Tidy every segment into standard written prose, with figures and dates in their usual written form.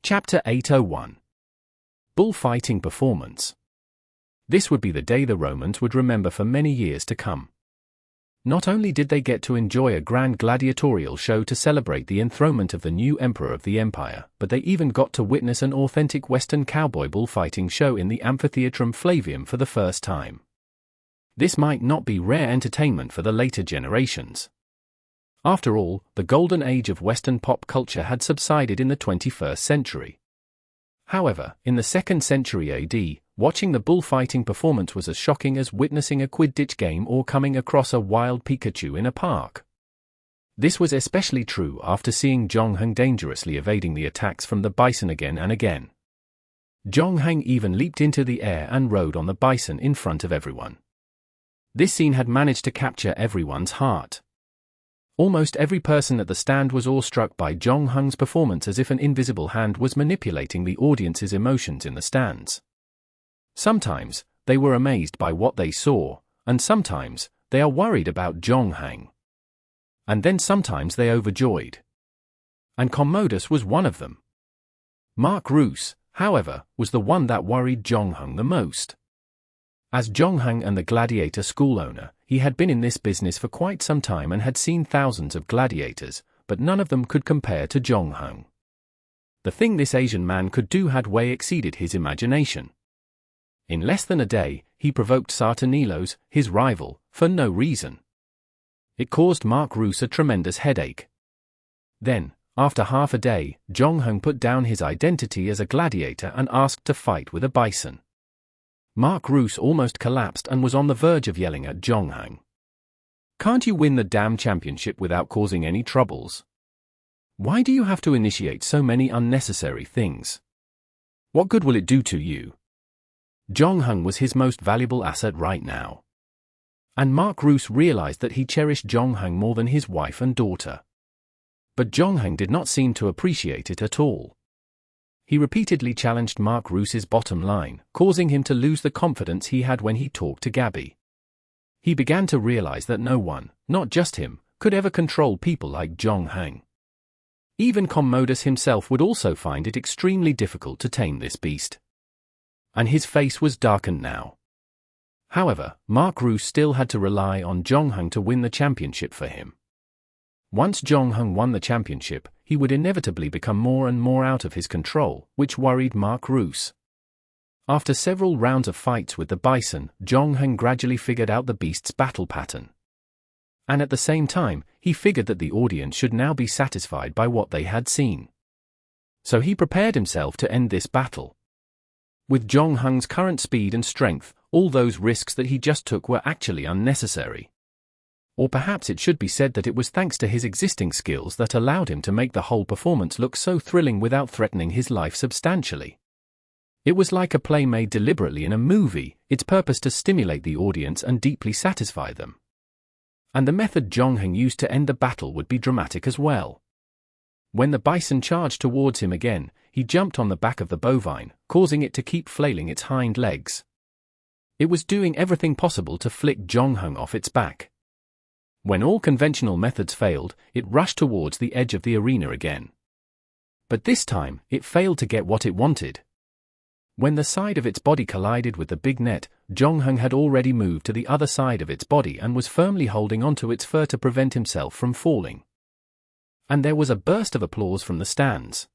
Chapter 801. Bullfighting Performance. This would be the day the Romans would remember for many years to come. Not only did they get to enjoy a grand gladiatorial show to celebrate the enthronement of the new emperor of the empire, but they even got to witness an authentic Western cowboy bullfighting show in the Amphitheatrum Flavium for the first time. This might not be rare entertainment for the later generations. After all, the golden age of Western pop culture had subsided in the 21st century. However, in the 2nd century AD, watching the bullfighting performance was as shocking as witnessing a Quidditch game or coming across a wild Pikachu in a park. This was especially true after seeing Zhongheng dangerously evading the attacks from the bison again and again. Zhongheng even leaped into the air and rode on the bison in front of everyone. This scene had managed to capture everyone's heart. Almost every person at the stand was awestruck by Zhongheng's performance, as if an invisible hand was manipulating the audience's emotions in the stands. Sometimes, they were amazed by what they saw, and sometimes, they are worried about Zhongheng. And then sometimes they overjoyed. And Commodus was one of them. Mark Roos, however, was the one that worried Zhongheng the most. As Zhongheng and the gladiator school owner, he had been in this business for quite some time and had seen thousands of gladiators, but none of them could compare to Zhongheng. The thing this Asian man could do had way exceeded his imagination. In less than a day, he provoked Sartanilos, his rival, for no reason. It caused Mark Roos a tremendous headache. Then, after half a day, Zhongheng put down his identity as a gladiator and asked to fight with a bison. Mark Roos almost collapsed and was on the verge of yelling at Zhongheng. "Can't you win the damn championship without causing any troubles? Why do you have to initiate so many unnecessary things? What good will it do to you?" Zhongheng was his most valuable asset right now. And Mark Roos realized that he cherished Zhongheng more than his wife and daughter. But Zhongheng did not seem to appreciate it at all. He repeatedly challenged Mark Roos's bottom line, causing him to lose the confidence he had when he talked to Gabby. He began to realize that no one, not just him, could ever control people like Zhongheng. Even Commodus himself would also find it extremely difficult to tame this beast. And his face was darkened now. However, Mark Roos still had to rely on Zhongheng to win the championship for him. Once Zhongheng won the championship, he would inevitably become more and more out of his control, which worried Mark Roos. After several rounds of fights with the bison, Zhongheng gradually figured out the beast's battle pattern. And at the same time, he figured that the audience should now be satisfied by what they had seen. So he prepared himself to end this battle. With Zhongheng's current speed and strength, all those risks that he just took were actually unnecessary. Or perhaps it should be said that it was thanks to his existing skills that allowed him to make the whole performance look so thrilling without threatening his life substantially. It was like a play made deliberately in a movie, its purpose to stimulate the audience and deeply satisfy them. And the method Zhongheng used to end the battle would be dramatic as well. When the bison charged towards him again, he jumped on the back of the bovine, causing it to keep flailing its hind legs. It was doing everything possible to flick Zhongheng off its back. When all conventional methods failed, it rushed towards the edge of the arena again. But this time, it failed to get what it wanted. When the side of its body collided with the big net, Zhongheng had already moved to the other side of its body and was firmly holding onto its fur to prevent himself from falling. And there was a burst of applause from the stands.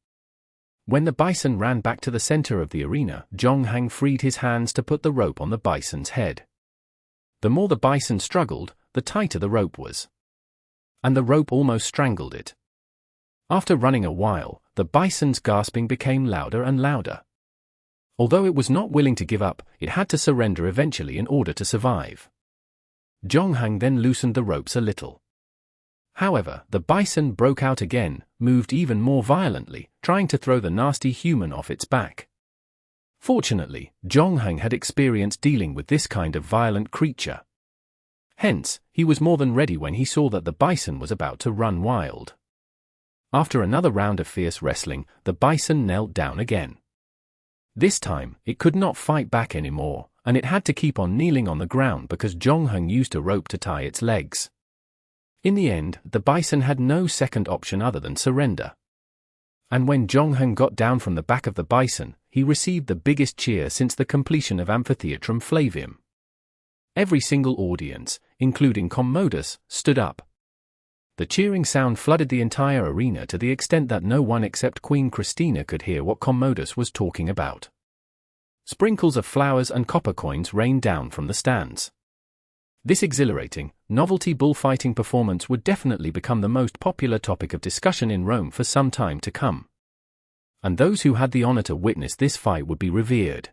When the bison ran back to the center of the arena, Zhongheng freed his hands to put the rope on the bison's head. The more the bison struggled, the tighter the rope was. And the rope almost strangled it. After running a while, the bison's gasping became louder and louder. Although it was not willing to give up, it had to surrender eventually in order to survive. Zhongheng then loosened the ropes a little. However, the bison broke out again, moved even more violently, trying to throw the nasty human off its back. Fortunately, Zhongheng had experience dealing with this kind of violent creature. Hence, he was more than ready when he saw that the bison was about to run wild. After another round of fierce wrestling, the bison knelt down again. This time, it could not fight back anymore, and it had to keep on kneeling on the ground because Zhongheng used a rope to tie its legs. In the end, the bison had no second option other than surrender. And when Zhongheng got down from the back of the bison, he received the biggest cheer since the completion of Amphitheatrum Flavium. Every single audience, including Commodus, stood up. The cheering sound flooded the entire arena to the extent that no one except Queen Christina could hear what Commodus was talking about. Sprinkles of flowers and copper coins rained down from the stands. This exhilarating, novelty bullfighting performance would definitely become the most popular topic of discussion in Rome for some time to come. And those who had the honor to witness this fight would be revered.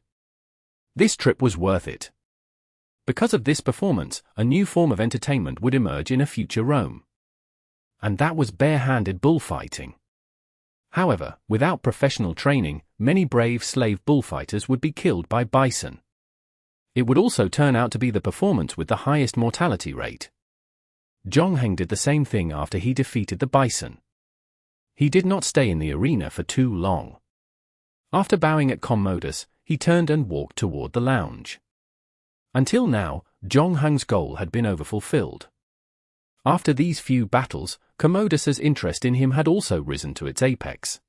This trip was worth it. Because of this performance, a new form of entertainment would emerge in a future Rome. And that was bare-handed bullfighting. However, without professional training, many brave slave bullfighters would be killed by bison. It would also turn out to be the performance with the highest mortality rate. Zhongheng did the same thing after he defeated the bison. He did not stay in the arena for too long. After bowing at Commodus, he turned and walked toward the lounge. Until now, Zhongheng's goal had been overfulfilled. After these few battles, Commodus's interest in him had also risen to its apex.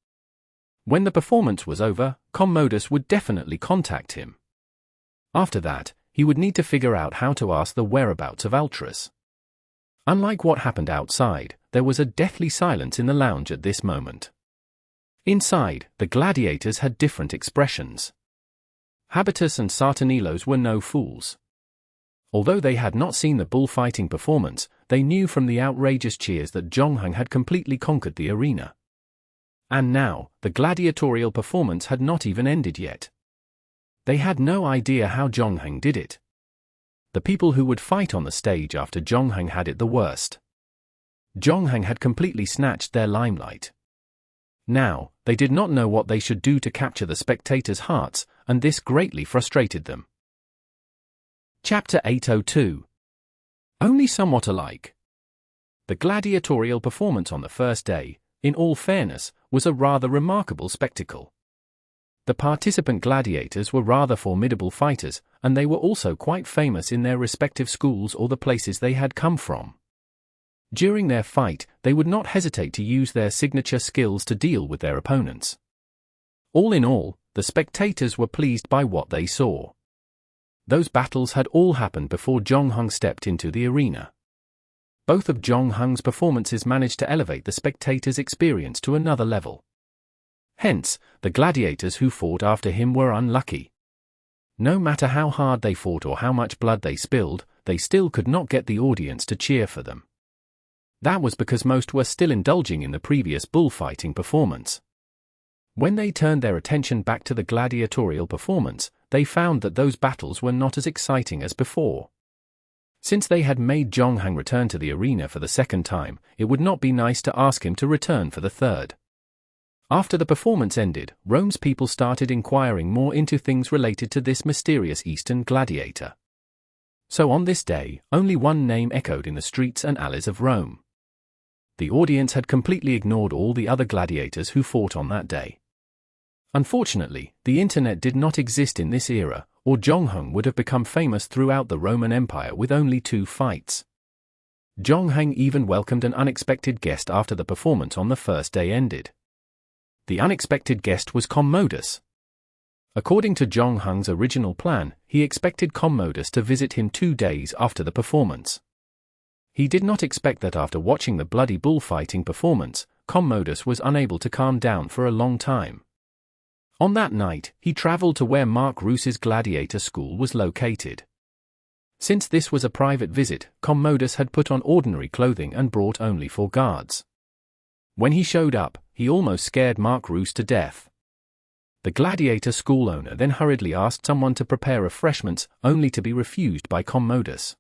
When the performance was over, Commodus would definitely contact him. After that, he would need to figure out how to ask the whereabouts of Ultras. Unlike what happened outside, there was a deathly silence in the lounge at this moment. Inside, the gladiators had different expressions. Habitus and Sartanilos were no fools. Although they had not seen the bullfighting performance, they knew from the outrageous cheers that Zhongheng had completely conquered the arena. And now, the gladiatorial performance had not even ended yet. They had no idea how Zhongheng did it. The people who would fight on the stage after Zhongheng had it the worst. Zhongheng had completely snatched their limelight. Now, they did not know what they should do to capture the spectators' hearts, and this greatly frustrated them. Chapter 802. Only somewhat alike. The gladiatorial performance on the first day, in all fairness, was a rather remarkable spectacle. The participant gladiators were rather formidable fighters, and they were also quite famous in their respective schools or the places they had come from. During their fight, they would not hesitate to use their signature skills to deal with their opponents. All in all, the spectators were pleased by what they saw. Those battles had all happened before Zhongheng stepped into the arena. Both of Zhongheng's performances managed to elevate the spectators' experience to another level. Hence, the gladiators who fought after him were unlucky. No matter how hard they fought or how much blood they spilled, they still could not get the audience to cheer for them. That was because most were still indulging in the previous bullfighting performance. When they turned their attention back to the gladiatorial performance, they found that those battles were not as exciting as before. Since they had made Zhongheng return to the arena for the second time, it would not be nice to ask him to return for the third. After the performance ended, Rome's people started inquiring more into things related to this mysterious Eastern gladiator. So on this day, only one name echoed in the streets and alleys of Rome. The audience had completely ignored all the other gladiators who fought on that day. Unfortunately, the internet did not exist in this era, or Zhongheng would have become famous throughout the Roman Empire with only 2 fights. Zhongheng even welcomed an unexpected guest after the performance on the first day ended. The unexpected guest was Commodus. According to Zhongheng's original plan, he expected Commodus to visit him 2 days after the performance. He did not expect that after watching the bloody bullfighting performance, Commodus was unable to calm down for a long time. On that night, he traveled to where Mark Roos's gladiator school was located. Since this was a private visit, Commodus had put on ordinary clothing and brought only 4 guards. When he showed up, he almost scared Mark Roos to death. The gladiator school owner then hurriedly asked someone to prepare refreshments, only to be refused by Commodus.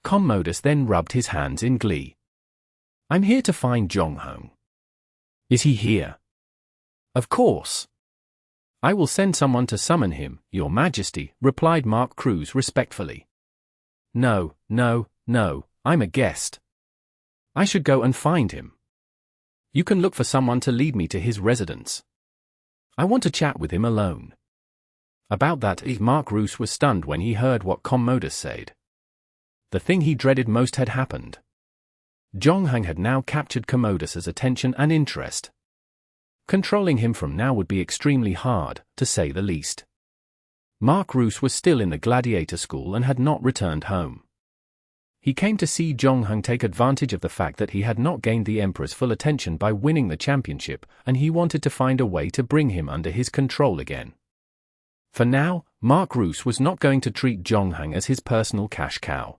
Commodus then rubbed his hands in glee. "I'm here to find Zhongheng." "Is he here?" "Of course." "I will send someone to summon him, Your Majesty," replied Mark Roos respectfully. No, I'm a guest. I should go and find him. You can look for someone to lead me to his residence. I want to chat with him alone." About that, Mark Roos was stunned when he heard what Commodus said. The thing he dreaded most had happened. Zhongheng had now captured Commodus's attention and interest. Controlling him from now would be extremely hard, to say the least. Mark Roos was still in the gladiator school and had not returned home. He came to see Zhongheng take advantage of the fact that he had not gained the Emperor's full attention by winning the championship, and he wanted to find a way to bring him under his control again. For now, Mark Roos was not going to treat Zhongheng as his personal cash cow.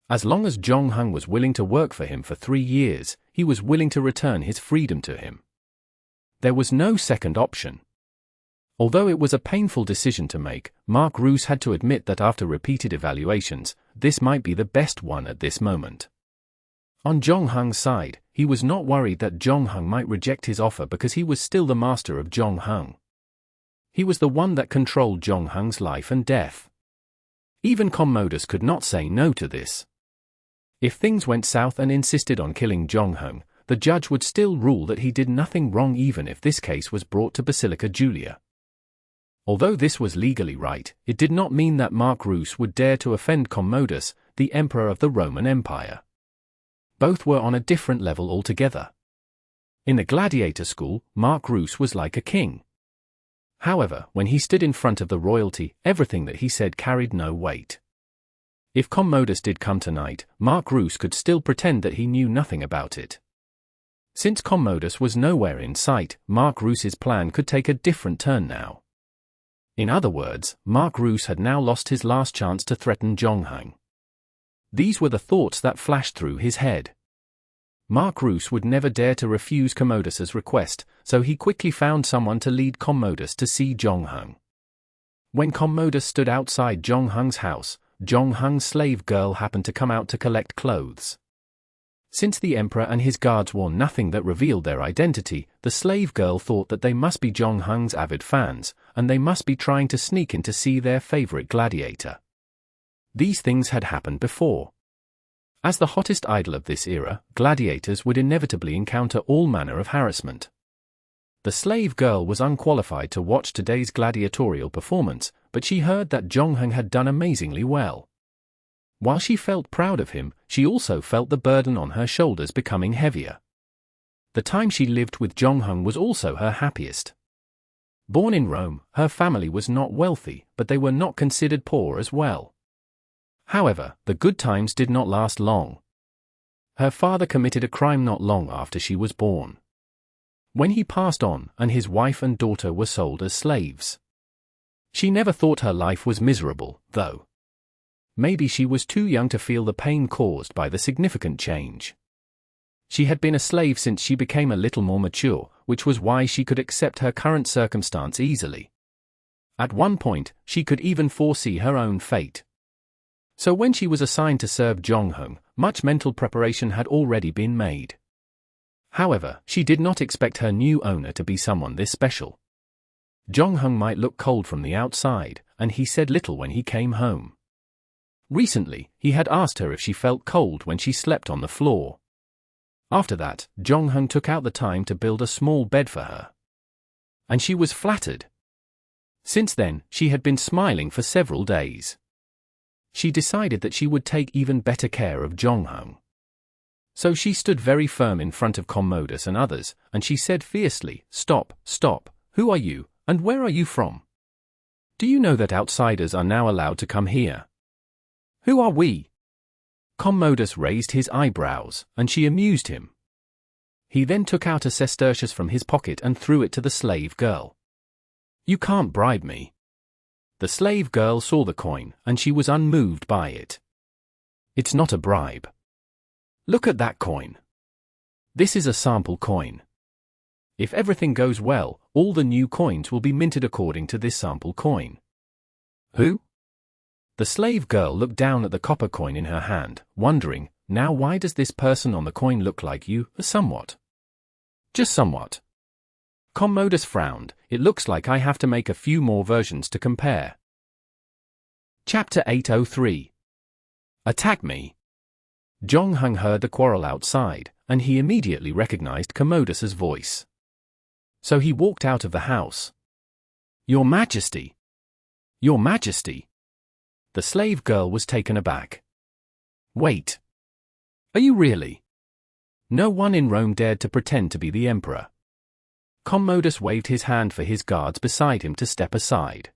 As long as Zhongheng was willing to work for him for 3 years, he was willing to return his freedom to him. There was no second option. Although it was a painful decision to make, Mark Roos had to admit that after repeated evaluations, this might be the best one at this moment. On Zhongheng's side, he was not worried that Zhongheng might reject his offer because he was still the master of Zhongheng. He was the one that controlled Zhongheng's life and death. Even Commodus could not say no to this. If things went south and insisted on killing Zhongheng, the judge would still rule that he did nothing wrong even if this case was brought to Basilica Julia. Although this was legally right, it did not mean that Mark Roos would dare to offend Commodus, the Emperor of the Roman Empire. Both were on a different level altogether. In the gladiator school, Mark Roos was like a king. However, when he stood in front of the royalty, everything that he said carried no weight. If Commodus did come tonight, Mark Roos could still pretend that he knew nothing about it. Since Commodus was nowhere in sight, Mark Roos's plan could take a different turn now. In other words, Mark Roos had now lost his last chance to threaten Zhongheng. These were the thoughts that flashed through his head. Mark Roos would never dare to refuse Commodus's request, so he quickly found someone to lead Commodus to see Zhongheng. When Commodus stood outside Zhongheng's house, Zhongheng's slave girl happened to come out to collect clothes. Since the Emperor and his guards wore nothing that revealed their identity, the slave girl thought that they must be Zhongheng's avid fans, and they must be trying to sneak in to see their favorite gladiator. These things had happened before. As the hottest idol of this era, gladiators would inevitably encounter all manner of harassment. The slave girl was unqualified to watch today's gladiatorial performance, but she heard that Zhongheng had done amazingly well. While she felt proud of him, she also felt the burden on her shoulders becoming heavier. The time she lived with Zhongheng was also her happiest. Born in Rome, her family was not wealthy, but they were not considered poor as well. However, the good times did not last long. Her father committed a crime not long after she was born. When he passed on, and his wife and daughter were sold as slaves. She never thought her life was miserable, though. Maybe she was too young to feel the pain caused by the significant change. She had been a slave since she became a little more mature, which was why she could accept her current circumstance easily. At one point, she could even foresee her own fate. So when she was assigned to serve Zhongheng, much mental preparation had already been made. However, she did not expect her new owner to be someone this special. Zhongheng might look cold from the outside, and he said little when he came home. Recently, he had asked her if she felt cold when she slept on the floor. After that, Zhongheng took out the time to build a small bed for her. And she was flattered. Since then, she had been smiling for several days. She decided that she would take even better care of Zhongheng. So she stood very firm in front of Commodus and others, and she said fiercely, "Stop, stop, who are you, and where are you from? Do you know that outsiders are now allowed to come here? Who are we?" Commodus raised his eyebrows, and she amused him. He then took out a sestertius from his pocket and threw it to the slave girl. "You can't bribe me." The slave girl saw the coin, and she was unmoved by it. "It's not a bribe. Look at that coin. This is a sample coin. If everything goes well, all the new coins will be minted according to this sample coin." "Who?" The slave girl looked down at the copper coin in her hand, wondering, now why does this person on the coin look like you, somewhat? Just somewhat. Commodus frowned. "It looks like I have to make a few more versions to compare." Chapter 803. Attack me. Zhongheng heard the quarrel outside, and he immediately recognized Commodus's voice. So he walked out of the house. "Your Majesty! Your Majesty!" The slave girl was taken aback. "Wait. Are you really?" No one in Rome dared to pretend to be the emperor. Commodus waved his hand for his guards beside him to step aside.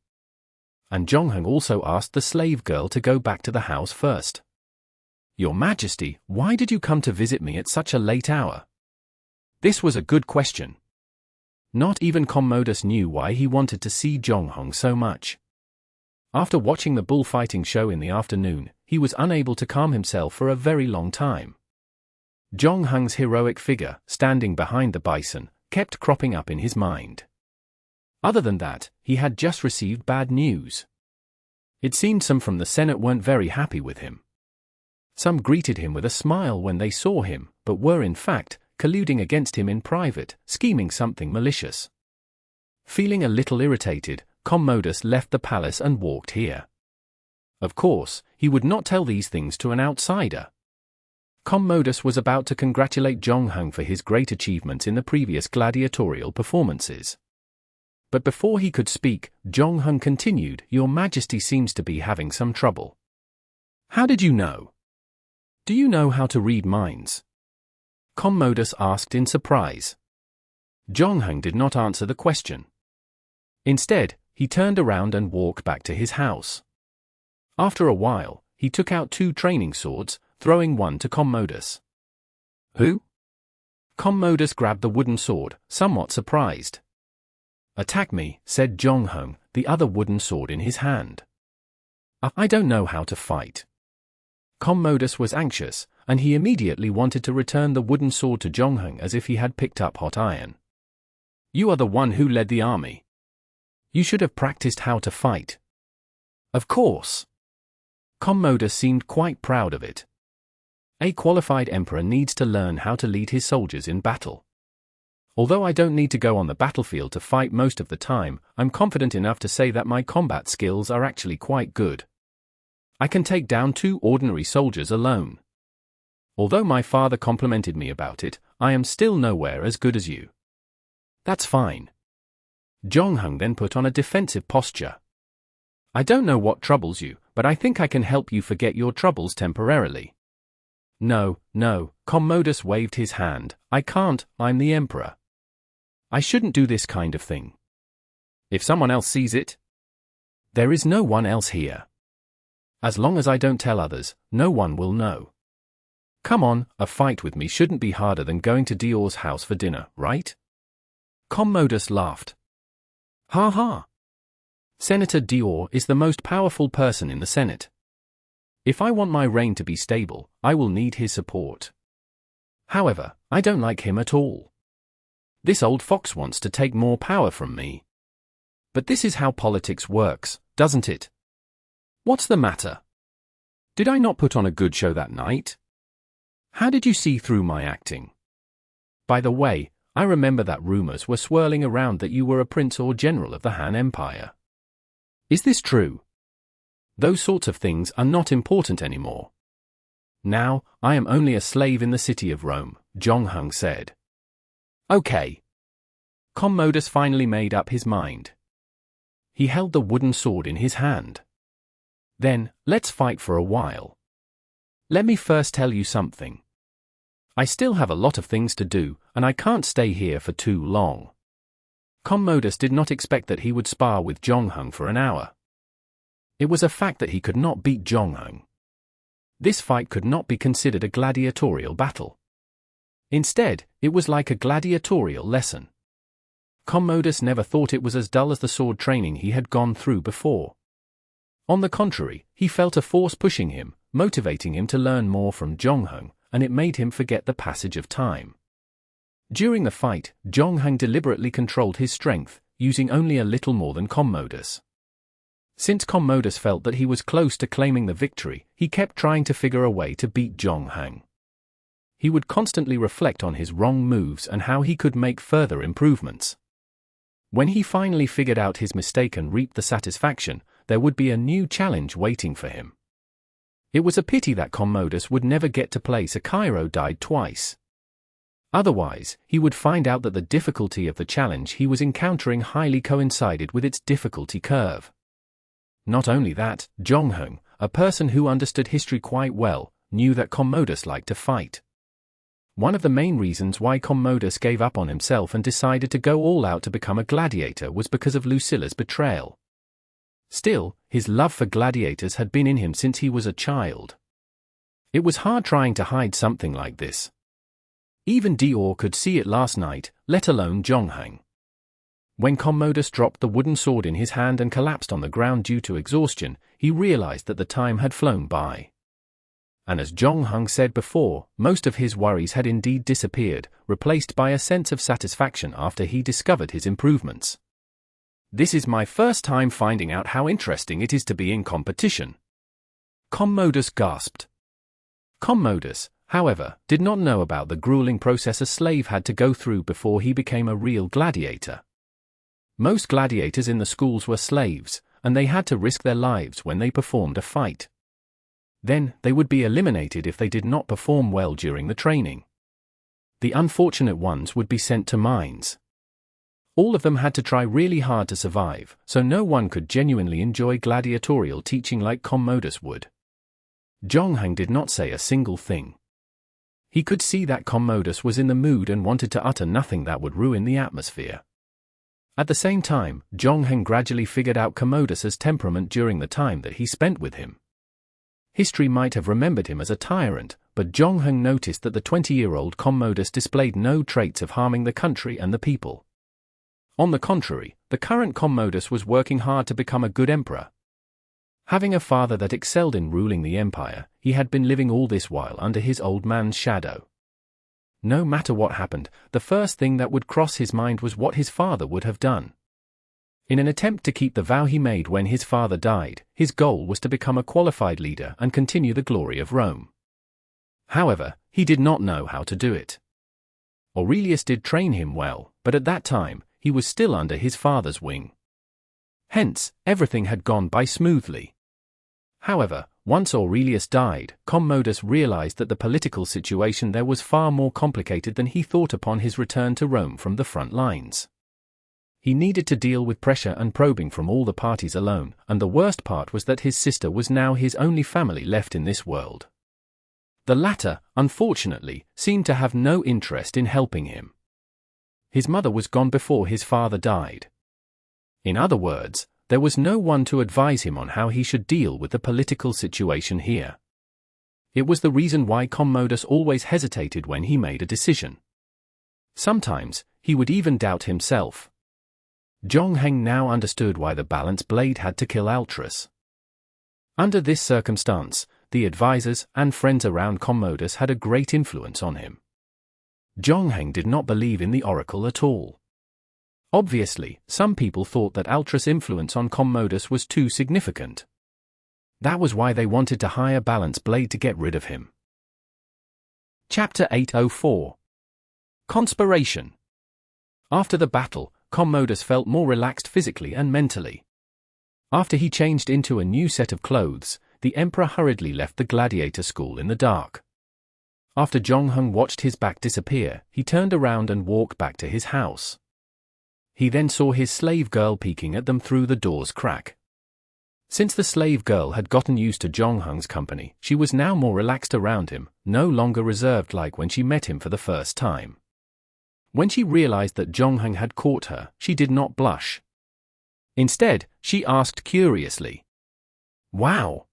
And Zhongheng also asked the slave girl to go back to the house first. "Your Majesty, why did you come to visit me at such a late hour?" This was a good question. Not even Commodus knew why he wanted to see Zhongheng so much. After watching the bullfighting show in the afternoon, he was unable to calm himself for a very long time. Zhongheng's heroic figure, standing behind the bison, kept cropping up in his mind. Other than that, he had just received bad news. It seemed some from the Senate weren't very happy with him. Some greeted him with a smile when they saw him, but were in fact colluding against him in private, scheming something malicious. Feeling a little irritated, Commodus left the palace and walked here. Of course, he would not tell these things to an outsider. Commodus was about to congratulate Zhongheng for his great achievements in the previous gladiatorial performances. But before he could speak, Zhongheng continued, "Your Majesty seems to be having some trouble." "How did you know? Do you know how to read minds?" Commodus asked in surprise. Zhongheng did not answer the question. Instead, he turned around and walked back to his house. After a while, he took out 2 training swords, throwing one to Commodus. "Who?" Commodus grabbed the wooden sword, somewhat surprised. "Attack me," said Zhongheng, the other wooden sword in his hand. "I don't know how to fight." Commodus was anxious, and he immediately wanted to return the wooden sword to Zhongheng as if he had picked up hot iron. "You are the one who led the army. You should have practiced how to fight." "Of course." Commodus seemed quite proud of it. A qualified emperor needs to learn how to lead his soldiers in battle. Although I don't need to go on the battlefield to fight most of the time, I'm confident enough to say that my combat skills are actually quite good. I can take down 2 ordinary soldiers alone. Although my father complimented me about it, I am still nowhere as good as you. "That's fine." Zhongheng then put on a defensive posture. "I don't know what troubles you, but I think I can help you forget your troubles temporarily." No, Commodus waved his hand. "I can't, I'm the emperor. I shouldn't do this kind of thing. If someone else sees it..." "There is no one else here. As long as I don't tell others, no one will know. Come on, a fight with me shouldn't be harder than going to Dior's house for dinner, right?" Commodus laughed. "Ha ha. Senator Dior is the most powerful person in the Senate. If I want my reign to be stable, I will need his support. However, I don't like him at all. This old fox wants to take more power from me. But this is how politics works, doesn't it? What's the matter? Did I not put on a good show that night? How did you see through my acting? By the way, I remember that rumors were swirling around that you were a prince or general of the Han Empire. Is this true? Those sorts of things are not important anymore. Now, I am only a slave in the city of Rome," Zhongheng said. "Okay." Commodus finally made up his mind. He held the wooden sword in his hand. "Then, let's fight for a while. Let me first tell you something. I still have a lot of things to do, and I can't stay here for too long." Commodus did not expect that he would spar with Zhongheng for an hour. It was a fact that he could not beat Zhongheng. This fight could not be considered a gladiatorial battle. Instead, it was like a gladiatorial lesson. Commodus never thought it was as dull as the sword training he had gone through before. On the contrary, he felt a force pushing him, motivating him to learn more from Zhongheng, and it made him forget the passage of time. During the fight, Zhongheng deliberately controlled his strength, using only a little more than Commodus. Since Commodus felt that he was close to claiming the victory, he kept trying to figure a way to beat Zhongheng. He would constantly reflect on his wrong moves and how he could make further improvements. When he finally figured out his mistake and reaped the satisfaction, there would be a new challenge waiting for him. It was a pity that Commodus would never get to play Sekiro died twice. Otherwise, he would find out that the difficulty of the challenge he was encountering highly coincided with its difficulty curve. Not only that, Zhongheng, a person who understood history quite well, knew that Commodus liked to fight. One of the main reasons why Commodus gave up on himself and decided to go all out to become a gladiator was because of Lucilla's betrayal. Still, his love for gladiators had been in him since he was a child. It was hard trying to hide something like this. Even Dior could see it last night, let alone Zhongheng. When Commodus dropped the wooden sword in his hand and collapsed on the ground due to exhaustion, he realized that the time had flown by. And as Zhongheng said before, most of his worries had indeed disappeared, replaced by a sense of satisfaction after he discovered his improvements. This is my first time finding out how interesting it is to be in competition, Commodus gasped. Commodus, however, did not know about the grueling process a slave had to go through before he became a real gladiator. Most gladiators in the schools were slaves, and they had to risk their lives when they performed a fight. Then, they would be eliminated if they did not perform well during the training. The unfortunate ones would be sent to mines. All of them had to try really hard to survive, so no one could genuinely enjoy gladiatorial teaching like Commodus would. Zhongheng did not say a single thing. He could see that Commodus was in the mood and wanted to utter nothing that would ruin the atmosphere. At the same time, Zhongheng gradually figured out Commodus's temperament during the time that he spent with him. History might have remembered him as a tyrant, but Zhongheng noticed that the 20-year-old Commodus displayed no traits of harming the country and the people. On the contrary, the current Commodus was working hard to become a good emperor. Having a father that excelled in ruling the empire, he had been living all this while under his old man's shadow. No matter what happened, the first thing that would cross his mind was what his father would have done. In an attempt to keep the vow he made when his father died, his goal was to become a qualified leader and continue the glory of Rome. However, he did not know how to do it. Aurelius did train him well, but at that time, he was still under his father's wing. Hence, everything had gone by smoothly. However, once Aurelius died, Commodus realized that the political situation there was far more complicated than he thought upon his return to Rome from the front lines. He needed to deal with pressure and probing from all the parties alone, and the worst part was that his sister was now his only family left in this world. The latter, unfortunately, seemed to have no interest in helping him. His mother was gone before his father died. In other words, there was no one to advise him on how he should deal with the political situation here. It was the reason why Commodus always hesitated when he made a decision. Sometimes, he would even doubt himself. Zhongheng now understood why the balance blade had to kill Altris. Under this circumstance, the advisors and friends around Commodus had a great influence on him. Zhongheng did not believe in the oracle at all. Obviously, some people thought that Altris' influence on Commodus was too significant. That was why they wanted to hire Balance Blade to get rid of him. Chapter 804. Conspiration. After the battle, Commodus felt more relaxed physically and mentally. After he changed into a new set of clothes, the emperor hurriedly left the gladiator school in the dark. After Zhongheng watched his back disappear, he turned around and walked back to his house. He then saw his slave girl peeking at them through the door's crack. Since the slave girl had gotten used to Zhongheng's company, she was now more relaxed around him, no longer reserved like when she met him for the first time. When she realized that Zhongheng had caught her, she did not blush. Instead, she asked curiously, "Wow!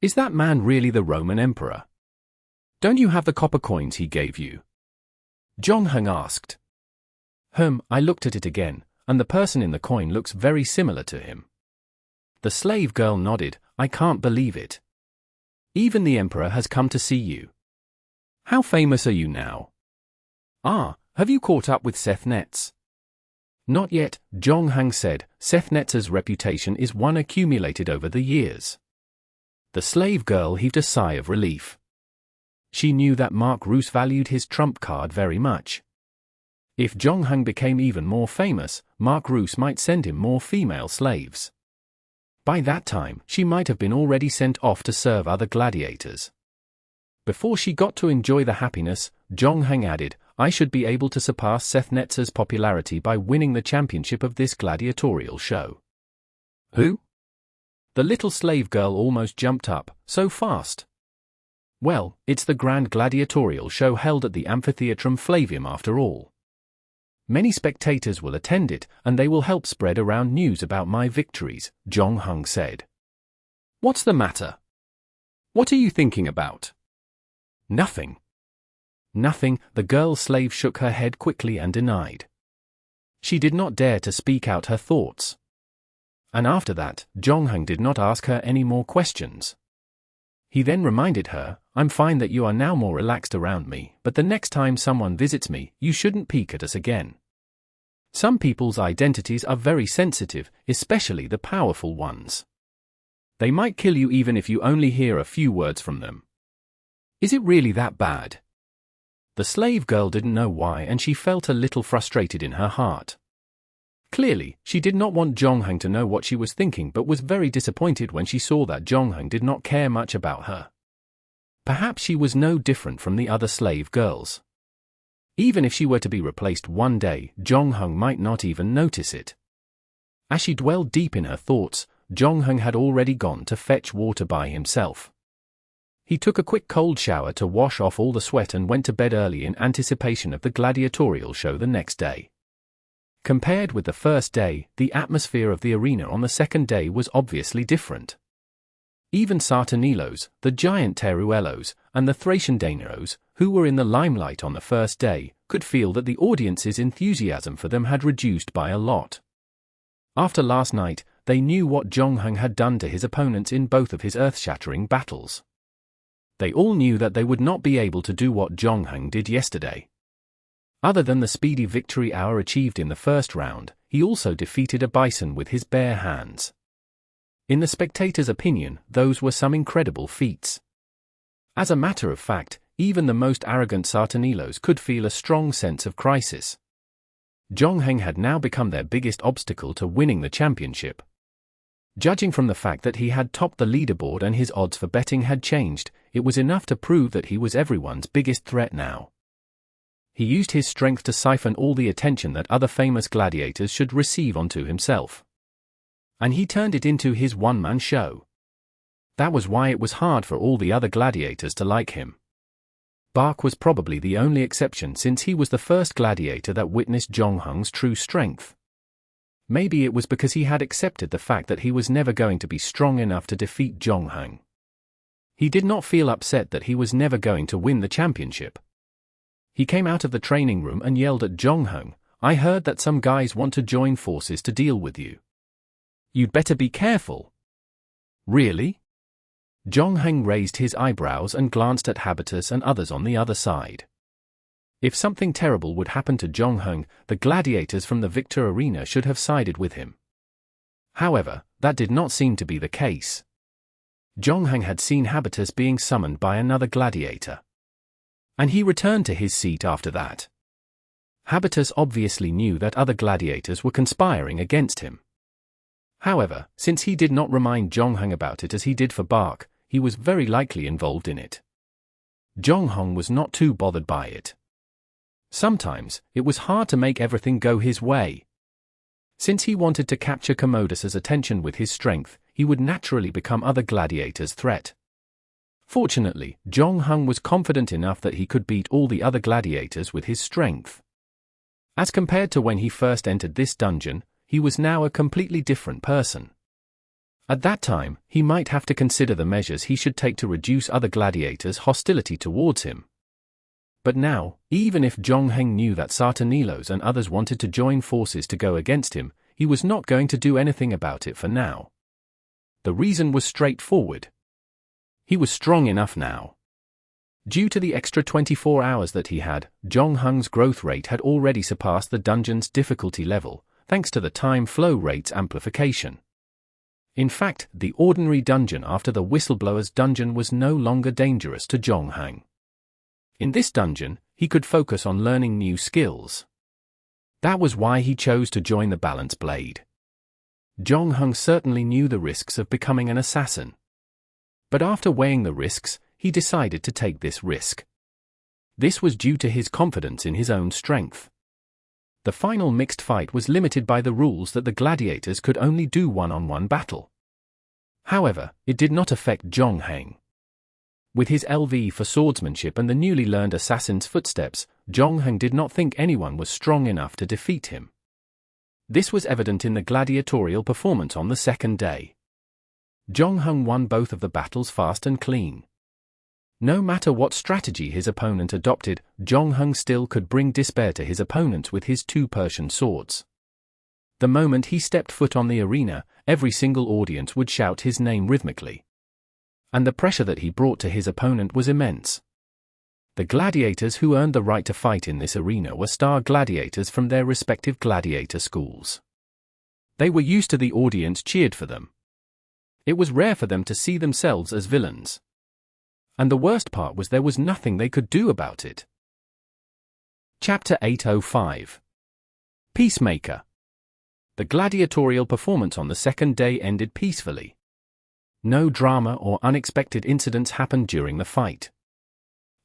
Is that man really the Roman emperor? Don't you have the copper coins he gave you?" Zhongheng asked. I looked at it again, and the person in the coin looks very similar to him." The slave girl nodded. "I can't believe it. Even the emperor has come to see you. How famous are you now?" Have you caught up with Sethnetz?" "Not yet," Zhongheng said. "Sethnetz's reputation is one accumulated over the years." The slave girl heaved a sigh of relief. She knew that Mark Roos valued his trump card very much. If Zhongheng became even more famous, Mark Roos might send him more female slaves. By that time, she might have been already sent off to serve other gladiators. Before she got to enjoy the happiness, Zhongheng added, "I should be able to surpass Sethnetz's popularity by winning the championship of this gladiatorial show." "Who?" The little slave girl almost jumped up, so fast. Well, it's the grand gladiatorial show held at the Amphitheatrum Flavium after all. Many spectators will attend it, and they will help spread around news about my victories, Zhong Heng said. What's the matter? What are you thinking about? Nothing. Nothing, the girl slave shook her head quickly and denied. She did not dare to speak out her thoughts. And after that, Zhong Heng did not ask her any more questions. He then reminded her, I'm fine that you are now more relaxed around me, but the next time someone visits me, you shouldn't peek at us again. Some people's identities are very sensitive, especially the powerful ones. They might kill you even if you only hear a few words from them. Is it really that bad? The slave girl didn't know why, and she felt a little frustrated in her heart. Clearly, she did not want Zhong Heng to know what she was thinking, but was very disappointed when she saw that Zhong Heng did not care much about her. Perhaps she was no different from the other slave girls. Even if she were to be replaced one day, Zhong Heng might not even notice it. As she dwelled deep in her thoughts, Zhong Heng had already gone to fetch water by himself. He took a quick cold shower to wash off all the sweat and went to bed early in anticipation of the gladiatorial show the next day. Compared with the first day, the atmosphere of the arena on the second day was obviously different. Even Sartanilos, the giant Teruelos, and the Thracian Danaos, who were in the limelight on the first day, could feel that the audience's enthusiasm for them had reduced by a lot. After last night, they knew what Zhong Heng had done to his opponents in both of his earth-shattering battles. They all knew that they would not be able to do what Zhong Heng did yesterday. Other than the speedy victory hour achieved in the first round, he also defeated a bison with his bare hands. In the spectators' opinion, those were some incredible feats. As a matter of fact, even the most arrogant Sartanilos could feel a strong sense of crisis. Zhong Heng had now become their biggest obstacle to winning the championship. Judging from the fact that he had topped the leaderboard and his odds for betting had changed, it was enough to prove that he was everyone's biggest threat now. He used his strength to siphon all the attention that other famous gladiators should receive onto himself. And he turned it into his one-man show. That was why it was hard for all the other gladiators to like him. Bark was probably the only exception, since he was the first gladiator that witnessed Zhong Heng's true strength. Maybe it was because he had accepted the fact that he was never going to be strong enough to defeat Zhong Heng. He did not feel upset that he was never going to win the championship. He came out of the training room and yelled at Zhong Heng, I heard that some guys want to join forces to deal with you. You'd better be careful. Really? Zhong Heng raised his eyebrows and glanced at Habitus and others on the other side. If something terrible would happen to Zhong Heng, the gladiators from the Victor Arena should have sided with him. However, that did not seem to be the case. Zhong Heng had seen Habitus being summoned by another gladiator. And he returned to his seat after that. Habitus obviously knew that other gladiators were conspiring against him. However, since he did not remind Zhong Heng about it as he did for Bark, he was very likely involved in it. Zhong Heng was not too bothered by it. Sometimes, it was hard to make everything go his way. Since he wanted to capture Commodus's attention with his strength, he would naturally become other gladiators' threat. Fortunately, Zhong Heng was confident enough that he could beat all the other gladiators with his strength. As compared to when he first entered this dungeon, he was now a completely different person. At that time, he might have to consider the measures he should take to reduce other gladiators' hostility towards him. But now, even if Zhong Heng knew that Sartanilos and others wanted to join forces to go against him, he was not going to do anything about it for now. The reason was straightforward. He was strong enough now. Due to the extra 24 hours that he had, Zhong Heng's growth rate had already surpassed the dungeon's difficulty level, thanks to the time flow rate's amplification. In fact, the ordinary dungeon after the whistleblower's dungeon was no longer dangerous to Zhong Heng. In this dungeon, he could focus on learning new skills. That was why he chose to join the Balance Blade. Zhong Heng certainly knew the risks of becoming an assassin. But after weighing the risks, he decided to take this risk. This was due to his confidence in his own strength. The final mixed fight was limited by the rules that the gladiators could only do one-on-one battle. However, it did not affect Zhong Heng. With his LV for swordsmanship and the newly learned assassin's footsteps, Zhongheng did not think anyone was strong enough to defeat him. This was evident in the gladiatorial performance on the second day. Zhongheng won both of the battles fast and clean. No matter what strategy his opponent adopted, Zhongheng still could bring despair to his opponents with his 2 Persian swords. The moment he stepped foot on the arena, every single audience would shout his name rhythmically. And the pressure that he brought to his opponent was immense. The gladiators who earned the right to fight in this arena were star gladiators from their respective gladiator schools. They were used to the audience cheered for them. It was rare for them to see themselves as villains. And the worst part was there was nothing they could do about it. Chapter 805. Peacemaker. The gladiatorial performance on the second day ended peacefully. No drama or unexpected incidents happened during the fight.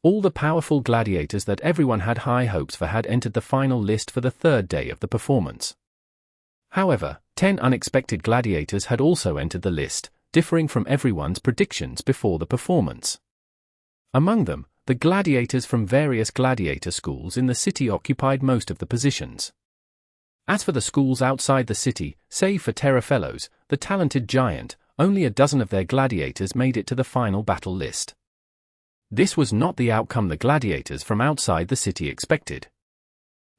All the powerful gladiators that everyone had high hopes for had entered the final list for the third day of the performance. However, 10 unexpected gladiators had also entered the list, differing from everyone's predictions before the performance. Among them, the gladiators from various gladiator schools in the city occupied most of the positions. As for the schools outside the city, save for Terra Fellows, the talented giant, only a dozen of their gladiators made it to the final battle list. This was not the outcome the gladiators from outside the city expected.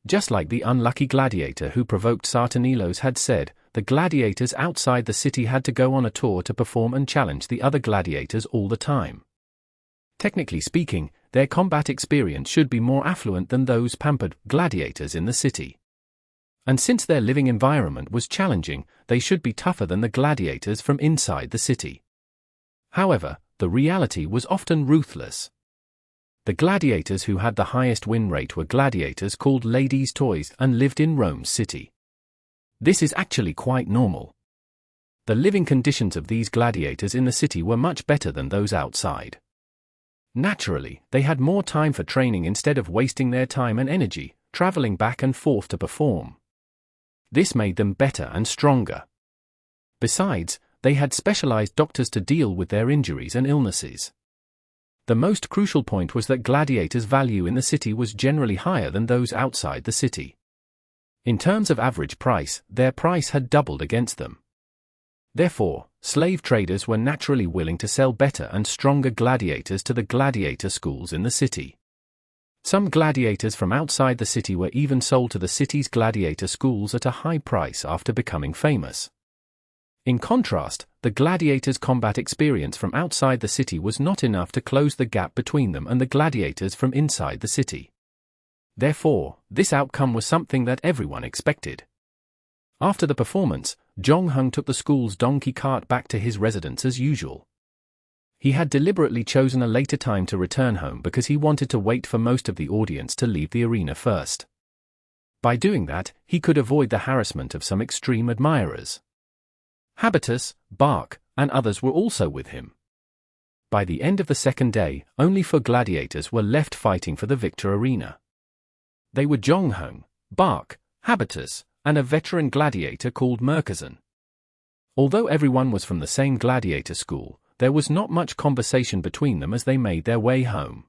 Just like the unlucky gladiator who provoked Sartanilos had said, the gladiators outside the city had to go on a tour to perform and challenge the other gladiators all the time. Technically speaking, their combat experience should be more affluent than those pampered gladiators in the city. And since their living environment was challenging, they should be tougher than the gladiators from inside the city. However, the reality was often ruthless. The gladiators who had the highest win rate were gladiators called ladies' toys and lived in Rome's city. This is actually quite normal. The living conditions of these gladiators in the city were much better than those outside. Naturally, they had more time for training instead of wasting their time and energy, traveling back and forth to perform. This made them better and stronger. Besides, they had specialized doctors to deal with their injuries and illnesses. The most crucial point was that gladiators' value in the city was generally higher than those outside the city. In terms of average price, their price had doubled against them. Therefore, slave traders were naturally willing to sell better and stronger gladiators to the gladiator schools in the city. Some gladiators from outside the city were even sold to the city's gladiator schools at a high price after becoming famous. In contrast, the gladiators' combat experience from outside the city was not enough to close the gap between them and the gladiators from inside the city. Therefore, this outcome was something that everyone expected. After the performance, Zhongheng took the school's donkey cart back to his residence as usual. He had deliberately chosen a later time to return home because he wanted to wait for most of the audience to leave the arena first. By doing that, he could avoid the harassment of some extreme admirers. Habitus, Bark, and others were also with him. By the end of the second day, only 4 gladiators were left fighting for the victor arena. They were Zhongheng, Bark, Habitus, and a veteran gladiator called Merkazan. Although everyone was from the same gladiator school, there was not much conversation between them as they made their way home.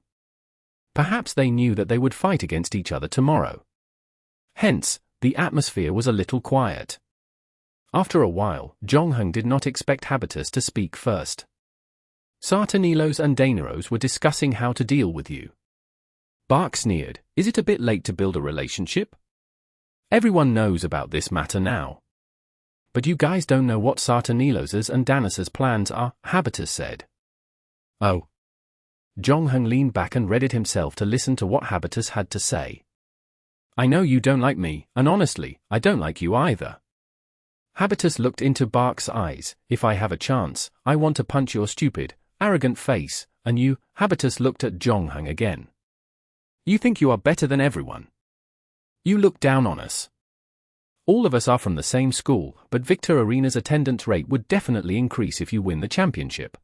Perhaps they knew that they would fight against each other tomorrow. Hence, the atmosphere was a little quiet. After a while, Zhongheng did not expect Habitus to speak first. Sartanilos and Daneros were discussing how to deal with you. Bark sneered, "Is it a bit late to build a relationship? Everyone knows about this matter now." "But you guys don't know what Sartanilos's and Danis's plans are," Habitus said. "Oh." Zhongheng leaned back and readied himself to listen to what Habitus had to say. "I know you don't like me, and honestly, I don't like you either." Habitus looked into Bark's eyes. "If I have a chance, I want to punch your stupid, arrogant face," and you, Habitus looked at Zhongheng again. "You think you are better than everyone. You look down on us. All of us are from the same school, but Victor Arena's attendance rate would definitely increase if you win the championship.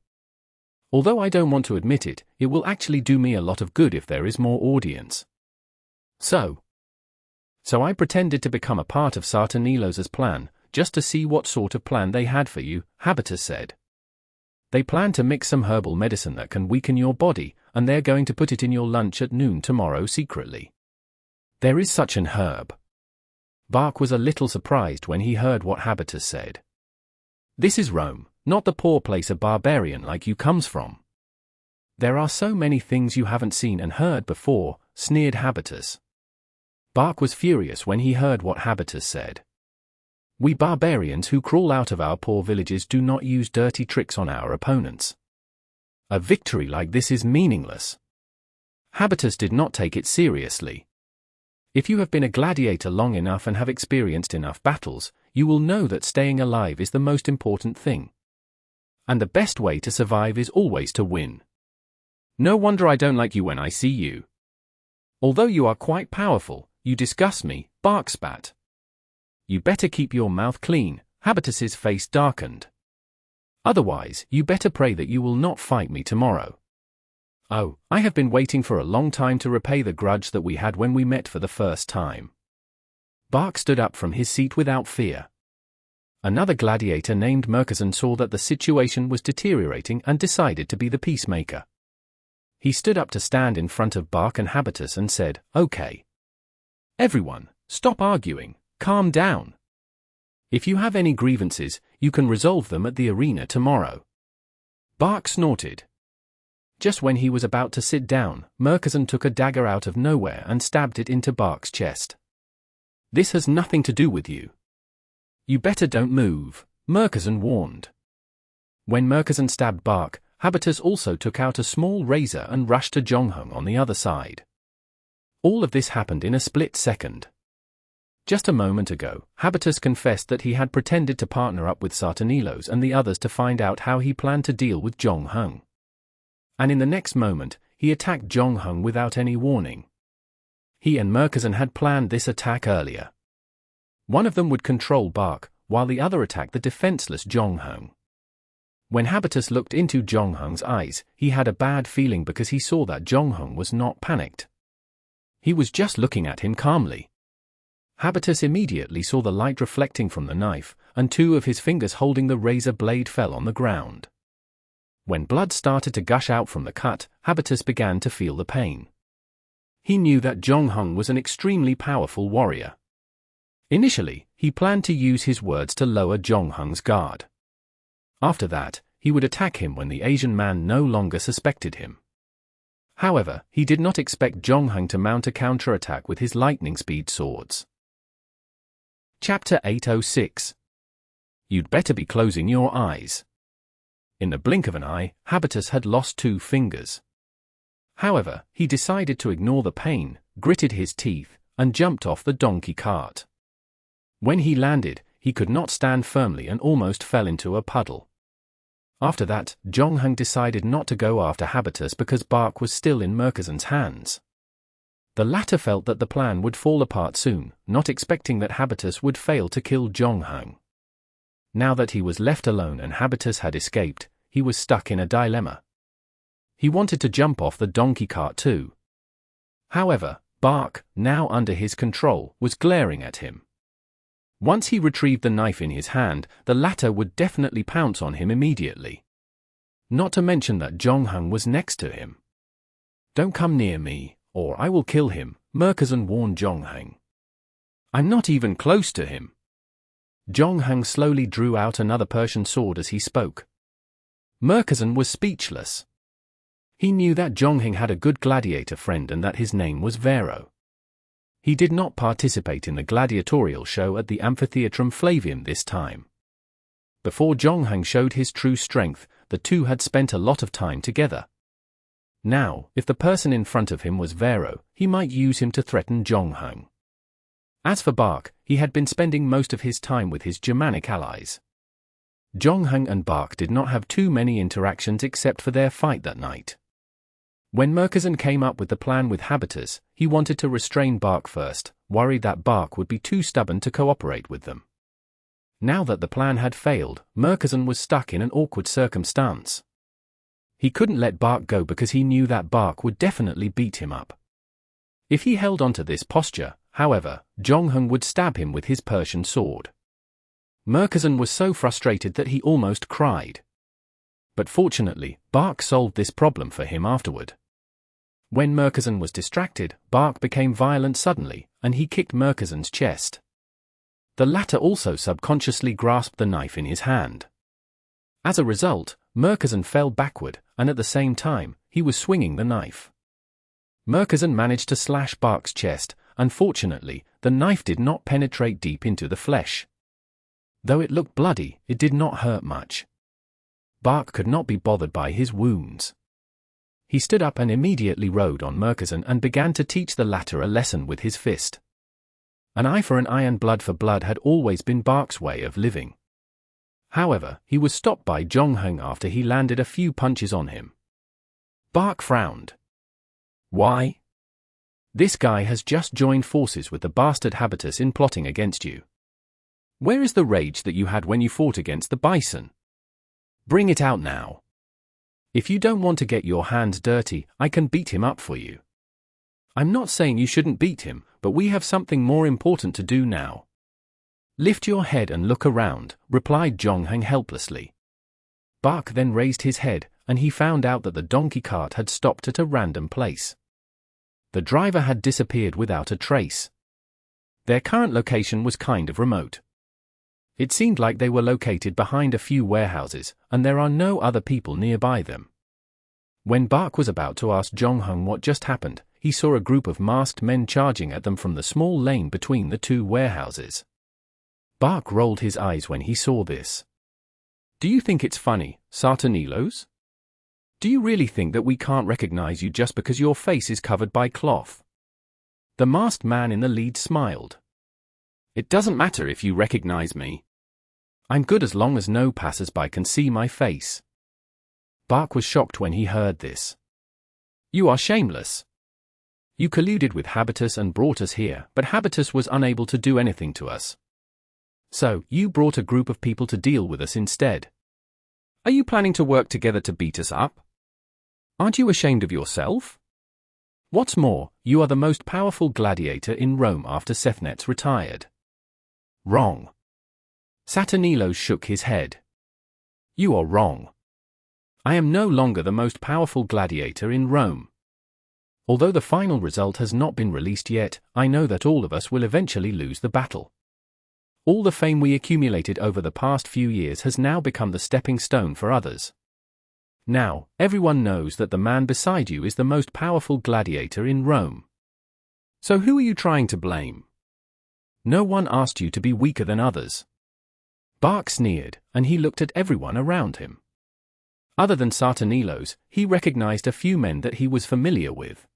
Although I don't want to admit it, it will actually do me a lot of good if there is more audience. So I pretended to become a part of Sartanilos's plan, just to see what sort of plan they had for you," Habitus said. They plan to mix some herbal medicine that can weaken your body, and they're going to put it in your lunch at noon tomorrow secretly. There is such an herb. Bark was a little surprised when he heard what Habitus said. This is Rome, not the poor place a barbarian like you comes from. There are so many things you haven't seen and heard before, sneered Habitus. Bark was furious when he heard what Habitus said. We barbarians who crawl out of our poor villages do not use dirty tricks on our opponents. A victory like this is meaningless. Habitus did not take it seriously. If you have been a gladiator long enough and have experienced enough battles, you will know that staying alive is the most important thing. And the best way to survive is always to win. No wonder I don't like you when I see you. Although you are quite powerful, you disgust me, Bark spat. You better keep your mouth clean, Habitus's face darkened. Otherwise, you better pray that you will not fight me tomorrow. Oh, I have been waiting for a long time to repay the grudge that we had when we met for the first time. Bark stood up from his seat without fear. Another gladiator named Murkazan saw that the situation was deteriorating and decided to be the peacemaker. He stood up to stand in front of Bark and Habitus and said, "Okay. Everyone, stop arguing, calm down. If you have any grievances, you can resolve them at the arena tomorrow." Bark snorted. Just when he was about to sit down, Murkazan took a dagger out of nowhere and stabbed it into Bark's chest. "This has nothing to do with you. You better don't move," Murkazan warned. When Murkazan stabbed Bark, Habitus also took out a small razor and rushed to Jonghung on the other side. All of this happened in a split second. Just a moment ago, Habitus confessed that he had pretended to partner up with Sartanilos and the others to find out how he planned to deal with Jonghung. And in the next moment, he attacked Jonghung without any warning. He and Murkazan had planned this attack earlier. One of them would control Bark, while the other attacked the defenseless Jonghung. When Habitus looked into Jonghung's eyes, he had a bad feeling because he saw that Jonghung was not panicked. He was just looking at him calmly. Habitus immediately saw the light reflecting from the knife, and two of his fingers holding the razor blade fell on the ground. When blood started to gush out from the cut, Habitus began to feel the pain. He knew that Jonghung was an extremely powerful warrior. Initially, he planned to use his words to lower Jonghung's guard. After that, he would attack him when the Asian man no longer suspected him. However, he did not expect Jonghung to mount a counterattack with his lightning-speed swords. Chapter 806. You'd better be closing your eyes. In the blink of an eye, Habitus had lost 2 fingers. However, he decided to ignore the pain, gritted his teeth, and jumped off the donkey cart. When he landed, he could not stand firmly and almost fell into a puddle. After that, Jonghung decided not to go after Habitus because Bark was still in Murkazan's hands. The latter felt that the plan would fall apart soon, not expecting that Habitus would fail to kill Jonghung. Now that he was left alone and Habitus had escaped, he was stuck in a dilemma. He wanted to jump off the donkey cart too. However, Bark, now under his control, was glaring at him. Once he retrieved the knife in his hand, the latter would definitely pounce on him immediately. Not to mention that Jonghung was next to him. "Don't come near me, or I will kill him," Murkazan warned Jonghung. "I'm not even close to him." Jonghung slowly drew out another Persian sword as he spoke. Murkazan was speechless. He knew that Jonghung had a good gladiator friend and that his name was Vero. He did not participate in the gladiatorial show at the Amphitheatrum Flavium this time. Before Jonghung showed his true strength, the two had spent a lot of time together. Now, if the person in front of him was Vero, he might use him to threaten Jonghung. As for Bark, he had been spending most of his time with his Germanic allies. Jonghung and Bark did not have too many interactions except for their fight that night. When Murkazan came up with the plan with Habitus, he wanted to restrain Bark first, worried that Bark would be too stubborn to cooperate with them. Now that the plan had failed, Murkazan was stuck in an awkward circumstance. He couldn't let Bark go because he knew that Bark would definitely beat him up. If he held on to this posture, however, Jonghung would stab him with his Persian sword. Murkazan was so frustrated that he almost cried. But fortunately, Bark solved this problem for him afterward. When Murchison was distracted, Bark became violent suddenly, and he kicked Murchison's chest. The latter also subconsciously grasped the knife in his hand. As a result, Murchison fell backward, and at the same time, he was swinging the knife. Murchison managed to slash Bark's chest. Unfortunately, the knife did not penetrate deep into the flesh. Though it looked bloody, it did not hurt much. Bark could not be bothered by his wounds. He stood up and immediately rode on Murchison and began to teach the latter a lesson with his fist. An eye for an eye and blood for blood had always been Bark's way of living. However, he was stopped by Zhongheng after he landed a few punches on him. Bark frowned. Why? This guy has just joined forces with the bastard Habitus in plotting against you. Where is the rage that you had when you fought against the bison? Bring it out now. If you don't want to get your hands dirty, I can beat him up for you. I'm not saying you shouldn't beat him, but we have something more important to do now. Lift your head and look around, replied Zhongheng helplessly. Bark then raised his head, and he found out that the donkey cart had stopped at a random place. The driver had disappeared without a trace. Their current location was kind of remote. It seemed like they were located behind a few warehouses, and there are no other people nearby them. When Bark was about to ask Zhongheng what just happened, he saw a group of masked men charging at them from the small lane between the two warehouses. Bark rolled his eyes when he saw this. Do you think it's funny, Sartanilos? Do you really think that we can't recognize you just because your face is covered by cloth? The masked man in the lead smiled. It doesn't matter if you recognize me. I'm good as long as no passers-by can see my face. Bark was shocked when he heard this. You are shameless. You colluded with Habitus and brought us here, but Habitus was unable to do anything to us. So, you brought a group of people to deal with us instead. Are you planning to work together to beat us up? Aren't you ashamed of yourself? What's more, you are the most powerful gladiator in Rome after Sethnet's retired. Wrong. Saturnilos shook his head. You are wrong. I am no longer the most powerful gladiator in Rome. Although the final result has not been released yet, I know that all of us will eventually lose the battle. All the fame we accumulated over the past few years has now become the stepping stone for others. Now, everyone knows that the man beside you is the most powerful gladiator in Rome. So who are you trying to blame? No one asked you to be weaker than others. Bark sneered, and he looked at everyone around him. Other than Sartanilos, he recognized a few men that he was familiar with.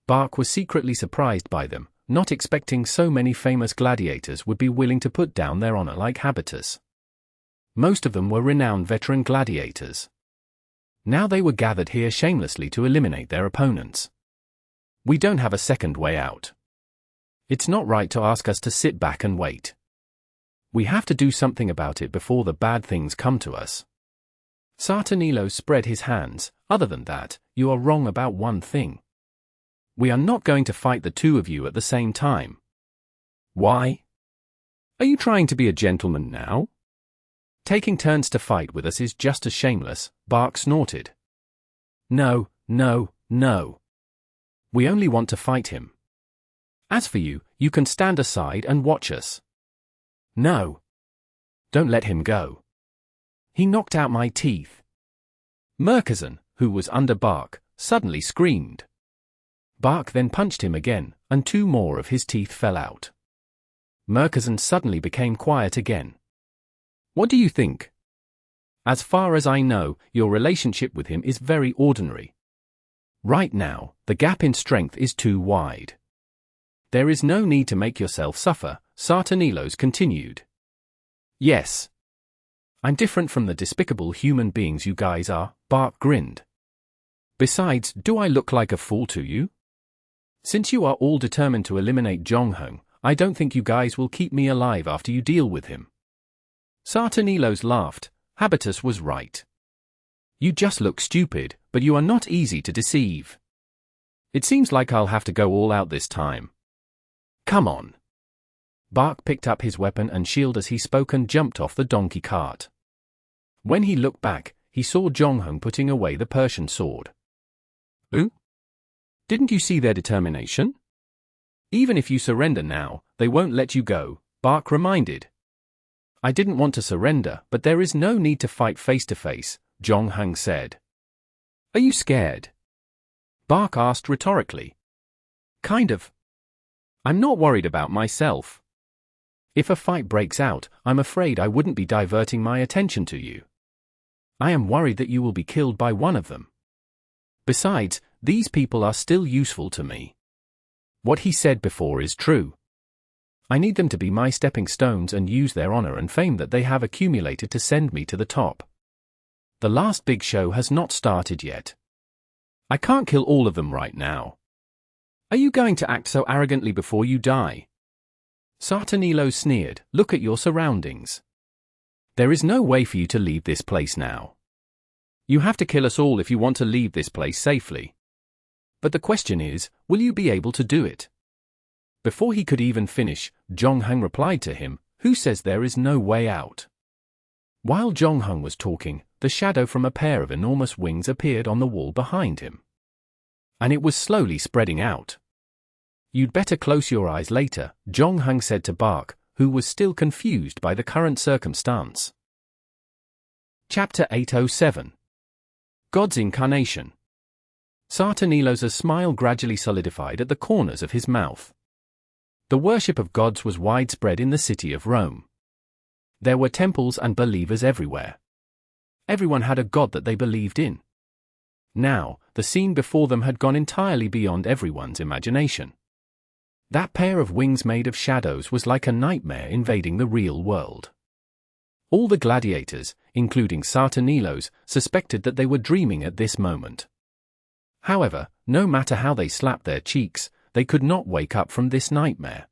Bark was secretly surprised by them, not expecting so many famous gladiators would be willing to put down their honor like Habitus. Most of them were renowned veteran gladiators. Now they were gathered here shamelessly to eliminate their opponents. We don't have a second way out. It's not right to ask us to sit back and wait. We have to do something about it before the bad things come to us. Sartanilos spread his hands. Other than that, you are wrong about one thing. We are not going to fight the two of you at the same time. Why? Are you trying to be a gentleman now? Taking turns to fight with us is just as shameless, Bark snorted. No, no, no. We only want to fight him. As for you, you can stand aside and watch us. No. Don't let him go. He knocked out my teeth. Murchison, who was under Bark, suddenly screamed. Bark then punched him again, and 2 more of his teeth fell out. Murchison suddenly became quiet again. What do you think? As far as I know, your relationship with him is very ordinary. Right now, the gap in strength is too wide. There is no need to make yourself suffer, Sartanilos continued. Yes. I'm different from the despicable human beings you guys are, Bark grinned. Besides, do I look like a fool to you? Since you are all determined to eliminate Zhongheng, I don't think you guys will keep me alive after you deal with him. Sartanilos laughed. Habitus was right. You just look stupid, but you are not easy to deceive. It seems like I'll have to go all out this time. Come on. Bark picked up his weapon and shield as he spoke and jumped off the donkey cart. When he looked back, he saw Jongheng putting away the Persian sword. "Oh? Didn't you see their determination? Even if you surrender now, they won't let you go," Bark reminded. "I didn't want to surrender, but there is no need to fight face to face," Jongheng said. "Are you scared?" Bark asked rhetorically. "Kind of. I'm not worried about myself. If a fight breaks out, I'm afraid I wouldn't be diverting my attention to you. I am worried that you will be killed by one of them. Besides, these people are still useful to me. What he said before is true. I need them to be my stepping stones and use their honor and fame that they have accumulated to send me to the top. The last big show has not started yet. I can't kill all of them right now." "Are you going to act so arrogantly before you die?" Sartanilo sneered. "Look at your surroundings. There is no way for you to leave this place now. You have to kill us all if you want to leave this place safely. But the question is, will you be able to do it?" Before he could even finish, Jongheng replied to him, "Who says there is no way out?" While Jongheng was talking, the shadow from a pair of enormous wings appeared on the wall behind him. And it was slowly spreading out. "You'd better close your eyes later," Jongheng said to Bark, who was still confused by the current circumstance. Chapter 807. God's Incarnation. Sartanilo's smile gradually solidified at the corners of his mouth. The worship of gods was widespread in the city of Rome. There were temples and believers everywhere. Everyone had a god that they believed in. Now, the scene before them had gone entirely beyond everyone's imagination. That pair of wings made of shadows was like a nightmare invading the real world. All the gladiators, including Sartanilo's, suspected that they were dreaming at this moment. However, no matter how they slapped their cheeks, they could not wake up from this nightmare.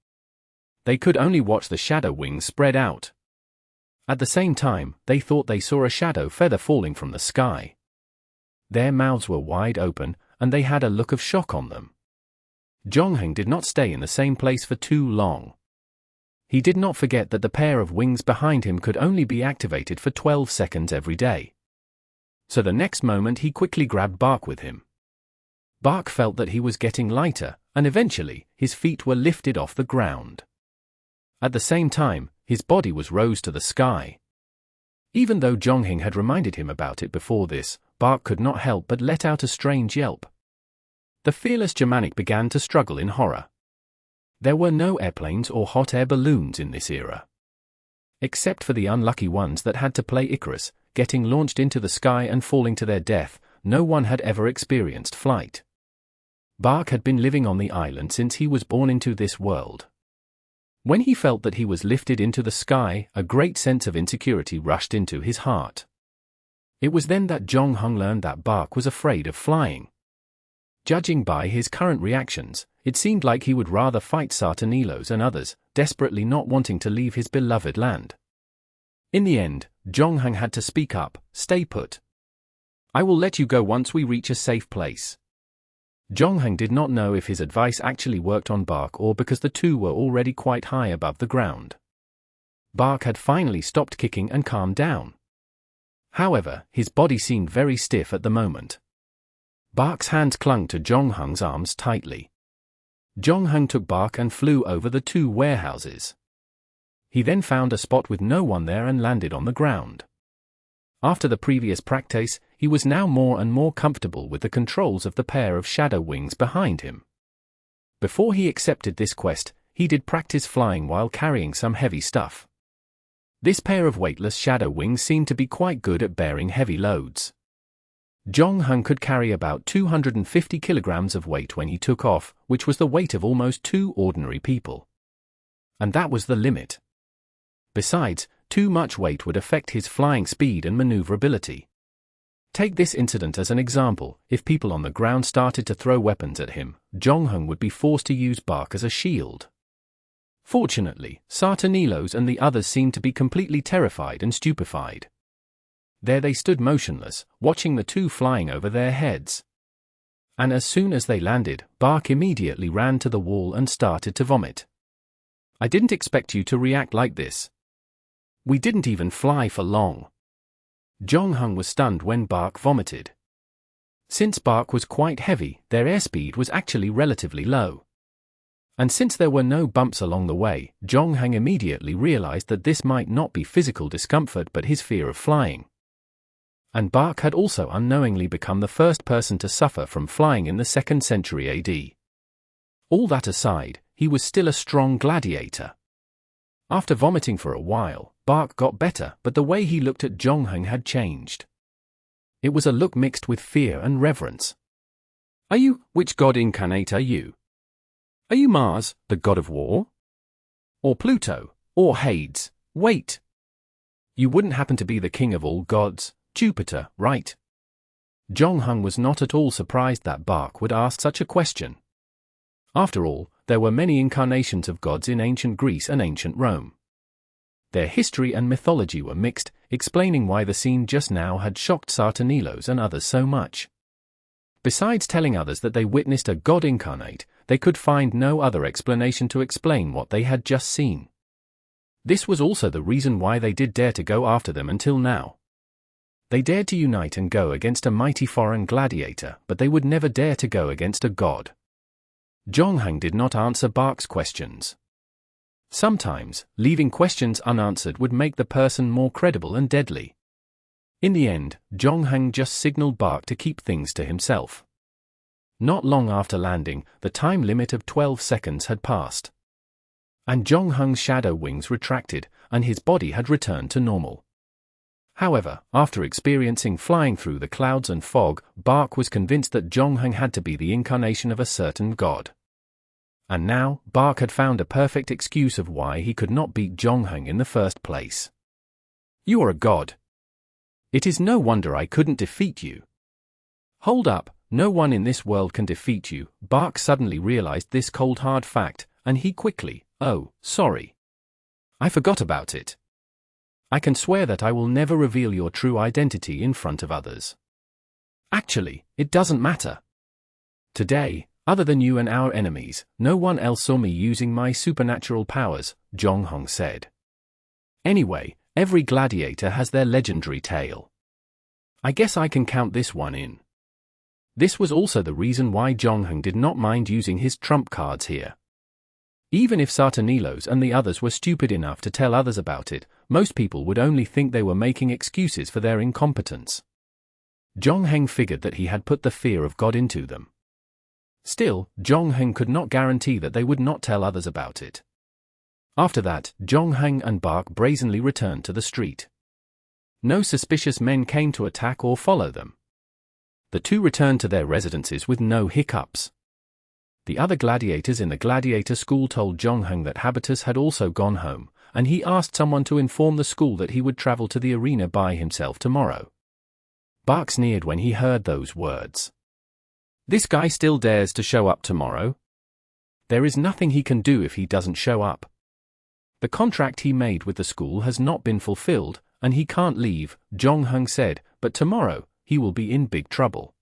They could only watch the shadow wings spread out. At the same time, they thought they saw a shadow feather falling from the sky. Their mouths were wide open, and they had a look of shock on them. Jongheng did not stay in the same place for too long. He did not forget that the pair of wings behind him could only be activated for 12 seconds every day. So the next moment he quickly grabbed Bark with him. Bark felt that he was getting lighter, and eventually, his feet were lifted off the ground. At the same time, his body was rose to the sky. Even though Jongheng had reminded him about it before this, Bark could not help but let out a strange yelp. The fearless Germanic began to struggle in horror. There were no airplanes or hot air balloons in this era. Except for the unlucky ones that had to play Icarus, getting launched into the sky and falling to their death, no one had ever experienced flight. Bark had been living on the island since he was born into this world. When he felt that he was lifted into the sky, a great sense of insecurity rushed into his heart. It was then that Jongheng learned that Bark was afraid of flying. Judging by his current reactions, it seemed like he would rather fight Sartanilos and others, desperately not wanting to leave his beloved land. In the end, Jongheng had to speak up, "Stay put. I will let you go once we reach a safe place." Jongheng did not know if his advice actually worked on Bark or because the two were already quite high above the ground. Bark had finally stopped kicking and calmed down. However, his body seemed very stiff at the moment. Bark's hands clung to Jongheng's arms tightly. Jongheng took Bark and flew over the two warehouses. He then found a spot with no one there and landed on the ground. After the previous practice, he was now more and more comfortable with the controls of the pair of shadow wings behind him. Before he accepted this quest, he did practice flying while carrying some heavy stuff. This pair of weightless shadow wings seemed to be quite good at bearing heavy loads. Jongheng could carry about 250 kilograms of weight when he took off, which was the weight of almost 2 ordinary people. And that was the limit. Besides, too much weight would affect his flying speed and maneuverability. Take this incident as an example. If people on the ground started to throw weapons at him, Jongheng would be forced to use Bark as a shield. Fortunately, Sartanilos and the others seemed to be completely terrified and stupefied. There they stood motionless, watching the two flying over their heads. And as soon as they landed, Bark immediately ran to the wall and started to vomit. "I didn't expect you to react like this. We didn't even fly for long." Zhongheng was stunned when Bark vomited. Since Bark was quite heavy, their airspeed was actually relatively low. And since there were no bumps along the way, Zhongheng immediately realized that this might not be physical discomfort but his fear of flying. And Bark had also unknowingly become the first person to suffer from flying in the 2nd century AD. All that aside, he was still a strong gladiator. After vomiting for a while, Bark got better, but the way he looked at Zhongheng had changed. It was a look mixed with fear and reverence. Are you? Which god incarnate are you? Are you Mars, the god of war? Or Pluto? Or Hades? Wait! You wouldn't happen to be the king of all gods, Jupiter, right? Zhongheng was not at all surprised that Bark would ask such a question. After all, there were many incarnations of gods in ancient Greece and ancient Rome. Their history and mythology were mixed, explaining why the scene just now had shocked Sartanilos and others so much. Besides telling others that they witnessed a god incarnate, they could find no other explanation to explain what they had just seen. This was also the reason why they did dare to go after them until now. They dared to unite and go against a mighty foreign gladiator, but they would never dare to go against a god. Zhongheng did not answer Bark's questions. Sometimes, leaving questions unanswered would make the person more credible and deadly. In the end, Zhongheng just signaled Bark to keep things to himself. Not long after landing, the time limit of 12 seconds had passed. And Zhongheng's shadow wings retracted, and his body had returned to normal. However, after experiencing flying through the clouds and fog, Bark was convinced that Zhongheng had to be the incarnation of a certain god. And now, Bark had found a perfect excuse of why he could not beat Zhongheng in the first place. You are a god. It is no wonder I couldn't defeat you. Hold up, no one in this world can defeat you. Bark suddenly realized this cold hard fact, and he quickly, oh, sorry. I forgot about it. I can swear that I will never reveal your true identity in front of others. Actually, it doesn't matter. Today, other than you and our enemies, no one else saw me using my supernatural powers, Zhongheng said. Anyway, every gladiator has their legendary tale. I guess I can count this one in. This was also the reason why Zhongheng did not mind using his trump cards here. Even if Sartanilos and the others were stupid enough to tell others about it, most people would only think they were making excuses for their incompetence. Zhongheng figured that he had put the fear of God into them. Still, Zhongheng could not guarantee that they would not tell others about it. After that, Zhongheng and Bark brazenly returned to the street. No suspicious men came to attack or follow them. The two returned to their residences with no hiccups. The other gladiators in the gladiator school told Zhongheng that Habitus had also gone home, and he asked someone to inform the school that he would travel to the arena by himself tomorrow. Bark sneered when he heard those words. This guy still dares to show up tomorrow? There is nothing he can do if he doesn't show up. The contract he made with the school has not been fulfilled, and he can't leave, Zhongheng said, but tomorrow, he will be in big trouble.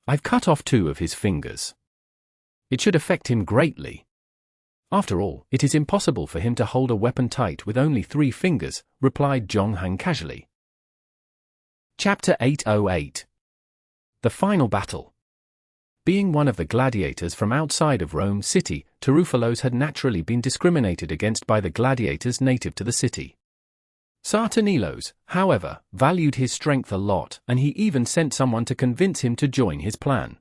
I've cut off 2 of his fingers. It should affect him greatly. After all, it is impossible for him to hold a weapon tight with only 3 fingers, replied Zhongheng casually. Chapter 808. The Final Battle. Being one of the gladiators from outside of Rome city, Terufalos had naturally been discriminated against by the gladiators native to the city. Sartanilos, however, valued his strength a lot, and he even sent someone to convince him to join his plan.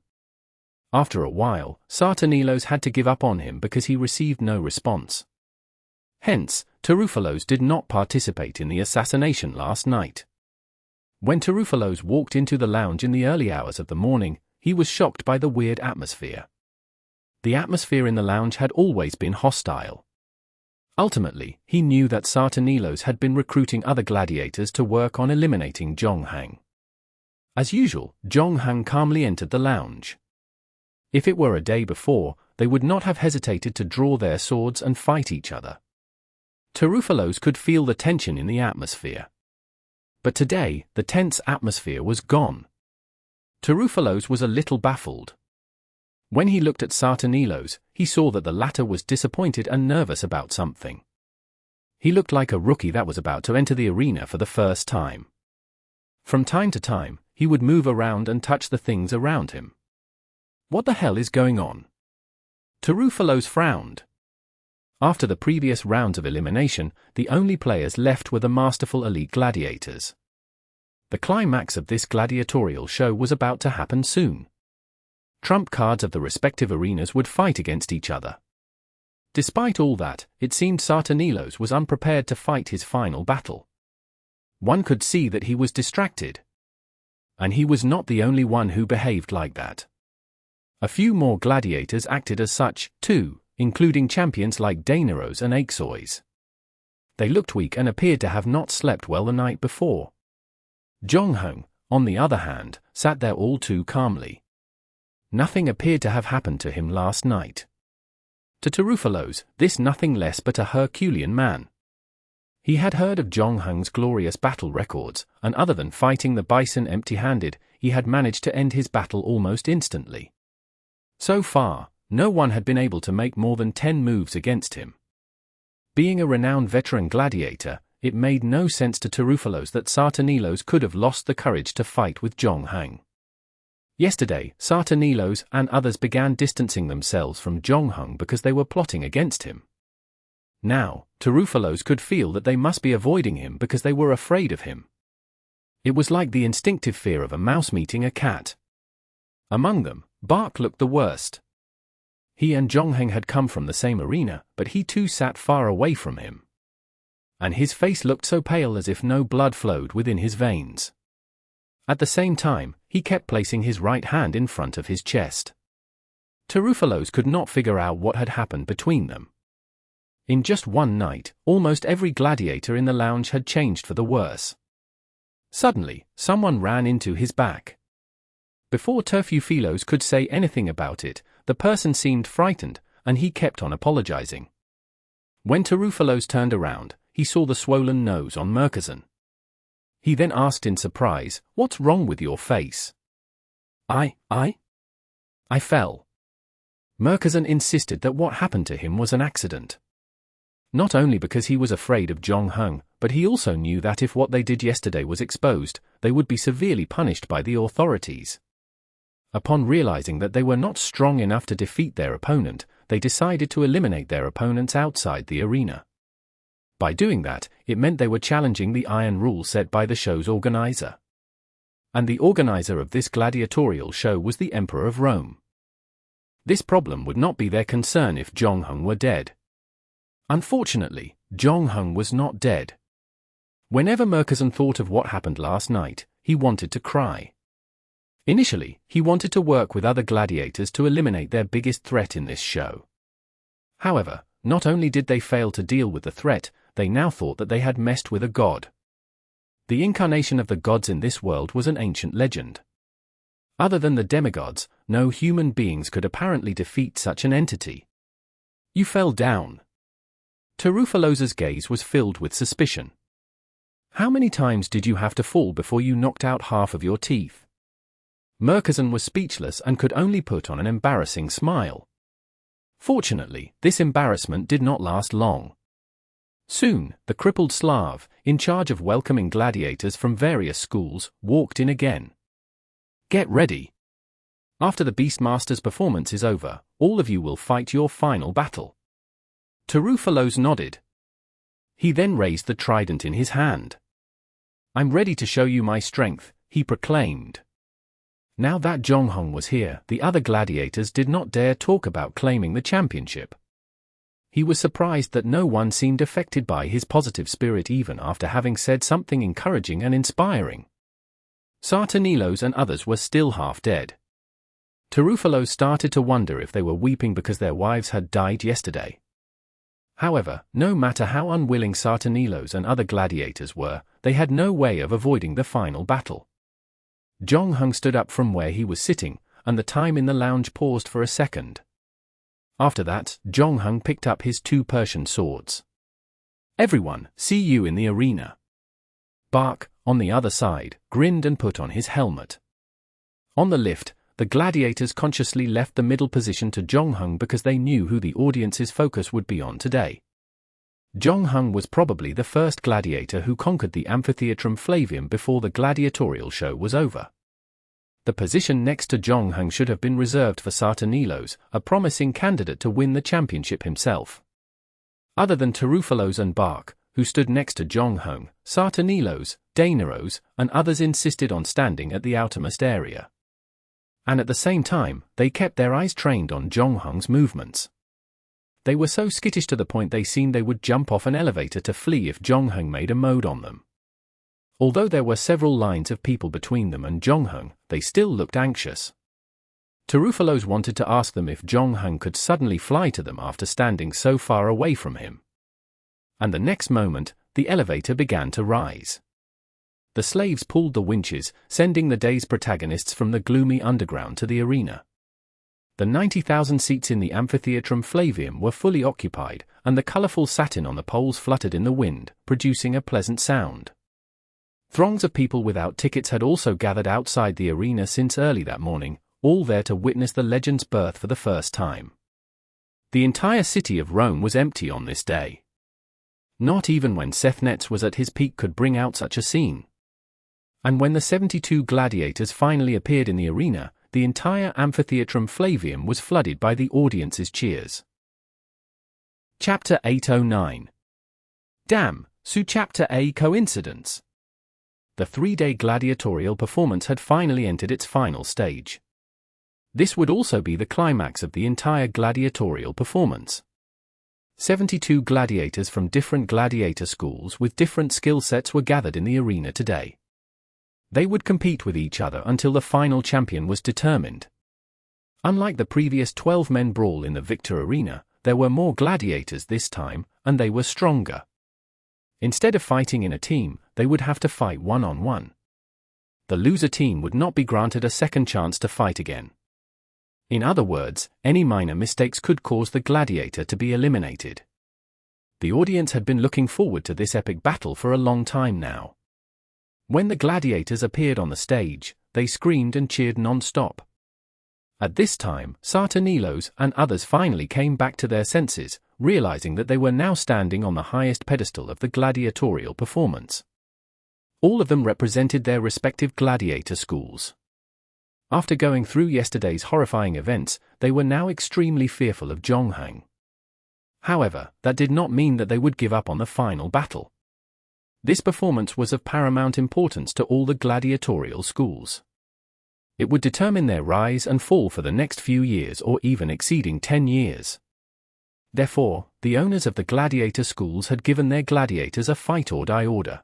After a while, Sartanilos had to give up on him because he received no response. Hence, Terufalos did not participate in the assassination last night. When Terufalos walked into the lounge in the early hours of the morning, he was shocked by the weird atmosphere. The atmosphere in the lounge had always been hostile. Ultimately, he knew that Sartanilos had been recruiting other gladiators to work on eliminating Zhongheng. As usual, Zhongheng calmly entered the lounge. If it were a day before, they would not have hesitated to draw their swords and fight each other. Terufalos could feel the tension in the atmosphere. But today, the tense atmosphere was gone. Terufalos was a little baffled. When he looked at Sartanilos, he saw that the latter was disappointed and nervous about something. He looked like a rookie that was about to enter the arena for the first time. From time to time, he would move around and touch the things around him. What the hell is going on? Perilous frowned. After the previous rounds of elimination, the only players left were the masterful elite gladiators. The climax of this gladiatorial show was about to happen soon. Trump cards of the respective arenas would fight against each other. Despite all that, it seemed Sartanilos was unprepared to fight his final battle. One could see that he was distracted. And he was not the only one who behaved like that. A few more gladiators acted as such, too, including champions like Daenerys and Aixois. They looked weak and appeared to have not slept well the night before. Jonghung, on the other hand, sat there all too calmly. Nothing appeared to have happened to him last night. To Perilous, this nothing less but a Herculean man. He had heard of Jonghung's glorious battle records, and other than fighting the bison empty-handed, he had managed to end his battle almost instantly. So far, no one had been able to make more than 10 moves against him. Being a renowned veteran gladiator, it made no sense to Perilous that Sartanilos could have lost the courage to fight with Jonghung. Yesterday, Sartanilos and others began distancing themselves from Jonghung because they were plotting against him. Now, Perilous could feel that they must be avoiding him because they were afraid of him. It was like the instinctive fear of a mouse meeting a cat. Among them, Bark looked the worst. He and Jonghung had come from the same arena, but he too sat far away from him. And his face looked so pale as if no blood flowed within his veins. At the same time, he kept placing his right hand in front of his chest. Perilous could not figure out what had happened between them. In just one night, almost every gladiator in the lounge had changed for the worse. Suddenly, someone ran into his back. Before Perilous could say anything about it, the person seemed frightened, and he kept on apologizing. When Perilous turned around, he saw the swollen nose on Murkazan. He then asked in surprise, "What's wrong with your face?" I fell. Murkazan insisted that what happened to him was an accident. Not only because he was afraid of Jonghung, but he also knew that if what they did yesterday was exposed, they would be severely punished by the authorities. Upon realizing that they were not strong enough to defeat their opponent, they decided to eliminate their opponents outside the arena. By doing that, it meant they were challenging the iron rule set by the show's organizer. And the organizer of this gladiatorial show was the Emperor of Rome. This problem would not be their concern if Jonghung were dead. Unfortunately, Jonghung was not dead. Whenever Murkazan thought of what happened last night, he wanted to cry. Initially, he wanted to work with other gladiators to eliminate their biggest threat in this show. However, not only did they fail to deal with the threat, they now thought that they had messed with a god. The incarnation of the gods in this world was an ancient legend. Other than the demigods, no human beings could apparently defeat such an entity. You fell down. Perilous' gaze was filled with suspicion. How many times did you have to fall before you knocked out half of your teeth? Murkazan was speechless and could only put on an embarrassing smile. Fortunately, this embarrassment did not last long. Soon, the crippled Slav, in charge of welcoming gladiators from various schools, walked in again. Get ready. After the Beastmaster's performance is over, all of you will fight your final battle. Perilous nodded. He then raised the trident in his hand. I'm ready to show you my strength, he proclaimed. Now that Jonghung was here, the other gladiators did not dare talk about claiming the championship. He was surprised that no one seemed affected by his positive spirit even after having said something encouraging and inspiring. Sartanilos and others were still half dead. Perilous started to wonder if they were weeping because their wives had died yesterday. However, no matter how unwilling Sartanilos and other gladiators were, they had no way of avoiding the final battle. Jonghung stood up from where he was sitting, and the time in the lounge paused for a second. After that, Jonghung picked up his 2 Persian swords. Everyone, see you in the arena. Bark, on the other side, grinned and put on his helmet. On the lift, the gladiators consciously left the middle position to Jonghung because they knew who the audience's focus would be on today. Zhongheng was probably the first gladiator who conquered the Amphitheatrum Flavium before the gladiatorial show was over. The position next to Zhongheng should have been reserved for Sartanilos, a promising candidate to win the championship himself. Other than Terufalos and Bark, who stood next to Zhongheng, Sartanilos, Dainaros, and others insisted on standing at the outermost area. And at the same time, they kept their eyes trained on Zhongheng's movements. They were so skittish to the point they seemed they would jump off an elevator to flee if Zhongheng made a mode on them. Although there were several lines of people between them and Zhongheng, they still looked anxious. Terufalos wanted to ask them if Zhongheng could suddenly fly to them after standing so far away from him. And the next moment, the elevator began to rise. The slaves pulled the winches, sending the day's protagonists from the gloomy underground to the arena. The 90,000 seats in the Amphitheatrum Flavium were fully occupied, and the colorful satin on the poles fluttered in the wind, producing a pleasant sound. Throngs of people without tickets had also gathered outside the arena since early that morning, all there to witness the legend's birth for the first time. The entire city of Rome was empty on this day. Not even when Sethnetz was at his peak could bring out such a scene. And when the 72 gladiators finally appeared in the arena, the entire Amphitheatrum Flavium was flooded by the audience's cheers. Chapter 809. Damn, SuChapter A coincidence. The 3-day gladiatorial performance had finally entered its final stage. This would also be the climax of the entire gladiatorial performance. 72 gladiators from different gladiator schools with different skill sets were gathered in the arena today. They would compete with each other until the final champion was determined. Unlike the previous 12-men brawl in the Victor Arena, there were more gladiators this time, and they were stronger. Instead of fighting in a team, they would have to fight one-on-one. The loser team would not be granted a second chance to fight again. In other words, any minor mistakes could cause the gladiator to be eliminated. The audience had been looking forward to this epic battle for a long time now. When the gladiators appeared on the stage, they screamed and cheered non-stop. At this time, Sartanilos and others finally came back to their senses, realizing that they were now standing on the highest pedestal of the gladiatorial performance. All of them represented their respective gladiator schools. After going through yesterday's horrifying events, they were now extremely fearful of Zhongheng. However, that did not mean that they would give up on the final battle. This performance was of paramount importance to all the gladiatorial schools. It would determine their rise and fall for the next few years or even exceeding 10 years. Therefore, the owners of the gladiator schools had given their gladiators a fight-or-die order.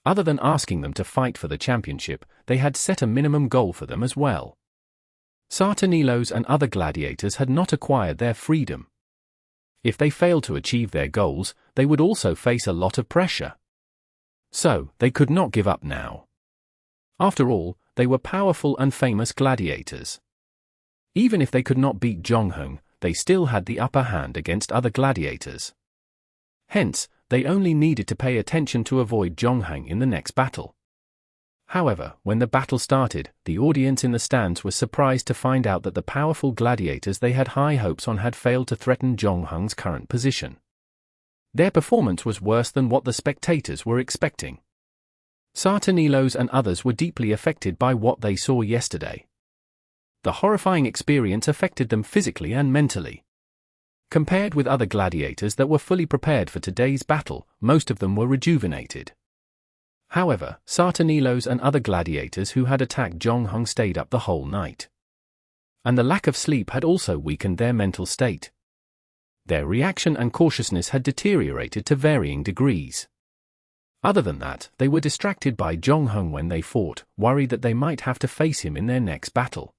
Other than asking them to fight for the championship, they had set a minimum goal for them as well. Sartanilos and other gladiators had not acquired their freedom. If they failed to achieve their goals, they would also face a lot of pressure. So, they could not give up now. After all, they were powerful and famous gladiators. Even if they could not beat Zhongheng, they still had the upper hand against other gladiators. Hence, they only needed to pay attention to avoid Zhongheng in the next battle. However, when the battle started, the audience in the stands was surprised to find out that the powerful gladiators they had high hopes on had failed to threaten Zhongheng's current position. Their performance was worse than what the spectators were expecting. Sartanilos and others were deeply affected by what they saw yesterday. The horrifying experience affected them physically and mentally. Compared with other gladiators that were fully prepared for today's battle, most of them were rejuvenated. However, Sartanilos and other gladiators who had attacked Zhongheng stayed up the whole night. And the lack of sleep had also weakened their mental state. Their reaction and cautiousness had deteriorated to varying degrees. Other than that, they were distracted by Zhongheng when they fought, worried that they might have to face him in their next battle.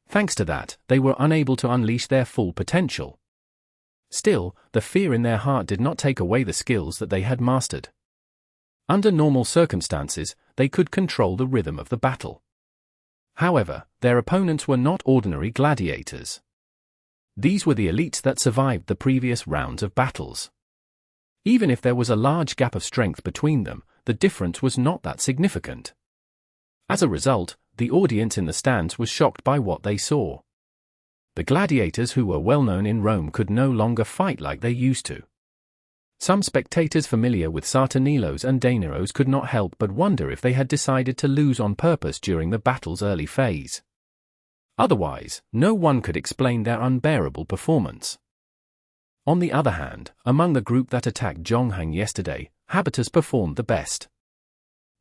Thanks to that, they were unable to unleash their full potential. Still, the fear in their heart did not take away the skills that they had mastered. Under normal circumstances, they could control the rhythm of the battle. However, their opponents were not ordinary gladiators. These were the elites that survived the previous rounds of battles. Even if there was a large gap of strength between them, the difference was not that significant. As a result, the audience in the stands was shocked by what they saw. The gladiators who were well known in Rome could no longer fight like they used to. Some spectators familiar with Sartanilos and Daneros could not help but wonder if they had decided to lose on purpose during the battle's early phase. Otherwise, no one could explain their unbearable performance. On the other hand, among the group that attacked Zhonghang yesterday, Habitus performed the best.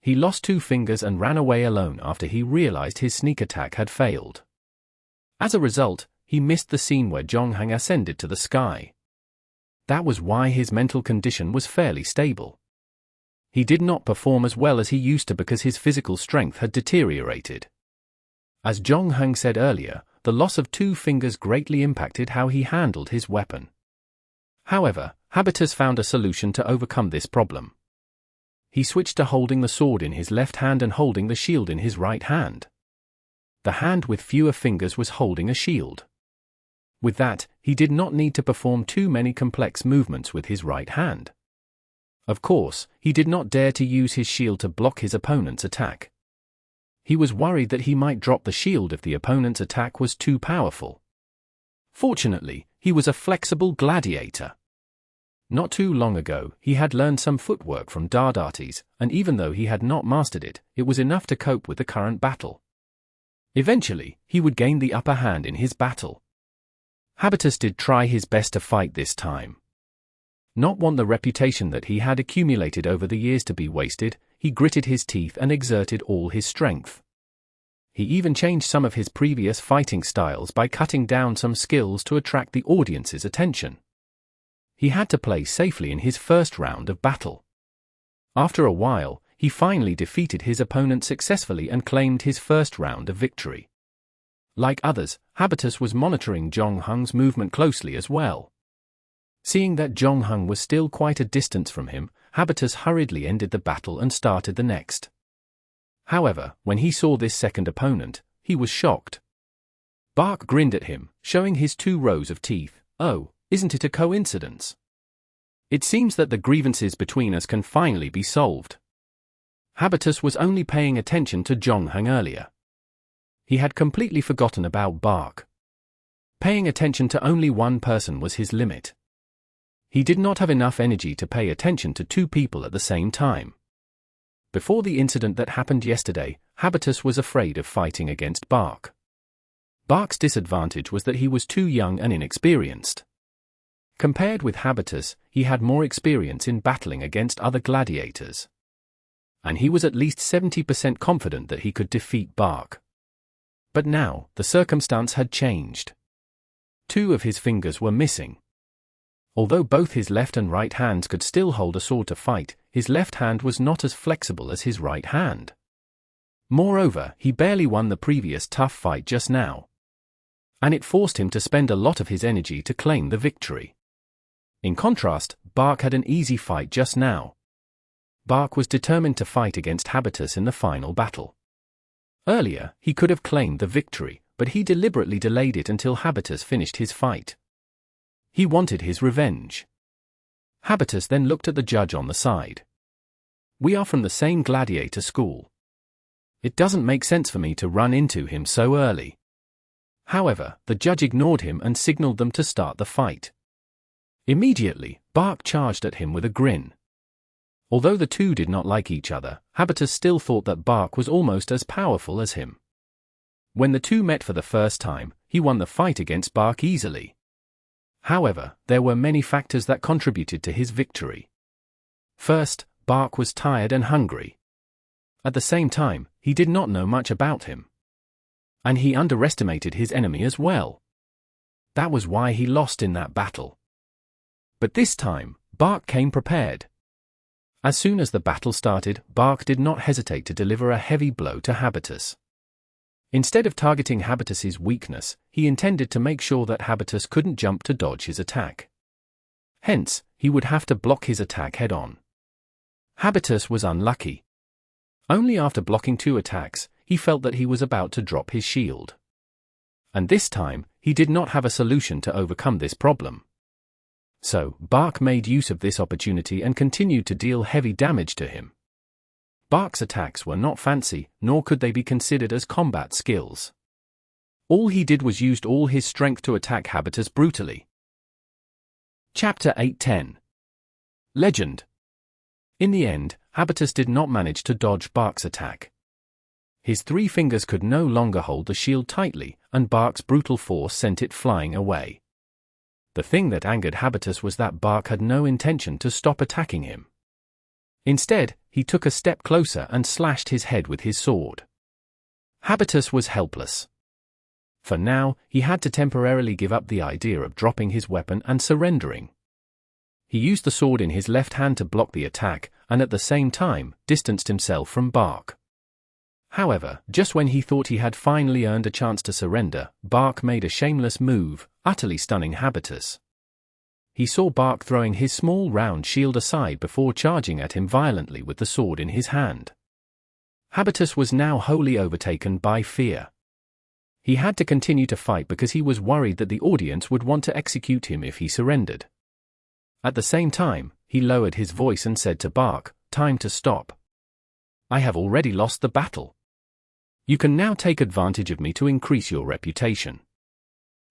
He lost 2 fingers and ran away alone after he realized his sneak attack had failed. As a result, he missed the scene where Zhonghang ascended to the sky. That was why his mental condition was fairly stable. He did not perform as well as he used to because his physical strength had deteriorated. As Zhonghang said earlier, the loss of 2 fingers greatly impacted how he handled his weapon. However, Habitus found a solution to overcome this problem. He switched to holding the sword in his left hand and holding the shield in his right hand. The hand with fewer fingers was holding a shield. With that, he did not need to perform too many complex movements with his right hand. Of course, he did not dare to use his shield to block his opponent's attack. He was worried that he might drop the shield if the opponent's attack was too powerful. Fortunately, he was a flexible gladiator. Not too long ago, he had learned some footwork from Dadatis, and even though he had not mastered it, it was enough to cope with the current battle. Eventually, he would gain the upper hand in his battle. Habitus did try his best to fight this time. Not want the reputation that he had accumulated over the years to be wasted, he gritted his teeth and exerted all his strength. He even changed some of his previous fighting styles by cutting down some skills to attract the audience's attention. He had to play safely in his first round of battle. After a while, he finally defeated his opponent successfully and claimed his first round of victory. Like others, Habitus was monitoring Zhonghang's movement closely as well. Seeing that Zhonghang was still quite a distance from him, Habitus hurriedly ended the battle and started the next. However, when he saw this second opponent, he was shocked. Bark grinned at him, showing his 2 rows of teeth. "Oh, isn't it a coincidence? It seems that the grievances between us can finally be solved." Habitus was only paying attention to Zhonghang earlier. He had completely forgotten about Bark. Paying attention to only one person was his limit. He did not have enough energy to pay attention to 2 people at the same time. Before the incident that happened yesterday, Habitus was afraid of fighting against Bark. Bark's disadvantage was that he was too young and inexperienced. Compared with Habitus, he had more experience in battling against other gladiators. And he was at least 70% confident that he could defeat Bark. But now, the circumstance had changed. 2 of his fingers were missing. Although both his left and right hands could still hold a sword to fight, his left hand was not as flexible as his right hand. Moreover, he barely won the previous tough fight just now. And it forced him to spend a lot of his energy to claim the victory. In contrast, Bark had an easy fight just now. Bark was determined to fight against Habitus in the final battle. Earlier, he could have claimed the victory, but he deliberately delayed it until Habitus finished his fight. He wanted his revenge. Habitus then looked at the judge on the side. "We are from the same gladiator school. It doesn't make sense for me to run into him so early." However, the judge ignored him and signaled them to start the fight. Immediately, Bark charged at him with a grin. Although the 2 did not like each other, Habitus still thought that Bark was almost as powerful as him. When the 2 met for the first time, he won the fight against Bark easily. However, there were many factors that contributed to his victory. First, Bark was tired and hungry. At the same time, he did not know much about him. And he underestimated his enemy as well. That was why he lost in that battle. But this time, Bark came prepared. As soon as the battle started, Bark did not hesitate to deliver a heavy blow to Habitus. Instead of targeting Habitus's weakness, he intended to make sure that Habitus couldn't jump to dodge his attack. Hence, he would have to block his attack head-on. Habitus was unlucky. Only after blocking 2 attacks, he felt that he was about to drop his shield. And this time, he did not have a solution to overcome this problem. So, Bark made use of this opportunity and continued to deal heavy damage to him. Bark's attacks were not fancy, nor could they be considered as combat skills. All he did was used all his strength to attack Habitus brutally. Chapter 8:10 Legend. In the end, Habitus did not manage to dodge Bark's attack. His 3 fingers could no longer hold the shield tightly, and Bark's brutal force sent it flying away. The thing that angered Habitus was that Bark had no intention to stop attacking him. Instead, he took a step closer and slashed his head with his sword. Habitus was helpless. For now, he had to temporarily give up the idea of dropping his weapon and surrendering. He used the sword in his left hand to block the attack, and at the same time, distanced himself from Bark. However, just when he thought he had finally earned a chance to surrender, Bark made a shameless move, utterly stunning Habitus. He saw Bark throwing his small round shield aside before charging at him violently with the sword in his hand. Habitus was now wholly overtaken by fear. He had to continue to fight because he was worried that the audience would want to execute him if he surrendered. At the same time, he lowered his voice and said to Bark, "Time to stop. I have already lost the battle. You can now take advantage of me to increase your reputation.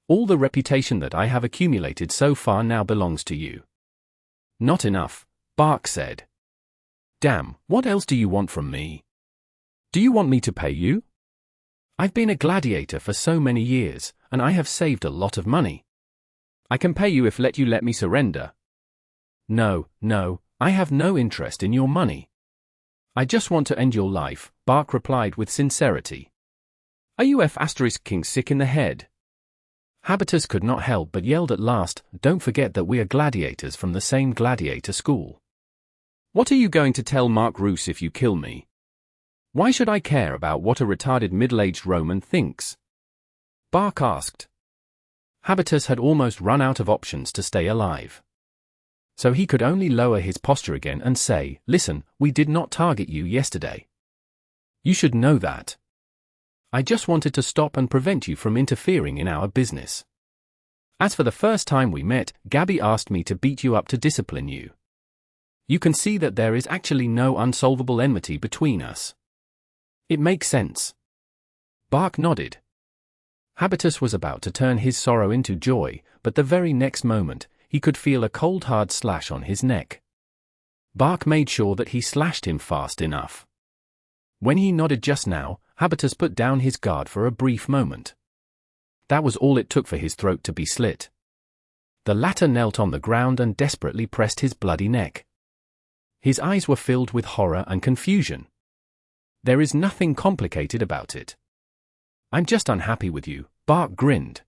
All the reputation that I have accumulated so far now belongs to you." "Not enough," Bark said. "Damn, what else do you want from me? Do you want me to pay you? I've been a gladiator for so many years, and I have saved a lot of money. I can pay you if you let me surrender." No, I have no interest in your money. I just want to end your life," Bark replied with sincerity. "Are you King sick in the head?" Habitus could not help but yelled at last, "Don't forget that we are gladiators from the same gladiator school. What are you going to tell Mark Roos if you kill me? Why should I care about what a retarded middle-aged Roman thinks?" Bark asked. Habitus had almost run out of options to stay alive. So he could only lower his posture again and say, "Listen, we did not target you yesterday. You should know that. I just wanted to stop and prevent you from interfering in our business. As for the first time we met, Gabby asked me to beat you up to discipline you. You can see that there is actually no unsolvable enmity between us. It makes sense." Bark nodded. Habitus was about to turn his sorrow into joy, but the very next moment, he could feel a cold hard slash on his neck. Bark made sure that he slashed him fast enough. When he nodded just now, Habitus put down his guard for a brief moment. That was all it took for his throat to be slit. The latter knelt on the ground and desperately pressed his bloody neck. His eyes were filled with horror and confusion. "There is nothing complicated about it. I'm just unhappy with you," Bark grinned.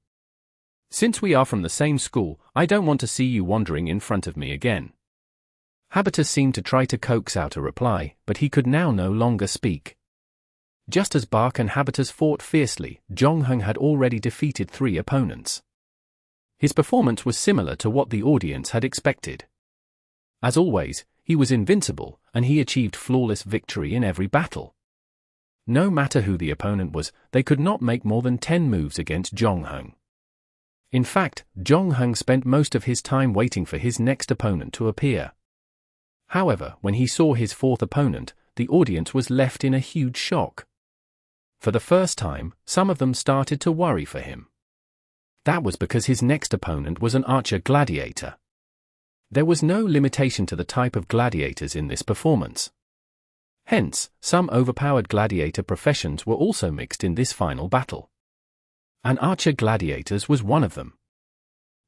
"Since we are from the same school, I don't want to see you wandering in front of me again." Habitus seemed to try to coax out a reply, but he could now no longer speak. Just as Bark and Habitus fought fiercely, Zhongheng had already defeated 3 opponents. His performance was similar to what the audience had expected. As always, he was invincible, and he achieved flawless victory in every battle. No matter who the opponent was, they could not make more than 10 moves against Zhongheng. In fact, Zhongheng spent most of his time waiting for his next opponent to appear. However, when he saw his 4th opponent, the audience was left in a huge shock. For the first time, some of them started to worry for him. That was because his next opponent was an archer gladiator. There was no limitation to the type of gladiators in this performance. Hence, some overpowered gladiator professions were also mixed in this final battle. An archer gladiators was one of them.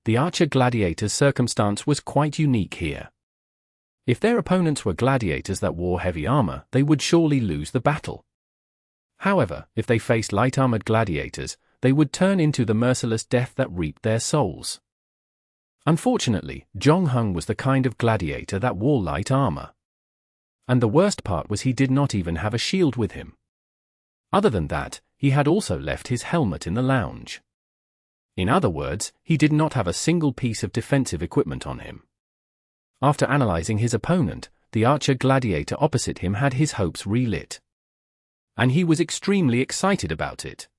The archer gladiator's circumstance was quite unique here. If their opponents were gladiators that wore heavy armor, they would surely lose the battle. However, if they faced light-armored gladiators, they would turn into the merciless death that reaped their souls. Unfortunately, Zhongheng was the kind of gladiator that wore light armor. And the worst part was he did not even have a shield with him. Other than that, he had also left his helmet in the lounge. In other words, he did not have a single piece of defensive equipment on him. After analyzing his opponent, the archer gladiator opposite him had his hopes relit. And he was extremely excited about it.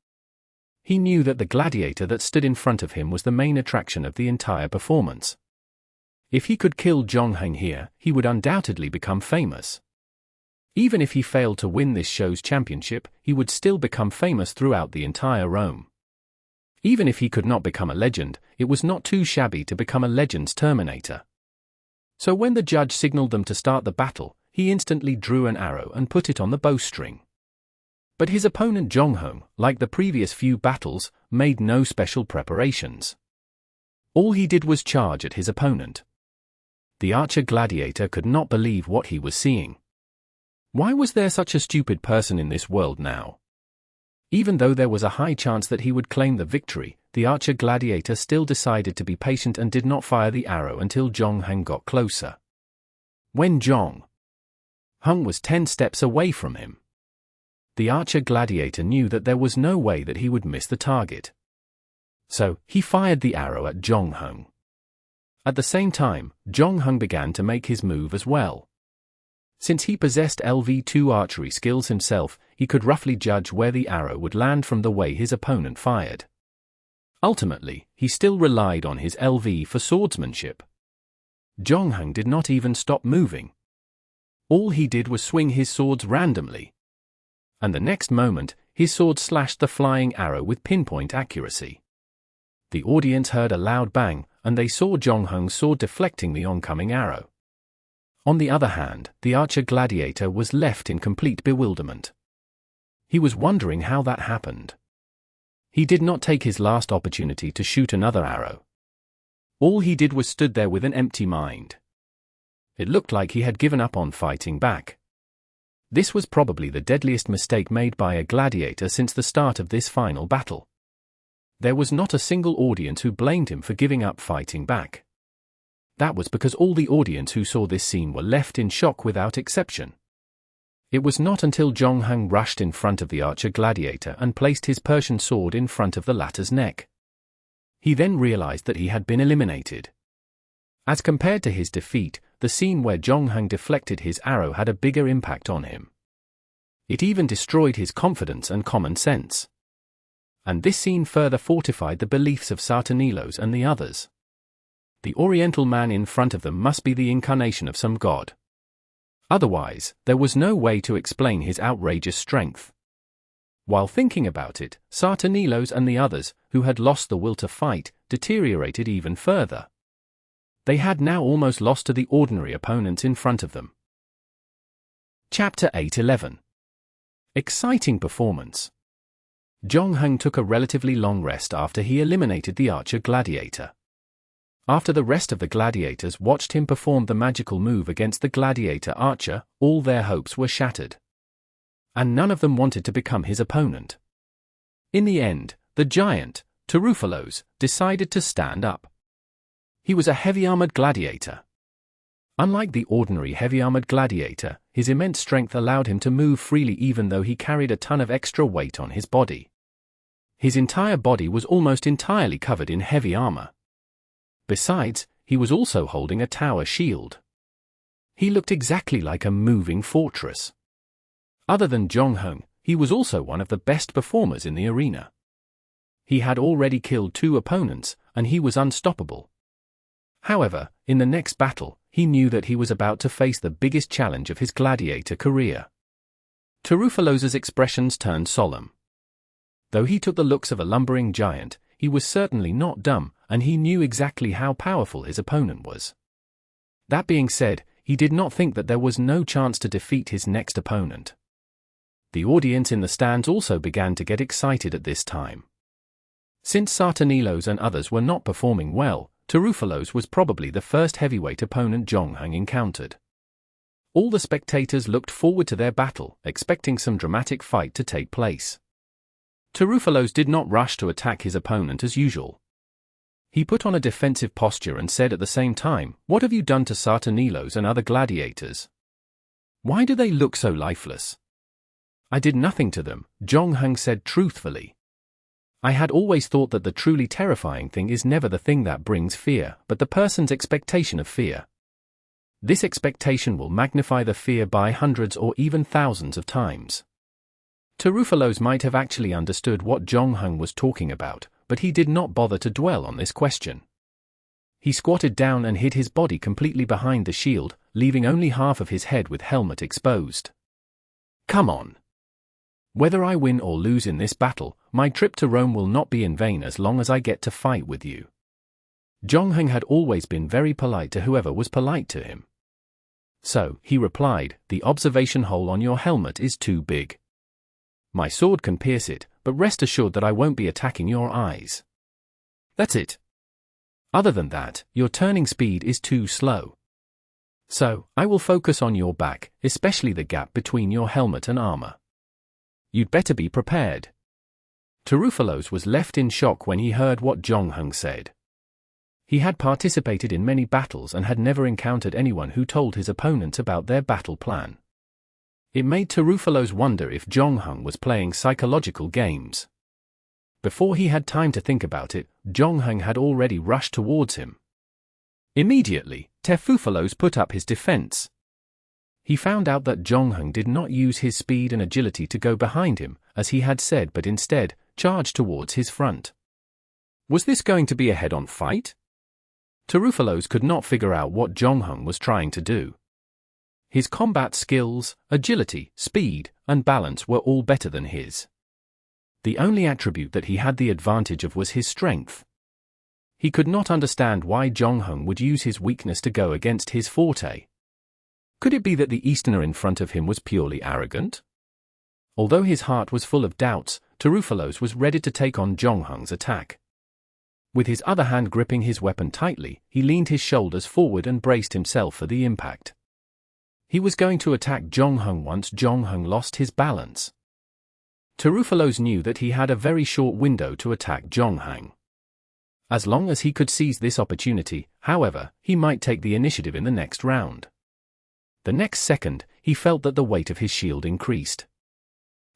He knew that the gladiator that stood in front of him was the main attraction of the entire performance. If he could kill Zhongheng here, he would undoubtedly become famous. Even if he failed to win this show's championship, he would still become famous throughout the entire Rome. Even if he could not become a legend, it was not too shabby to become a legend's Terminator. So when the judge signaled them to start the battle, he instantly drew an arrow and put it on the bowstring. But his opponent Zhongheng, like the previous few battles, made no special preparations. All he did was charge at his opponent. The archer gladiator could not believe what he was seeing. Why was there such a stupid person in this world now? Even though there was a high chance that he would claim the victory, the archer gladiator still decided to be patient and did not fire the arrow until Zhongheng got closer. When Zhongheng was 10 steps away from him, the archer gladiator knew that there was no way that he would miss the target. So, he fired the arrow at Zhongheng. At the same time, Zhongheng began to make his move as well. Since he possessed LV2 archery skills himself, he could roughly judge where the arrow would land from the way his opponent fired. Ultimately, he still relied on his LV for swordsmanship. Zhongheng did not even stop moving. All he did was swing his swords randomly. And the next moment, his sword slashed the flying arrow with pinpoint accuracy. The audience heard a loud bang, and they saw Zhongheng's sword deflecting the oncoming arrow. On the other hand, the archer gladiator was left in complete bewilderment. He was wondering how that happened. He did not take his last opportunity to shoot another arrow. All he did was stood there with an empty mind. It looked like he had given up on fighting back. This was probably the deadliest mistake made by a gladiator since the start of this final battle. There was not a single audience who blamed him for giving up fighting back. That was because all the audience who saw this scene were left in shock without exception. It was not until Zhongheng rushed in front of the archer gladiator and placed his Persian sword in front of the latter's neck. He then realized that he had been eliminated. As compared to his defeat, the scene where Zhongheng deflected his arrow had a bigger impact on him. It even destroyed his confidence and common sense. And this scene further fortified the beliefs of Sartanilos and the others. The Oriental man in front of them must be the incarnation of some god. Otherwise, there was no way to explain his outrageous strength. While thinking about it, Sartanilos and the others, who had lost the will to fight, deteriorated even further. They had now almost lost to the ordinary opponents in front of them. Chapter 8:11. Exciting performance. Zhongheng took a relatively long rest after he eliminated the archer gladiator. After the rest of the gladiators watched him perform the magical move against the gladiator archer, all their hopes were shattered. And none of them wanted to become his opponent. In the end, the giant, Perilous, decided to stand up. He was a heavy-armored gladiator. Unlike the ordinary heavy-armored gladiator, his immense strength allowed him to move freely even though he carried a ton of extra weight on his body. His entire body was almost entirely covered in heavy armor. Besides, he was also holding a tower shield. He looked exactly like a moving fortress. Other than Zhongheng, he was also one of the best performers in the arena. He had already killed 2 opponents, and he was unstoppable. However, in the next battle, he knew that he was about to face the biggest challenge of his gladiator career. Perilous' expressions turned solemn. Though he took the looks of a lumbering giant, he was certainly not dumb, and he knew exactly how powerful his opponent was. That being said, he did not think that there was no chance to defeat his next opponent. The audience in the stands also began to get excited at this time. Since Sartanilos and others were not performing well, Perilous was probably the first heavyweight opponent Zhongheng encountered. All the spectators looked forward to their battle, expecting some dramatic fight to take place. Perilous did not rush to attack his opponent as usual. He put on a defensive posture and said at the same time, "What have you done to Sartanilos and other gladiators? Why do they look so lifeless?" "I did nothing to them," Zhongheng said truthfully. "I had always thought that the truly terrifying thing is never the thing that brings fear, but the person's expectation of fear. This expectation will magnify the fear by hundreds or even thousands of times." Perilous might have actually understood what Zhongheng was talking about, but he did not bother to dwell on this question. He squatted down and hid his body completely behind the shield, leaving only half of his head with helmet exposed. "Come on. Whether I win or lose in this battle, my trip to Rome will not be in vain as long as I get to fight with you." Zhongheng had always been very polite to whoever was polite to him. So, he replied, "The observation hole on your helmet is too big. My sword can pierce it, but rest assured that I won't be attacking your eyes. That's it. Other than that, your turning speed is too slow. So, I will focus on your back, especially the gap between your helmet and armor. You'd better be prepared." Terufalos was left in shock when he heard what Zhongheng said. He had participated in many battles and had never encountered anyone who told his opponents about their battle plan. It made Terufalos wonder if Zhongheng was playing psychological games. Before he had time to think about it, Zhongheng had already rushed towards him. Immediately, Terufalos put up his defense. He found out that Zhongheng did not use his speed and agility to go behind him, as he had said, but instead, charged towards his front. Was this going to be a head-on fight? Terufalos could not figure out what Zhongheng was trying to do. His combat skills, agility, speed, and balance were all better than his. The only attribute that he had the advantage of was his strength. He could not understand why Zhongheng would use his weakness to go against his forte. Could it be that the Easterner in front of him was purely arrogant? Although his heart was full of doubts, Terufalos was ready to take on Zhongheng's attack. With his other hand gripping his weapon tightly, he leaned his shoulders forward and braced himself for the impact. He was going to attack Zhongheng once Zhongheng lost his balance. Terufalos knew that he had a very short window to attack Zhongheng. As long as he could seize this opportunity, however, he might take the initiative in the next round. The next second, he felt that the weight of his shield increased.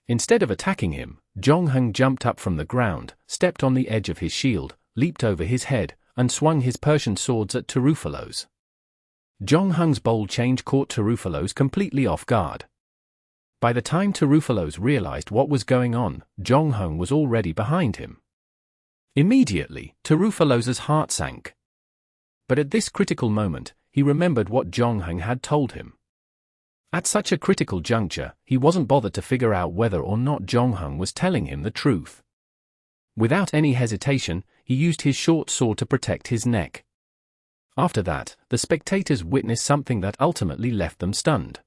Instead of attacking him, Zhongheng jumped up from the ground, stepped on the edge of his shield, leaped over his head, and swung his Persian swords at Terufalos. Zhongheng's bold change caught Terufalos completely off guard. By the time Terufalos realized what was going on, Zhongheng was already behind him. Immediately, Terufalos's heart sank. But at this critical moment, he remembered what Zhongheng had told him. At such a critical juncture, he wasn't bothered to figure out whether or not Zhongheng was telling him the truth. Without any hesitation, he used his short sword to protect his neck. After that, the spectators witnessed something that ultimately left them stunned.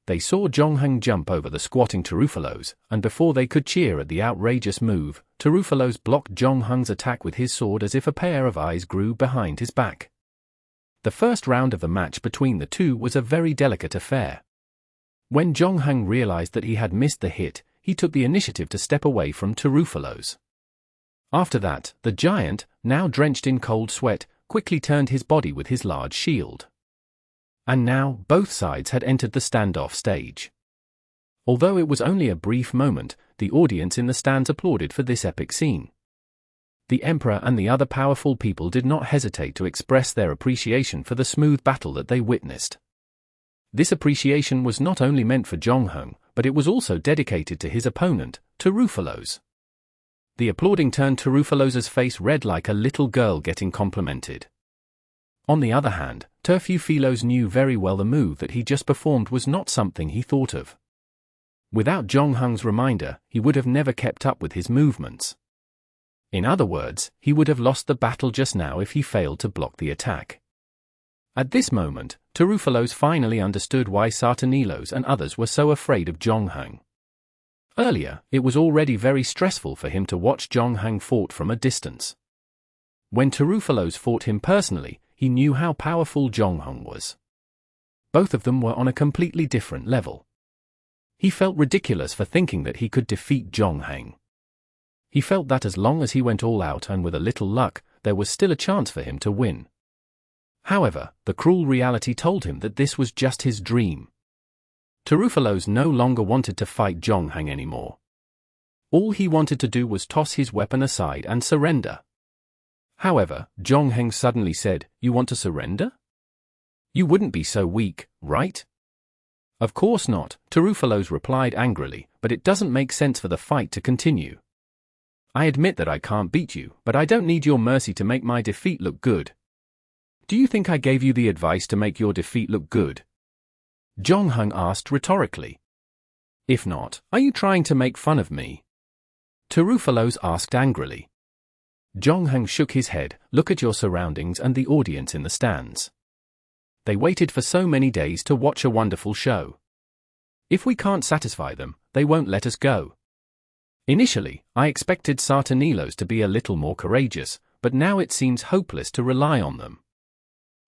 They saw Zhongheng jump over the squatting Terufalos, and before they could cheer at the outrageous move, Terufalos blocked Zhongheng's attack with his sword as if a pair of eyes grew behind his back. The first round of the match between the two was a very delicate affair. When Zhongheng realized that he had missed the hit, he took the initiative to step away from Terufalos. After that, the giant, now drenched in cold sweat, quickly turned his body with his large shield. And now, both sides had entered the standoff stage. Although it was only a brief moment, the audience in the stands applauded for this epic scene. The emperor and the other powerful people did not hesitate to express their appreciation for the smooth battle that they witnessed. This appreciation was not only meant for Zhongheng, but it was also dedicated to his opponent, Terufalos. The applauding turned Terufalos's face red like a little girl getting complimented. On the other hand, Terufalos knew very well the move that he just performed was not something he thought of. Without Zhongheng's reminder, he would have never kept up with his movements. In other words, he would have lost the battle just now if he failed to block the attack. At this moment, Terufalos finally understood why Sartanilos and others were so afraid of Zhongheng. Earlier, it was already very stressful for him to watch Zhongheng fought from a distance. When Terufalos fought him personally, he knew how powerful Zhongheng was. Both of them were on a completely different level. He felt ridiculous for thinking that he could defeat Zhongheng. He felt that as long as he went all out and with a little luck, there was still a chance for him to win. However, the cruel reality told him that this was just his dream. Terufalos no longer wanted to fight Zhongheng anymore. All he wanted to do was toss his weapon aside and surrender. However, Zhongheng suddenly said, "You want to surrender? You wouldn't be so weak, right?" "Of course not," Terufalos replied angrily, "but it doesn't make sense for the fight to continue. I admit that I can't beat you, but I don't need your mercy to make my defeat look good. Do you think I gave you the advice to make your defeat look good?" Zhongheng asked rhetorically. "If not, are you trying to make fun of me?" Terufalos asked angrily. Zhongheng shook his head. Look at your surroundings and the audience in the stands. They waited for so many days to watch a wonderful show. If we can't satisfy them, they won't let us go. Initially, I expected Sartanilos to be a little more courageous, but now it seems hopeless to rely on them.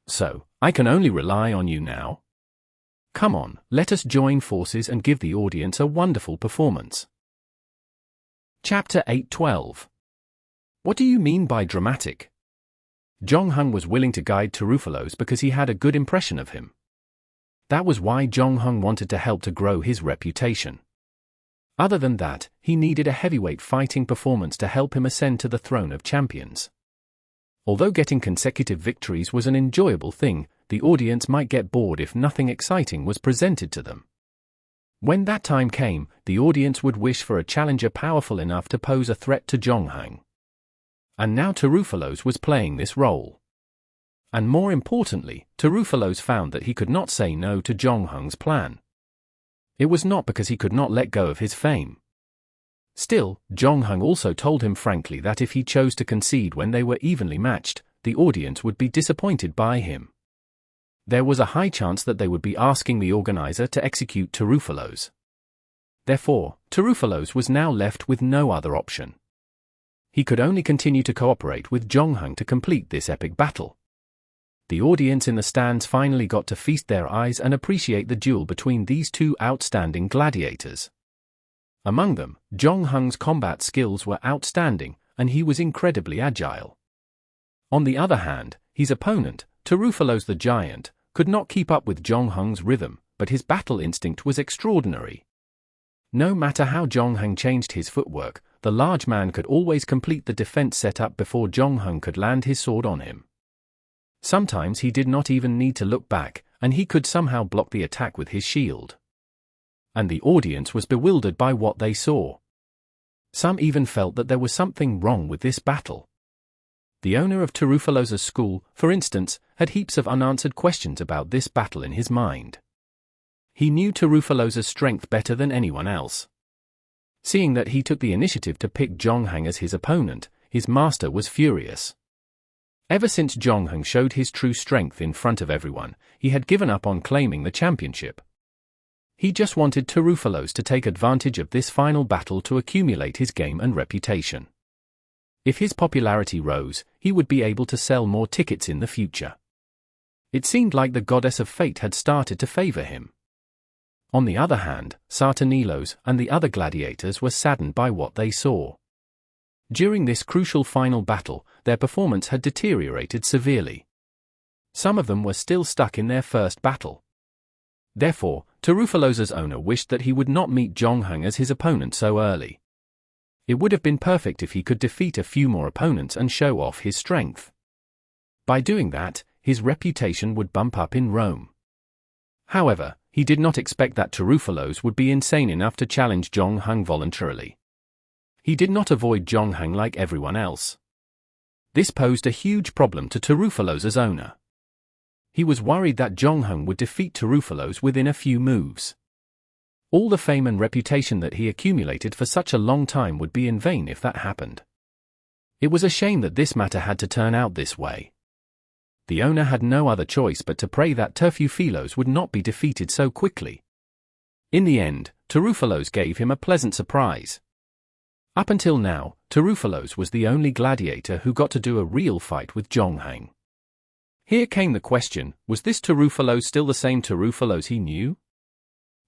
So, I can only rely on you now. Come on, let us join forces and give the audience a wonderful performance. Chapter 8:12. What do you mean by dramatic? Zhongheng was willing to guide Terufalos because he had a good impression of him. That was why Zhongheng wanted to help to grow his reputation. Other than that, he needed a heavyweight fighting performance to help him ascend to the throne of champions. Although getting consecutive victories was an enjoyable thing, the audience might get bored if nothing exciting was presented to them. When that time came, the audience would wish for a challenger powerful enough to pose a threat to Zhongheng. And now Terufalos was playing this role. And more importantly, Terufalos found that he could not say no to Zhongheng's plan. It was not because he could not let go of his fame. Still, Zhongheng also told him frankly that if he chose to concede when they were evenly matched, the audience would be disappointed by him. There was a high chance that they would be asking the organizer to execute Terufalos. Therefore, Terufalos was now left with no other option. He could only continue to cooperate with Zhongheng to complete this epic battle. The audience in the stands finally got to feast their eyes and appreciate the duel between these two outstanding gladiators. Among them, Zhongheng's combat skills were outstanding, and he was incredibly agile. On the other hand, his opponent, Terufalos the Giant, could not keep up with Zhongheng's rhythm, but his battle instinct was extraordinary. No matter how Zhongheng changed his footwork, the large man could always complete the defense set up before Zhongheng could land his sword on him. Sometimes he did not even need to look back, and he could somehow block the attack with his shield. And the audience was bewildered by what they saw. Some even felt that there was something wrong with this battle. The owner of Terufalos' school, for instance, had heaps of unanswered questions about this battle in his mind. He knew Terufalos' strength better than anyone else. Seeing that he took the initiative to pick Zhongheng as his opponent, his master was furious. Ever since Zhongheng showed his true strength in front of everyone, he had given up on claiming the championship. He just wanted Terufalos to take advantage of this final battle to accumulate his game and reputation. If his popularity rose, he would be able to sell more tickets in the future. It seemed like the goddess of fate had started to favor him. On the other hand, Sartanilos and the other gladiators were saddened by what they saw. During this crucial final battle, their performance had deteriorated severely. Some of them were still stuck in their first battle. Therefore, Terufalos' owner wished that he would not meet Zhongheng as his opponent so early. It would have been perfect if he could defeat a few more opponents and show off his strength. By doing that, his reputation would bump up in Rome. However, he did not expect that Terufalos would be insane enough to challenge Zhongheng voluntarily. He did not avoid Zhongheng like everyone else. This posed a huge problem to Terufalos' owner. He was worried that Zhongheng would defeat Terufalos within a few moves. All the fame and reputation that he accumulated for such a long time would be in vain if that happened. It was a shame that this matter had to turn out this way. The owner had no other choice but to pray that Terufalos would not be defeated so quickly. In the end, Terufalos gave him a pleasant surprise. Up until now, Terufalos was the only gladiator who got to do a real fight with Zhongheng. Here came the question, was this Terufalos still the same Terufalos he knew?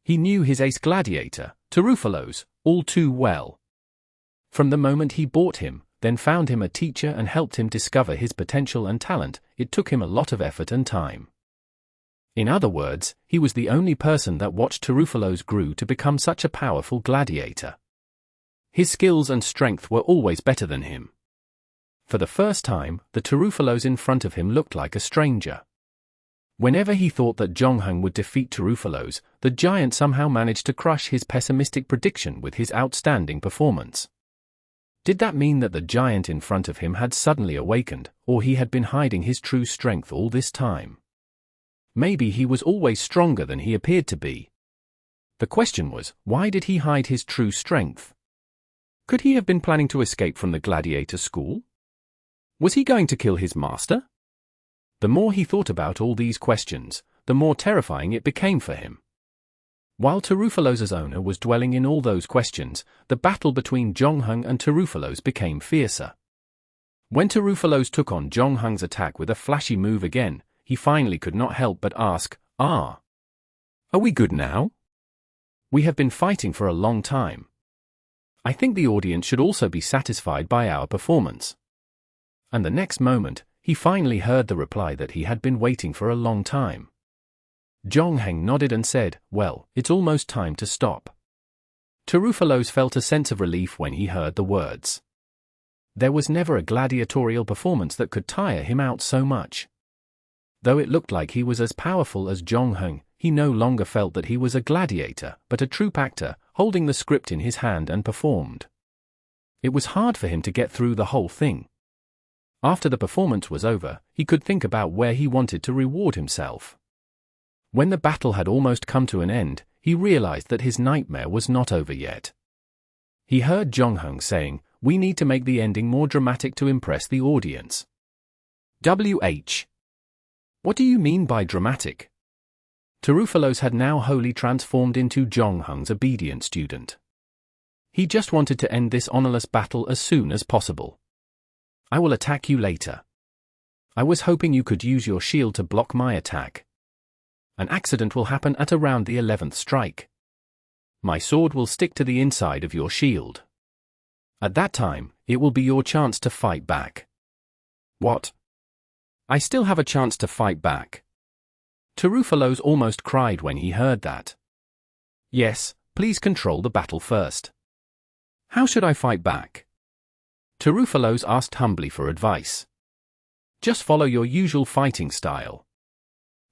He knew his ace gladiator, Terufalos, all too well. From the moment he bought him, then found him a teacher and helped him discover his potential and talent, it took him a lot of effort and time. In other words, he was the only person that watched Terufalos grew to become such a powerful gladiator. His skills and strength were always better than him. For the first time, the Terufalos in front of him looked like a stranger. Whenever he thought that Zhongheng would defeat Terufalos, the giant somehow managed to crush his pessimistic prediction with his outstanding performance. Did that mean that the giant in front of him had suddenly awakened, or he had been hiding his true strength all this time? Maybe he was always stronger than he appeared to be. The question was, why did he hide his true strength? Could he have been planning to escape from the gladiator school? Was he going to kill his master? The more he thought about all these questions, the more terrifying it became for him. While Tarufalo's owner was dwelling in all those questions, the battle between Zhongheng and Tarufalos became fiercer. When Tarufalos took on Zhongheng's attack with a flashy move again, he finally could not help but ask, Are we good now? We have been fighting for a long time. I think the audience should also be satisfied by our performance. And the next moment, he finally heard the reply that he had been waiting for a long time. Zhongheng nodded and said, Well, it's almost time to stop. Tarufalos felt a sense of relief when he heard the words. There was never a gladiatorial performance that could tire him out so much. Though it looked like he was as powerful as Zhongheng, he no longer felt that he was a gladiator, but a troupe actor, holding the script in his hand and performed. It was hard for him to get through the whole thing. After the performance was over, he could think about where he wanted to reward himself. When the battle had almost come to an end, he realized that his nightmare was not over yet. He heard Zhongheng saying, We need to make the ending more dramatic to impress the audience. WH. What do you mean by dramatic? Tarufalos had now wholly transformed into Zhongheng's obedient student. He just wanted to end this honorless battle as soon as possible. I will attack you later. I was hoping you could use your shield to block my attack. An accident will happen at around the 11th strike. My sword will stick to the inside of your shield. At that time, it will be your chance to fight back. What? I still have a chance to fight back. Tarufalos almost cried when he heard that. Yes, please control the battle first. How should I fight back? Tarufalos asked humbly for advice. Just follow your usual fighting style.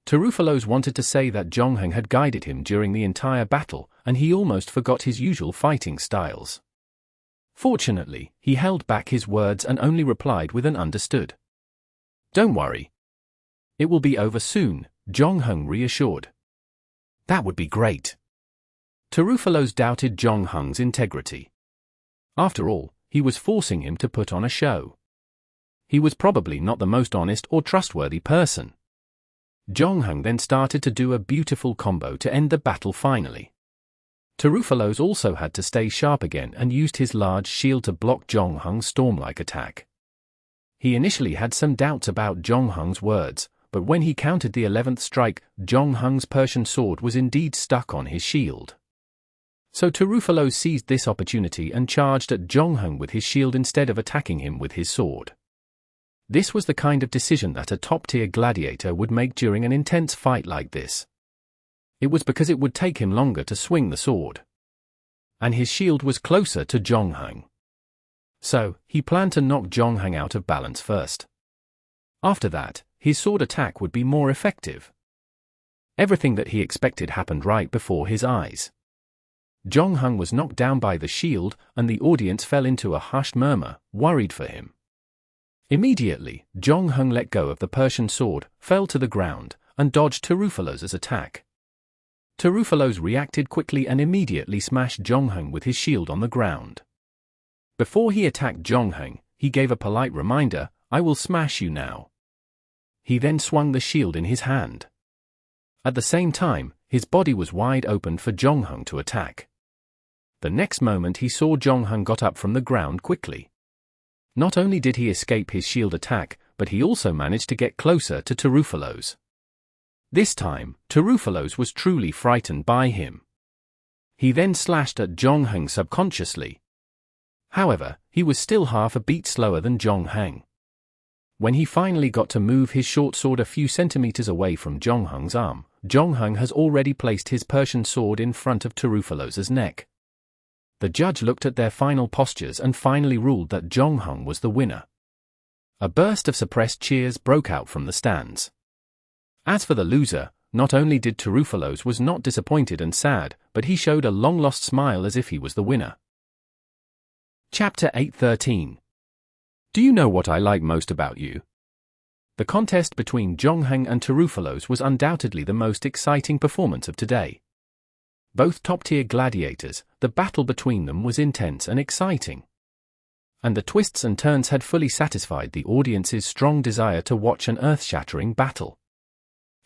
Tarufalos wanted to say that Zhongheng had guided him during the entire battle, and he almost forgot his usual fighting styles. Fortunately, he held back his words and only replied with an understood. Don't worry. It will be over soon, Zhongheng reassured. That would be great. Tarufalos doubted Zhongheng's integrity. After all, he was forcing him to put on a show. He was probably not the most honest or trustworthy person. Zhongheng then started to do a beautiful combo to end the battle finally. Tarufalos also had to stay sharp again and used his large shield to block Zhongheng's storm-like attack. He initially had some doubts about Zhongheng's words, but when he counted the 11th strike, Zhongheng's Persian sword was indeed stuck on his shield. So Tarufalos seized this opportunity and charged at Zhongheng with his shield instead of attacking him with his sword. This was the kind of decision that a top-tier gladiator would make during an intense fight like this. It was because it would take him longer to swing the sword. And his shield was closer to Zhongheng. So, he planned to knock Zhongheng out of balance first. After that, his sword attack would be more effective. Everything that he expected happened right before his eyes. Zhongheng was knocked down by the shield, and the audience fell into a hushed murmur, worried for him. Immediately, Zhongheng let go of the Persian sword, fell to the ground, and dodged Tarufalos's attack. Tarufalos reacted quickly and immediately smashed Zhongheng with his shield on the ground. Before he attacked Zhongheng, he gave a polite reminder, I will smash you now. He then swung the shield in his hand. At the same time, his body was wide open for Zhongheng to attack. The next moment he saw Zhongheng got up from the ground quickly. Not only did he escape his shield attack, but he also managed to get closer to Tarufalos. This time, Tarufalos was truly frightened by him. He then slashed at Zhongheng subconsciously. However, he was still half a beat slower than Zhongheng. When he finally got to move his short sword a few centimeters away from Zhongheng's arm, Zhongheng has already placed his Persian sword in front of Tarufalos's neck. The judge looked at their final postures and finally ruled that Zhongheng was the winner. A burst of suppressed cheers broke out from the stands. As for the loser, not only did Tarufalos was not disappointed and sad, but he showed a long-lost smile as if he was the winner. Chapter 8:13. Do you know what I like most about you? The contest between Zhongheng and Tarufalos was undoubtedly the most exciting performance of today. Both top-tier gladiators, the battle between them was intense and exciting. and the twists and turns had fully satisfied the audience's strong desire to watch an earth-shattering battle.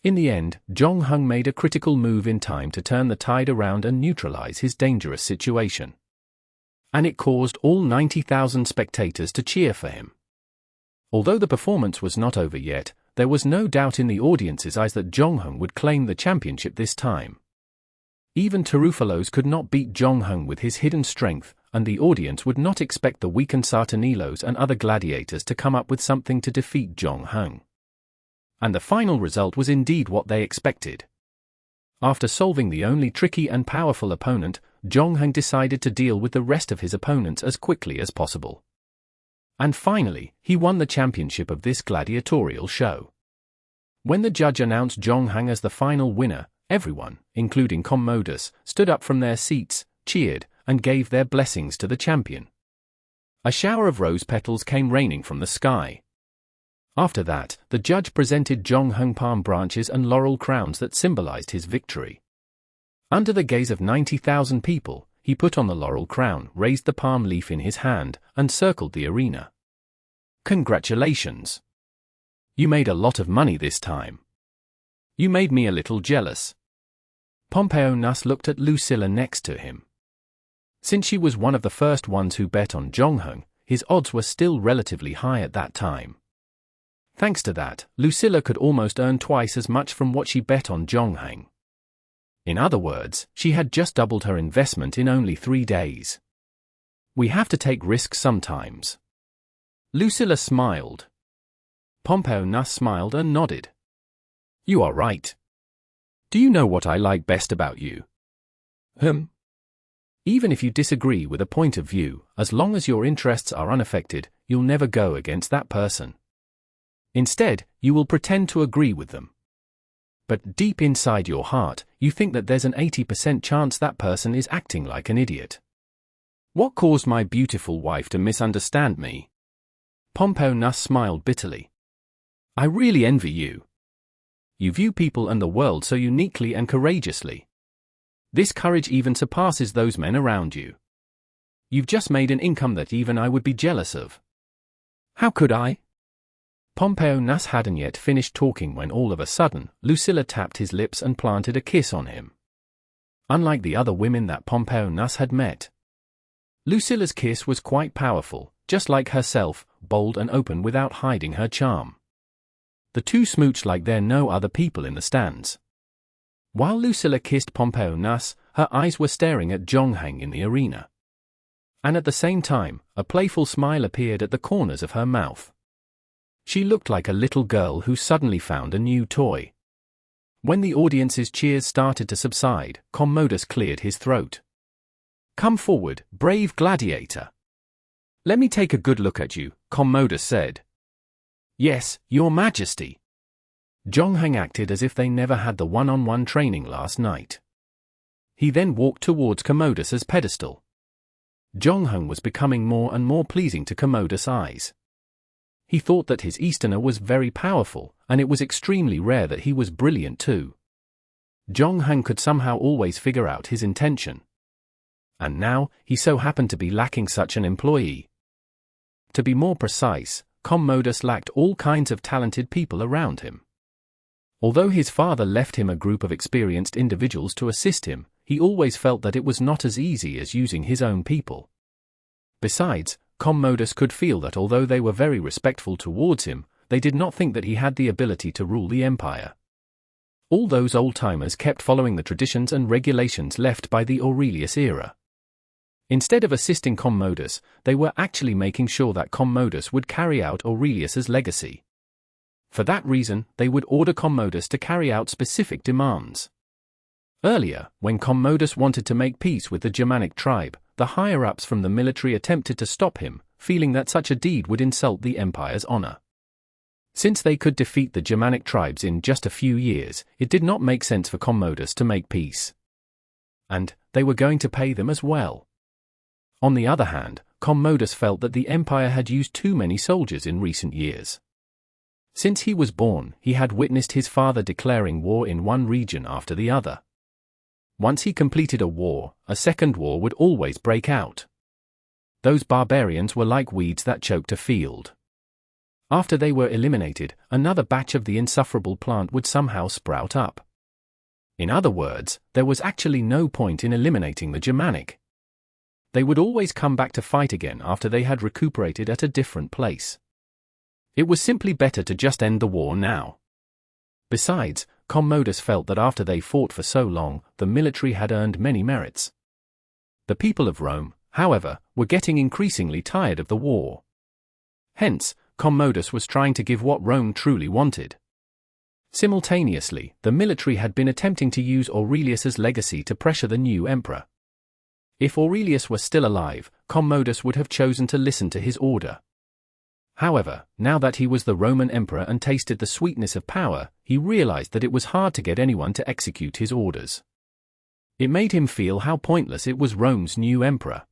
In the end, Jong Hung made a critical move in time to turn the tide around and neutralize his dangerous situation. And it caused all 90,000 spectators to cheer for him. Although the performance was not over yet, there was no doubt in the audience's eyes that Jong Hung would claim the championship this time. Even Tarufalos could not beat Jong Hung with his hidden strength, and the audience would not expect the weakened Sartanilos and other gladiators to come up with something to defeat Jong Hung. And the final result was indeed what they expected. After solving the only tricky and powerful opponent, Jong Hung decided to deal with the rest of his opponents as quickly as possible. And finally, he won the championship of this gladiatorial show. When the judge announced Jong Hung as the final winner, everyone, including Commodus, stood up from their seats, cheered, and gave their blessings to the champion. A shower of rose petals came raining from the sky. After that, the judge presented Jong Hung palm branches and laurel crowns that symbolized his victory. Under the gaze of 90,000 people, he put on the laurel crown, raised the palm leaf in his hand, and circled the arena. "Congratulations! You made a lot of money this time. You made me a little jealous." Pompeo Nus looked at Lucilla next to him. Since she was one of the first ones who bet on Jong Hung, his odds were still relatively high at that time. Thanks to that, Lucilla could almost earn twice as much from what she bet on Jong Hung. In other words, she had just doubled her investment in only 3 days. "We have to take risks sometimes." Lucilla smiled. Pompeo Nus smiled and nodded. "You are right. Do you know what I like best about you?" Even if you disagree with a point of view, as long as your interests are unaffected, you'll never go against that person. Instead, you will pretend to agree with them. But deep inside your heart, you think that there's an 80% chance that person is acting like an idiot. What caused my beautiful wife to misunderstand me? Pompeo Nus smiled bitterly. I really envy you. You view people and the world so uniquely and courageously. This courage even surpasses those men around you. You've just made an income that even I would be jealous of. How could I? Pompeo Nus hadn't yet finished talking when all of a sudden, Lucilla tapped his lips and planted a kiss on him. Unlike the other women that Pompeo Nus had met, Lucilla's kiss was quite powerful, just like herself, bold and open without hiding her charm. The two smooched like there no other people in the stands. While Lucilla kissed Pompeo Nus, her eyes were staring at Jong Hung in the arena. And at the same time, a playful smile appeared at the corners of her mouth. She looked like a little girl who suddenly found a new toy. When the audience's cheers started to subside, Commodus cleared his throat. Come forward, brave gladiator. Let me take a good look at you, Commodus said. Yes, your majesty. Jong Hung acted as if they never had the one-on-one training last night. He then walked towards Commodus's pedestal. Jong Hung was becoming more and more pleasing to Commodus' eyes. He thought that his Easterner was very powerful, and it was extremely rare that he was brilliant too. Jong Hung could somehow always figure out his intention. And now, he so happened to be lacking such an employee. To be more precise, Commodus lacked all kinds of talented people around him. Although his father left him a group of experienced individuals to assist him, he always felt that it was not as easy as using his own people. Besides, Commodus could feel that although they were very respectful towards him, they did not think that he had the ability to rule the empire. All those old-timers kept following the traditions and regulations left by the Aurelius era. Instead of assisting Commodus, they were actually making sure that Commodus would carry out Aurelius's legacy. For that reason, they would order Commodus to carry out specific demands. Earlier, when Commodus wanted to make peace with the Germanic tribe, the higher-ups from the military attempted to stop him, feeling that such a deed would insult the empire's honor. Since they could defeat the Germanic tribes in just a few years, it did not make sense for Commodus to make peace. And they were going to pay them as well. On the other hand, Commodus felt that the empire had used too many soldiers in recent years. Since he was born, he had witnessed his father declaring war in one region after the other. Once he completed a war, a second war would always break out. those barbarians were like weeds that choked a field. After they were eliminated, another batch of the insufferable plant would somehow sprout up. In other words, there was actually no point in eliminating the Germanic. They would always come back to fight again after they had recuperated at a different place. It was simply better to just end the war now. Besides, Commodus felt that after they fought for so long, the military had earned many merits. The people of Rome, however, were getting increasingly tired of the war. Hence, Commodus was trying to give what Rome truly wanted. Simultaneously, the military had been attempting to use Aurelius's legacy to pressure the new emperor. If Aurelius were still alive, Commodus would have chosen to listen to his order. However, now that he was the Roman emperor and tasted the sweetness of power, he realized that it was hard to get anyone to execute his orders. It made him feel how pointless it was Rome's new emperor.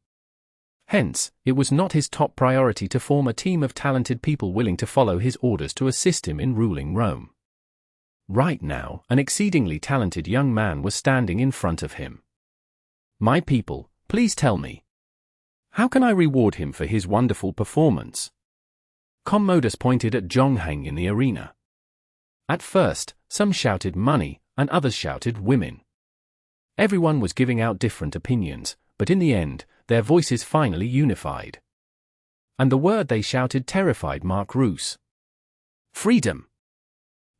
Hence, it was not his top priority to form a team of talented people willing to follow his orders to assist him in ruling Rome. Right now, an exceedingly talented young man was standing in front of him. "My people, please tell me. How can I reward him for his wonderful performance?" Commodus pointed at Zhongheng in the arena. At first, some shouted money, and others shouted women. Everyone was giving out different opinions, but in the end, their voices finally unified. And the word they shouted terrified Mark Roos. Freedom!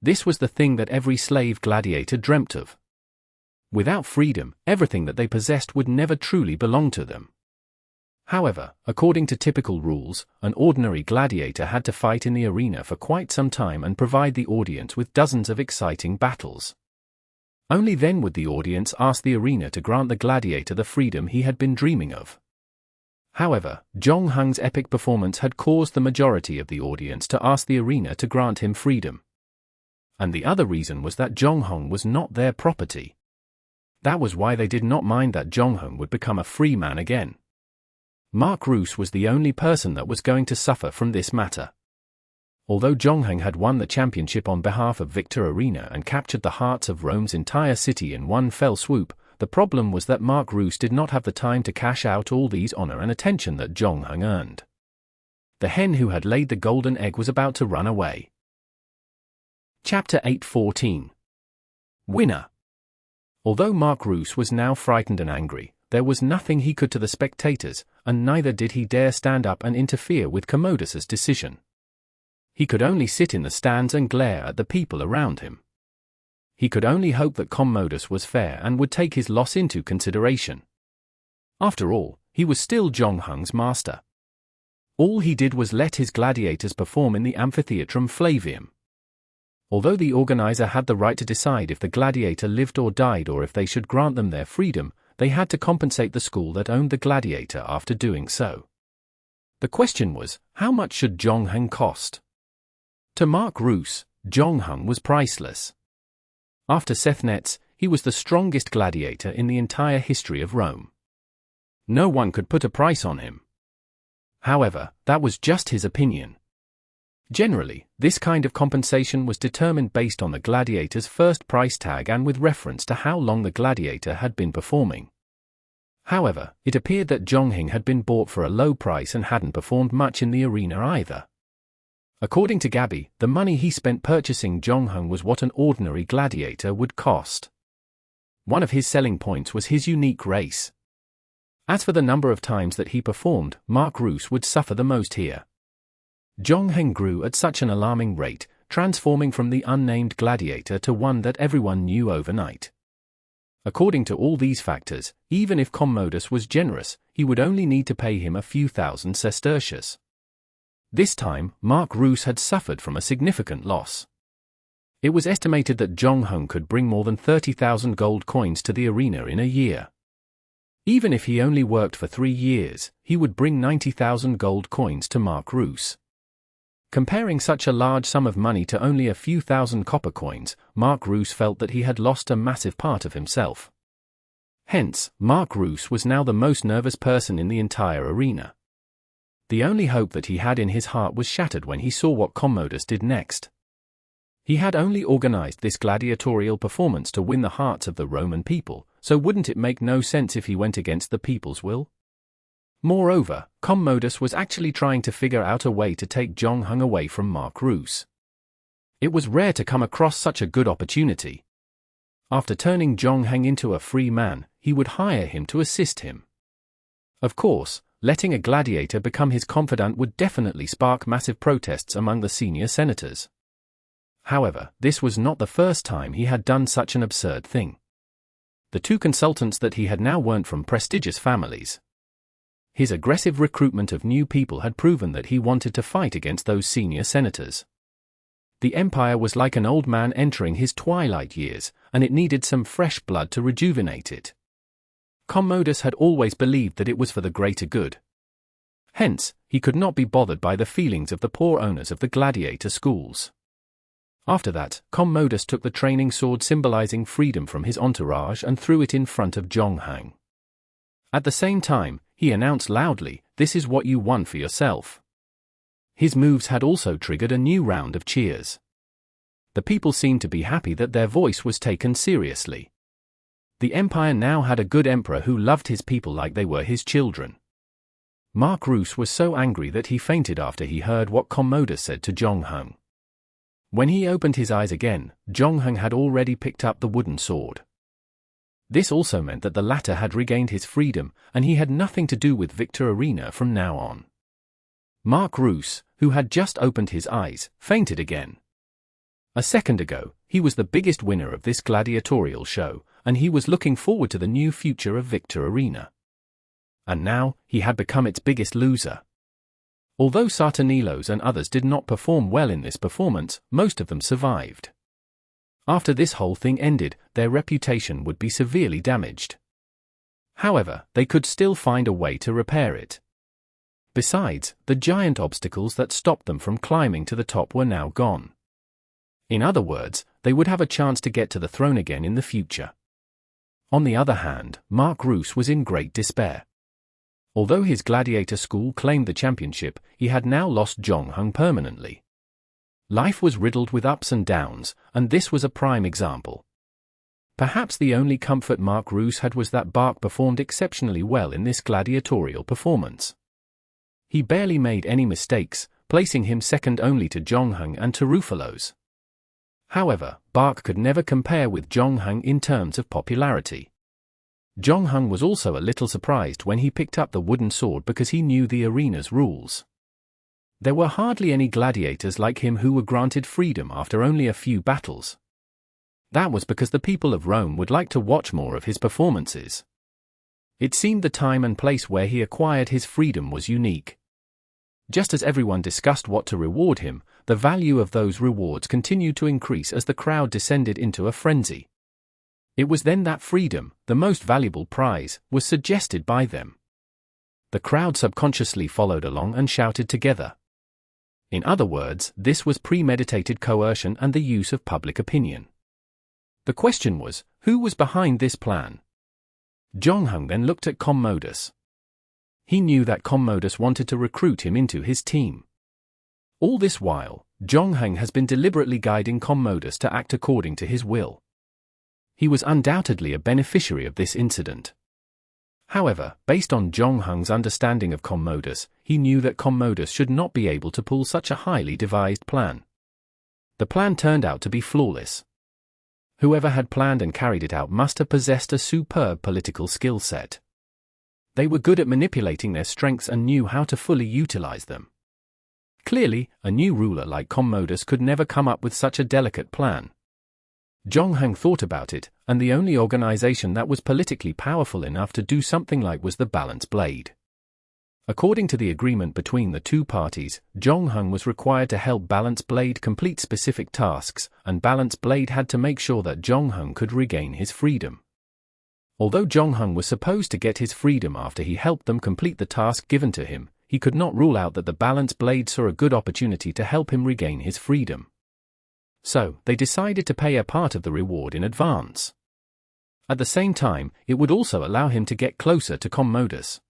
This was the thing that every slave gladiator dreamt of. Without freedom, everything that they possessed would never truly belong to them. However, according to typical rules, an ordinary gladiator had to fight in the arena for quite some time and provide the audience with dozens of exciting battles. Only then would the audience ask the arena to grant the gladiator the freedom he had been dreaming of. However, Zhongheng's epic performance had caused the majority of the audience to ask the arena to grant him freedom. And the other reason was that Zhongheng was not their property. That was why they did not mind that Zhongheng would become a free man again. Mark Roos was the only person that was going to suffer from this matter. Although Zhongheng had won the championship on behalf of Victor Arena and captured the hearts of Rome's entire city in one fell swoop, the problem was that Mark Roos did not have the time to cash out all these honor and attention that Zhongheng earned. The hen who had laid the golden egg was about to run away. Chapter 8:14. Winner. Although Mark Roos was now frightened and angry, there was nothing he could to the spectators, and neither did he dare stand up and interfere with Commodus's decision. He could only sit in the stands and glare at the people around him. He could only hope that Commodus was fair and would take his loss into consideration. After all, he was still Zhongheng's master. All he did was let his gladiators perform in the Amphitheatrum Flavium. Although the organizer had the right to decide if the gladiator lived or died or if they should grant them their freedom, they had to compensate the school that owned the gladiator after doing so. The question was, how much should Zhongheng cost? To Mark Roos, Zhongheng was priceless. After Sethnetz, he was the strongest gladiator in the entire history of Rome. No one could put a price on him. However, that was just his opinion. Generally, this kind of compensation was determined based on the gladiator's first price tag and with reference to how long the gladiator had been performing. However, it appeared that Zhongheng had been bought for a low price and hadn't performed much in the arena either. According to Gabi, the money he spent purchasing Zhongheng was what an ordinary gladiator would cost. One of his selling points was his unique race. As for the number of times that he performed, Mark Roos would suffer the most here. Zhongheng grew at such an alarming rate, transforming from the unnamed gladiator to one that everyone knew overnight. According to all these factors, even if Commodus was generous, he would only need to pay him a few thousand sestertius. This time, Mark Roos had suffered from a significant loss. It was estimated that Zhongheng could bring more than 30,000 gold coins to the arena in a year. Even if he only worked for 3 years, he would bring 90,000 gold coins to Mark Roos. Comparing such a large sum of money to only a few thousand copper coins, Mark Roos felt that he had lost a massive part of himself. Hence, Mark Roos was now the most nervous person in the entire arena. The only hope that he had in his heart was shattered when he saw what Commodus did next. He had only organized this gladiatorial performance to win the hearts of the Roman people, so wouldn't it make no sense if he went against the people's will? Moreover, Commodus was actually trying to figure out a way to take Zhong Heng away from Mark Roos. It was rare to come across such a good opportunity. After turning Zhong Heng into a free man, he would hire him to assist him. Of course, letting a gladiator become his confidant would definitely spark massive protests among the senior senators. However, this was not the first time he had done such an absurd thing. The two consultants that he had now weren't from prestigious families. His aggressive recruitment of new people had proven that he wanted to fight against those senior senators. The empire was like an old man entering his twilight years, and it needed some fresh blood to rejuvenate it. Commodus had always believed that it was for the greater good. Hence, he could not be bothered by the feelings of the poor owners of the gladiator schools. After that, Commodus took the training sword symbolizing freedom from his entourage and threw it in front of Zhong Heng. At the same time, he announced loudly, "This is what you won for yourself." His moves had also triggered a new round of cheers. The people seemed to be happy that their voice was taken seriously. The empire now had a good emperor who loved his people like they were his children. Mark Roos was so angry that he fainted after he heard what Commodus said to Zhong Heng. When he opened his eyes again, Zhong Heng had already picked up the wooden sword. This also meant that the latter had regained his freedom, and he had nothing to do with Victor Arena from now on. Mark Roos, who had just opened his eyes, fainted again. A second ago, he was the biggest winner of this gladiatorial show, and he was looking forward to the new future of Victor Arena. And now, he had become its biggest loser. Although Sartanilos and others did not perform well in this performance, most of them survived. After this whole thing ended, their reputation would be severely damaged. However, they could still find a way to repair it. Besides, the giant obstacles that stopped them from climbing to the top were now gone. In other words, they would have a chance to get to the throne again in the future. On the other hand, Mark Roos was in great despair. Although his gladiator school claimed the championship, he had now lost Zhong Heng permanently. Life was riddled with ups and downs, and this was a prime example. Perhaps the only comfort Mark Roos had was that Bark performed exceptionally well in this gladiatorial performance. He barely made any mistakes, placing him second only to Zhong Heng and to Rufalos. However, Bark could never compare with Zhong Heng in terms of popularity. Zhong Heng was also a little surprised when he picked up the wooden sword because he knew the arena's rules. There were hardly any gladiators like him who were granted freedom after only a few battles. That was because the people of Rome would like to watch more of his performances. It seemed the time and place where he acquired his freedom was unique. Just as everyone discussed what to reward him, the value of those rewards continued to increase as the crowd descended into a frenzy. It was then that freedom, the most valuable prize, was suggested by them. The crowd subconsciously followed along and shouted together. In other words, this was premeditated coercion and the use of public opinion. The question was, who was behind this plan? Zhong Heng then looked at Commodus. He knew that Commodus wanted to recruit him into his team. All this while, Zhong Heng has been deliberately guiding Commodus to act according to his will. He was undoubtedly a beneficiary of this incident. However, based on Zhong Heng's understanding of Commodus, he knew that Commodus should not be able to pull such a highly devised plan. The plan turned out to be flawless. Whoever had planned and carried it out must have possessed a superb political skill set. They were good at manipulating their strengths and knew how to fully utilize them. Clearly, a new ruler like Commodus could never come up with such a delicate plan. Zhong Heng thought about it, and the only organization that was politically powerful enough to do something like was the Balance Blade. According to the agreement between the two parties, Zhong Heng was required to help Balance Blade complete specific tasks, and Balance Blade had to make sure that Zhong Heng could regain his freedom. Although Zhong Heng was supposed to get his freedom after he helped them complete the task given to him, he could not rule out that the Balance Blade saw a good opportunity to help him regain his freedom. So, they decided to pay a part of the reward in advance. At the same time, it would also allow him to get closer to Commodus.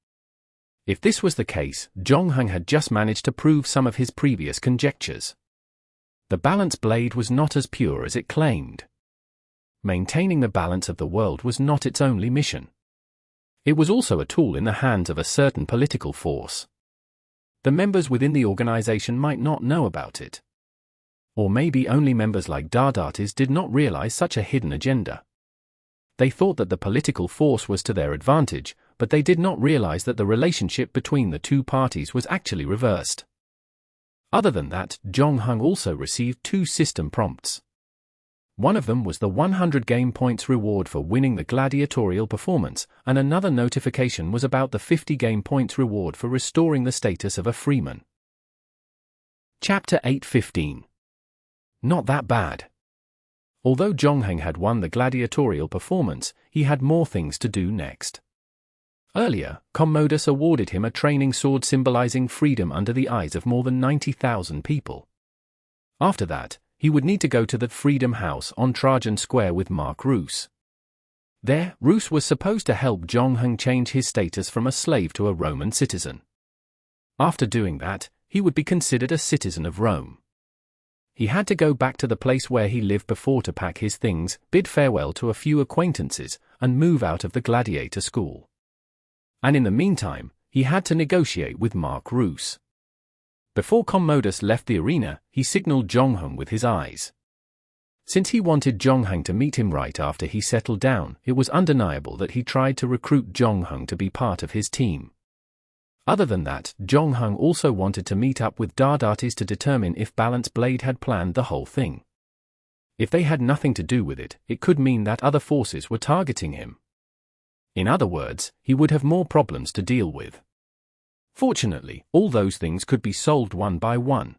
If this was the case, Zhong Heng had just managed to prove some of his previous conjectures. The Balance Blade was not as pure as it claimed. Maintaining the balance of the world was not its only mission. It was also a tool in the hands of a certain political force. The members within the organization might not know about it. Or maybe only members like Dadatis did not realize such a hidden agenda. They thought that the political force was to their advantage, but they did not realize that the relationship between the two parties was actually reversed. Other than that, Zhongheng also received 2 system prompts. One of them was the 100 game points reward for winning the gladiatorial performance, and another notification was about the 50 game points reward for restoring the status of a freeman. Chapter 8:15. Not that bad. Although Zhongheng had won the gladiatorial performance, he had more things to do next. Earlier, Commodus awarded him a training sword symbolizing freedom under the eyes of more than 90,000 people. After that, he would need to go to the Freedom House on Trajan Square with Mark Roos. There, Roos was supposed to help Zhongheng change his status from a slave to a Roman citizen. After doing that, he would be considered a citizen of Rome. He had to go back to the place where he lived before to pack his things, bid farewell to a few acquaintances, and move out of the gladiator school. And in the meantime, he had to negotiate with Mark Roos. Before Commodus left the arena, he signaled Zhongheng with his eyes. Since he wanted Zhongheng to meet him right after he settled down, it was undeniable that he tried to recruit Zhongheng to be part of his team. Other than that, Zhongheng also wanted to meet up with Dadatis to determine if Balance Blade had planned the whole thing. If they had nothing to do with it, it could mean that other forces were targeting him. In other words, he would have more problems to deal with. Fortunately, all those things could be solved one by one.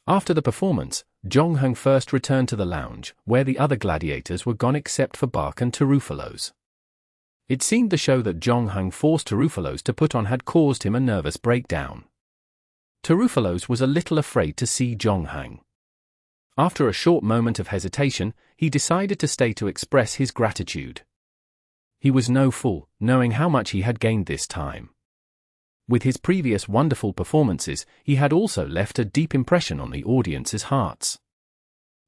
After the performance, Zhongheng first returned to the lounge, where the other gladiators were gone except for Bark and Terufalos. It seemed the show that Zhongheng forced Terufalos to put on had caused him a nervous breakdown. Terufalos was a little afraid to see Zhongheng. After a short moment of hesitation, he decided to stay to express his gratitude. He was no fool, knowing how much he had gained this time. With his previous wonderful performances, he had also left a deep impression on the audience's hearts.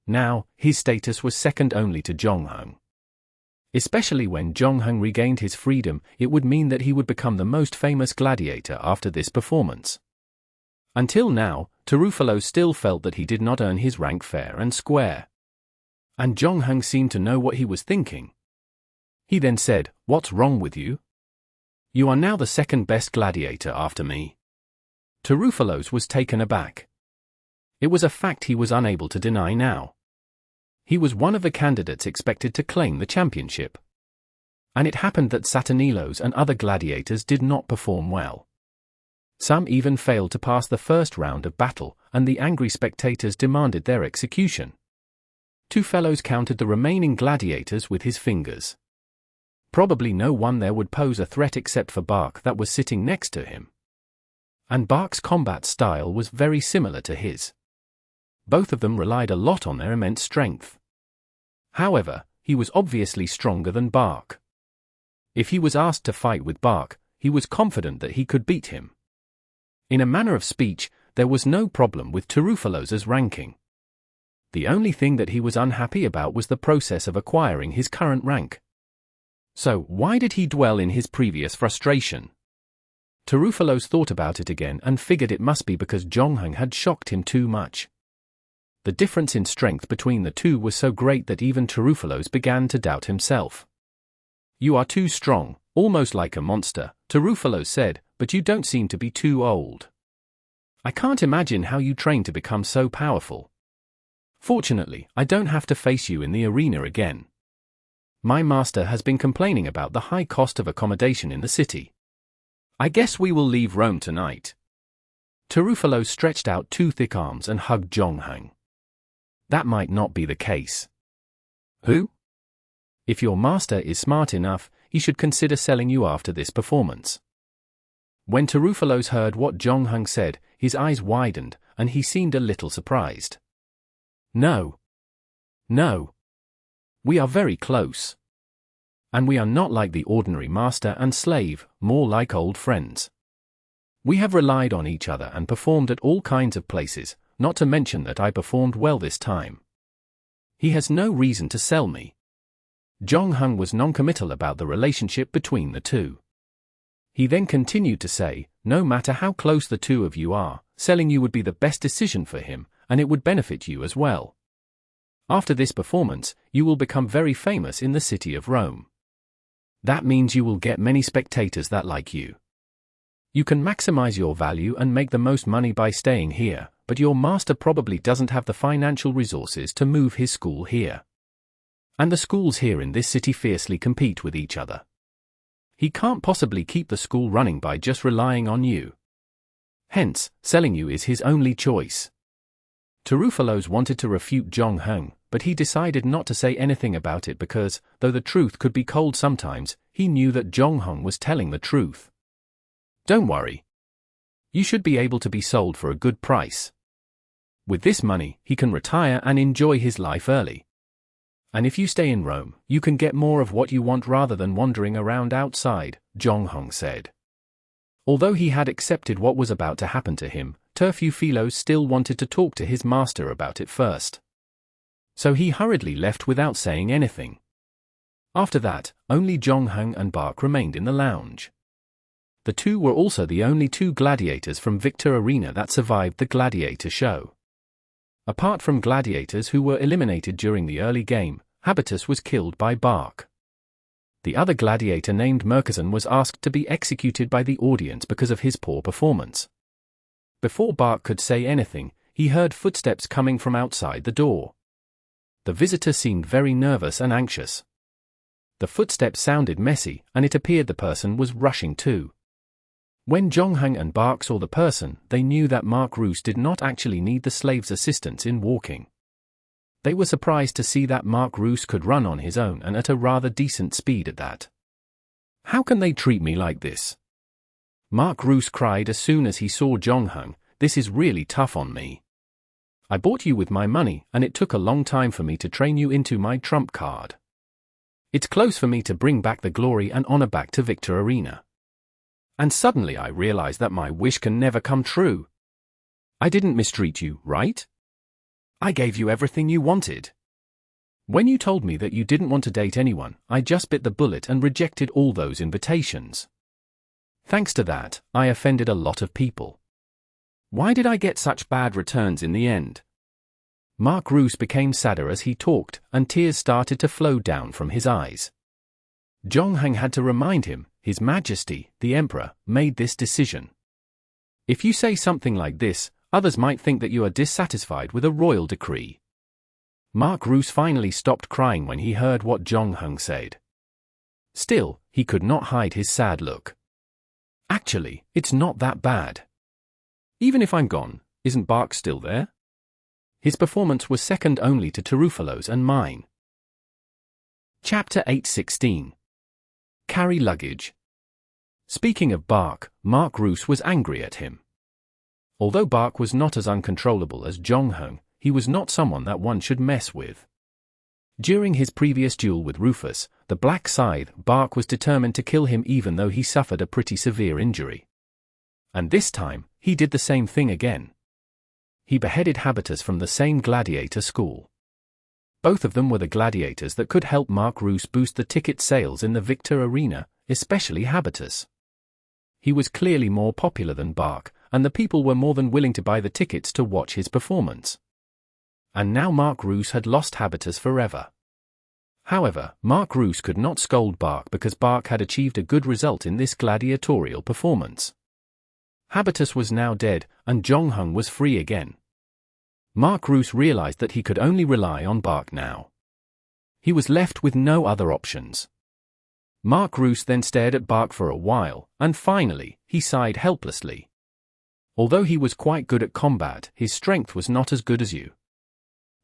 Now, his status was second only to Zhongheng. Especially when Zhongheng regained his freedom, it would mean that he would become the most famous gladiator after this performance. Until now, Terufalos still felt that he did not earn his rank fair and square. And Zhongheng seemed to know what he was thinking. He then said, "What's wrong with you? You are now the second best gladiator after me." Terufalos was taken aback. It was a fact he was unable to deny now. He was one of the candidates expected to claim the championship. And it happened that Saturnilos and other gladiators did not perform well. Some even failed to pass the first round of battle, and the angry spectators demanded their execution. 2 fellows counted the remaining gladiators with his fingers. Probably no one there would pose a threat except for Bark that was sitting next to him. And Bark's combat style was very similar to his. Both of them relied a lot on their immense strength. However, he was obviously stronger than Bark. If he was asked to fight with Bark, he was confident that he could beat him. In a manner of speech, there was no problem with Terufalos' ranking. The only thing that he was unhappy about was the process of acquiring his current rank. So, why did he dwell in his previous frustration? Terufalos thought about it again and figured it must be because Zhongheng had shocked him too much. The difference in strength between the two was so great that even Terufalos began to doubt himself. "You are too strong, almost like a monster," Terufalos said, "but you don't seem to be too old. I can't imagine how you train to become so powerful. Fortunately, I don't have to face you in the arena again. My master has been complaining about the high cost of accommodation in the city. I guess we will leave Rome tonight." Terufalos stretched out 2 thick arms and hugged Zhongheng. That might not be the case. Who? If your master is smart enough, he should consider selling you after this performance. When Terufalos heard what Zhongheng said, his eyes widened, and he seemed a little surprised. No. We are very close. And we are not like the ordinary master and slave, more like old friends. We have relied on each other and performed at all kinds of places, not to mention that I performed well this time. He has no reason to sell me. Zhong Heng was non-committal about the relationship between the two. He then continued to say, no matter how close the two of you are, selling you would be the best decision for him, and it would benefit you as well. After this performance, you will become very famous in the city of Rome. That means you will get many spectators that like you. You can maximize your value and make the most money by staying here, but your master probably doesn't have the financial resources to move his school here. And the schools here in this city fiercely compete with each other. He can't possibly keep the school running by just relying on you. Hence, selling you is his only choice. Perilous wanted to refute Zhong Heng, but he decided not to say anything about it because, though the truth could be cold sometimes, he knew that Zhong Heng was telling the truth. Don't worry. You should be able to be sold for a good price. With this money, he can retire and enjoy his life early. And if you stay in Rome, you can get more of what you want rather than wandering around outside, Zhong Heng said. Although he had accepted what was about to happen to him, Perilous still wanted to talk to his master about it first. So he hurriedly left without saying anything. After that, only Zhong Heng and Bark remained in the lounge. The two were also the only two gladiators from Victor Arena that survived the gladiator show. Apart from gladiators who were eliminated during the early game, Habitus was killed by Bark. The other gladiator named Murchison was asked to be executed by the audience because of his poor performance. Before Bark could say anything, he heard footsteps coming from outside the door. The visitor seemed very nervous and anxious. The footsteps sounded messy, and it appeared the person was rushing too. When Zhong Heng and Bark saw the person, they knew that Mark-Roos did not actually need the slave's assistance in walking. They were surprised to see that Mark-Roos could run on his own and at a rather decent speed at that. How can they treat me like this? Mark-Roos cried as soon as he saw Zhong Heng, this is really tough on me. I bought you with my money, and it took a long time for me to train you into my trump card. It's close for me to bring back the glory and honor back to Victor Arena. And suddenly I realized that my wish can never come true. I didn't mistreat you, right? I gave you everything you wanted. When you told me that you didn't want to date anyone, I just bit the bullet and rejected all those invitations. Thanks to that, I offended a lot of people. Why did I get such bad returns in the end? Mark-Roos became sadder as he talked, and tears started to flow down from his eyes. Zhong Heng had to remind him, His Majesty, the Emperor, made this decision. If you say something like this, others might think that you are dissatisfied with a royal decree. Mark-Roos finally stopped crying when he heard what Zhong Heng said. Still, he could not hide his sad look. Actually, it's not that bad. Even if I'm gone, isn't Bark still there? His performance was second only to Perilous and mine. Chapter 8:16. Carry luggage. Speaking of Bark, Mark-Roos was angry at him. Although Bark was not as uncontrollable as Zhong Heng, he was not someone that one should mess with. During his previous duel with Rufus, the Black Scythe, Bark was determined to kill him even though he suffered a pretty severe injury. And this time, he did the same thing again. He beheaded Habitus from the same gladiator school. Both of them were the gladiators that could help Mark-Roos boost the ticket sales in the Victor Arena, especially Habitus. He was clearly more popular than Bark, and the people were more than willing to buy the tickets to watch his performance. And now Mark-Roos had lost Habitus forever. However, Mark-Roos could not scold Bark because Bark had achieved a good result in this gladiatorial performance. Habitus was now dead, and Zhong Heng was free again. Mark-Roos realized that he could only rely on Bark now. He was left with no other options. Mark-Roos then stared at Bark for a while, and finally, he sighed helplessly. Although he was quite good at combat, his strength was not as good as you.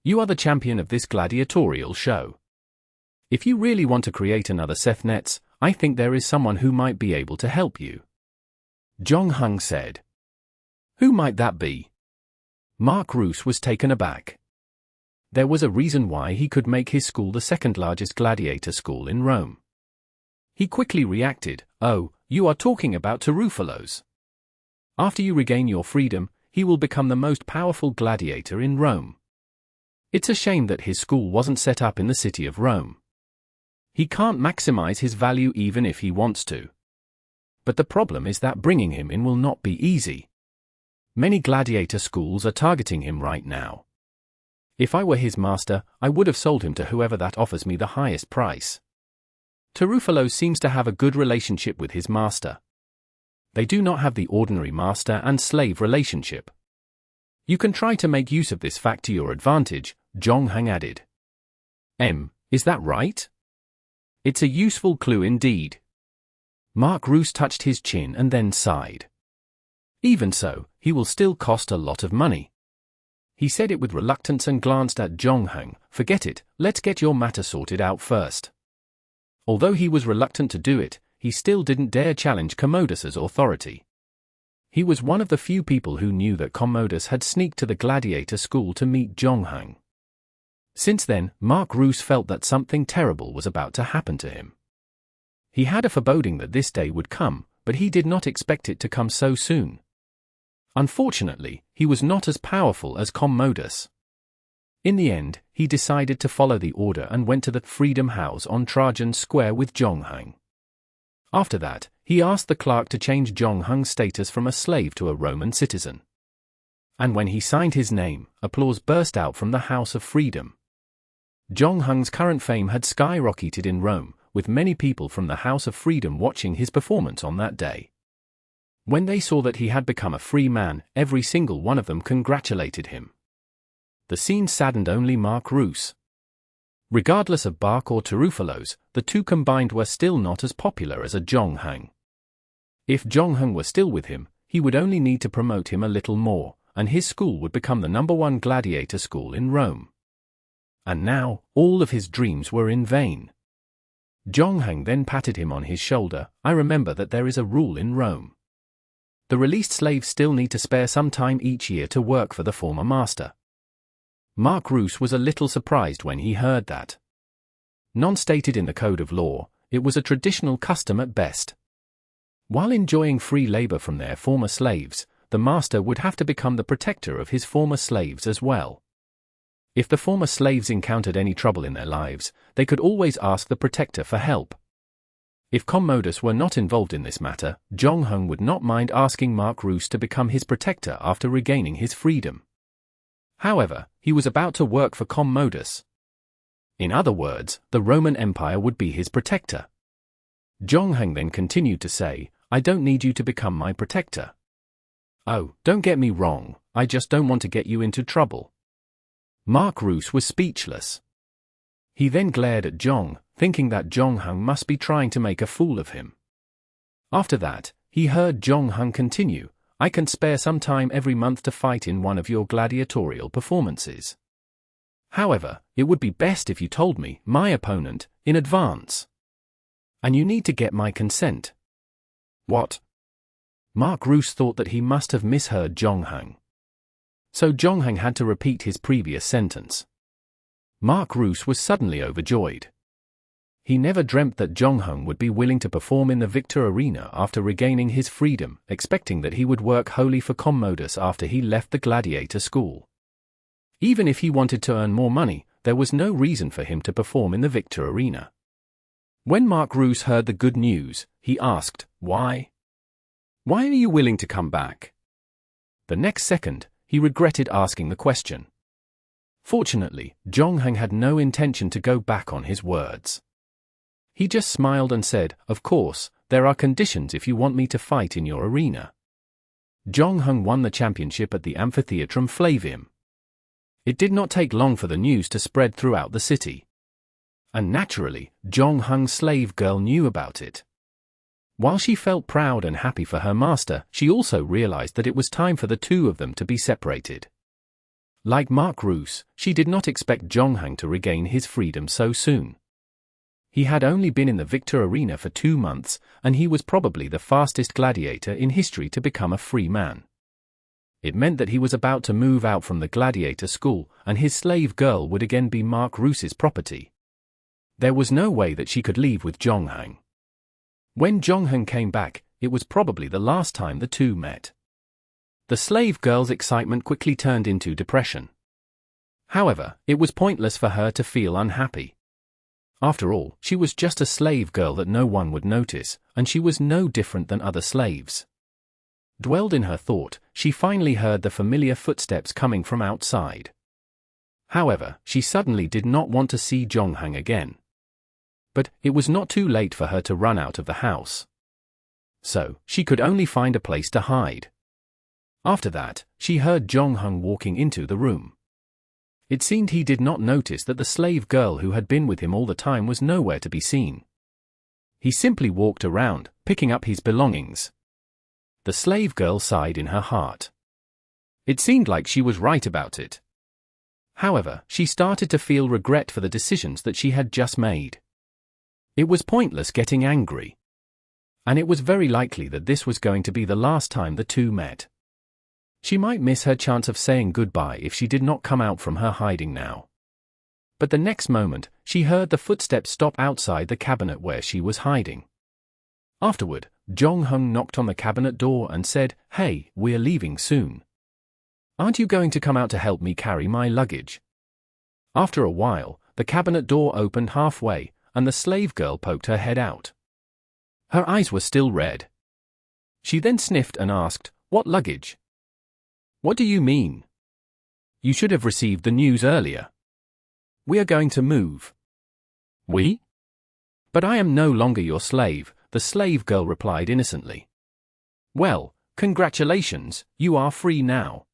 You are the champion of this gladiatorial show. If you really want to create another Seth Nets, I think there is someone who might be able to help you. Zhong Heng said. Who might that be? Mark-Roos was taken aback. There was a reason why he could make his school the second largest gladiator school in Rome. He quickly reacted, oh, you are talking about Perilous. After you regain your freedom, he will become the most powerful gladiator in Rome. It's a shame that his school wasn't set up in the city of Rome. He can't maximize his value even if he wants to. But the problem is that bringing him in will not be easy. Many gladiator schools are targeting him right now. If I were his master, I would have sold him to whoever that offers me the highest price. Perilous seems to have a good relationship with his master. They do not have the ordinary master and slave relationship. You can try to make use of this fact to your advantage, Zhonghang added. Is that right? It's a useful clue indeed. Mark Roos touched his chin and then sighed. Even so, he will still cost a lot of money. He said it with reluctance and glanced at Zhonghang. Forget it, let's get your matter sorted out first. Although he was reluctant to do it, he still didn't dare challenge Commodus's authority. He was one of the few people who knew that Commodus had sneaked to the gladiator school to meet Zhonghang. Since then, Mark Roos felt that something terrible was about to happen to him. He had a foreboding that this day would come, but he did not expect it to come so soon. Unfortunately, he was not as powerful as Commodus. In the end, he decided to follow the order and went to the Freedom House on Trajan Square with Zhonghang. After that, he asked the clerk to change Zhonghang's status from a slave to a Roman citizen. And when he signed his name, applause burst out from the House of Freedom. Zhonghang's current fame had skyrocketed in Rome, with many people from the House of Freedom watching his performance on that day. When they saw that he had become a free man, every single one of them congratulated him. The scene saddened only Mark Roos. Regardless of Bark or Perilous, the two combined were still not as popular as a Zhonghang. If Zhonghang were still with him, he would only need to promote him a little more, and his school would become the #1 gladiator school in Rome. And now, all of his dreams were in vain. Zhonghang then patted him on his shoulder. I remember that there is a rule in Rome. The released slaves still need to spare some time each year to work for the former master. Mark Roos was a little surprised when he heard that. Non-stated in the code of law, it was a traditional custom at best. While enjoying free labor from their former slaves, the master would have to become the protector of his former slaves as well. If the former slaves encountered any trouble in their lives, they could always ask the protector for help. If Commodus were not involved in this matter, Zhonghang would not mind asking Mark Roos to become his protector after regaining his freedom. However, he was about to work for Commodus. In other words, the Roman Empire would be his protector. Zhonghang then continued to say, I don't need you to become my protector. Oh, don't get me wrong, I just don't want to get you into trouble. Mark Roos was speechless. He then glared at Zhong, thinking that Zhonghang must be trying to make a fool of him. After that, he heard Zhonghang continue, I can spare some time every month to fight in one of your gladiatorial performances. However, it would be best if you told me, my opponent, in advance. And you need to get my consent. What? Mark Roos thought that he must have misheard Zhonghang. So Zhonghang had to repeat his previous sentence. Mark Roos was suddenly overjoyed. He never dreamt that Zhonghang would be willing to perform in the Victor Arena after regaining his freedom, expecting that he would work wholly for Commodus after he left the gladiator school. Even if he wanted to earn more money, there was no reason for him to perform in the Victor Arena. When Mark Roos heard the good news, he asked, Why? Why are you willing to come back? The next second, he regretted asking the question. Fortunately, Zhonghang had no intention to go back on his words. He just smiled and said, Of course, there are conditions if you want me to fight in your arena. Zhonghang won the championship at the Amphitheatrum Flavium. It did not take long for the news to spread throughout the city. And naturally, Zhonghang's slave girl knew about it. While she felt proud and happy for her master, she also realized that it was time for the two of them to be separated. Like Mark Roos, she did not expect Zhonghang to regain his freedom so soon. He had only been in the Victor Arena for 2 months, and he was probably the fastest gladiator in history to become a free man. It meant that he was about to move out from the gladiator school, and his slave girl would again be Mark Roos's property. There was no way that she could leave with Zhonghang. When Zhonghang came back, it was probably the last time the two met. The slave girl's excitement quickly turned into depression. However, it was pointless for her to feel unhappy. After all, she was just a slave girl that no one would notice, and she was no different than other slaves. Dwelled in her thought, she finally heard the familiar footsteps coming from outside. However, she suddenly did not want to see Jonghang again. But it was not too late for her to run out of the house. So, she could only find a place to hide. After that, she heard Jonghang walking into the room. It seemed he did not notice that the slave girl who had been with him all the time was nowhere to be seen. He simply walked around, picking up his belongings. The slave girl sighed in her heart. It seemed like she was right about it. However, she started to feel regret for the decisions that she had just made. It was pointless getting angry. And it was very likely that this was going to be the last time the two met. She might miss her chance of saying goodbye if she did not come out from her hiding now. But the next moment, she heard the footsteps stop outside the cabinet where she was hiding. Afterward, Jonghang knocked on the cabinet door and said, "Hey, we're leaving soon. Aren't you going to come out to help me carry my luggage?" After a while, the cabinet door opened halfway, and the slave girl poked her head out. Her eyes were still red. She then sniffed and asked, "What luggage? What do you mean? You should have received the news earlier. We are going to move." "We? But I am no longer your slave," the slave girl replied innocently. "Well, congratulations, you are free now.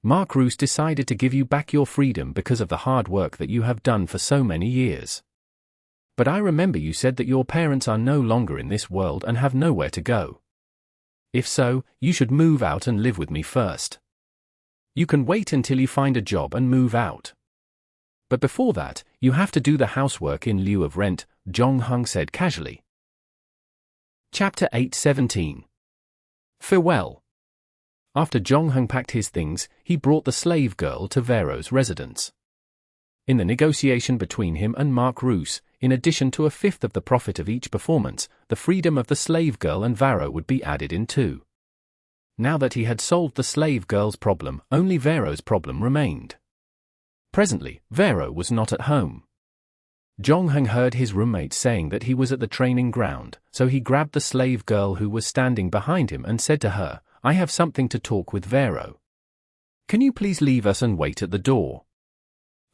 Mark Roos decided to give you back your freedom because of the hard work that you have done for so many years. But I remember you said that your parents are no longer in this world and have nowhere to go. If so, you should move out and live with me first. You can wait until you find a job and move out. But before that, you have to do the housework in lieu of rent," Jonghang said casually. Chapter 8:17. Farewell. After Jonghang packed his things, he brought the slave girl to Vero's residence. In the negotiation between him and Mark Roos, in addition to a fifth of the profit of each performance, the freedom of the slave girl and Vero would be added in too. Now that he had solved the slave girl's problem, only Vero's problem remained. Presently, Vero was not at home. Jonghang heard his roommate saying that he was at the training ground, so he grabbed the slave girl who was standing behind him and said to her, "I have something to talk with Vero. Can you please leave us and wait at the door?"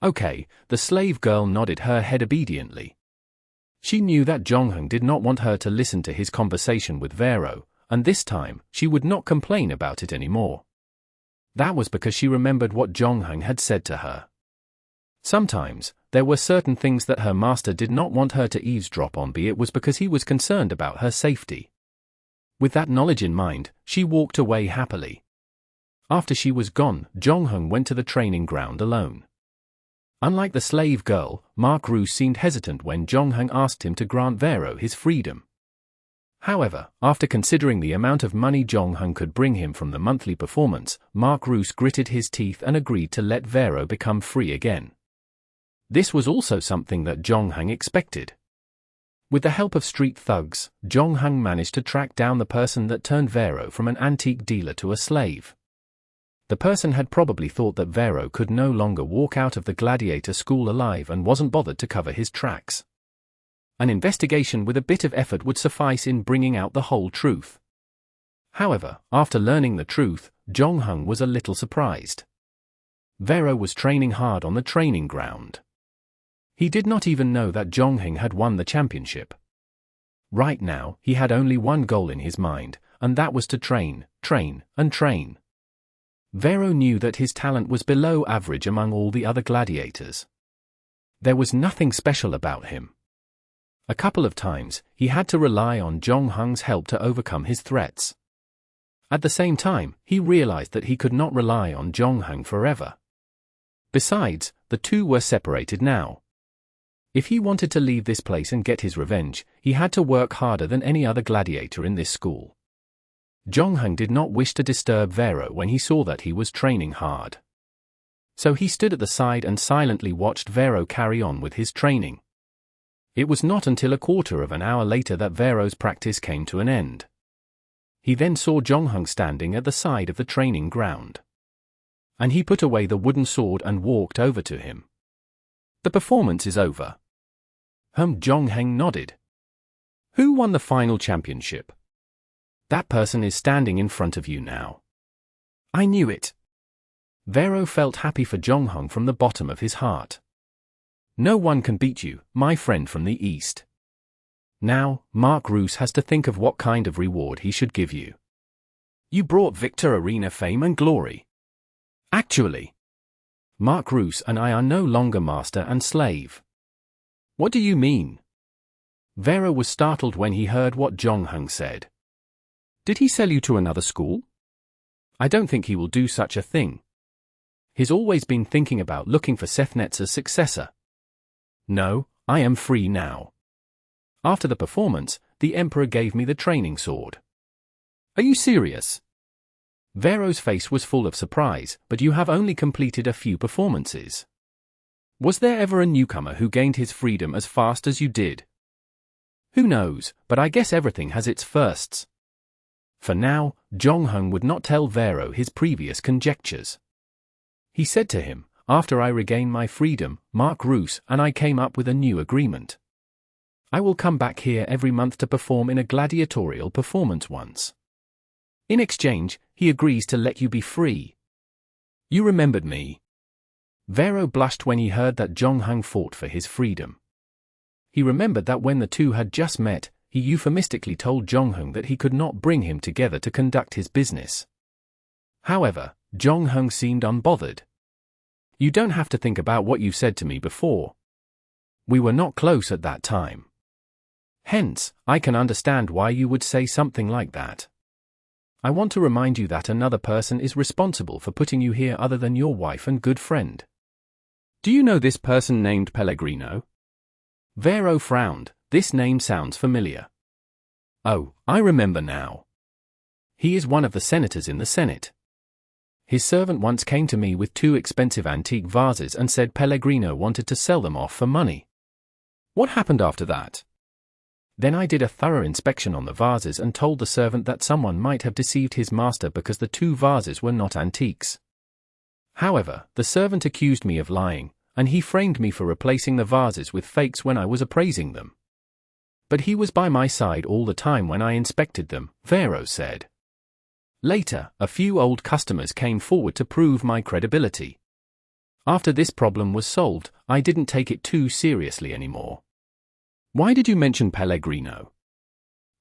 "Okay," the slave girl nodded her head obediently. She knew that Jonghang did not want her to listen to his conversation with Vero, and this time, she would not complain about it anymore. That was because she remembered what Jonghang had said to her. Sometimes, there were certain things that her master did not want her to eavesdrop on, be it was because he was concerned about her safety. With that knowledge in mind, she walked away happily. After she was gone, Jonghang went to the training ground alone. Unlike the slave girl, Mark Roos seemed hesitant when Jonghang asked him to grant Vero his freedom. However, after considering the amount of money Jonghang could bring him from the monthly performance, Mark Roos gritted his teeth and agreed to let Vero become free again. This was also something that Jonghang expected. With the help of street thugs, Jonghang managed to track down the person that turned Vero from an antique dealer to a slave. The person had probably thought that Vero could no longer walk out of the gladiator school alive and wasn't bothered to cover his tracks. An investigation with a bit of effort would suffice in bringing out the whole truth. However, after learning the truth, Jonghang was a little surprised. Vero was training hard on the training ground. He did not even know that Jonghang had won the championship. Right now, he had only one goal in his mind, and that was to train, train, and train. Vero knew that his talent was below average among all the other gladiators. There was nothing special about him. A couple of times, he had to rely on Jonghang's help to overcome his threats. At the same time, he realized that he could not rely on Jonghang forever. Besides, the two were separated now. If he wanted to leave this place and get his revenge, he had to work harder than any other gladiator in this school. Jonghang did not wish to disturb Vero when he saw that he was training hard. So he stood at the side and silently watched Vero carry on with his training. It was not until a quarter of an hour later that Vero's practice came to an end. He then saw Jonghang standing at the side of the training ground. And he put away the wooden sword and walked over to him. "The performance is over. Zhongheng nodded. Who won the final championship? That person is standing in front of you now. I knew it. Vero felt happy for Zhongheng from the bottom of his heart. No one can beat you, my friend from the East. Now, Mark Roos has to think of what kind of reward he should give you. You brought Victor Arena fame and glory. Actually, Mark Roos and I are no longer master and slave. What do you mean? Vero was startled when he heard what Zhongheng said. Did he sell you to another school? I don't think he will do such a thing. He's always been thinking about looking for Sethnetz's successor. No, I am free now. After the performance, the Emperor gave me the training sword. Are you serious? Vero's face was full of surprise, but you have only completed a few performances. Was there ever a newcomer who gained his freedom as fast as you did? Who knows, but I guess everything has its firsts. For now, Zhongheng would not tell Vero his previous conjectures. He said to him, after I regain my freedom, Mark Roos and I came up with a new agreement. I will come back here every month to perform in a gladiatorial performance once. In exchange, he agrees to let you be free. You remembered me. Vero blushed when he heard that Zhongheng fought for his freedom. He remembered that when the two had just met, he euphemistically told Zhongheng that he could not bring him together to conduct his business. However, Zhongheng seemed unbothered. You don't have to think about what you said to me before. We were not close at that time. Hence, I can understand why you would say something like that. I want to remind you that another person is responsible for putting you here other than your wife and good friend. Do you know this person named Pellegrino? Vero frowned. This name sounds familiar. Oh, I remember now. He is one of the senators in the Senate. His servant once came to me with 2 expensive antique vases and said Pellegrino wanted to sell them off for money. What happened after that? Then I did a thorough inspection on the vases and told the servant that someone might have deceived his master because the 2 vases were not antiques. However, the servant accused me of lying, and he framed me for replacing the vases with fakes when I was appraising them. But he was by my side all the time when I inspected them, Vero said. Later, a few old customers came forward to prove my credibility. After this problem was solved, I didn't take it too seriously anymore. Why did you mention Pellegrino?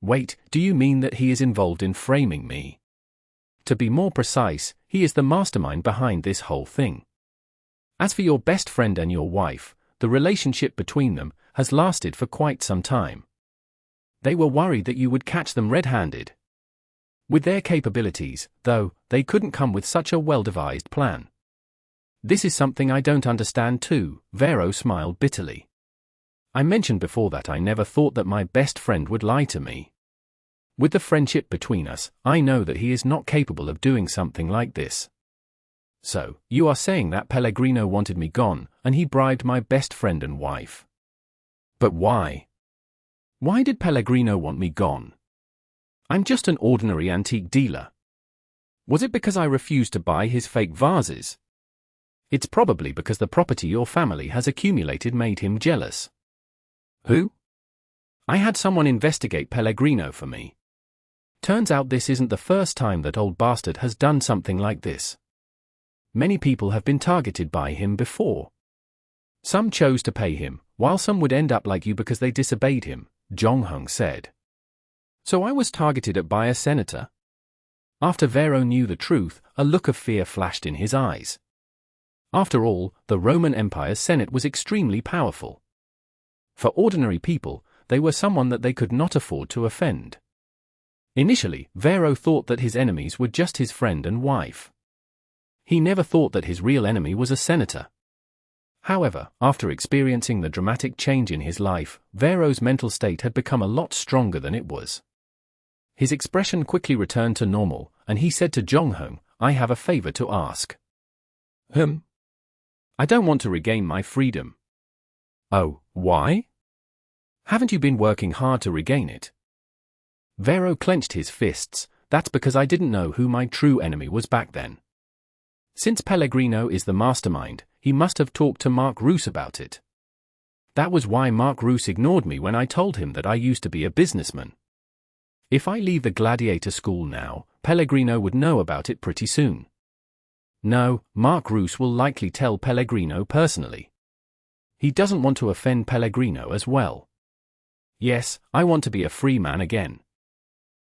Wait, do you mean that he is involved in framing me? To be more precise, he is the mastermind behind this whole thing. As for your best friend and your wife, the relationship between them has lasted for quite some time. They were worried that you would catch them red-handed. With their capabilities, though, they couldn't come with such a well-devised plan. This is something I don't understand too, Vero smiled bitterly. I mentioned before that I never thought that my best friend would lie to me. With the friendship between us, I know that he is not capable of doing something like this. So, you are saying that Pellegrino wanted me gone, and he bribed my best friend and wife. But why? Why did Pellegrino want me gone? I'm just an ordinary antique dealer. Was it because I refused to buy his fake vases? It's probably because the property your family has accumulated made him jealous. Who? I had someone investigate Pellegrino for me. Turns out this isn't the first time that old bastard has done something like this. Many people have been targeted by him before. Some chose to pay him, while some would end up like you because they disobeyed him, Zhongheng said. So I was targeted by a senator? After Vero knew the truth, a look of fear flashed in his eyes. After all, the Roman Empire's Senate was extremely powerful. For ordinary people, they were someone that they could not afford to offend. Initially, Vero thought that his enemies were just his friend and wife. He never thought that his real enemy was a senator. However, after experiencing the dramatic change in his life, Vero's mental state had become a lot stronger than it was. His expression quickly returned to normal, and he said to Zhongheng, I have a favor to ask. I don't want to regain my freedom. Oh, why? Haven't you been working hard to regain it? Vero clenched his fists. That's because I didn't know who my true enemy was back then. Since Pellegrino is the mastermind, he must have talked to Mark Roos about it. That was why Mark Roos ignored me when I told him that I used to be a businessman. If I leave the gladiator school now, Pellegrino would know about it pretty soon. No, Mark Roos will likely tell Pellegrino personally. He doesn't want to offend Pellegrino as well. Yes, I want to be a free man again.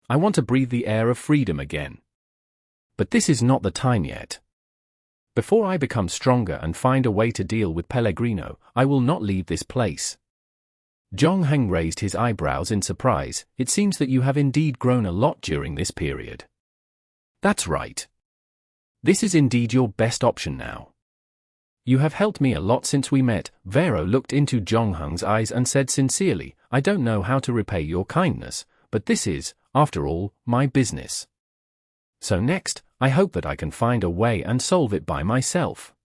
I want to breathe the air of freedom again. But this is not the time yet. Before I become stronger and find a way to deal with Pellegrino, I will not leave this place. Zhong Heng raised his eyebrows in surprise. It seems that you have indeed grown a lot during this period. That's right. This is indeed your best option now. You have helped me a lot since we met. Vero looked into Zhong Heng's eyes and said sincerely, I don't know how to repay your kindness, but this is, after all, my business. So next, I hope that I can find a way and solve it by myself.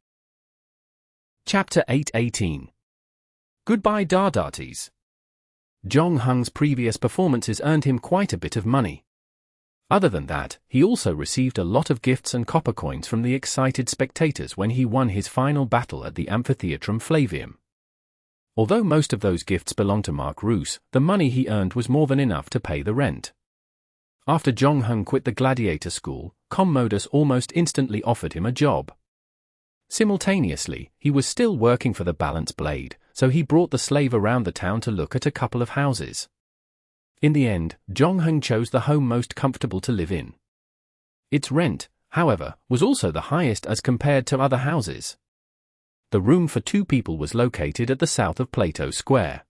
Chapter 8:18. Goodbye Dadatis. Zhong Heng's previous performances earned him quite a bit of money. Other than that, he also received a lot of gifts and copper coins from the excited spectators when he won his final battle at the Amphitheatrum Flavium. Although most of those gifts belonged to Mark Roos, the money he earned was more than enough to pay the rent. After Zhong Heng quit the gladiator school, Commodus almost instantly offered him a job. Simultaneously, he was still working for the balance blade, so he brought the slave around the town to look at a couple of houses. In the end, Zhong Heng chose the home most comfortable to live in. Its rent, however, was also the highest as compared to other houses. The room for 2 people was located at the south of Plato Square.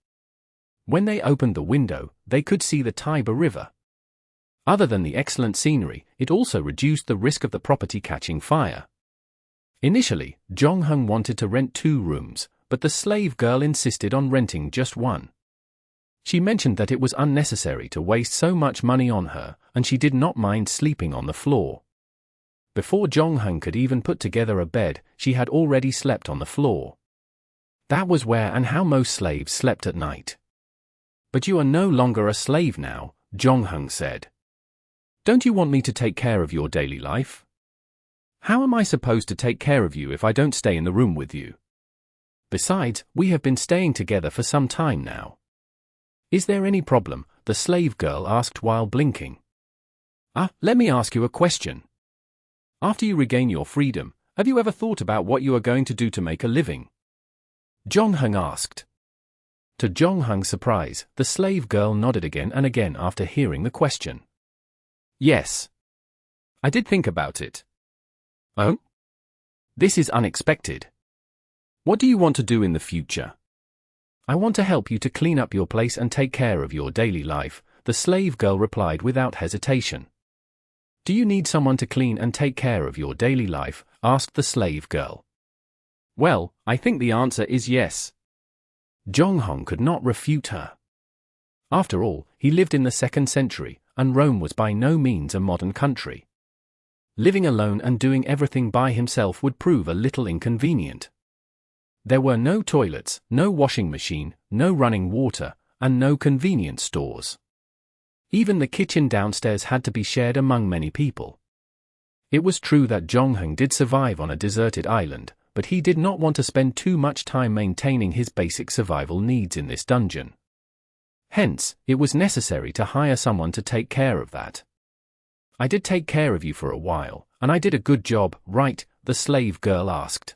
When they opened the window, they could see the Tiber River. Other than the excellent scenery, it also reduced the risk of the property catching fire. Initially, Zhong Heng wanted to rent 2 rooms, but the slave girl insisted on renting just one. She mentioned that it was unnecessary to waste so much money on her, and she did not mind sleeping on the floor. Before Zhong Heng could even put together a bed, she had already slept on the floor. That was where and how most slaves slept at night. But you are no longer a slave now, Zhong Heng said. Don't you want me to take care of your daily life? How am I supposed to take care of you if I don't stay in the room with you? Besides, we have been staying together for some time now. Is there any problem? The slave girl asked while blinking. Let me ask you a question. After you regain your freedom, have you ever thought about what you are going to do to make a living? Zhong Heng asked. To Zhong Heng's surprise, the slave girl nodded again and again after hearing the question. Yes. I did think about it. Oh? This is unexpected. What do you want to do in the future? I want to help you to clean up your place and take care of your daily life, the slave girl replied without hesitation. Do you need someone to clean and take care of your daily life? Asked the slave girl. Well, I think the answer is yes. Zhong Heng could not refute her. After all, he lived in the 2nd century, and Rome was by no means a modern country. Living alone and doing everything by himself would prove a little inconvenient. There were no toilets, no washing machine, no running water, and no convenience stores. Even the kitchen downstairs had to be shared among many people. It was true that Zhong Heng did survive on a deserted island, but he did not want to spend too much time maintaining his basic survival needs in this dungeon. Hence, it was necessary to hire someone to take care of that. I did take care of you for a while, and I did a good job, right? The slave girl asked.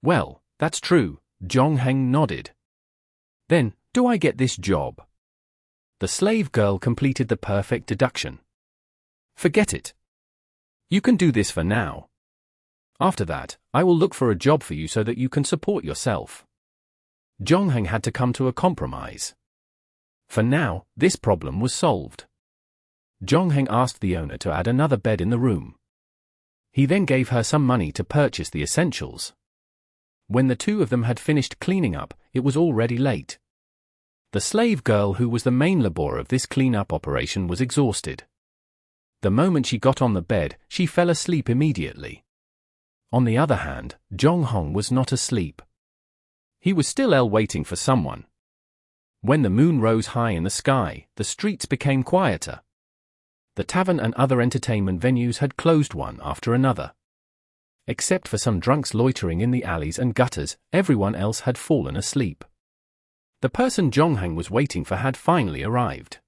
Well, that's true, Zhong Heng nodded. Then, do I get this job? The slave girl completed the perfect deduction. Forget it. You can do this for now. After that, I will look for a job for you so that you can support yourself. Zhong Heng had to come to a compromise. For now, this problem was solved. Zhong Heng asked the owner to add another bed in the room. He then gave her some money to purchase the essentials. When the 2 of them had finished cleaning up, it was already late. The slave girl, who was the main laborer of this clean-up operation, was exhausted. The moment she got on the bed, she fell asleep immediately. On the other hand, Zhong Heng was not asleep. He was still waiting for someone. When the moon rose high in the sky, the streets became quieter. The tavern and other entertainment venues had closed one after another. Except for some drunks loitering in the alleys and gutters, everyone else had fallen asleep. The person Zhongheng was waiting for had finally arrived.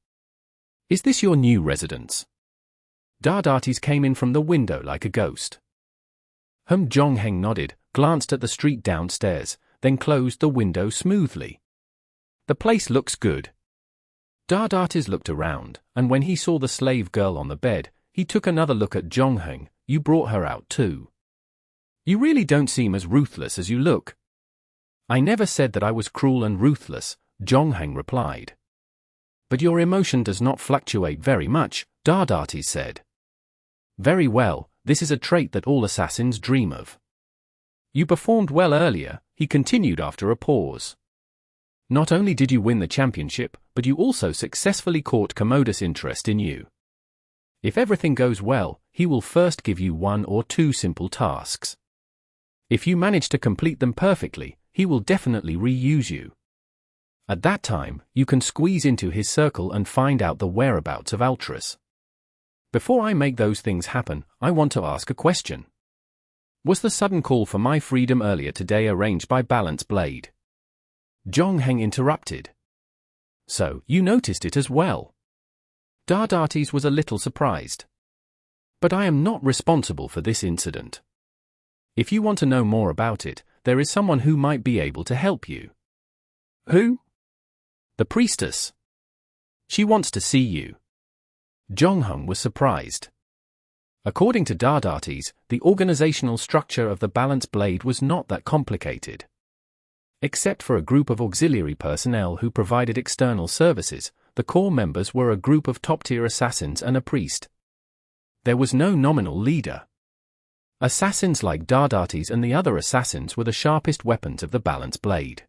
"Is this your new residence?" Dadatis came in from the window like a ghost. Zhongheng nodded, glanced at the street downstairs, then closed the window smoothly. "The place looks good." Dadatis looked around, and when he saw the slave girl on the bed, he took another look at Zhongheng. "You brought her out too. You really don't seem as ruthless as you look." "I never said that I was cruel and ruthless," Zhongheng replied. "But your emotion does not fluctuate very much," Dadatis said. "Very well, this is a trait that all assassins dream of." "You performed well earlier," he continued after a pause. "Not only did you win the championship, but you also successfully caught Komodo's interest in you. If everything goes well, he will first give you 1 or 2 simple tasks. If you manage to complete them perfectly, he will definitely reuse you. At that time, you can squeeze into his circle and find out the whereabouts of Ultras. Before I make those things happen, I want to ask a question. Was the sudden call for my freedom earlier today arranged by Balance Blade?" Zhongheng interrupted. "So, you noticed it as well?" Dadatis was a little surprised. "But I am not responsible for this incident. If you want to know more about it, there is someone who might be able to help you." "Who?" "The Priestess. She wants to see you." Zhongheng was surprised. According to Dadatis, the organizational structure of the Balance Blade was not that complicated. Except for a group of auxiliary personnel who provided external services, the core members were a group of top-tier assassins and a priest. There was no nominal leader. Assassins like Dadatis and the other assassins were the sharpest weapons of the Balance Blade.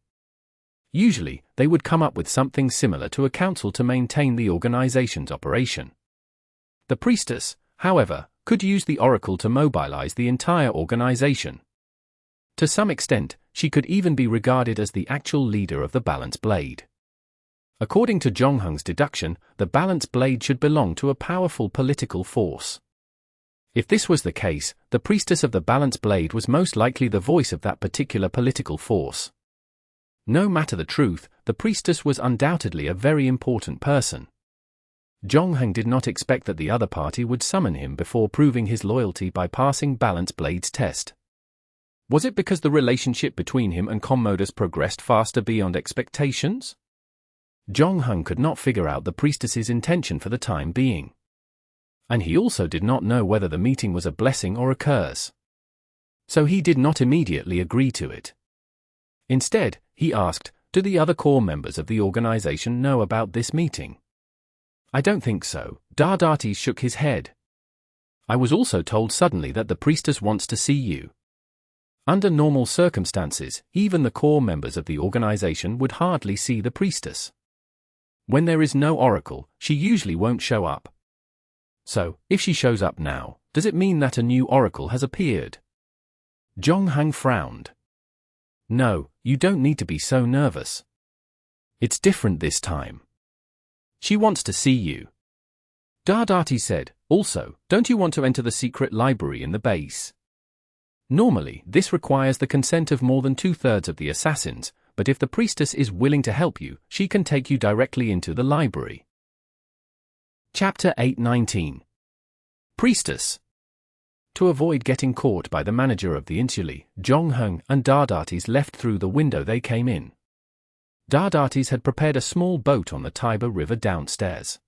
Usually, they would come up with something similar to a council to maintain the organization's operation. The Priestess, however, could use the Oracle to mobilize the entire organization. To some extent, she could even be regarded as the actual leader of the Balance Blade. According to Zhongheng's deduction, the Balance Blade should belong to a powerful political force. If this was the case, the Priestess of the Balance Blade was most likely the voice of that particular political force. No matter the truth, the Priestess was undoubtedly a very important person. Zhongheng did not expect that the other party would summon him before proving his loyalty by passing Balance Blade's test. Was it because the relationship between him and Komodos progressed faster beyond expectations? Zhongheng could not figure out the Priestess's intention for the time being. And he also did not know whether the meeting was a blessing or a curse. So he did not immediately agree to it. Instead, he asked, "Do the other core members of the organization know about this meeting?" "I don't think so," Dadatis shook his head. "I was also told suddenly that the Priestess wants to see you. Under normal circumstances, even the core members of the organization would hardly see the Priestess. When there is no Oracle, she usually won't show up. So, if she shows up now, does it mean that a new Oracle has appeared?" Zhongheng frowned. "No, you don't need to be so nervous. It's different this time. She wants to see you." Dadatis said, "Also, don't you want to enter the secret library in the base? Normally, this requires the consent of more than 2/3 of the assassins, but if the Priestess is willing to help you, she can take you directly into the library." Chapter 819. Priestess. To avoid getting caught by the manager of the Insuli, Zhongheng and Dadatis left through the window they came in. Dadatis had prepared a small boat on the Tiber River downstairs.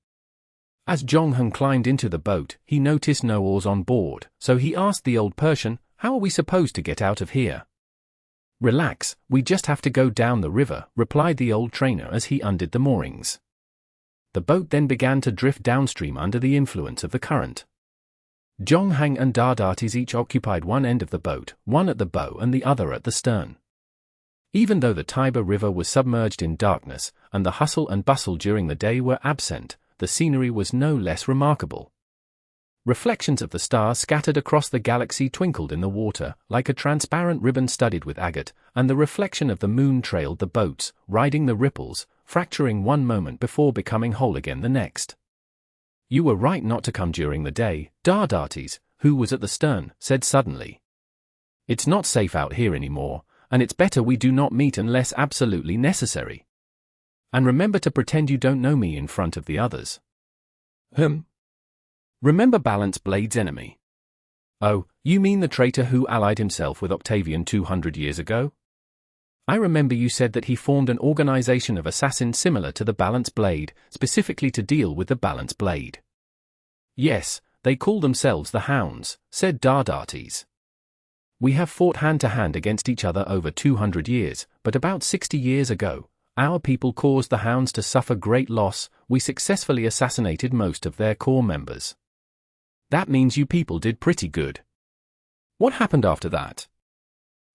As Zhongheng climbed into the boat, he noticed no oars on board, so he asked the old Persian, "How are we supposed to get out of here?" "Relax, we just have to go down the river," replied the old trainer as he undid the moorings. The boat then began to drift downstream under the influence of the current. Zhongheng and Dadatis each occupied one end of the boat, one at the bow and the other at the stern. Even though the Tiber River was submerged in darkness, and the hustle and bustle during the day were absent, the scenery was no less remarkable. Reflections of the stars scattered across the galaxy twinkled in the water, like a transparent ribbon studded with agate, and the reflection of the moon trailed the boats, riding the ripples, fracturing one moment before becoming whole again the next. "You were right not to come during the day," Dadatis, who was at the stern, said suddenly. "It's not safe out here anymore, and it's better we do not meet unless absolutely necessary." And remember to pretend you don't know me in front of the others. Remember Balance Blade's enemy? Oh, you mean the traitor who allied himself with Octavian 200 years ago? I remember you said that he formed an organization of assassins similar to the Balance Blade, specifically to deal with the Balance Blade. Yes, they call themselves the Hounds, said Dadatis. We have fought hand-to-hand against each other over 200 years, but about 60 years ago, our people caused the Hounds to suffer great loss. We successfully assassinated most of their core members. That means you people did pretty good. What happened after that?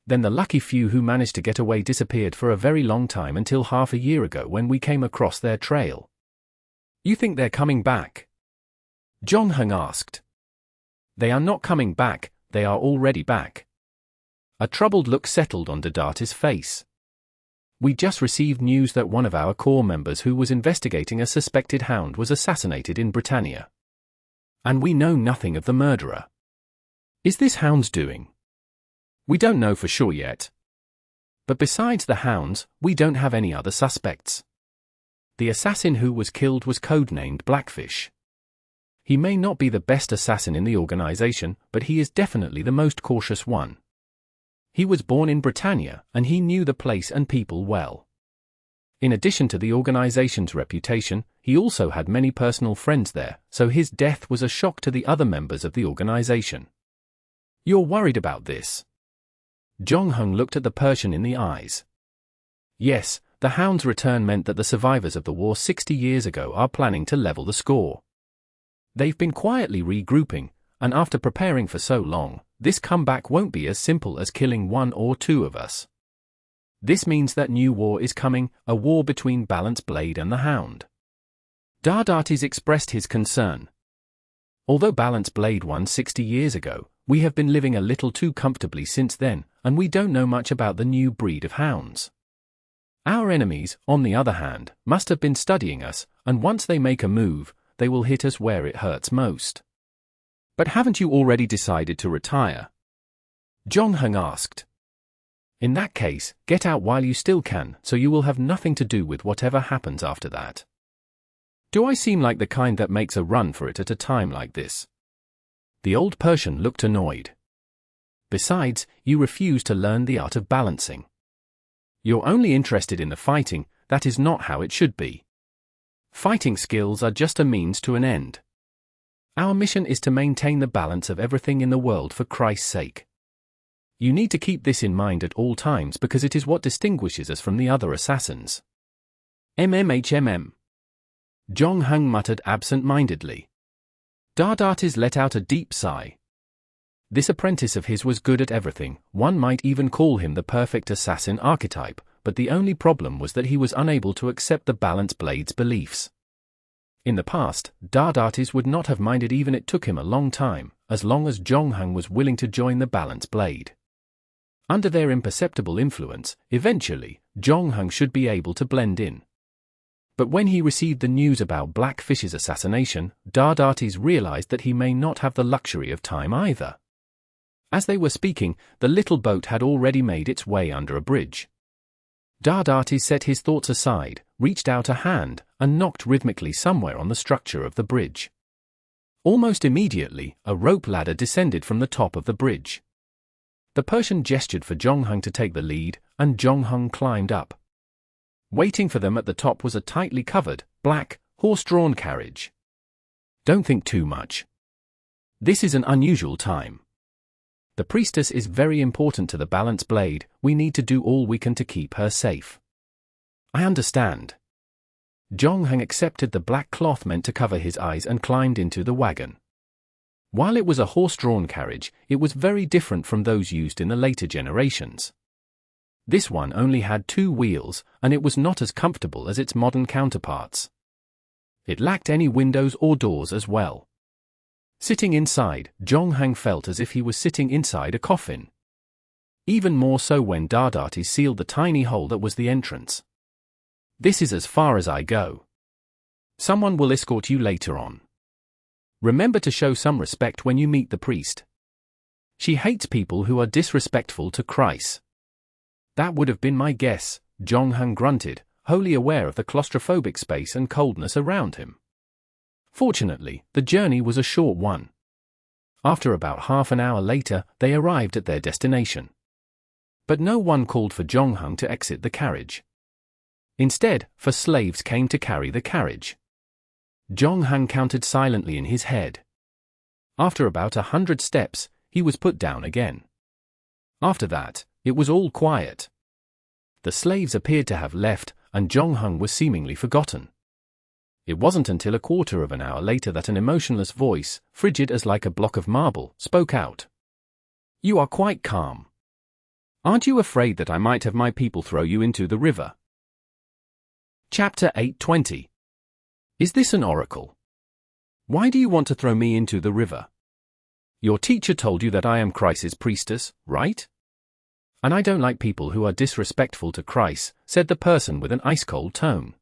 Then the lucky few who managed to get away disappeared for a very long time until half a year ago when we came across their trail. You think they're coming back? Zhong Heng asked. They are not coming back, they are already back. A troubled look settled on Dadatis' face. We just received news that one of our core members who was investigating a suspected hound was assassinated in Britannia. And we know nothing of the murderer. Is this Hound's doing? We don't know for sure yet. But besides the Hounds, we don't have any other suspects. The assassin who was killed was codenamed Blackfish. He may not be the best assassin in the organization, but he is definitely the most cautious one. He was born in Britannia, and he knew the place and people well. In addition to the organization's reputation, he also had many personal friends there, so his death was a shock to the other members of the organization. You're worried about this? Zhong Heng looked at the Persian in the eyes. Yes, the Hound's return meant that the survivors of the war 60 years ago are planning to level the score. They've been quietly regrouping, and after preparing for so long, this comeback won't be as simple as killing one or two of us. This means that new war is coming, a war between Balance Blade and the Hound. Dadatis expressed his concern. Although Balance Blade won 60 years ago, we have been living a little too comfortably since then, and we don't know much about the new breed of hounds. Our enemies, on the other hand, must have been studying us, and once they make a move, they will hit us where it hurts most. But haven't you already decided to retire? Zhong Heng asked. In that case, get out while you still can, so you will have nothing to do with whatever happens after that. Do I seem like the kind that makes a run for it at a time like this? The old Persian looked annoyed. Besides, you refuse to learn the art of balancing. You're only interested in the fighting, that is not how it should be. Fighting skills are just a means to an end. Our mission is to maintain the balance of everything in the world for Christ's sake. You need to keep this in mind at all times because it is what distinguishes us from the other assassins. MMHMM. Zhong Heng muttered absent-mindedly. Dadatis let out a deep sigh. This apprentice of his was good at everything, one might even call him the perfect assassin archetype, but the only problem was that he was unable to accept the Balance Blade's beliefs. In the past, Dadatis would not have minded even it took him a long time, as long as Zhong Heng was willing to join the Balance Blade. Under their imperceptible influence, eventually, Zhong Heng should be able to blend in. But when he received the news about Blackfish's assassination, Dadatis realized that he may not have the luxury of time either. As they were speaking, the little boat had already made its way under a bridge. Dadatis set his thoughts aside, reached out a hand, and knocked rhythmically somewhere on the structure of the bridge. Almost immediately, a rope ladder descended from the top of the bridge. The Persian gestured for Zhong Heng to take the lead, and Zhong Heng climbed up. Waiting for them at the top was a tightly covered, black, horse-drawn carriage. Don't think too much. This is an unusual time. The Priestess is very important to the Balance Blade, we need to do all we can to keep her safe. I understand. Zhong Heng accepted the black cloth meant to cover his eyes and climbed into the wagon. While it was a horse-drawn carriage, it was very different from those used in the later generations. This one only had 2 wheels, and it was not as comfortable as its modern counterparts. It lacked any windows or doors as well. Sitting inside, Zhong Heng felt as if he was sitting inside a coffin. Even more so when Dadatis sealed the tiny hole that was the entrance. This is as far as I go. Someone will escort you later on. Remember to show some respect when you meet the priest. She hates people who are disrespectful to Christ. That would have been my guess, Zhong Heng grunted, wholly aware of the claustrophobic space and coldness around him. Fortunately, the journey was a short one. After about half an hour later, they arrived at their destination. But no one called for Zhongheng to exit the carriage. Instead, 4 slaves came to carry the carriage. Zhongheng counted silently in his head. After about 100 steps, he was put down again. After that, it was all quiet. The slaves appeared to have left, and Zhongheng was seemingly forgotten. It wasn't until a quarter of an hour later that an emotionless voice, frigid as like a block of marble, spoke out. "You are quite calm. Aren't you afraid that I might have my people throw you into the river?" Chapter 8:20. Is this an oracle? Why do you want to throw me into the river? Your teacher told you that I am Christ's priestess, right? And I don't like people who are disrespectful to Christ, said the person with an ice-cold tone.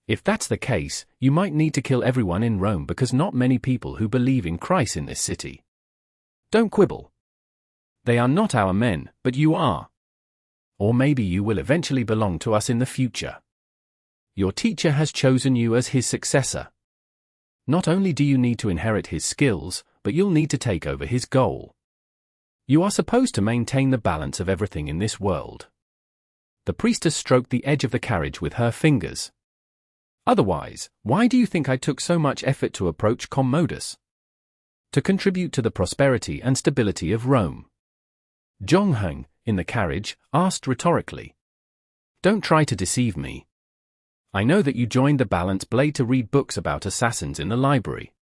If that's the case, you might need to kill everyone in Rome because not many people who believe in Christ in this city. Don't quibble. They are not our men, but you are. Or maybe you will eventually belong to us in the future. Your teacher has chosen you as his successor. Not only do you need to inherit his skills, but you'll need to take over his goal. You are supposed to maintain the balance of everything in this world. The priestess stroked the edge of the carriage with her fingers. Otherwise, why do you think I took so much effort to approach Commodus? To contribute to the prosperity and stability of Rome. Zhongheng, in the carriage, asked rhetorically. Don't try to deceive me. I know that you joined the Balance Blade to read books about assassins in the library.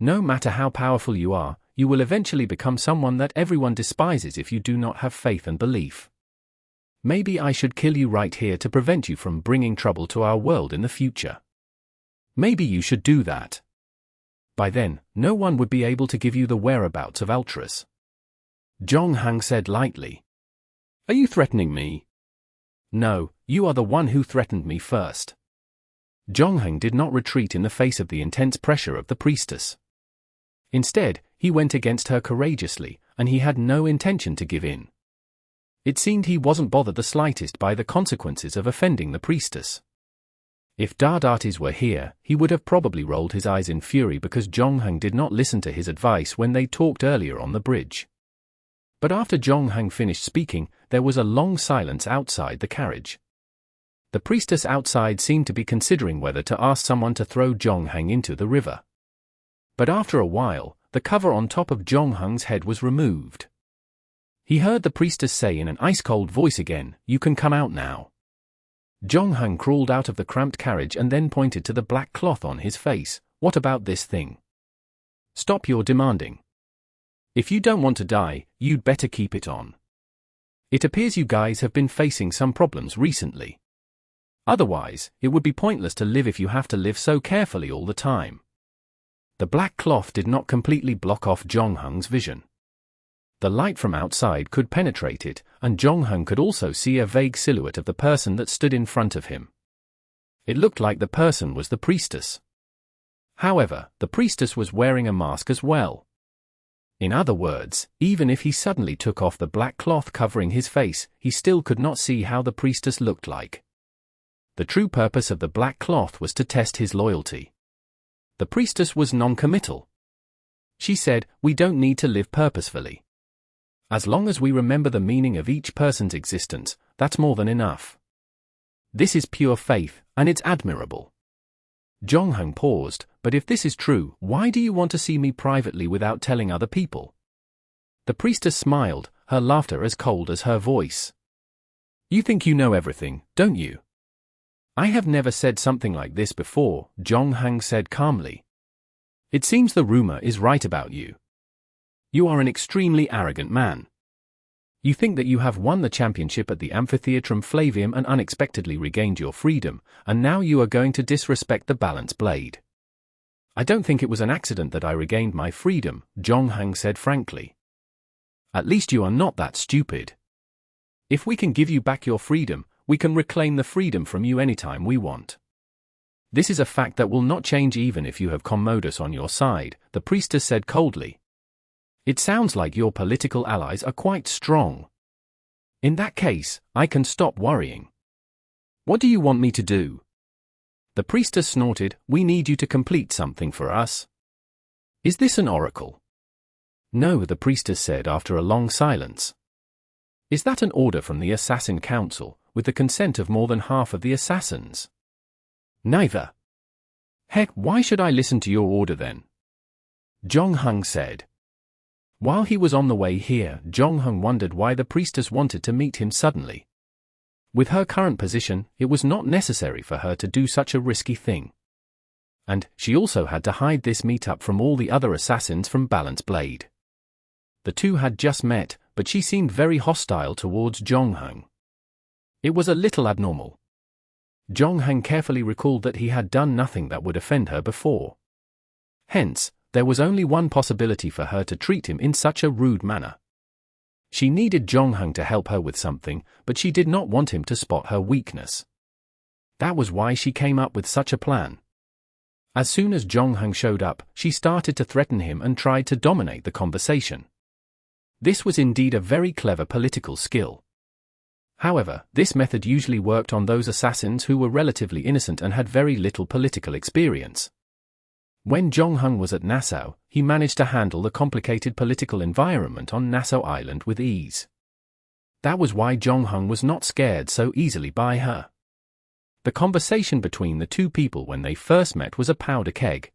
No matter how powerful you are, you will eventually become someone that everyone despises if you do not have faith and belief. Maybe I should kill you right here to prevent you from bringing trouble to our world in the future. Maybe you should do that. By then, no one would be able to give you the whereabouts of Ultras. Zhongheng said lightly. Are you threatening me? No, you are the one who threatened me first. Zhongheng did not retreat in the face of the intense pressure of the priestess. Instead, he went against her courageously, and he had no intention to give in. It seemed he wasn't bothered the slightest by the consequences of offending the priestess. If Dadatis were here, he would have probably rolled his eyes in fury because Zhongheng did not listen to his advice when they talked earlier on the bridge. But after Zhongheng finished speaking, there was a long silence outside the carriage. The priestess outside seemed to be considering whether to ask someone to throw Zhongheng into the river. But after a while, the cover on top of Zhongheng's head was removed. He heard the priestess say in an ice-cold voice again, "You can come out now." Zhongheng crawled out of the cramped carriage and then pointed to the black cloth on his face. "What about this thing? Stop your demanding. If you don't want to die, you'd better keep it on. It appears you guys have been facing some problems recently. Otherwise, it would be pointless to live if you have to live so carefully all the time." The black cloth did not completely block off Zhongheng's vision. The light from outside could penetrate it, and Zhongheng could also see a vague silhouette of the person that stood in front of him. It looked like the person was the priestess. However, the priestess was wearing a mask as well. In other words, even if he suddenly took off the black cloth covering his face, he still could not see how the priestess looked like. The true purpose of the black cloth was to test his loyalty. The priestess was non-committal. She said, "We don't need to live purposefully. As long as we remember the meaning of each person's existence, that's more than enough. This is pure faith, and it's admirable." Zhongheng paused, "But if this is true, why do you want to see me privately without telling other people?" The priestess smiled, her laughter as cold as her voice. "You think you know everything, don't you?" "I have never said something like this before," Zhongheng said calmly. "It seems the rumor is right about you. You are an extremely arrogant man. You think that you have won the championship at the Amphitheatrum Flavium and unexpectedly regained your freedom, and now you are going to disrespect the Balance Blade." "I don't think it was an accident that I regained my freedom," Zhongheng said frankly. "At least you are not that stupid. If we can give you back your freedom, we can reclaim the freedom from you anytime we want. This is a fact that will not change even if you have Commodus on your side," the priestess said coldly. "It sounds like your political allies are quite strong. In that case, I can stop worrying." What do you want me to do? The priestess snorted, we need you to complete something for us. Is this an oracle? No, the priestess said after a long silence. Is that an order from the Assassin Council, with the consent of more than half of the assassins? Neither. Heck, why should I listen to your order then? Zhongheng said. While he was on the way here, Zhongheng wondered why the priestess wanted to meet him suddenly. With her current position, it was not necessary for her to do such a risky thing. And she also had to hide this meetup from all the other assassins from Balance Blade. The two had just met, but she seemed very hostile towards Zhongheng. It was a little abnormal. Zhongheng carefully recalled that he had done nothing that would offend her before. Hence, there was only one possibility for her to treat him in such a rude manner. She needed Zhongheng to help her with something, but she did not want him to spot her weakness. That was why she came up with such a plan. As soon as Zhongheng showed up, she started to threaten him and tried to dominate the conversation. This was indeed a very clever political skill. However, this method usually worked on those assassins who were relatively innocent and had very little political experience. When Zhongheng was at Nassau, he managed to handle the complicated political environment on Nassau Island with ease. That was why Zhongheng was not scared so easily by her. The conversation between the two people when they first met was a powder keg.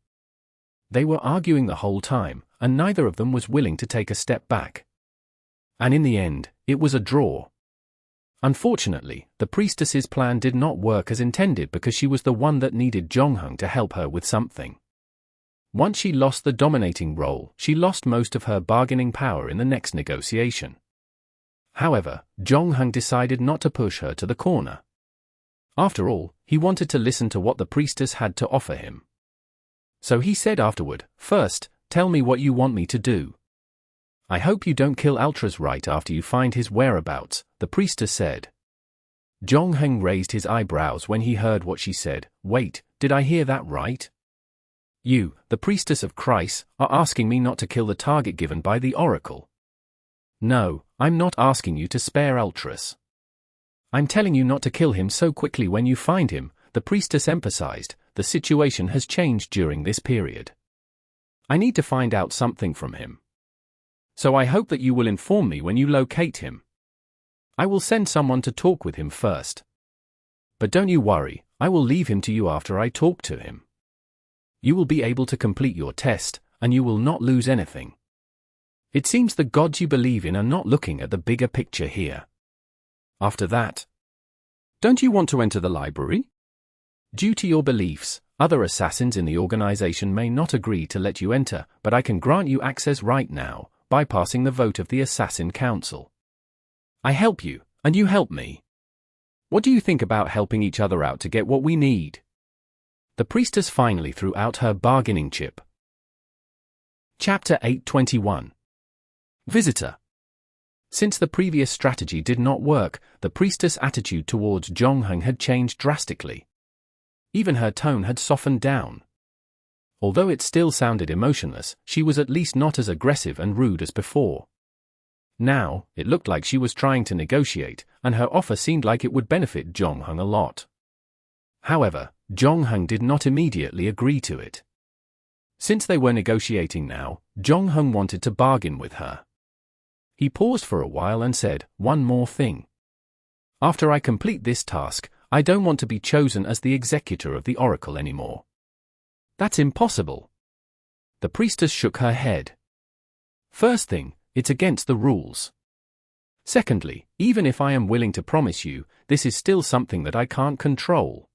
They were arguing the whole time, and neither of them was willing to take a step back. And in the end, it was a draw. Unfortunately, the priestess's plan did not work as intended because she was the one that needed Zhongheng to help her with something. Once she lost the dominating role, she lost most of her bargaining power in the next negotiation. However, Zhongheng decided not to push her to the corner. After all, he wanted to listen to what the priestess had to offer him. So he said afterward, "First, tell me what you want me to do." "I hope you don't kill Altras right after you find his whereabouts," the priestess said. Zhongheng raised his eyebrows when he heard what she said. "Wait, did I hear that right? You, the priestess of Christ, are asking me not to kill the target given by the oracle." "No, I'm not asking you to spare Altras. I'm telling you not to kill him so quickly when you find him," the priestess emphasized. "The situation has changed during this period. I need to find out something from him. So I hope that you will inform me when you locate him. I will send someone to talk with him first. But don't you worry, I will leave him to you after I talk to him. You will be able to complete your test, and you will not lose anything. It seems the gods you believe in are not looking at the bigger picture here. After that, don't you want to enter the library? Due to your beliefs, other assassins in the organization may not agree to let you enter, but I can grant you access right now, bypassing the vote of the Assassin Council. I help you, and you help me. What do you think about helping each other out to get what we need?" The priestess finally threw out her bargaining chip. Chapter 821. Visitor. Since the previous strategy did not work, the priestess' attitude towards Zhongheng had changed drastically. Even her tone had softened down. Although it still sounded emotionless, she was at least not as aggressive and rude as before. Now, it looked like she was trying to negotiate, and her offer seemed like it would benefit Zhongheng a lot. However, Zhongheng did not immediately agree to it. Since they were negotiating now, Zhongheng wanted to bargain with her. He paused for a while and said, "One more thing. After I complete this task, I don't want to be chosen as the executor of the oracle anymore." "That's impossible." The priestess shook her head. "First thing, it's against the rules. Secondly, even if I am willing to promise you, this is still something that I can't control.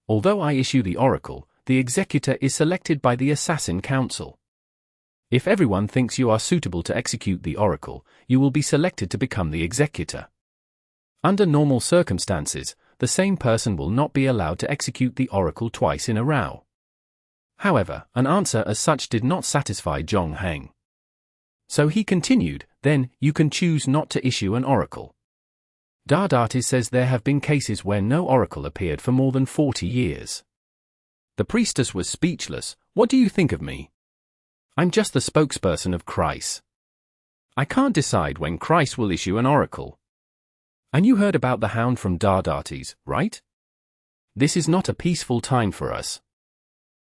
Although I issue the oracle, the executor is selected by the Assassin Council. If everyone thinks you are suitable to execute the oracle, you will be selected to become the executor. Under normal circumstances, the same person will not be allowed to execute the oracle twice in a row." However, an answer as such did not satisfy Zhongheng. So he continued, "Then, you can choose not to issue an oracle. Dadatis says there have been cases where no oracle appeared for more than 40 years. The priestess was speechless. "What do you think of me? I'm just the spokesperson of Christ. I can't decide when Christ will issue an oracle. And you heard about the hound from Dadatis, right? This is not a peaceful time for us.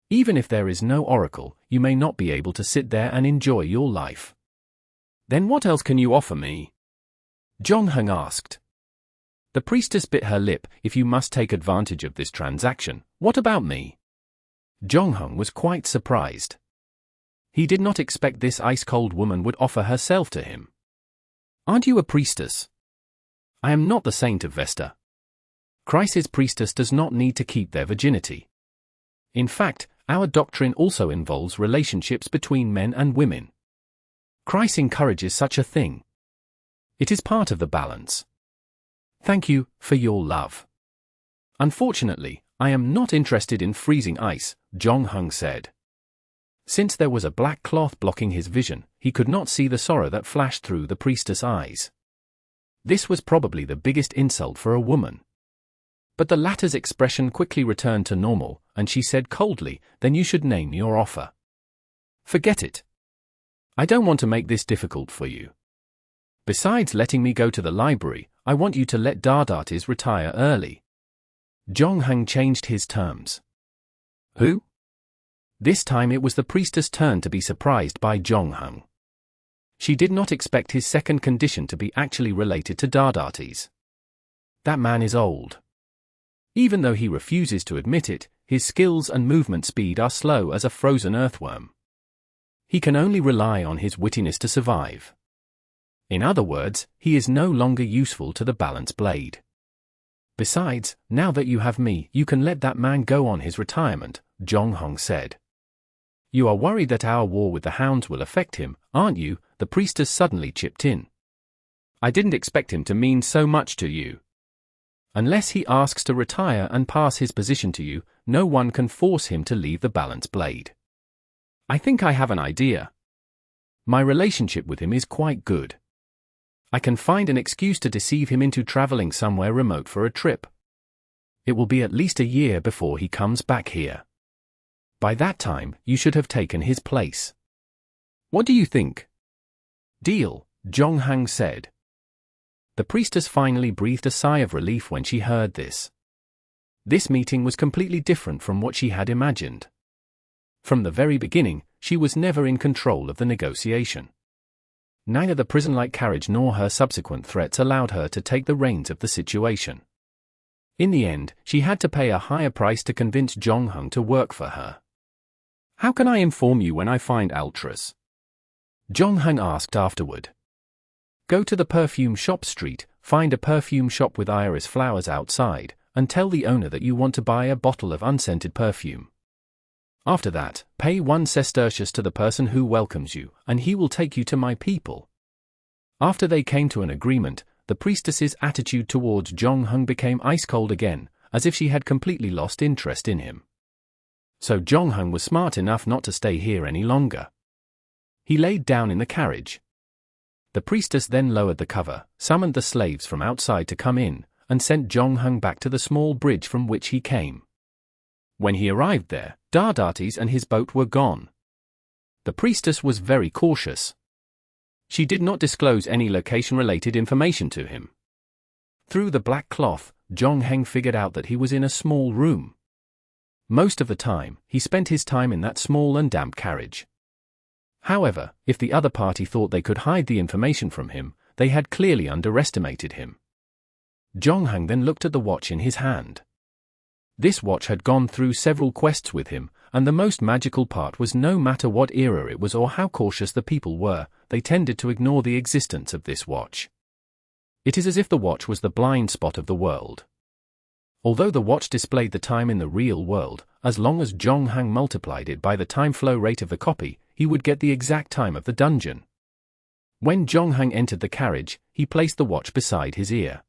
Even if there is no oracle, you may not be able to sit there and enjoy your life. Then what else can you offer me? Zhongheng asked. The priestess bit her lip. If you must take advantage of this transaction, what about me? Zhongheng was quite surprised. He did not expect this ice-cold woman would offer herself to him. Aren't you a priestess? I am not the saint of Vesta. Christ's priestess does not need to keep their virginity. In fact, our doctrine also involves relationships between men and women. Christ encourages such a thing. It is part of the balance. Thank you for your love. Unfortunately, I am not interested in freezing ice, Zhongheng said. Since there was a black cloth blocking his vision, he could not see the sorrow that flashed through the priestess' eyes. This was probably the biggest insult for a woman. But the latter's expression quickly returned to normal, and she said coldly, "Then you should name your offer." "Forget it. I don't want to make this difficult for you. Besides letting me go to the library, I want you to let Dadatis retire early." Zhongheng changed his terms. Who? This time it was the priestess' turn to be surprised by Zhongheng. She did not expect his second condition to be actually related to Dadatis. That man is old. Even though he refuses to admit it, his skills and movement speed are slow as a frozen earthworm. He can only rely on his wittiness to survive. In other words, he is no longer useful to the balance blade. Besides, now that you have me, you can let that man go on his retirement, Zhongheng said. You are worried that our war with the hounds will affect him, aren't you? The priestess suddenly chipped in. I didn't expect him to mean so much to you. Unless he asks to retire and pass his position to you, no one can force him to leave the balance blade. I think I have an idea. My relationship with him is quite good. I can find an excuse to deceive him into traveling somewhere remote for a trip. It will be at least a year before he comes back here. By that time, you should have taken his place. What do you think? Deal, Zhongheng said. The priestess finally breathed a sigh of relief when she heard this. This meeting was completely different from what she had imagined. From the very beginning, she was never in control of the negotiation. Neither the prison-like carriage nor her subsequent threats allowed her to take the reins of the situation. In the end, she had to pay a higher price to convince Zhongheng to work for her. How can I inform you when I find Altras? Zhongheng asked afterward. Go to the perfume shop street, find a perfume shop with iris flowers outside, and tell the owner that you want to buy a bottle of unscented perfume. After that, pay 1 sestertius to the person who welcomes you, and he will take you to my people. After they came to an agreement, the priestess's attitude towards Zhongheng became ice-cold again, as if she had completely lost interest in him. So Zhongheng was smart enough not to stay here any longer. He laid down in the carriage. The priestess then lowered the cover, summoned the slaves from outside to come in, and sent Zhongheng back to the small bridge from which he came. When he arrived there, Dadatis and his boat were gone. The priestess was very cautious. She did not disclose any location-related information to him. Through the black cloth, Zhongheng figured out that he was in a small room. Most of the time, he spent his time in that small and damp carriage. However, if the other party thought they could hide the information from him, they had clearly underestimated him. Zhongheng then looked at the watch in his hand. This watch had gone through several quests with him, and the most magical part was no matter what era it was or how cautious the people were, they tended to ignore the existence of this watch. It is as if the watch was the blind spot of the world. Although the watch displayed the time in the real world, as long as Zhongheng multiplied it by the time flow rate of the copy, he would get the exact time of the dungeon. When Zhongheng entered the carriage, he placed the watch beside his ear.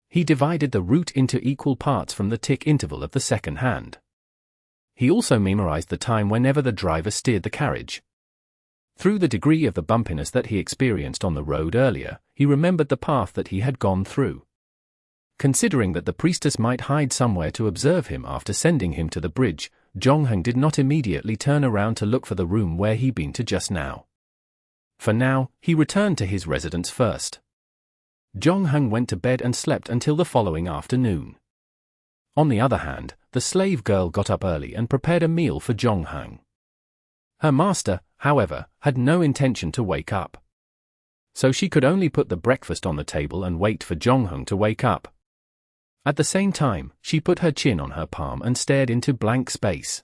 He divided the route into equal parts from the tick interval of the second hand. He also memorized the time whenever the driver steered the carriage. Through the degree of the bumpiness that he experienced on the road earlier, he remembered the path that he had gone through. Considering that the priestess might hide somewhere to observe him after sending him to the bridge, Zhongheng did not immediately turn around to look for the room where he'd been to just now. For now, he returned to his residence first. Zhongheng went to bed and slept until the following afternoon. On the other hand, the slave girl got up early and prepared a meal for Zhongheng. Her master, however, had no intention to wake up. So she could only put the breakfast on the table and wait for Zhongheng to wake up. At the same time, she put her chin on her palm and stared into blank space.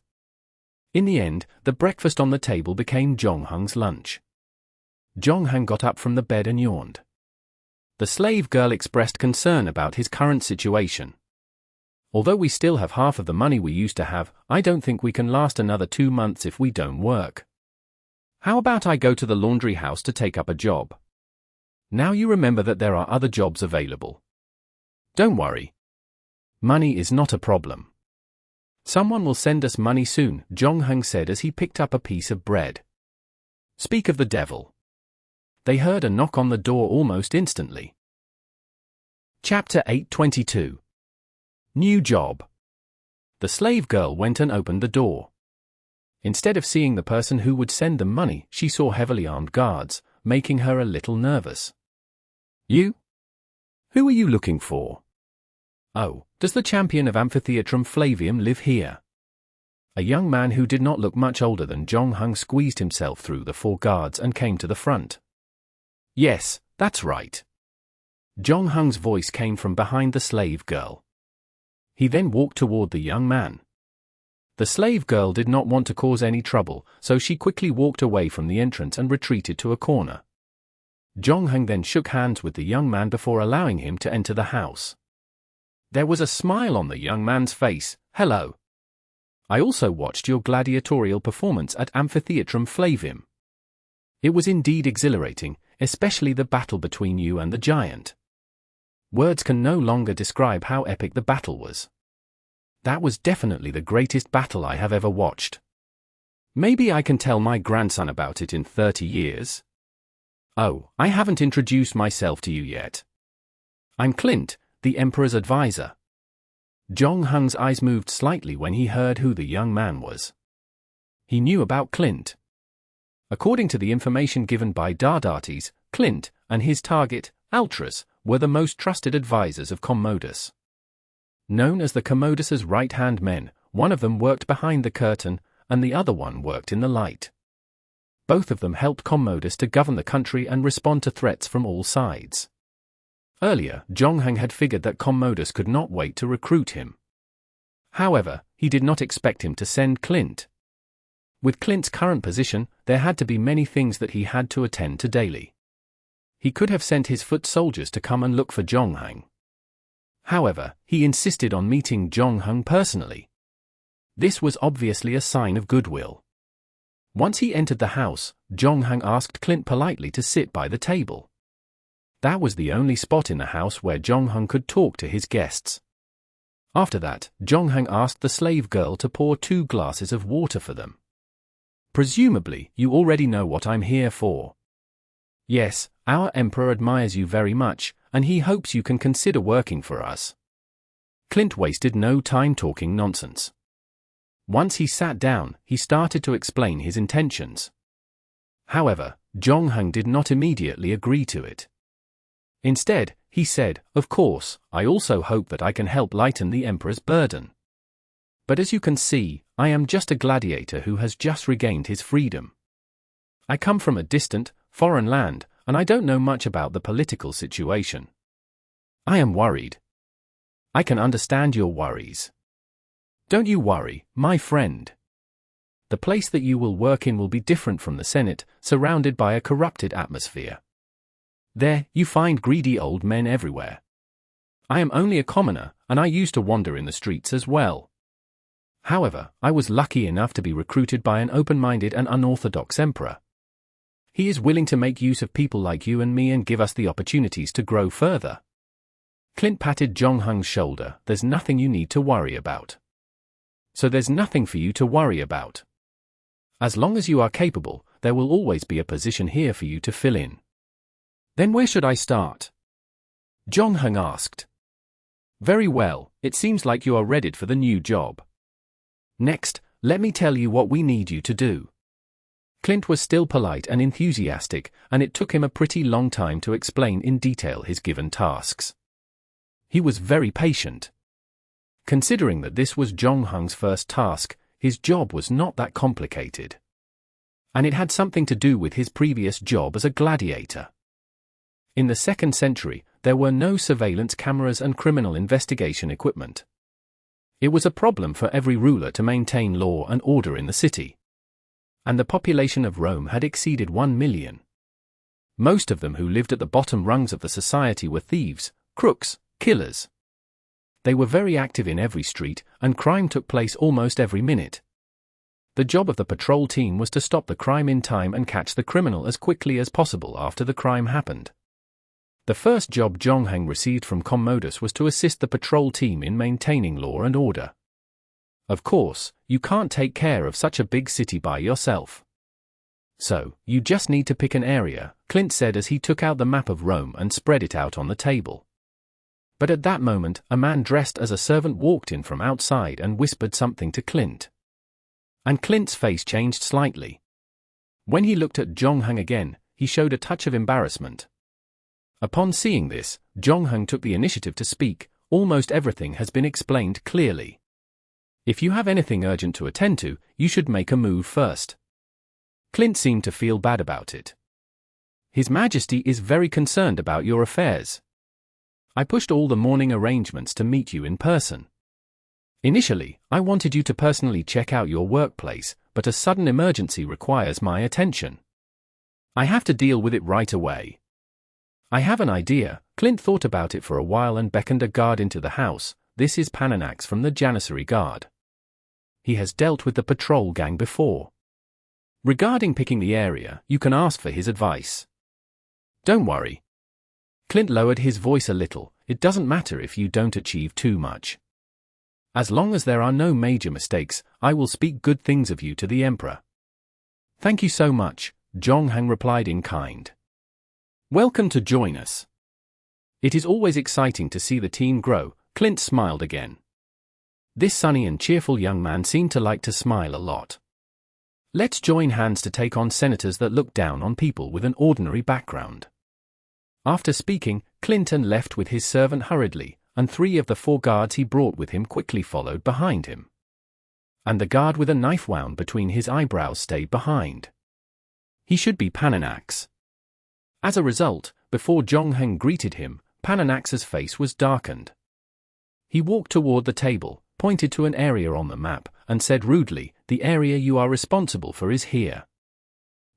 In the end, the breakfast on the table became Zhongheng's lunch. Zhongheng got up from the bed and yawned. The slave girl expressed concern about his current situation. Although we still have half of the money we used to have, I don't think we can last another 2 months if we don't work. How about I go to the laundry house to take up a job? Now you remember that there are other jobs available. Don't worry. Money is not a problem. Someone will send us money soon, Zhongheng said as he picked up a piece of bread. Speak of the devil. They heard a knock on the door almost instantly. Chapter 822. New job. The slave girl went and opened the door. Instead of seeing the person who would send them money, she saw heavily armed guards, making her a little nervous. You? Who are you looking for? Oh, does the champion of Amphitheatrum Flavium live here? A young man who did not look much older than Zhongheng squeezed himself through the 4 guards and came to the front. Yes, that's right. Zhongheng's voice came from behind the slave girl. He then walked toward the young man. The slave girl did not want to cause any trouble, so she quickly walked away from the entrance and retreated to a corner. Zhongheng then shook hands with the young man before allowing him to enter the house. There was a smile on the young man's face. Hello. I also watched your gladiatorial performance at Amphitheatrum Flavium. It was indeed exhilarating, especially the battle between you and the giant. Words can no longer describe how epic the battle was. That was definitely the greatest battle I have ever watched. Maybe I can tell my grandson about it in 30 years. Oh, I haven't introduced myself to you yet. I'm Clint, the Emperor's advisor. Zhongheng's eyes moved slightly when he heard who the young man was. He knew about Clint. According to the information given by Dadatis, Clint and his target, Altras, were the most trusted advisors of Commodus. Known as the Commodus's right-hand men, one of them worked behind the curtain, and the other one worked in the light. Both of them helped Commodus to govern the country and respond to threats from all sides. Earlier, Zhongheng had figured that Commodus could not wait to recruit him. However, he did not expect him to send Clint. With Clint's current position, there had to be many things that he had to attend to daily. He could have sent his foot soldiers to come and look for Zhongheng. However, he insisted on meeting Zhongheng personally. This was obviously a sign of goodwill. Once he entered the house, Zhongheng asked Clint politely to sit by the table. That was the only spot in the house where Zhongheng could talk to his guests. After that, Zhongheng asked the slave girl to pour 2 glasses of water for them. Presumably, you already know what I'm here for. Yes, our emperor admires you very much, and he hopes you can consider working for us. Clint wasted no time talking nonsense. Once he sat down, he started to explain his intentions. However, Zhongheng did not immediately agree to it. Instead, he said, "Of course, I also hope that I can help lighten the emperor's burden. But as you can see, I am just a gladiator who has just regained his freedom. I come from a distant, foreign land, and I don't know much about the political situation. I am worried. I can understand your worries. Don't you worry, my friend. The place that you will work in will be different from the Senate, surrounded by a corrupted atmosphere. There, you find greedy old men everywhere. I am only a commoner, and I used to wander in the streets as well. However, I was lucky enough to be recruited by an open-minded and unorthodox emperor. He is willing to make use of people like you and me and give us the opportunities to grow further." Clint patted Zhongheng's shoulder. "There's nothing you need to worry about. So there's nothing for you to worry about. As long as you are capable, there will always be a position here for you to fill in." "Then where should I start?" Zhongheng asked. "Very well, it seems like you are ready for the new job. Next, let me tell you what we need you to do." Clint was still polite and enthusiastic, and it took him a pretty long time to explain in detail his given tasks. He was very patient. Considering that this was Zhongheng's first task, his job was not that complicated. And it had something to do with his previous job as a gladiator. In the 2nd century, there were no surveillance cameras and criminal investigation equipment. It was a problem for every ruler to maintain law and order in the city. And the population of Rome had exceeded 1 million. Most of them who lived at the bottom rungs of the society were thieves, crooks, killers. They were very active in every street, and crime took place almost every minute. The job of the patrol team was to stop the crime in time and catch the criminal as quickly as possible after the crime happened. The first job Zhongheng received from Commodus was to assist the patrol team in maintaining law and order. Of course, you can't take care of such a big city by yourself. So, you just need to pick an area, Clint said as he took out the map of Rome and spread it out on the table. But at that moment, a man dressed as a servant walked in from outside and whispered something to Clint. And Clint's face changed slightly. When he looked at Zhongheng again, he showed a touch of embarrassment. Upon seeing this, Zhongheng took the initiative to speak. Almost everything has been explained clearly. If you have anything urgent to attend to, you should make a move first. Clint seemed to feel bad about it. His Majesty is very concerned about your affairs. I pushed all the morning arrangements to meet you in person. Initially, I wanted you to personally check out your workplace, but a sudden emergency requires my attention. I have to deal with it right away. I have an idea. Clint thought about it for a while and beckoned a guard into the house. This is Pananax from the Janissary Guard. He has dealt with the patrol gang before. Regarding picking the area, you can ask for his advice. Don't worry. Clint lowered his voice a little. It doesn't matter if you don't achieve too much. As long as there are no major mistakes, I will speak good things of you to the Emperor. Thank you so much, Zhongheng replied in kind. Welcome to join us. It is always exciting to see the team grow. Clint smiled again. This sunny and cheerful young man seemed to like to smile a lot. Let's join hands to take on senators that look down on people with an ordinary background. After speaking, Clinton left with his servant hurriedly, and 3 of the 4 guards he brought with him quickly followed behind him. And the guard with a knife wound between his eyebrows stayed behind. He should be Pananax. As a result, before Zhongheng greeted him, Pananax's face was darkened. He walked toward the table, pointed to an area on the map, and said rudely, "The area you are responsible for is here.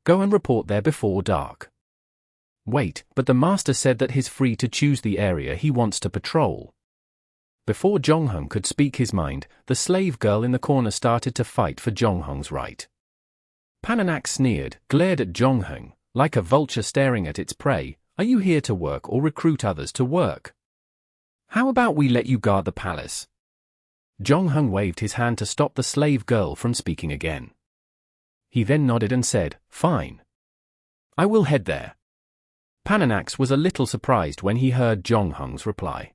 Go and report there before dark." Wait, but the master said that he's free to choose the area he wants to patrol. Before Zhongheng could speak his mind, the slave girl in the corner started to fight for Zhongheng's right. Pananax sneered, glared at Zhongheng, like a vulture staring at its prey. Are you here to work or recruit others to work? How about we let you guard the palace? Zhongheng waved his hand to stop the slave girl from speaking again. He then nodded and said, "Fine. I will head there." Pananax was a little surprised when he heard Zhongheng's reply.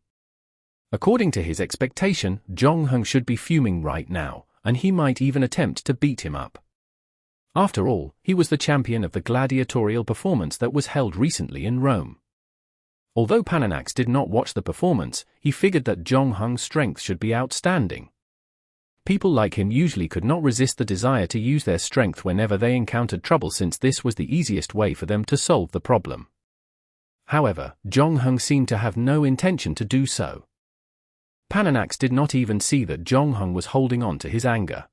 According to his expectation, Zhongheng should be fuming right now, and he might even attempt to beat him up. After all, he was the champion of the gladiatorial performance that was held recently in Rome. Although Pananax did not watch the performance, he figured that Zhongheng's strength should be outstanding. People like him usually could not resist the desire to use their strength whenever they encountered trouble, since this was the easiest way for them to solve the problem. However, Zhongheng seemed to have no intention to do so. Pananax did not even see that Zhongheng was holding on to his anger.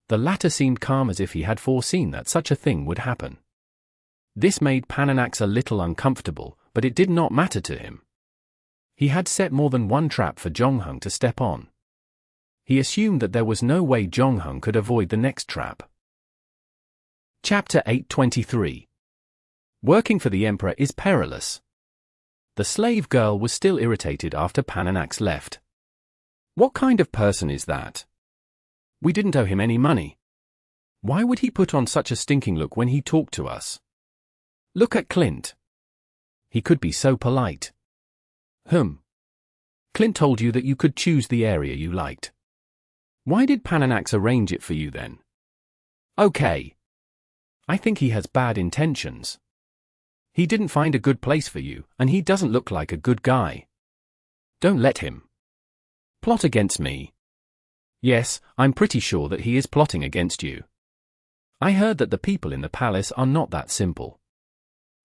The latter seemed calm, as if he had foreseen that such a thing would happen. This made Pananax a little uncomfortable, but it did not matter to him. He had set more than one trap for Zhongheng to step on. He assumed that there was no way Zhongheng could avoid the next trap. Chapter 823. Working for the Emperor is perilous. The slave girl was still irritated after Pananax left. What kind of person is that? We didn't owe him any money. Why would he put on such a stinking look when he talked to us? Look at Clint. He could be so polite. Clint told you that you could choose the area you liked. Why did Pananax arrange it for you then? Okay. I think he has bad intentions. He didn't find a good place for you, and he doesn't look like a good guy. Don't let him plot against me. Yes, I'm pretty sure that he is plotting against you. I heard that the people in the palace are not that simple.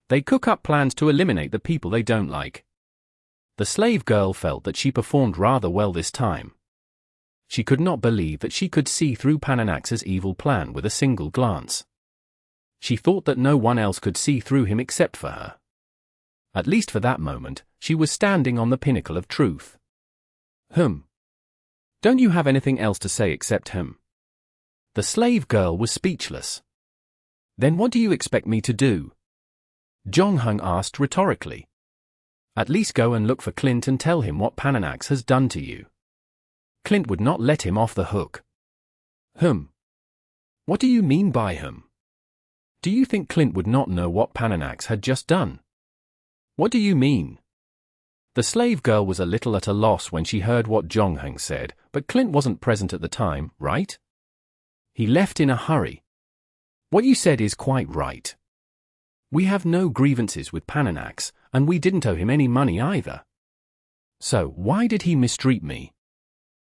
They cook up plans to eliminate the people they don't like. The slave girl felt that she performed rather well this time. She could not believe that she could see through Pananax's evil plan with a single glance. She thought that no one else could see through him except for her. At least for that moment, she was standing on the pinnacle of truth. Don't you have anything else to say except The slave girl was speechless. Then what do you expect me to do? Jonghung asked rhetorically. At least go and look for Clint and tell him what Pananax has done to you. Clint would not let him off the hook. What do you mean by Do you think Clint would not know what Pananax had just done? What do you mean? The slave girl was a little at a loss when she heard what Jonghung said, but Clint wasn't present at the time, right? He left in a hurry. What you said is quite right. We have no grievances with Pananax, and we didn't owe him any money either. So why did he mistreat me?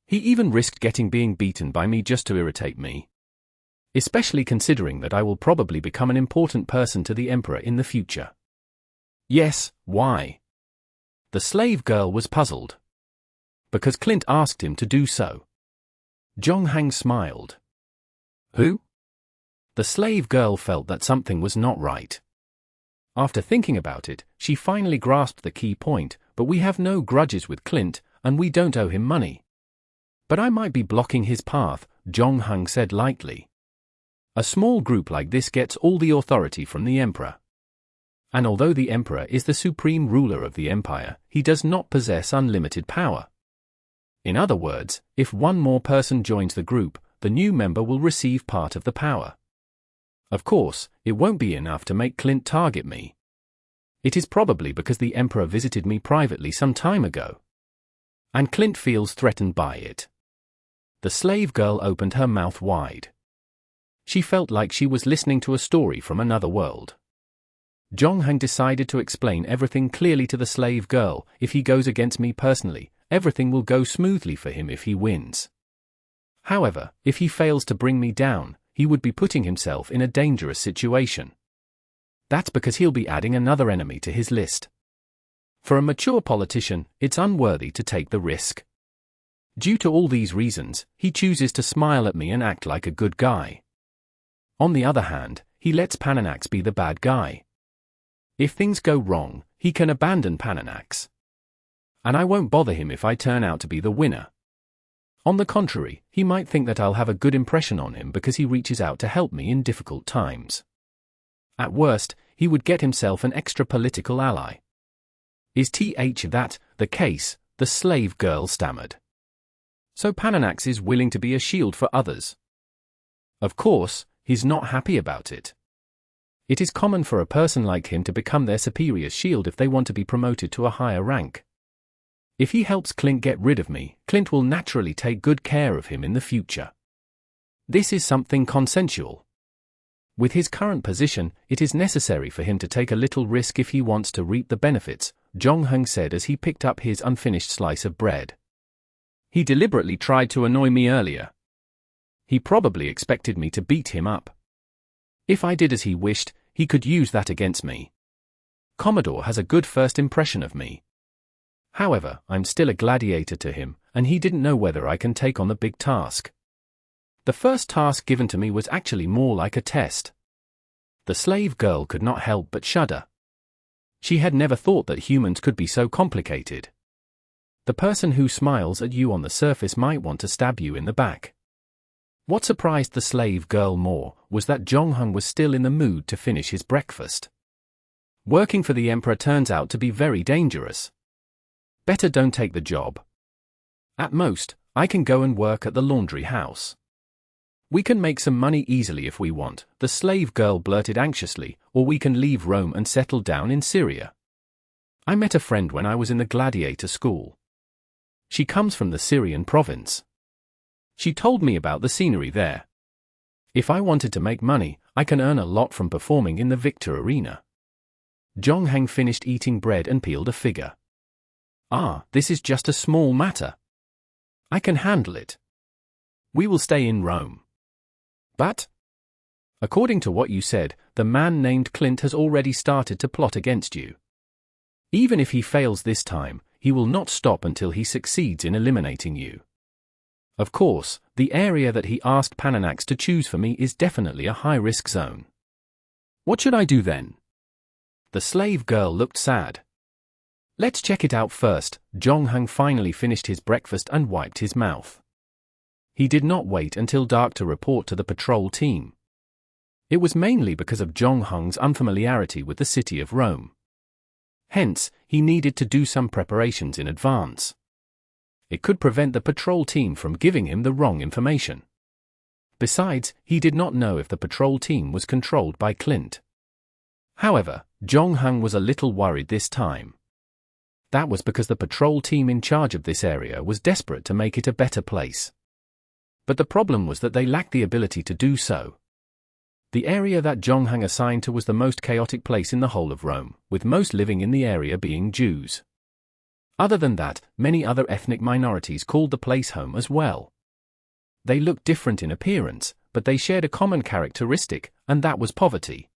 He even risked being beaten by me just to irritate me. Especially considering that I will probably become an important person to the Emperor in the future. Yes, why? The slave girl was puzzled. Because Clint asked him to do so. Jonghang smiled. Who? The slave girl felt that something was not right. After thinking about it, she finally grasped the key point, but we have no grudges with Clint, and we don't owe him money. But I might be blocking his path, Jonghung said lightly. A small group like this gets all the authority from the Emperor. And although the Emperor is the supreme ruler of the Empire, he does not possess unlimited power. In other words, if one more person joins the group, the new member will receive part of the power. Of course, it won't be enough to make Clint target me. It is probably because the Emperor visited me privately some time ago. And Clint feels threatened by it. The slave girl opened her mouth wide. She felt like she was listening to a story from another world. Jonghang decided to explain everything clearly to the slave girl. If he goes against me personally, everything will go smoothly for him if he wins. However, if he fails to bring me down, he would be putting himself in a dangerous situation. That's because he'll be adding another enemy to his list. For a mature politician, it's unworthy to take the risk. Due to all these reasons, he chooses to smile at me and act like a good guy. On the other hand, he lets Pananax be the bad guy. If things go wrong, he can abandon Pananax. And I won't bother him if I turn out to be the winner. On the contrary, he might think that I'll have a good impression on him because he reaches out to help me in difficult times. At worst, he would get himself an extra political ally. Is that the case? The slave girl stammered. So Pananax is willing to be a shield for others. Of course, he's not happy about it. It is common for a person like him to become their superior's shield if they want to be promoted to a higher rank. If he helps Clint get rid of me, Clint will naturally take good care of him in the future. This is something consensual. With his current position, it is necessary for him to take a little risk if he wants to reap the benefits, Jonghung said as he picked up his unfinished slice of bread. He deliberately tried to annoy me earlier. He probably expected me to beat him up. If I did as he wished, he could use that against me. Commodore has a good first impression of me. However, I'm still a gladiator to him, and he didn't know whether I can take on the big task. The first task given to me was actually more like a test. The slave girl could not help but shudder. She had never thought that humans could be so complicated. The person who smiles at you on the surface might want to stab you in the back. What surprised the slave girl more was that Jonghung was still in the mood to finish his breakfast. Working for the Emperor turns out to be very dangerous. Better don't take the job. At most, I can go and work at the laundry house. We can make some money easily if we want, the slave girl blurted anxiously, or we can leave Rome and settle down in Syria. I met a friend when I was in the gladiator school. She comes from the Syrian province. She told me about the scenery there. If I wanted to make money, I can earn a lot from performing in the Victor Arena. Zhongheng finished eating bread and peeled a figure. Ah, this is just a small matter. I can handle it. We will stay in Rome. But, according to what you said, the man named Clint has already started to plot against you. Even if he fails this time, he will not stop until he succeeds in eliminating you. Of course, the area that he asked Pananax to choose for me is definitely a high-risk zone. What should I do then? The slave girl looked sad. Let's check it out first. Zhongheng finally finished his breakfast and wiped his mouth. He did not wait until dark to report to the patrol team. It was mainly because of Zhongheng's unfamiliarity with the city of Rome. Hence, he needed to do some preparations in advance. It could prevent the patrol team from giving him the wrong information. Besides, he did not know if the patrol team was controlled by Clint. However, Zhongheng was a little worried this time. That was because the patrol team in charge of this area was desperate to make it a better place. But the problem was that they lacked the ability to do so. The area that Zhongheng assigned to was the most chaotic place in the whole of Rome, with most living in the area being Jews. Other than that, many other ethnic minorities called the place home as well. They looked different in appearance, but they shared a common characteristic, and that was poverty.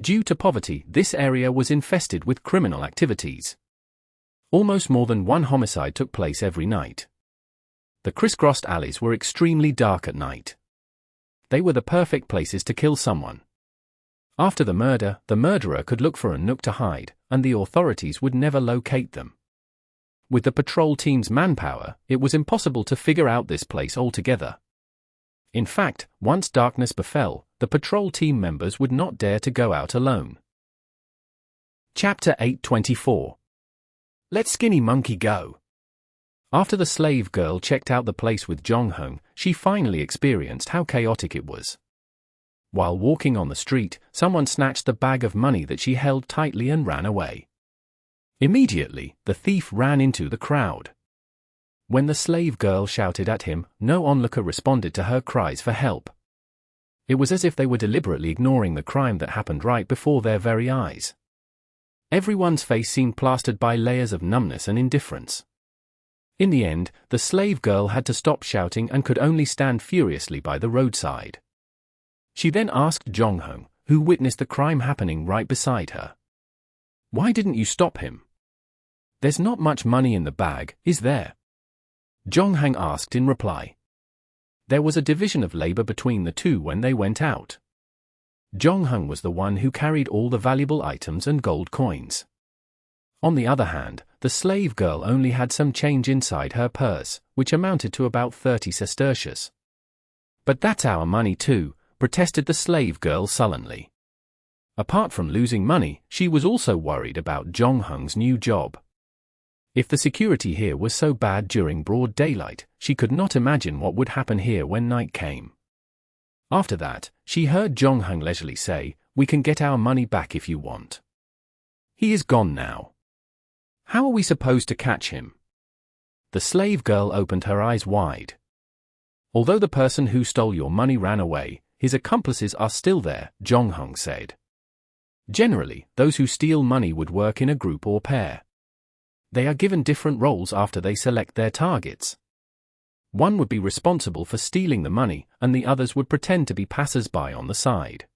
Due to poverty, this area was infested with criminal activities. Almost more than one homicide took place every night. The crisscrossed alleys were extremely dark at night. They were the perfect places to kill someone. After the murder, the murderer could look for a nook to hide, and the authorities would never locate them. With the patrol team's manpower, it was impossible to figure out this place altogether. In fact, once darkness befell, the patrol team members would not dare to go out alone. Chapter 824. Let Skinny Monkey go. After the slave girl checked out the place with Zhongheng, she finally experienced how chaotic it was. While walking on the street, someone snatched the bag of money that she held tightly and ran away. Immediately, the thief ran into the crowd. When the slave girl shouted at him, no onlooker responded to her cries for help. It was as if they were deliberately ignoring the crime that happened right before their very eyes. Everyone's face seemed plastered by layers of numbness and indifference. In the end, the slave girl had to stop shouting and could only stand furiously by the roadside. She then asked Zhongheng, who witnessed the crime happening right beside her. Why didn't you stop him? There's not much money in the bag, is there? Zhongheng asked in reply. There was a division of labor between the two when they went out. Zhongheng was the one who carried all the valuable items and gold coins. On the other hand, the slave girl only had some change inside her purse, which amounted to about 30 sestertius. But that's our money too, protested the slave girl sullenly. Apart from losing money, she was also worried about Zhongheng's new job. If the security here was so bad during broad daylight, she could not imagine what would happen here when night came. After that, she heard Zhongheng leisurely say, "We can get our money back if you want. He is gone now. How are we supposed to catch him?" The slave girl opened her eyes wide. Although the person who stole your money ran away, his accomplices are still there, Zhongheng said. Generally, those who steal money would work in a group or pair. They are given different roles after they select their targets. One would be responsible for stealing the money, and the others would pretend to be passers-by on the side.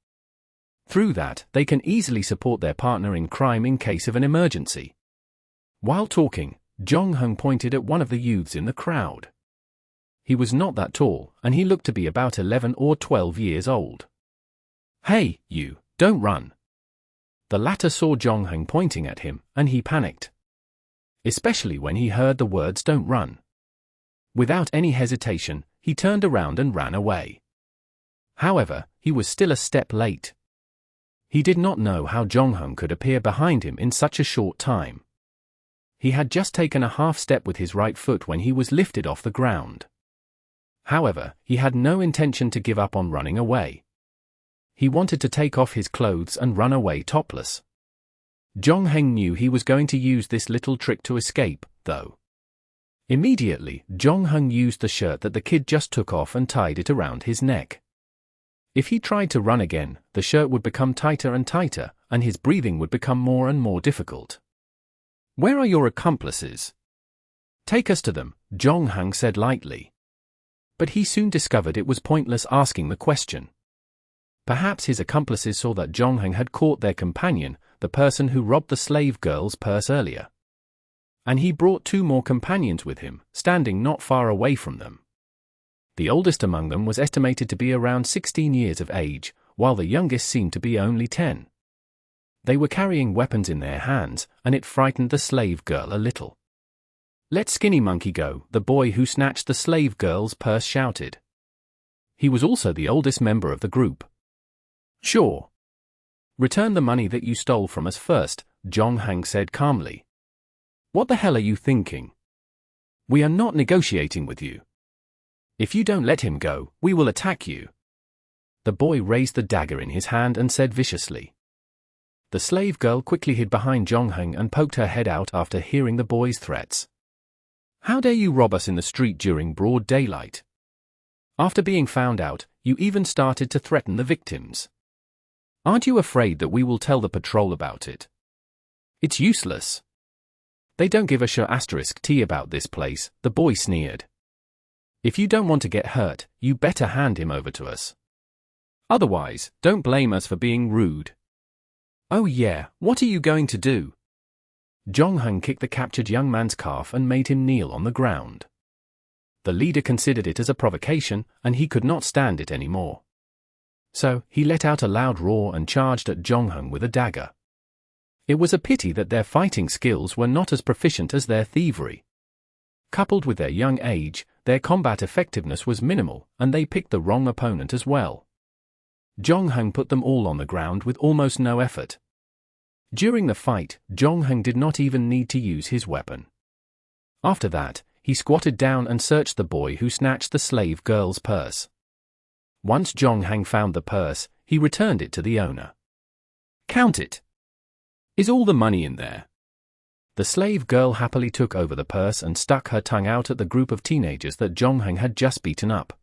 Through that, they can easily support their partner in crime in case of an emergency. While talking, Zhongheng pointed at one of the youths in the crowd. He was not that tall, and he looked to be about 11 or 12 years old. "Hey, you, don't run." The latter saw Zhongheng pointing at him, and he panicked. Especially when he heard the words "don't run." Without any hesitation, he turned around and ran away. However, he was still a step late. He did not know how Zhongheng could appear behind him in such a short time. He had just taken a half step with his right foot when he was lifted off the ground. However, he had no intention to give up on running away. He wanted to take off his clothes and run away topless. Zhongheng knew he was going to use this little trick to escape, though. Immediately, Zhongheng used the shirt that the kid just took off and tied it around his neck. If he tried to run again, the shirt would become tighter and tighter, and his breathing would become more and more difficult. Where are your accomplices? Take us to them, Zhonghang said lightly. But he soon discovered it was pointless asking the question. Perhaps his accomplices saw that Zhonghang had caught their companion, the person who robbed the slave girl's purse earlier. And he brought 2 more companions with him, standing not far away from them. The oldest among them was estimated to be around 16 years of age, while the youngest seemed to be only 10. They were carrying weapons in their hands, and it frightened the slave girl a little. "Let Skinny Monkey go," the boy who snatched the slave girl's purse shouted. He was also the oldest member of the group. "Sure. Return the money that you stole from us first," Zhonghang said calmly. "What the hell are you thinking? We are not negotiating with you. If you don't let him go, we will attack you." The boy raised the dagger in his hand and said viciously. The slave girl quickly hid behind Zhonghang and poked her head out after hearing the boy's threats. "How dare you rob us in the street during broad daylight? After being found out, you even started to threaten the victims. Aren't you afraid that we will tell the patrol about it? It's useless. They don't give a *T about this place," the boy sneered. "If you don't want to get hurt, you better hand him over to us. Otherwise, don't blame us for being rude." "Oh yeah, what are you going to do?" Zhonghang kicked the captured young man's calf and made him kneel on the ground. The leader considered it as a provocation, and he could not stand it anymore. So, he let out a loud roar and charged at Zhonghang with a dagger. It was a pity that their fighting skills were not as proficient as their thievery. Coupled with their young age, their combat effectiveness was minimal, and they picked the wrong opponent as well. Zhonghang put them all on the ground with almost no effort. During the fight, Zhonghang did not even need to use his weapon. After that, he squatted down and searched the boy who snatched the slave girl's purse. Once Zhonghang found the purse, he returned it to the owner. "Count it. Is all the money in there?" The slave girl happily took over the purse and stuck her tongue out at the group of teenagers that Zhonghang had just beaten up.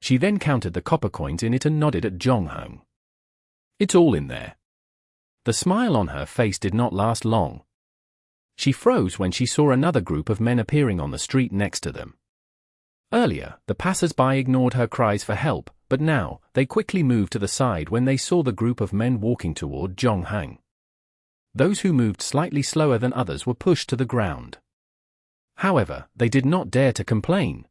She then counted the copper coins in it and nodded at Zhonghang. "It's all in there." The smile on her face did not last long. She froze when she saw another group of men appearing on the street next to them. Earlier, the passers-by ignored her cries for help, but now, they quickly moved to the side when they saw the group of men walking toward Zhonghang. Those who moved slightly slower than others were pushed to the ground. However, they did not dare to complain.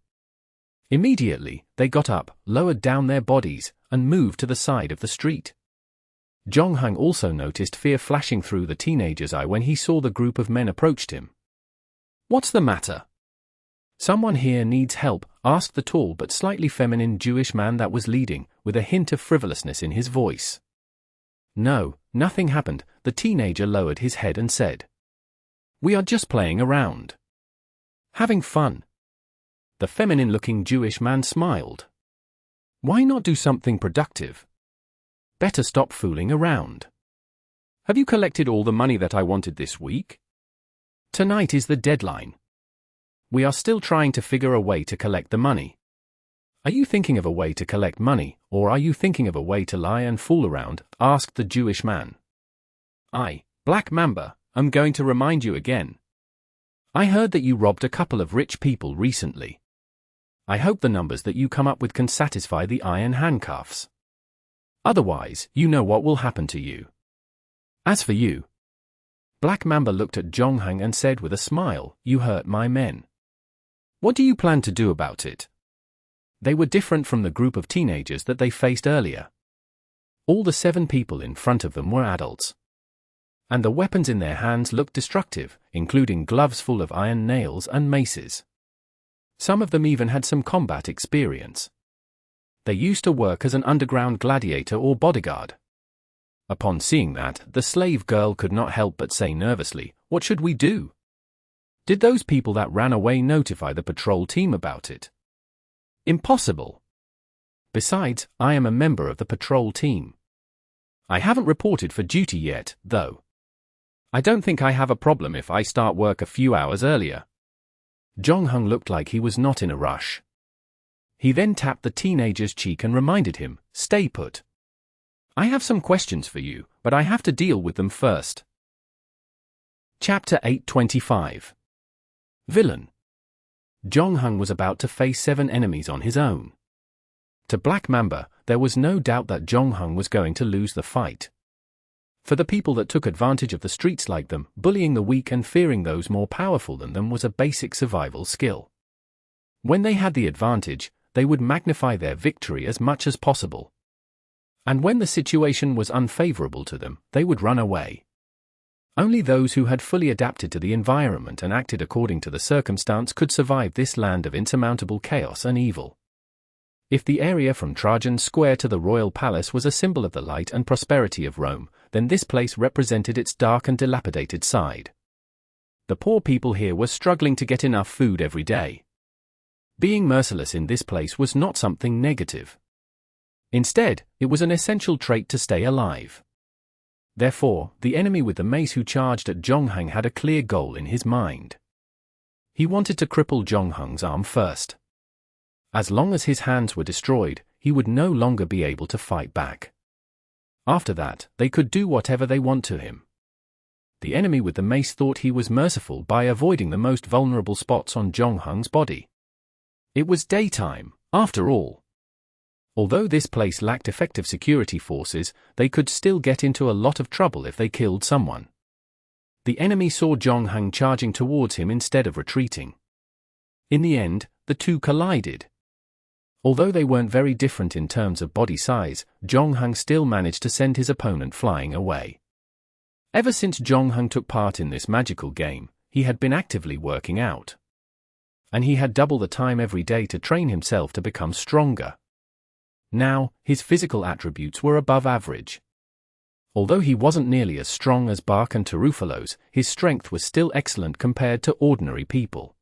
Immediately, they got up, lowered down their bodies, and moved to the side of the street. Zhonghang also noticed fear flashing through the teenager's eye when he saw the group of men approached him. "What's the matter? Someone here needs help," asked the tall but slightly feminine Jewish man that was leading, with a hint of frivolousness in his voice. "No, nothing happened," the teenager lowered his head and said. "We are just playing around. Having fun." The feminine-looking Jewish man smiled. "Why not do something productive? Better stop fooling around. Have you collected all the money that I wanted this week? Tonight is the deadline. We are still trying to figure a way to collect the money. Are you thinking of a way to collect money, or are you thinking of a way to lie and fool around?" asked the Jewish man. "I, Black Mamba, am going to remind you again. I heard that you robbed a couple of rich people recently. I hope the numbers that you come up with can satisfy the iron handcuffs. Otherwise, you know what will happen to you. As for you..." Black Mamba looked at Zhonghang and said with a smile, "You hurt my men. What do you plan to do about it?" They were different from the group of teenagers that they faced earlier. All the 7 people in front of them were adults. And the weapons in their hands looked destructive, including gloves full of iron nails and maces. Some of them even had some combat experience. They used to work as an underground gladiator or bodyguard. Upon seeing that, the slave girl could not help but say nervously, "What should we do? Did those people that ran away notify the patrol team about it?" "Impossible. Besides, I am a member of the patrol team. I haven't reported for duty yet, though. I don't think I have a problem if I start work a few hours earlier." Zhonghang looked like he was not in a rush. He then tapped the teenager's cheek and reminded him, "Stay put. I have some questions for you, but I have to deal with them first." Chapter 825. Villain. Zhongheng was about to face 7 enemies on his own. To Black Mamba, there was no doubt that Zhongheng was going to lose the fight. For the people that took advantage of the streets like them, bullying the weak and fearing those more powerful than them was a basic survival skill. When they had the advantage, they would magnify their victory as much as possible. And when the situation was unfavorable to them, they would run away. Only those who had fully adapted to the environment and acted according to the circumstance could survive this land of insurmountable chaos and evil. If the area from Trajan Square to the Royal Palace was a symbol of the light and prosperity of Rome, then this place represented its dark and dilapidated side. The poor people here were struggling to get enough food every day. Being merciless in this place was not something negative. Instead, it was an essential trait to stay alive. Therefore, the enemy with the mace who charged at Zhongheng had a clear goal in his mind. He wanted to cripple Zhongheng's arm first. As long as his hands were destroyed, he would no longer be able to fight back. After that, they could do whatever they want to him. The enemy with the mace thought he was merciful by avoiding the most vulnerable spots on Zhongheng's body. It was daytime, after all. Although this place lacked effective security forces, they could still get into a lot of trouble if they killed someone. The enemy saw Zhongheng charging towards him instead of retreating. In the end, the two collided. Although they weren't very different in terms of body size, Zhongheng still managed to send his opponent flying away. Ever since Zhongheng took part in this magical game, he had been actively working out. And he had double the time every day to train himself to become stronger. Now, his physical attributes were above average. Although he wasn't nearly as strong as Bark and Tarufalo's, his strength was still excellent compared to ordinary people.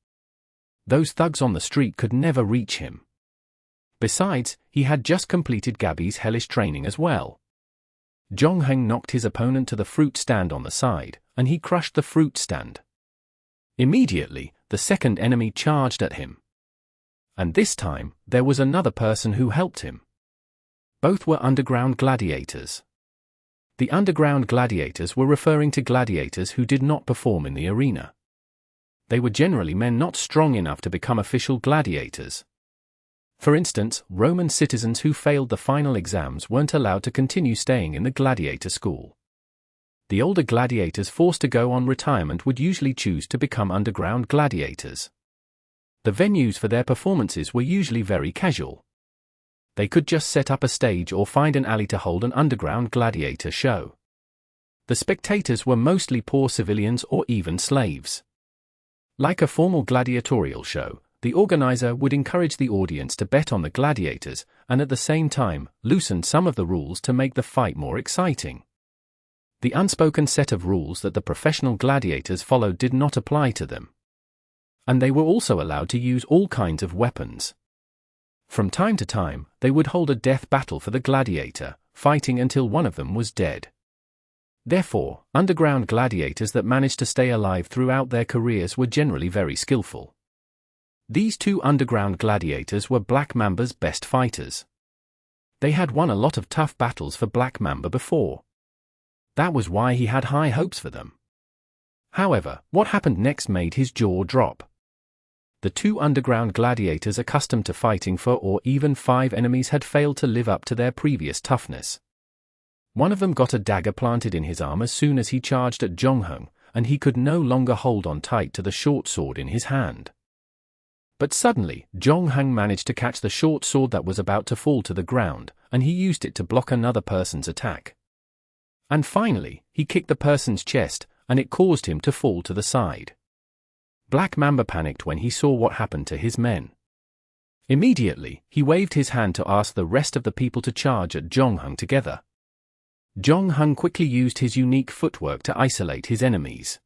Those thugs on the street could never reach him. Besides, he had just completed Gabby's hellish training as well. Zhongheng knocked his opponent to the fruit stand on the side, and he crushed the fruit stand. Immediately, the second enemy charged at him. And this time, there was another person who helped him. Both were underground gladiators. The underground gladiators were referring to gladiators who did not perform in the arena. They were generally men not strong enough to become official gladiators. For instance, Roman citizens who failed the final exams weren't allowed to continue staying in the gladiator school. The older gladiators forced to go on retirement would usually choose to become underground gladiators. The venues for their performances were usually very casual. They could just set up a stage or find an alley to hold an underground gladiator show. The spectators were mostly poor civilians or even slaves. Like a formal gladiatorial show, the organizer would encourage the audience to bet on the gladiators and at the same time loosen some of the rules to make the fight more exciting. The unspoken set of rules that the professional gladiators followed did not apply to them. And they were also allowed to use all kinds of weapons. From time to time, they would hold a death battle for the gladiator, fighting until one of them was dead. Therefore, underground gladiators that managed to stay alive throughout their careers were generally very skillful. These two underground gladiators were Black Mamba's best fighters. They had won a lot of tough battles for Black Mamba before. That was why he had high hopes for them. However, what happened next made his jaw drop. The two underground gladiators accustomed to fighting 4 or even 5 enemies had failed to live up to their previous toughness. One of them got a dagger planted in his arm as soon as he charged at Zhongheng, and he could no longer hold on tight to the short sword in his hand. But suddenly, Zhongheng managed to catch the short sword that was about to fall to the ground, and he used it to block another person's attack. And finally, he kicked the person's chest, and it caused him to fall to the side. Black Mamba panicked when he saw what happened to his men. Immediately, he waved his hand to ask the rest of the people to charge at Zhongheng together. Zhongheng quickly used his unique footwork to isolate his enemies.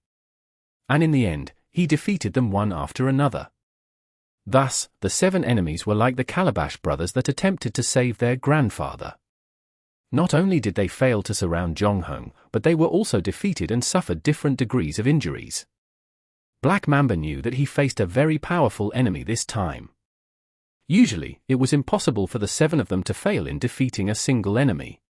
And in the end, he defeated them one after another. Thus, the 7 enemies were like the Calabash brothers that attempted to save their grandfather. Not only did they fail to surround Zhongheng, but they were also defeated and suffered different degrees of injuries. Black Mamba knew that he faced a very powerful enemy this time. Usually, it was impossible for the 7 of them to fail in defeating a single enemy.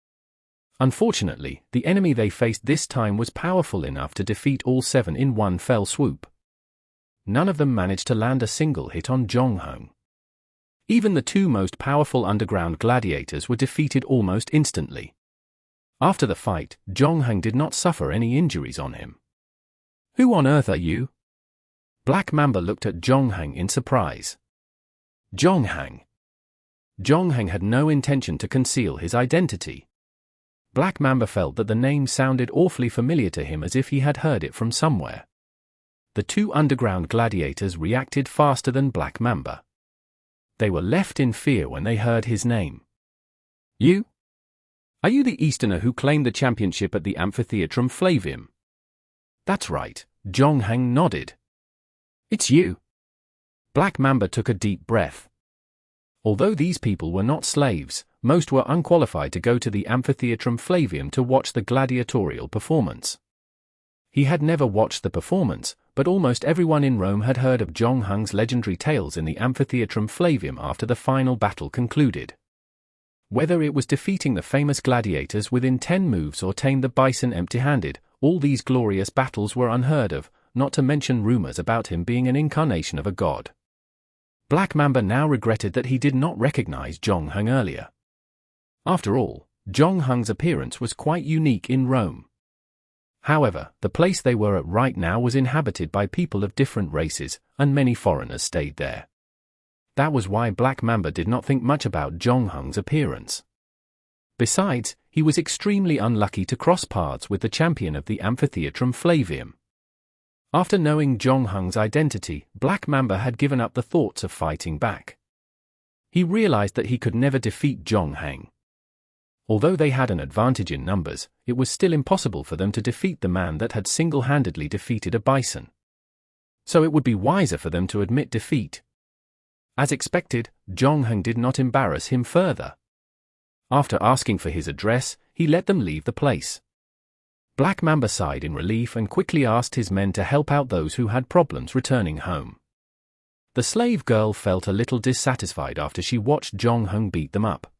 Unfortunately, the enemy they faced this time was powerful enough to defeat all 7 in one fell swoop. None of them managed to land a single hit on Zhongheng. Even the 2 most powerful underground gladiators were defeated almost instantly. After the fight, Zhongheng did not suffer any injuries on him. "Who on earth are you?" Black Mamba looked at Zhongheng in surprise. Zhongheng. Zhongheng had no intention to conceal his identity. Black Mamba felt that the name sounded awfully familiar to him, as if he had heard it from somewhere. The 2 underground gladiators reacted faster than Black Mamba. They were left in fear when they heard his name. "You? Are you the Easterner who claimed the championship at the Amphitheatrum Flavium?" "That's right," Zhongheng nodded. "It's you." Black Mamba took a deep breath. Although these people were not slaves, most were unqualified to go to the Amphitheatrum Flavium to watch the gladiatorial performance. He had never watched the performance, but almost everyone in Rome had heard of Zhongheng's legendary tales in the Amphitheatrum Flavium after the final battle concluded. Whether it was defeating the famous gladiators within 10 moves or tame the bison empty-handed, all these glorious battles were unheard of, not to mention rumors about him being an incarnation of a god. Black Mamba now regretted that he did not recognize Zhongheng earlier. After all, Zhongheng's appearance was quite unique in Rome. However, the place they were at right now was inhabited by people of different races, and many foreigners stayed there. That was why Black Mamba did not think much about Zhongheng's appearance. Besides, he was extremely unlucky to cross paths with the champion of the Amphitheatrum Flavium. After knowing Zhongheng's identity, Black Mamba had given up the thoughts of fighting back. He realized that he could never defeat Zhongheng. Although they had an advantage in numbers, it was still impossible for them to defeat the man that had single-handedly defeated a bison. So it would be wiser for them to admit defeat. As expected, Zhongheng did not embarrass him further. After asking for his address, he let them leave the place. Black Mamba sighed in relief and quickly asked his men to help out those who had problems returning home. The slave girl felt a little dissatisfied after she watched Zhongheng beat them up.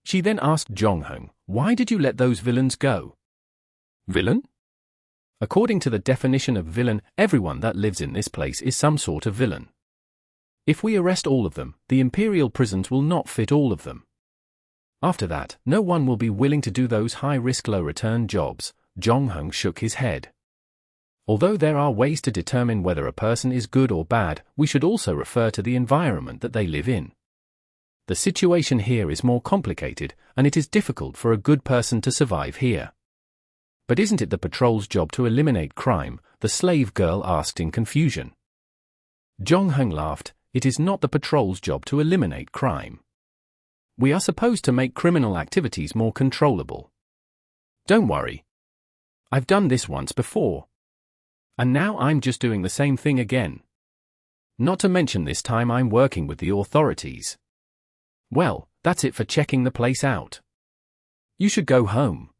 She then asked Zhongheng, "Why did you let those villains go?" "Villain?" According to the definition of villain, everyone that lives in this place is some sort of villain. If we arrest all of them, the imperial prisons will not fit all of them. After that, no one will be willing to do those high-risk, low-return jobs. Zhongheng shook his head. Although there are ways to determine whether a person is good or bad, we should also refer to the environment that they live in. The situation here is more complicated, and it is difficult for a good person to survive here. "But isn't it the patrol's job to eliminate crime?" the slave girl asked in confusion. Zhongheng laughed. "It is not the patrol's job to eliminate crime. We are supposed to make criminal activities more controllable. Don't worry. I've done this once before. And now I'm just doing the same thing again. Not to mention this time I'm working with the authorities. Well, that's it for checking the place out. You should go home.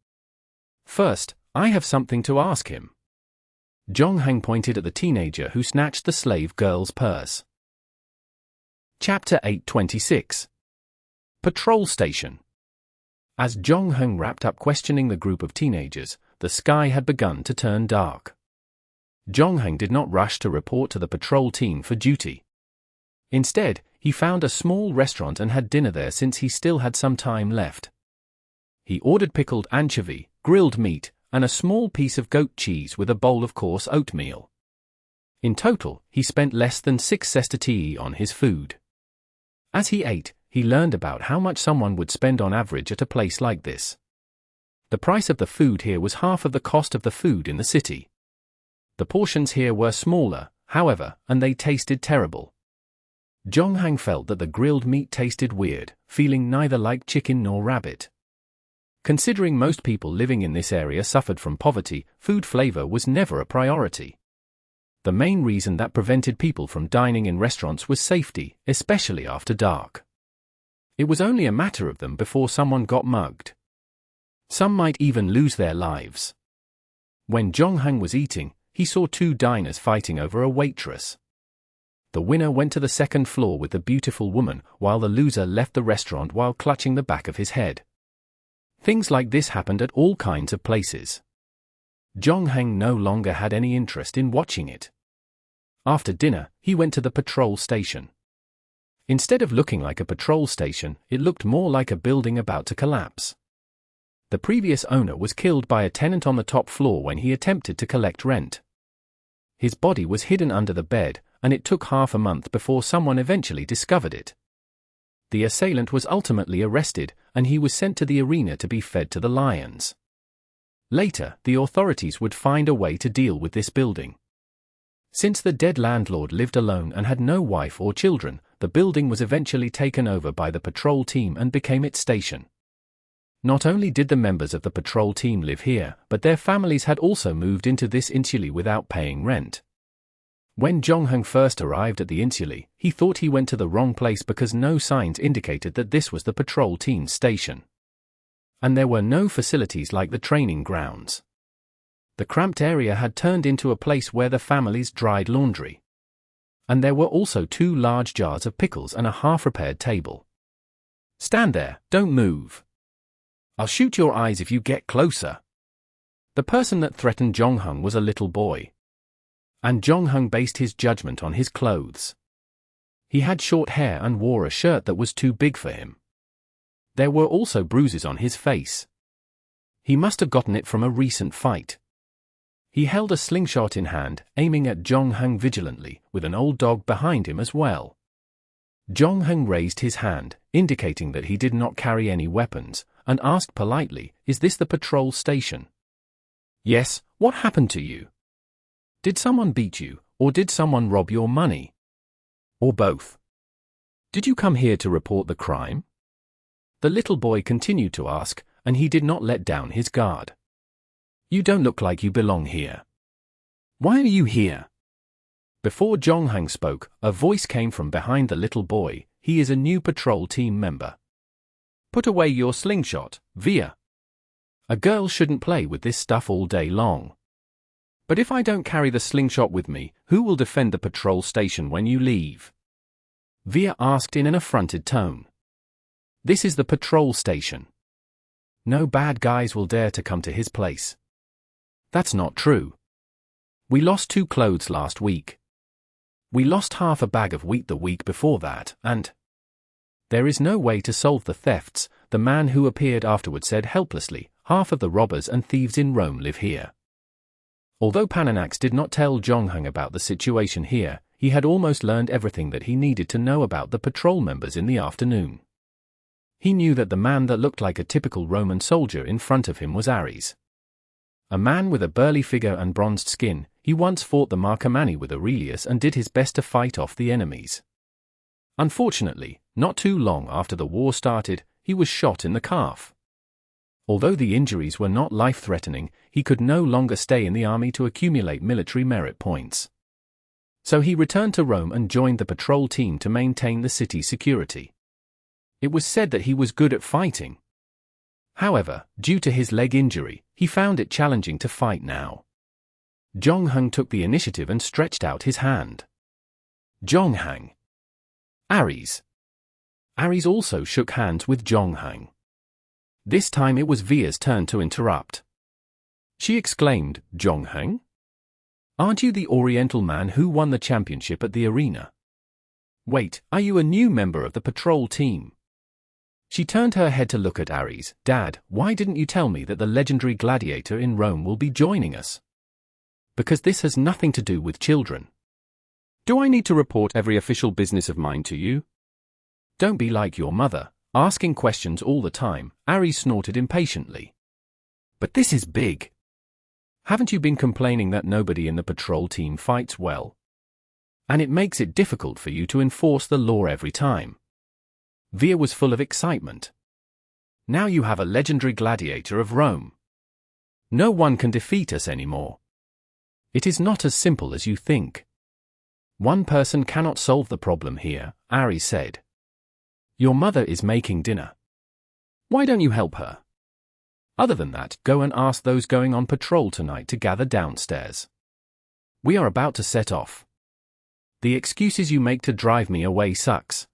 First, I have something to ask him." Zhongheng pointed at the teenager who snatched the slave girl's purse. Chapter 826. Patrol Station. As Zhongheng wrapped up questioning the group of teenagers, the sky had begun to turn dark. Zhongheng did not rush to report to the patrol team for duty. Instead, he found a small restaurant and had dinner there since he still had some time left. He ordered pickled anchovy, grilled meat, and a small piece of goat cheese with a bowl of coarse oatmeal. In total, he spent less than 6 sestertii on his food. As he ate, he learned about how much someone would spend on average at a place like this. The price of the food here was half of the cost of the food in the city. The portions here were smaller, however, and they tasted terrible. Zhongheng felt that the grilled meat tasted weird, feeling neither like chicken nor rabbit. Considering most people living in this area suffered from poverty, food flavor was never a priority. The main reason that prevented people from dining in restaurants was safety, especially after dark. It was only a matter of them before someone got mugged. Some might even lose their lives. When Zhongheng was eating, he saw 2 diners fighting over a waitress. The winner went to the second floor with the beautiful woman, while the loser left the restaurant while clutching the back of his head. Things like this happened at all kinds of places. Zhongheng no longer had any interest in watching it. After dinner, he went to the patrol station. Instead of looking like a patrol station, it looked more like a building about to collapse. The previous owner was killed by a tenant on the top floor when he attempted to collect rent. His body was hidden under the bed, and it took half a month before someone eventually discovered it. The assailant was ultimately arrested, and he was sent to the arena to be fed to the lions. Later, the authorities would find a way to deal with this building. Since the dead landlord lived alone and had no wife or children, the building was eventually taken over by the patrol team and became its station. Not only did the members of the patrol team live here, but their families had also moved into this insulae without paying rent. When Zhongheng first arrived at the insulae, he thought he went to the wrong place because no signs indicated that this was the patrol team's station. And there were no facilities like the training grounds. The cramped area had turned into a place where the families dried laundry. And there were also 2 large jars of pickles and a half-repaired table. "Stand there, don't move. I'll shoot your eyes if you get closer." The person that threatened Zhongheng was a little boy. And Zhongheng based his judgment on his clothes. He had short hair and wore a shirt that was too big for him. There were also bruises on his face. He must have gotten it from a recent fight. He held a slingshot in hand, aiming at Zhongheng vigilantly, with an old dog behind him as well. Zhongheng raised his hand, indicating that he did not carry any weapons, and asked politely, "Is this the patrol station?" "Yes, what happened to you? Did someone beat you, or did someone rob your money? Or both? Did you come here to report the crime?" The little boy continued to ask, and he did not let down his guard. "You don't look like you belong here. Why are you here?" Before Zhongheng spoke, a voice came from behind the little boy. "He is a new patrol team member. Put away your slingshot, Via. A girl shouldn't play with this stuff all day long." "But if I don't carry the slingshot with me, who will defend the patrol station when you leave?" Via asked in an affronted tone. "This is the patrol station. No bad guys will dare to come to his place." "That's not true. We lost 2 clothes last week. We lost half a bag of wheat the week before that, and there is no way to solve the thefts," the man who appeared afterward said helplessly. "Half of the robbers and thieves in Rome live here." Although Pananax did not tell Zhongheng about the situation here, he had almost learned everything that he needed to know about the patrol members in the afternoon. He knew that the man that looked like a typical Roman soldier in front of him was Ares. A man with a burly figure and bronzed skin, he once fought the Marcomanni with Aurelius and did his best to fight off the enemies. Unfortunately, not too long after the war started, he was shot in the calf. Although the injuries were not life-threatening, he could no longer stay in the army to accumulate military merit points. So he returned to Rome and joined the patrol team to maintain the city's security. It was said that he was good at fighting. However, due to his leg injury, he found it challenging to fight now. Zhongheng took the initiative and stretched out his hand. "Zhongheng." "Ares." Ares also shook hands with Zhongheng. This time it was Via's turn to interrupt. She exclaimed, "Zhongheng? Aren't you the Oriental man who won the championship at the arena? Wait, are you a new member of the patrol team?" She turned her head to look at Ares. "Dad, why didn't you tell me that the legendary gladiator in Rome will be joining us? Because this has nothing to do with children." "Do I need to report every official business of mine to you?" "Don't be like your mother, asking questions all the time," Ares snorted impatiently. "But this is big. Haven't you been complaining that nobody in the patrol team fights well? And it makes it difficult for you to enforce the law every time." Via was full of excitement. "Now you have a legendary gladiator of Rome. No one can defeat us anymore. It is not as simple as you think. One person cannot solve the problem here," Ares said. "Your mother is making dinner. Why don't you help her? Other than that, go and ask those going on patrol tonight to gather downstairs. We are about to set off." the excuses you make to drive me away sucks."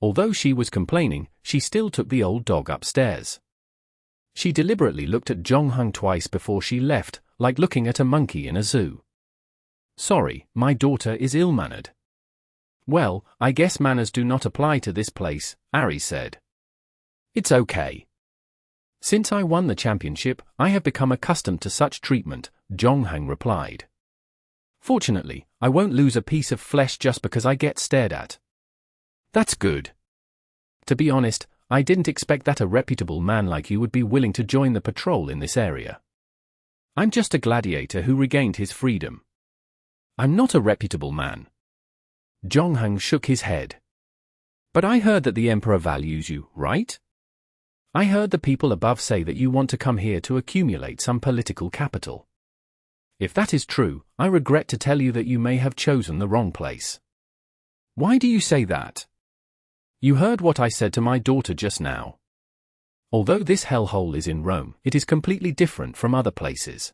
Although she was complaining, she still took the old dog upstairs. She deliberately looked at Zhongheng twice before she left, like looking at a monkey in a zoo. "Sorry, my daughter is ill-mannered." "Well, I guess manners do not apply to this place," Ares said. "It's okay. Since I won the championship, I have become accustomed to such treatment," Zhongheng replied. "Fortunately, I won't lose a piece of flesh just because I get stared at." "That's good. To be honest, I didn't expect that a reputable man like you would be willing to join the patrol in this area. I'm just a gladiator who regained his freedom." "I'm not a reputable man." Zhongheng shook his head. "But I heard that the Emperor values you, right? I heard the people above say that you want to come here to accumulate some political capital. If that is true, I regret to tell you that you may have chosen the wrong place." "Why do you say that?" "You heard what I said to my daughter just now. Although this hellhole is in Rome, it is completely different from other places.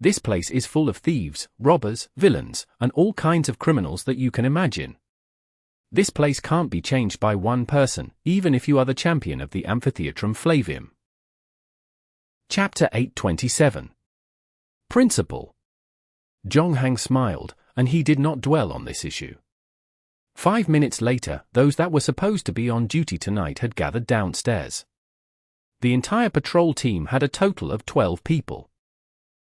This place is full of thieves, robbers, villains, and all kinds of criminals that you can imagine. This place can't be changed by one person, even if you are the champion of the Amphitheatrum Flavium." Chapter 827. Principle. Zhongheng smiled, and he did not dwell on this issue. 5 minutes later, those that were supposed to be on duty tonight had gathered downstairs. The entire patrol team had a total of 12 people.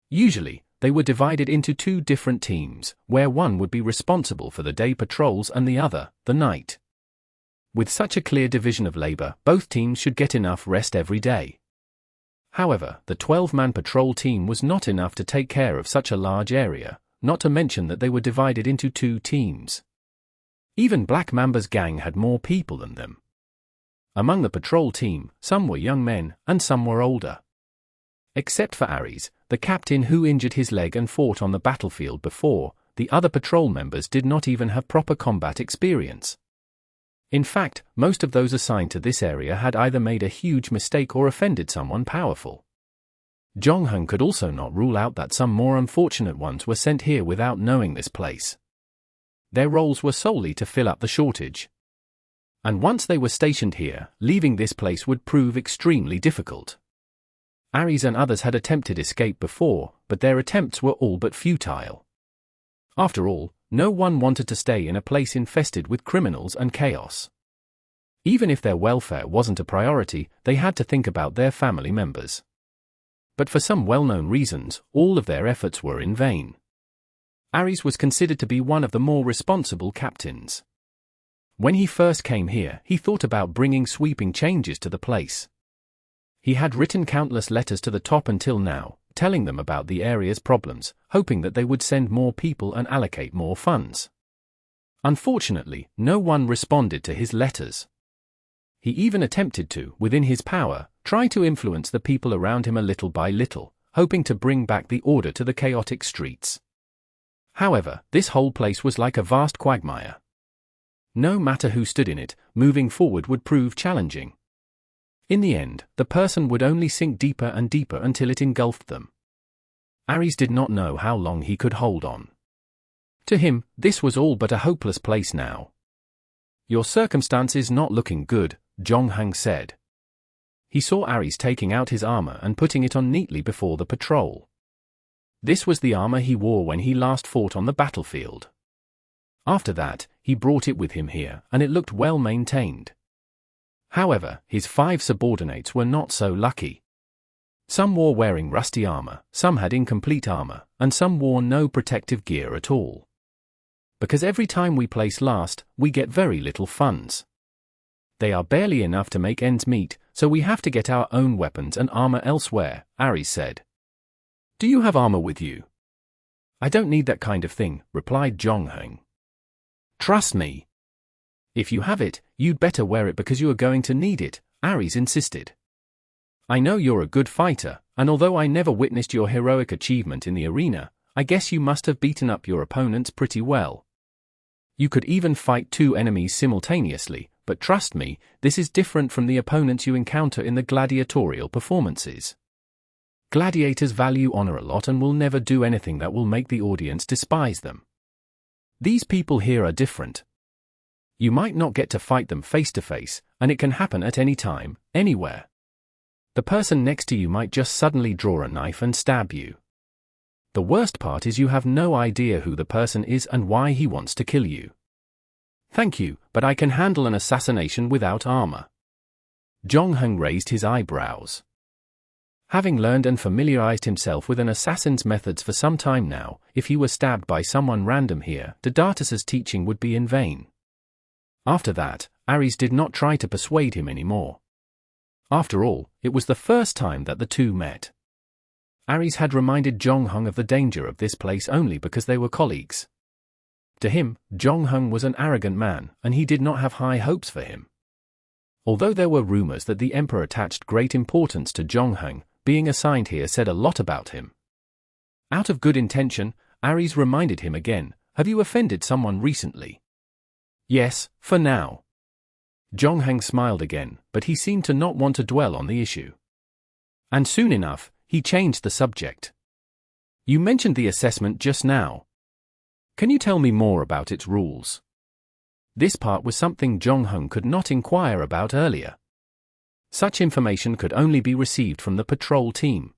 Usually, they were divided into 2 different teams, where one would be responsible for the day patrols and the other, the night. With such a clear division of labor, both teams should get enough rest every day. However, the 12-man patrol team was not enough to take care of such a large area, not to mention that they were divided into 2 teams. Even Black Mamba's gang had more people than them. Among the patrol team, some were young men, and some were older. Except for Ares, the captain who injured his leg and fought on the battlefield before, the other patrol members did not even have proper combat experience. In fact, most of those assigned to this area had either made a huge mistake or offended someone powerful. Zhongheng could also not rule out that some more unfortunate ones were sent here without knowing this place. Their roles were solely to fill up the shortage. And once they were stationed here, leaving this place would prove extremely difficult. Ares and others had attempted escape before, but their attempts were all but futile. After all, no one wanted to stay in a place infested with criminals and chaos. Even if their welfare wasn't a priority, they had to think about their family members. But for some well-known reasons, all of their efforts were in vain. Ares was considered to be one of the more responsible captains. When he first came here, he thought about bringing sweeping changes to the place. He had written countless letters to the top until now, telling them about the area's problems, hoping that they would send more people and allocate more funds. Unfortunately, no one responded to his letters. He even attempted to, within his power, try to influence the people around him a little by little, hoping to bring back the order to the chaotic streets. However, this whole place was like a vast quagmire. No matter who stood in it, moving forward would prove challenging. In the end, the person would only sink deeper and deeper until it engulfed them. Ares did not know how long he could hold on. To him, this was all but a hopeless place now. "Your circumstance is not looking good," Zhongheng said. He saw Ares taking out his armor and putting it on neatly before the patrol. This was the armor he wore when he last fought on the battlefield. After that, he brought it with him here, and it looked well maintained. However, his 5 subordinates were not so lucky. Some were wearing rusty armor, some had incomplete armor, and some wore no protective gear at all. Because every time we place last, we get very little funds. They are barely enough to make ends meet, so we have to get our own weapons and armor elsewhere, Ares said. "Do you have armor with you?" "I don't need that kind of thing," replied Zhongheng. "Trust me. If you have it, you'd better wear it because you are going to need it," Ares insisted. "I know you're a good fighter, and although I never witnessed your heroic achievement in the arena, I guess you must have beaten up your opponents pretty well. You could even fight 2 enemies simultaneously, but trust me, this is different from the opponents you encounter in the gladiatorial performances. Gladiators value honor a lot and will never do anything that will make the audience despise them. These people here are different. You might not get to fight them face to face, and it can happen at any time, anywhere. The person next to you might just suddenly draw a knife and stab you. The worst part is you have no idea who the person is and why he wants to kill you. Thank you, but I can handle an assassination without armor. Zhongheng raised his eyebrows. Having learned and familiarized himself with an assassin's methods for some time now, if he were stabbed by someone random here, Dadatis's teaching would be in vain. After that, Ares did not try to persuade him anymore. After all, it was the first time that the two met. Ares had reminded Zhongheng of the danger of this place only because they were colleagues. To him, Zhongheng was an arrogant man, and he did not have high hopes for him. Although there were rumors that the emperor attached great importance to Zhongheng, being assigned here said a lot about him. Out of good intention, Ares reminded him again, "Have you offended someone recently?" "Yes, for now." Zhongheng smiled again, but he seemed to not want to dwell on the issue. And soon enough, he changed the subject. "You mentioned the assessment just now. Can you tell me more about its rules?" This part was something Zhongheng could not inquire about earlier. Such information could only be received from the patrol team.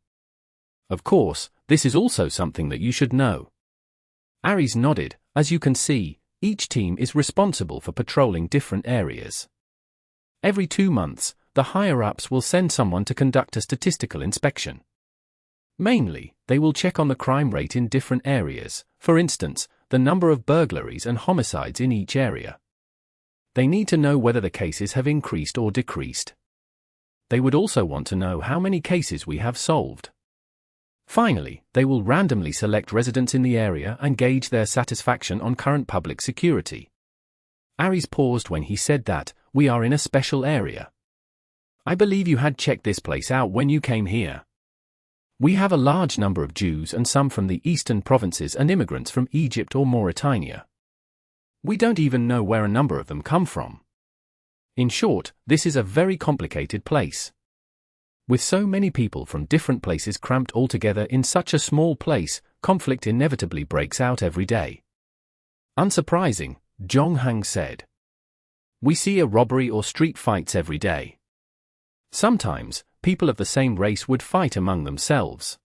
Of course, this is also something that you should know. Ares nodded. As you can see, each team is responsible for patrolling different areas. Every 2 months, the higher-ups will send someone to conduct a statistical inspection. Mainly, they will check on the crime rate in different areas, for instance, the number of burglaries and homicides in each area. They need to know whether the cases have increased or decreased. They would also want to know how many cases we have solved. Finally, they will randomly select residents in the area and gauge their satisfaction on current public security. Ares paused when he said that, "We are in a special area. I believe you had checked this place out when you came here. We have a large number of Jews and some from the eastern provinces and immigrants from Egypt or Mauritania. We don't even know where a number of them come from. In short, this is a very complicated place. With so many people from different places cramped all together in such a small place, conflict inevitably breaks out every day." "Unsurprising," Zhongheng said. "We see a robbery or street fights every day. Sometimes, people of the same race would fight among themselves.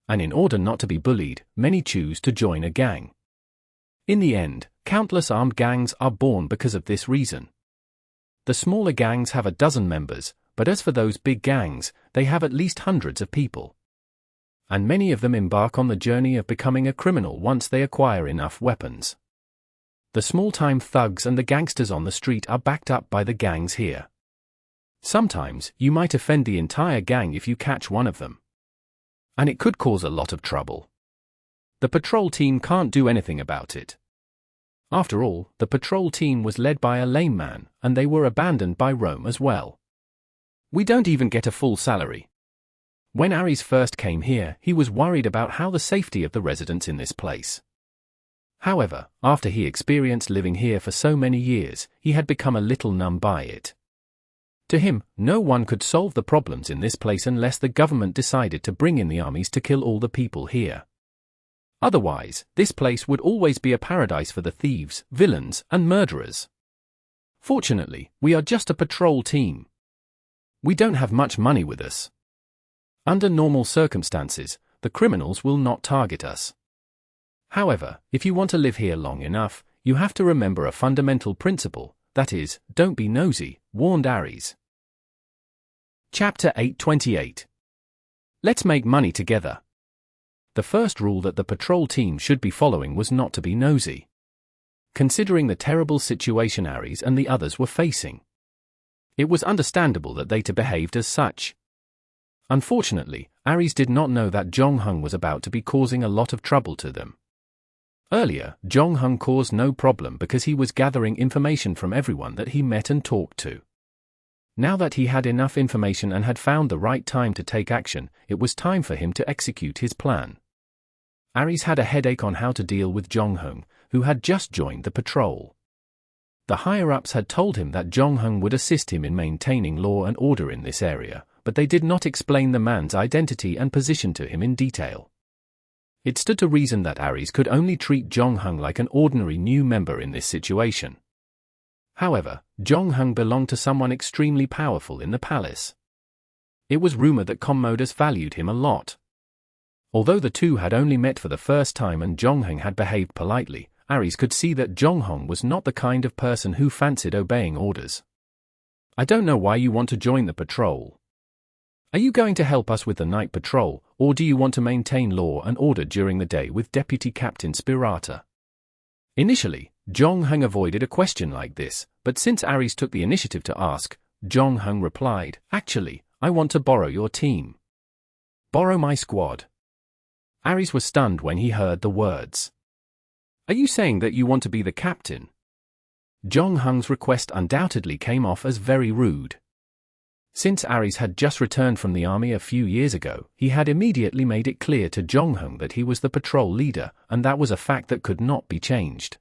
And in order not to be bullied, many choose to join a gang. In the end, countless armed gangs are born because of this reason. The smaller gangs have a dozen members, but as for those big gangs, they have at least hundreds of people. And many of them embark on the journey of becoming a criminal once they acquire enough weapons. The small-time thugs and the gangsters on the street are backed up by the gangs here. Sometimes, you might offend the entire gang if you catch one of them. And it could cause a lot of trouble. The patrol team can't do anything about it. After all, the patrol team was led by a lame man, and they were abandoned by Rome as well. We don't even get a full salary. When Ares first came here, he was worried about how the safety of the residents in this place. However, after he experienced living here for so many years, he had become a little numb by it. To him, no one could solve the problems in this place unless the government decided to bring in the armies to kill all the people here. Otherwise, this place would always be a paradise for the thieves, villains, and murderers. Fortunately, we are just a patrol team. We don't have much money with us. Under normal circumstances, the criminals will not target us. However, if you want to live here long enough, you have to remember a fundamental principle, that is, don't be nosy, warned Ares. Chapter 828. Let's make money together. The first rule that the patrol team should be following was not to be nosy. Considering the terrible situation Ares and the others were facing, it was understandable that they behaved as such. Unfortunately, Ares did not know that Zhongheng was about to be causing a lot of trouble to them. Earlier, Zhongheng caused no problem because he was gathering information from everyone that he met and talked to. Now that he had enough information and had found the right time to take action, it was time for him to execute his plan. Ares had a headache on how to deal with Zhongheng, who had just joined the patrol. The higher-ups had told him that Zhongheng would assist him in maintaining law and order in this area, but they did not explain the man's identity and position to him in detail. It stood to reason that Ares could only treat Zhongheng like an ordinary new member in this situation. However, Zhongheng belonged to someone extremely powerful in the palace. It was rumored that Commodus valued him a lot. Although the two had only met for the first time and Zhongheng had behaved politely, Ares could see that Zhongheng was not the kind of person who fancied obeying orders. "I don't know why you want to join the patrol. Are you going to help us with the night patrol, or do you want to maintain law and order during the day with Deputy Captain Spirata?" Initially, Zhongheng avoided a question like this, but since Ares took the initiative to ask, Zhongheng replied, "Actually, I want to borrow your team." "Borrow my squad?" Ares was stunned when he heard the words. "Are you saying that you want to be the captain?" Zhongheng's request undoubtedly came off as very rude. Since Ares had just returned from the army a few years ago, he had immediately made it clear to Zhongheng that he was the patrol leader, and that was a fact that could not be changed.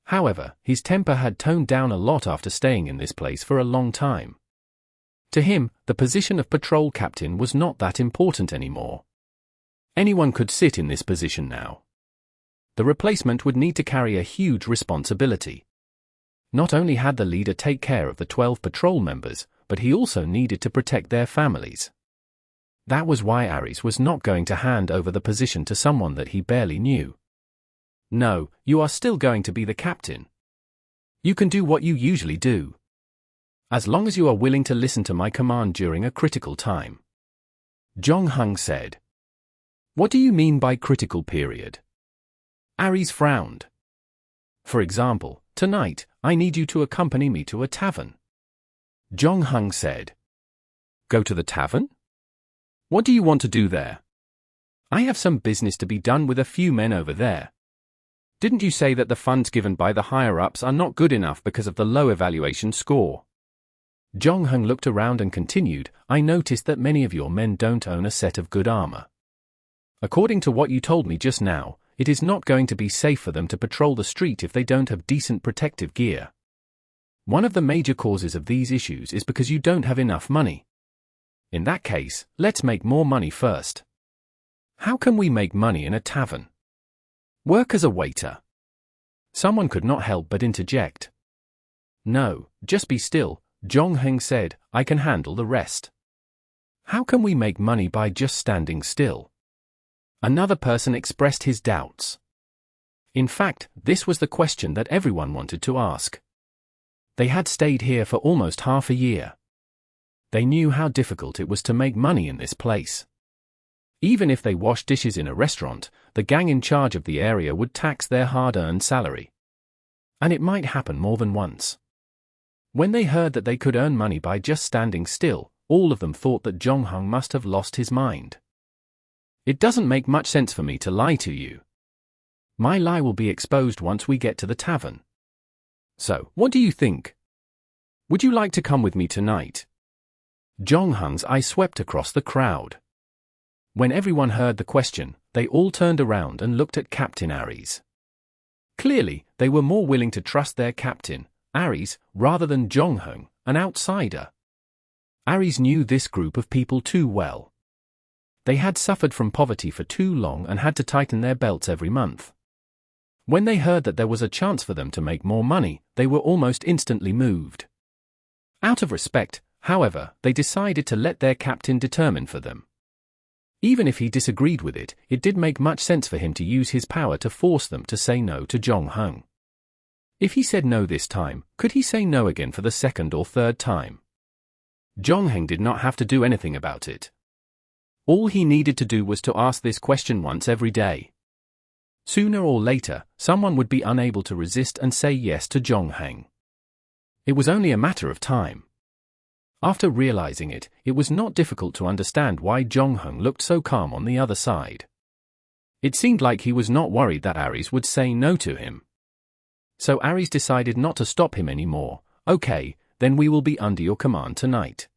However, his temper had toned down a lot after staying in this place for a long time. To him, the position of patrol captain was not that important anymore. Anyone could sit in this position now. The replacement would need to carry a huge responsibility. Not only had the leader take care of the 12 patrol members, but he also needed to protect their families. That was why Ares was not going to hand over the position to someone that he barely knew. "No, you are still going to be the captain. You can do what you usually do. As long as you are willing to listen to my command during a critical time." Zhongheng said. "What do you mean by critical period?" Ares frowned. "For example, tonight, I need you to accompany me to a tavern." Zhongheng said. "Go to the tavern? What do you want to do there?" "I have some business to be done with a few men over there." "Didn't you say that the funds given by the higher-ups are not good enough because of the low evaluation score?" Zhongheng looked around and continued, "I noticed that many of your men don't own a set of good armor. According to what you told me just now, it is not going to be safe for them to patrol the street if they don't have decent protective gear. One of the major causes of these issues is because you don't have enough money. In that case, let's make more money first." "How can we make money in a tavern?" "Work as a waiter." Someone could not help but interject. "No, just be still," Zhongheng said, "I can handle the rest." "How can we make money by just standing still?" Another person expressed his doubts. In fact, this was the question that everyone wanted to ask. They had stayed here for almost half a year. They knew how difficult it was to make money in this place. Even if they washed dishes in a restaurant, the gang in charge of the area would tax their hard-earned salary. And it might happen more than once. When they heard that they could earn money by just standing still, all of them thought that Zhongheng must have lost his mind. "It doesn't make much sense for me to lie to you. My lie will be exposed once we get to the tavern. So, what do you think? Would you like to come with me tonight?" Zhongheng's eye swept across the crowd. When everyone heard the question, they all turned around and looked at Captain Ares. Clearly, they were more willing to trust their captain, Ares, rather than Zhongheng, an outsider. Ares knew this group of people too well. They had suffered from poverty for too long and had to tighten their belts every month. When they heard that there was a chance for them to make more money, they were almost instantly moved. Out of respect, however, they decided to let their captain determine for them. Even if he disagreed with it, it did make much sense for him to use his power to force them to say no to Zhongheng. If he said no this time, could he say no again for the second or third time? Zhongheng did not have to do anything about it. All he needed to do was to ask this question once every day. Sooner or later, someone would be unable to resist and say yes to Zhongheng. It was only a matter of time. After realizing it, it was not difficult to understand why Zhongheng looked so calm on the other side. It seemed like he was not worried that Ares would say no to him. So Ares decided not to stop him anymore. "Okay, then we will be under your command tonight.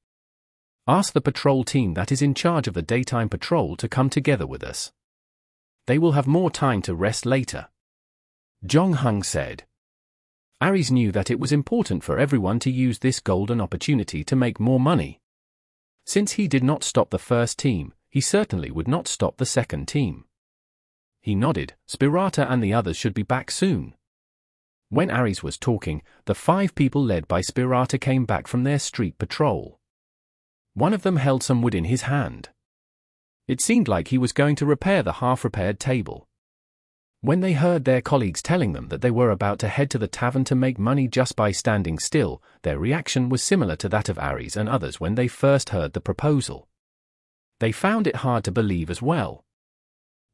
Ask the patrol team that is in charge of the daytime patrol to come together with us. They will have more time to rest later." Zhongheng said. Ares knew that it was important for everyone to use this golden opportunity to make more money. Since he did not stop the first team, he certainly would not stop the second team. he nodded. Spirata and the others should be back soon. When Ares was talking, the 5 people led by Spirata came back from their street patrol. One of them held some wood in his hand. It seemed like he was going to repair the half-repaired table. When they heard their colleagues telling them that they were about to head to the tavern to make money just by standing still, their reaction was similar to that of Ares and others when they first heard the proposal. They found it hard to believe as well.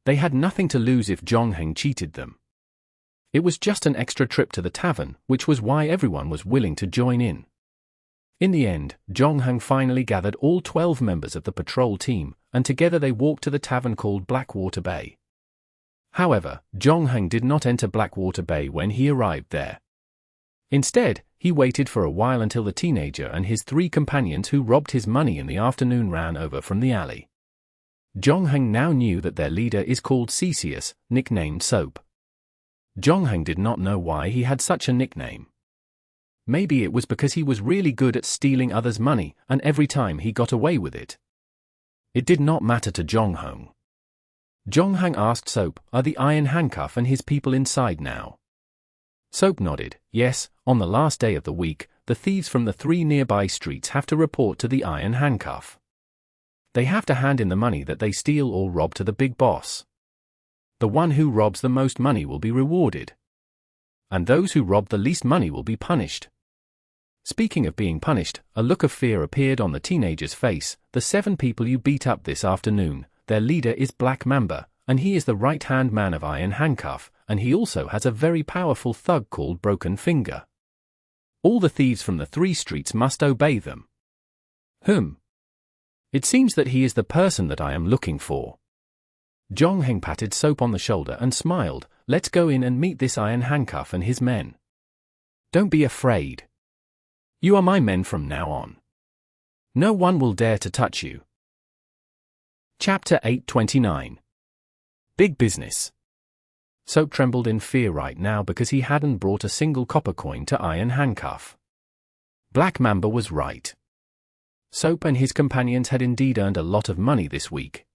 They had nothing to lose if Zhongheng cheated them. It was just an extra trip to the tavern, which was why everyone was willing to join in. In the end, Zhongheng finally gathered all 12 members of the patrol team, and together they walked to the tavern called Blackwater Bay. However, Zhongheng did not enter Blackwater Bay when he arrived there. Instead, he waited for a while until the teenager and his 3 companions who robbed his money in the afternoon ran over from the alley. Zhongheng now knew that their leader is called Theseus, nicknamed Soap. Zhongheng did not know why he had such a nickname. Maybe it was because he was really good at stealing others' money, and every time he got away with it. It did not matter to Zhongheng. Zhongheng asked Soap, "Are the Iron Handcuff and his people inside now?" Soap nodded. "Yes, on the last day of the week, the thieves from the 3 nearby streets have to report to the Iron Handcuff. They have to hand in the money that they steal or rob to the big boss. The one who robs the most money will be rewarded. And those who rob the least money will be punished." Speaking of being punished, a look of fear appeared on the teenager's face. "The 7 people you beat up this afternoon, their leader is Black Mamba, and he is the right-hand man of Iron Handcuff, and he also has a very powerful thug called Broken Finger. All the thieves from the 3 streets must obey them." It seems that he is the person that I am looking for." Zhongheng patted Soap on the shoulder and smiled. "Let's go in and meet this Iron Handcuff and his men. Don't be afraid. You are my men from now on. No one will dare to touch you." Chapter 829. Big Business. Soap trembled in fear right now because he hadn't brought a single copper coin to Iron Handcuff. Black Mamba was right. Soap and his companions had indeed earned a lot of money this week.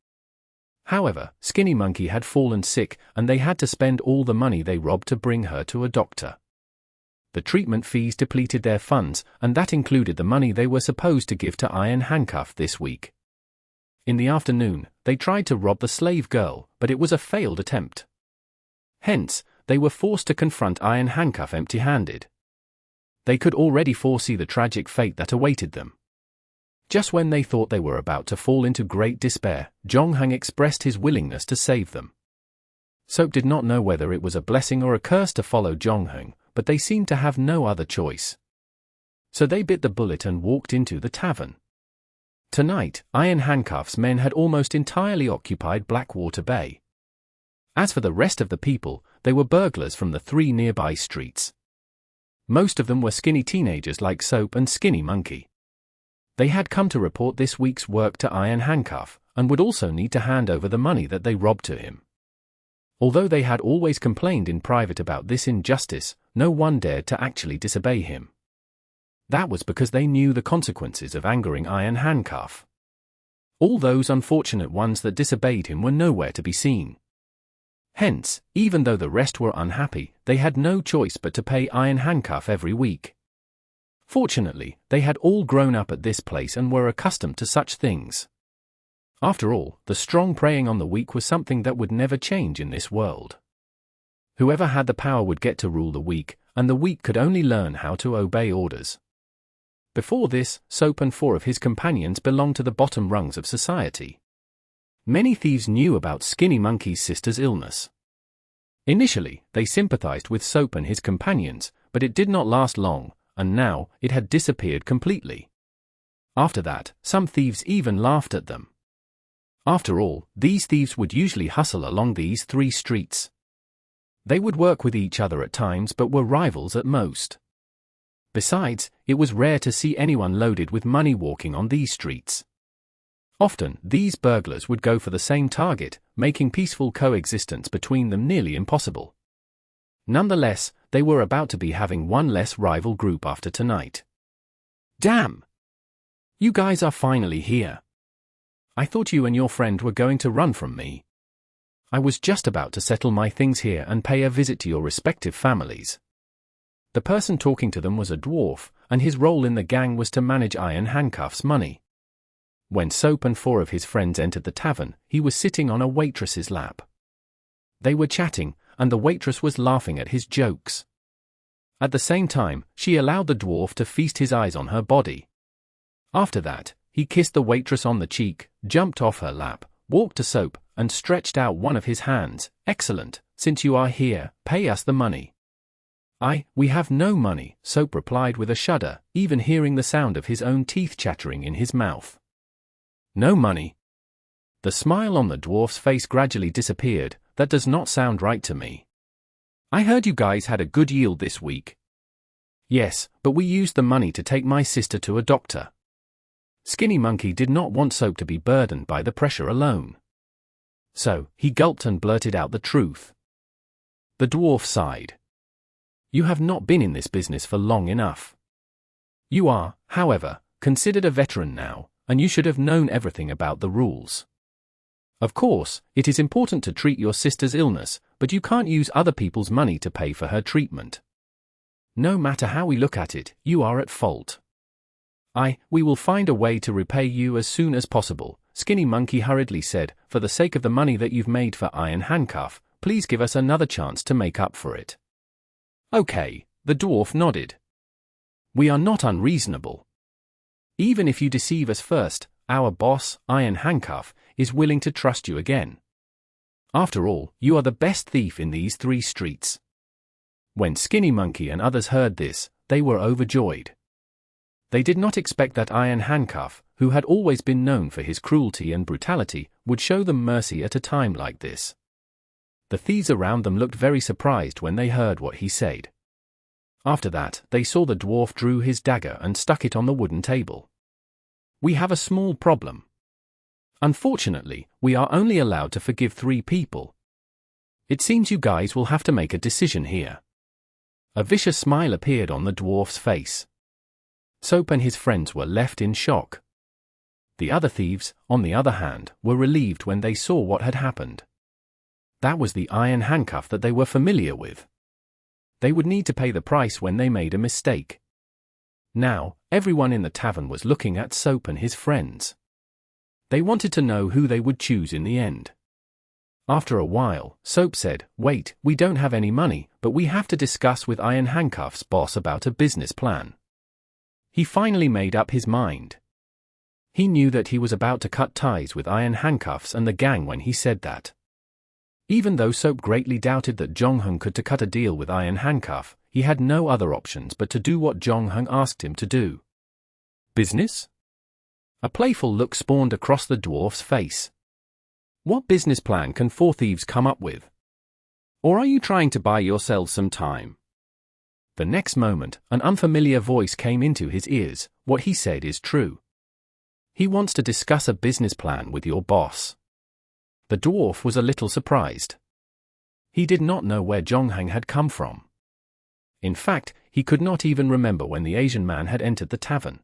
However, Skinny Monkey had fallen sick, and they had to spend all the money they robbed to bring her to a doctor. The treatment fees depleted their funds, and that included the money they were supposed to give to Iron Handcuff this week. In the afternoon, they tried to rob the slave girl, but it was a failed attempt. Hence, they were forced to confront Iron Handcuff empty-handed. They could already foresee the tragic fate that awaited them. Just when they thought they were about to fall into great despair, Zhongheng expressed his willingness to save them. Soap did not know whether it was a blessing or a curse to follow Zhongheng, but they seemed to have no other choice. So they bit the bullet and walked into the tavern. Tonight, Iron Handcuff's men had almost entirely occupied Blackwater Bay. As for the rest of the people, they were burglars from the 3 nearby streets. Most of them were skinny teenagers like Soap and Skinny Monkey. They had come to report this week's work to Iron Handcuff, and would also need to hand over the money that they robbed to him. Although they had always complained in private about this injustice, no one dared to actually disobey him. That was because they knew the consequences of angering Iron Handcuff. All those unfortunate ones that disobeyed him were nowhere to be seen. Hence, even though the rest were unhappy, they had no choice but to pay Iron Handcuff every week. Fortunately, they had all grown up at this place and were accustomed to such things. After all, the strong preying on the weak was something that would never change in this world. Whoever had the power would get to rule the weak, and the weak could only learn how to obey orders. Before this, Soap and 4 of his companions belonged to the bottom rungs of society. Many thieves knew about Skinny Monkey's sister's illness. Initially, they sympathized with Soap and his companions, but it did not last long, and now, it had disappeared completely. After that, some thieves even laughed at them. After all, these thieves would usually hustle along these 3 streets. They would work with each other at times but were rivals at most. Besides, it was rare to see anyone loaded with money walking on these streets. Often, these burglars would go for the same target, making peaceful coexistence between them nearly impossible. Nonetheless, they were about to be having one less rival group after tonight. "Damn! You guys are finally here. I thought you and your friend were going to run from me." I was just about to settle my things here and pay a visit to your respective families. The person talking to them was a dwarf, and his role in the gang was to manage Iron Handcuff's money. When Soap and 4 of his friends entered the tavern, he was sitting on a waitress's lap. They were chatting, and the waitress was laughing at his jokes. At the same time, she allowed the dwarf to feast his eyes on her body. After that, he kissed the waitress on the cheek, jumped off her lap, walked to Soap, and stretched out one of his hands. "Excellent, since you are here, pay us the money." We have no money," Soap replied with a shudder, even hearing the sound of his own teeth chattering in his mouth. "No money?" The smile on the dwarf's face gradually disappeared. "That does not sound right to me. I heard you guys had a good yield this week." "Yes, but we used the money to take my sister to a doctor." Skinny Monkey did not want Soap to be burdened by the pressure alone. So, he gulped and blurted out the truth. The dwarf sighed. "You have not been in this business for long enough. You are, however, considered a veteran now, and you should have known everything about the rules. Of course, it is important to treat your sister's illness, but you can't use other people's money to pay for her treatment. No matter how we look at it, you are at fault. We will find a way to repay you as soon as possible," Skinny Monkey hurriedly said. "For the sake of the money that you've made for Iron Handcuff, please give us another chance to make up for it." "Okay," the dwarf nodded. "We are not unreasonable. Even if you deceive us first, our boss, Iron Handcuff, is willing to trust you again. After all, you are the best thief in these 3 streets." When Skinny Monkey and others heard this, they were overjoyed. They did not expect that Iron Handcuff, who had always been known for his cruelty and brutality, would show them mercy at a time like this. The thieves around them looked very surprised when they heard what he said. After that, they saw the dwarf drew his dagger and stuck it on the wooden table. "We have a small problem. Unfortunately, we are only allowed to forgive 3 people. It seems you guys will have to make a decision here." A vicious smile appeared on the dwarf's face. Soap and his friends were left in shock. The other thieves, on the other hand, were relieved when they saw what had happened. That was the Iron Handcuff that they were familiar with. They would need to pay the price when they made a mistake. Now, everyone in the tavern was looking at Soap and his friends. They wanted to know who they would choose in the end. After a while, Soap said, "Wait, we don't have any money, but we have to discuss with Iron Handcuff's boss about a business plan." He finally made up his mind. He knew that he was about to cut ties with Iron Handcuffs and the gang when he said that. Even though Soap greatly doubted that Jonghung could cut a deal with Iron Handcuff, he had no other options but to do what Jonghung asked him to do. "Business?" A playful look spawned across the dwarf's face. "What business plan can 4 thieves come up with? Or are you trying to buy yourselves some time?" The next moment, an unfamiliar voice came into his ears. "What he said is true. He wants to discuss a business plan with your boss." The dwarf was a little surprised. He did not know where Jonghung had come from. In fact, he could not even remember when the Asian man had entered the tavern.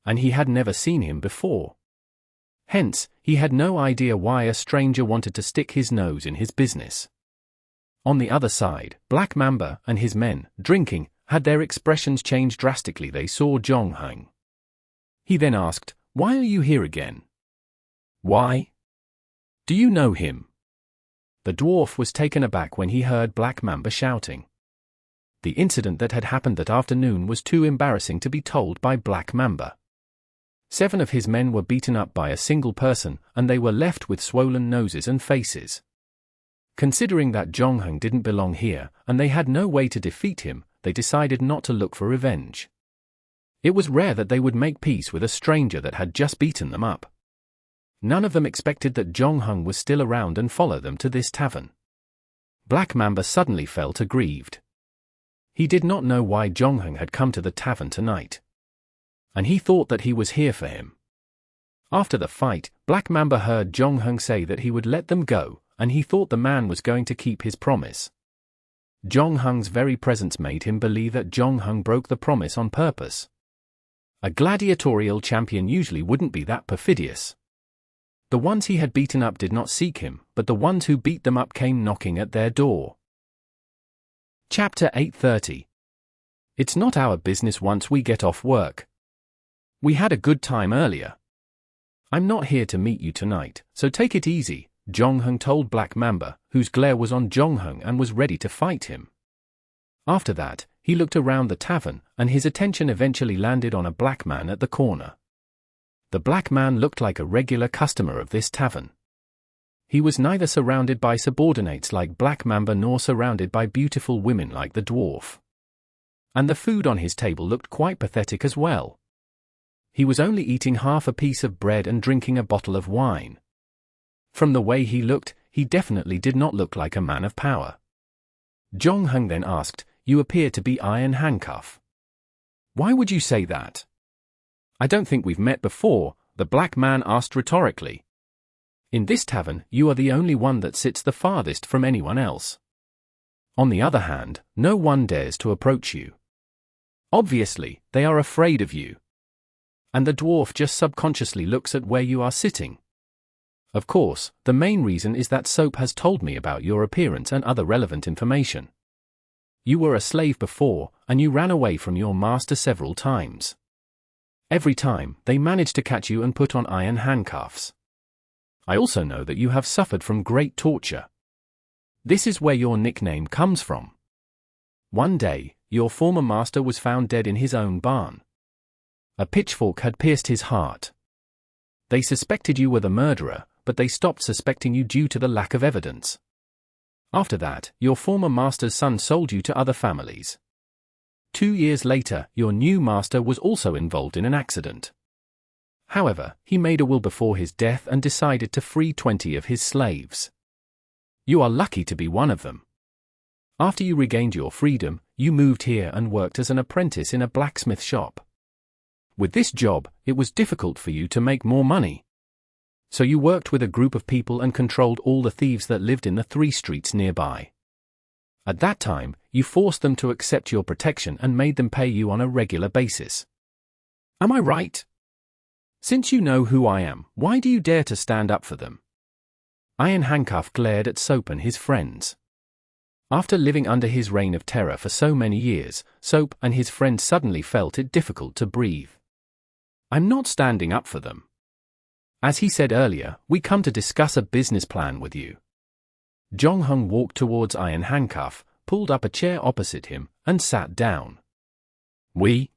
And he had never seen him before. Hence, he had no idea why a stranger wanted to stick his nose in his business. On the other side, Black Mamba and his men, drinking, had their expressions change drastically. They saw Jonghung. He then asked, "Why are you here again?" "Why? Do you know him?" The dwarf was taken aback when he heard Black Mamba shouting. The incident that had happened that afternoon was too embarrassing to be told by Black Mamba. 7 of his men were beaten up by a single person, and they were left with swollen noses and faces. Considering that Jonghung didn't belong here, and they had no way to defeat him, they decided not to look for revenge. It was rare that they would make peace with a stranger that had just beaten them up. None of them expected that Jonghung was still around and follow them to this tavern. Black Mamba suddenly felt aggrieved. He did not know why Jonghung had come to the tavern tonight. And he thought that he was here for him. After the fight, Black Mamba heard Jonghung say that he would let them go, and he thought the man was going to keep his promise. Jonghung's very presence made him believe that Jonghung broke the promise on purpose. A gladiatorial champion usually wouldn't be that perfidious. The ones he had beaten up did not seek him, but the ones who beat them up came knocking at their door. Chapter 8:30. It's not our business once we get off work. We had a good time earlier. I'm not here to meet you tonight, so take it easy, Jong-hung told Black Mamba, whose glare was on Jong-hung and was ready to fight him. After that, he looked around the tavern, and his attention eventually landed on a black man at the corner. The black man looked like a regular customer of this tavern. He was neither surrounded by subordinates like Black Mamba nor surrounded by beautiful women like the dwarf. And the food on his table looked quite pathetic as well. He was only eating half a piece of bread and drinking a bottle of wine. From the way he looked, he definitely did not look like a man of power. Jong-hung then asked, "You appear to be Iron Handcuff." "Why would you say that?" "I don't think we've met before," the black man asked rhetorically. "In this tavern, you are the only one that sits the farthest from anyone else. On the other hand, no one dares to approach you. Obviously, they are afraid of you." And the dwarf just subconsciously looks at where you are sitting. Of course, the main reason is that Soap has told me about your appearance and other relevant information. You were a slave before, and you ran away from your master several times. Every time, they managed to catch you and put on iron handcuffs. I also know that you have suffered from great torture. This is where your nickname comes from. One day, your former master was found dead in his own barn. A pitchfork had pierced his heart. They suspected you were the murderer, but they stopped suspecting you due to the lack of evidence. After that, your former master's son sold you to other families. 2 years later, your new master was also involved in an accident. However, he made a will before his death and decided to free 20 of his slaves. You are lucky to be one of them. After you regained your freedom, you moved here and worked as an apprentice in a blacksmith shop. With this job, it was difficult for you to make more money. So you worked with a group of people and controlled all the thieves that lived in the 3 streets nearby. At that time, you forced them to accept your protection and made them pay you on a regular basis. Am I right? Since you know who I am, why do you dare to stand up for them? Iron Handcuff glared at Soap and his friends. After living under his reign of terror for so many years, Soap and his friends suddenly felt it difficult to breathe. I'm not standing up for them. As he said earlier, we come to discuss a business plan with you. Jong-hung walked towards Iron Handcuff, pulled up a chair opposite him, and sat down. We?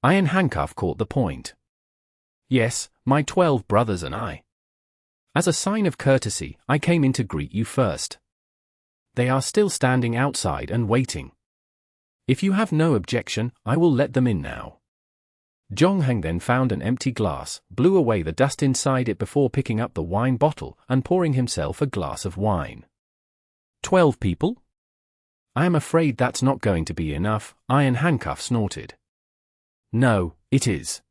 Iron Handcuff caught the point. Yes, my 12 brothers and I. As a sign of courtesy, I came in to greet you first. They are still standing outside and waiting. If you have no objection, I will let them in now. Jong-hung then found an empty glass, blew away the dust inside it before picking up the wine bottle and pouring himself a glass of wine. 12 people? I am afraid that's not going to be enough, Iron Handcuff snorted. No, it is.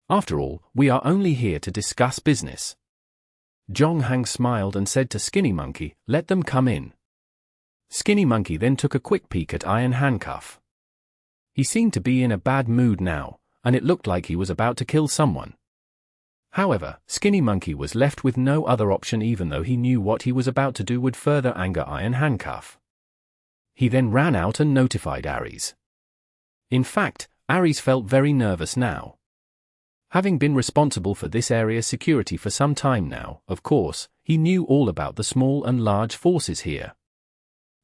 After all, we are only here to discuss business. Jong-hung smiled and said to Skinny Monkey, let them come in. Skinny Monkey then took a quick peek at Iron Handcuff. He seemed to be in a bad mood now, and it looked like he was about to kill someone. However, Skinny Monkey was left with no other option even though he knew what he was about to do would further anger Iron Handcuff. He then ran out and notified Ares. In fact, Ares felt very nervous now. Having been responsible for this area's security for some time now, of course, he knew all about the small and large forces here.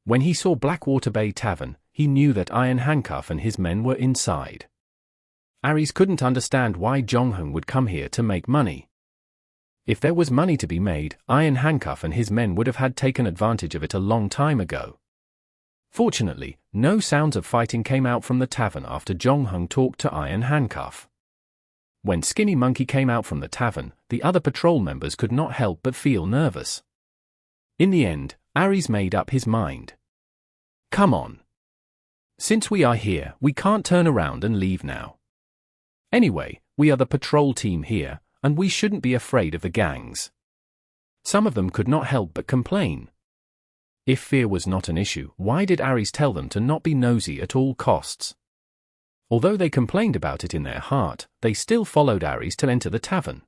When he saw Blackwater Bay Tavern, he knew that Iron Handcuff and his men were inside. Ares couldn't understand why Jong-hung would come here to make money. If there was money to be made, Iron Handcuff and his men would have had taken advantage of it a long time ago. Fortunately, no sounds of fighting came out from the tavern after Jong-hung talked to Iron Handcuff. When Skinny Monkey came out from the tavern, the other patrol members could not help but feel nervous. In the end, Ares made up his mind. Come on. Since we are here, we can't turn around and leave now. Anyway, we are the patrol team here, and we shouldn't be afraid of the gangs. Some of them could not help but complain. If fear was not an issue, why did Ares tell them to not be nosy at all costs? Although they complained about it in their heart, they still followed Ares to enter the tavern.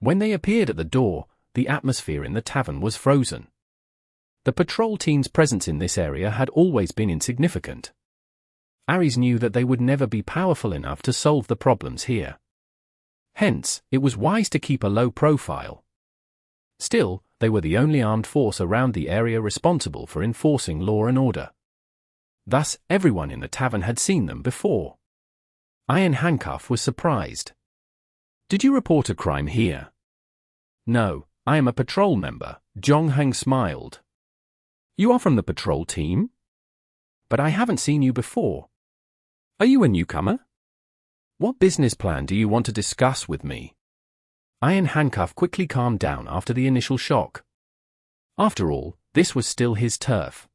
When they appeared at the door, the atmosphere in the tavern was frozen. The patrol team's presence in this area had always been insignificant. Ares knew that they would never be powerful enough to solve the problems here. Hence, it was wise to keep a low profile. Still, they were the only armed force around the area responsible for enforcing law and order. Thus, everyone in the tavern had seen them before. Iron Handcuff was surprised. "Did you report a crime here?" "No, I am a patrol member," Zhongheng smiled. "You are from the patrol team? But I haven't seen you before. Are you a newcomer? What business plan do you want to discuss with me?" Iron Handcuff quickly calmed down after the initial shock. After all, this was still his turf.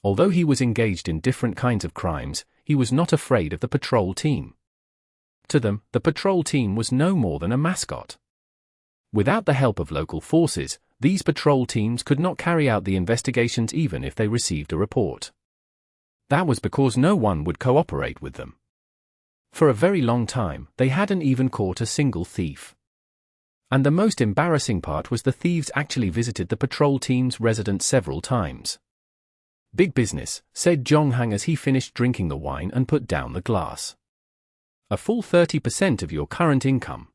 Although he was engaged in different kinds of crimes, he was not afraid of the patrol team. To them, the patrol team was no more than a mascot. Without the help of local forces, these patrol teams could not carry out the investigations even if they received a report. That was because no one would cooperate with them. For a very long time, they hadn't even caught a single thief. And the most embarrassing part was the thieves actually visited the patrol team's residence several times. "Big business," said Zhongheng as he finished drinking the wine and put down the glass. "A full 30% of your current income."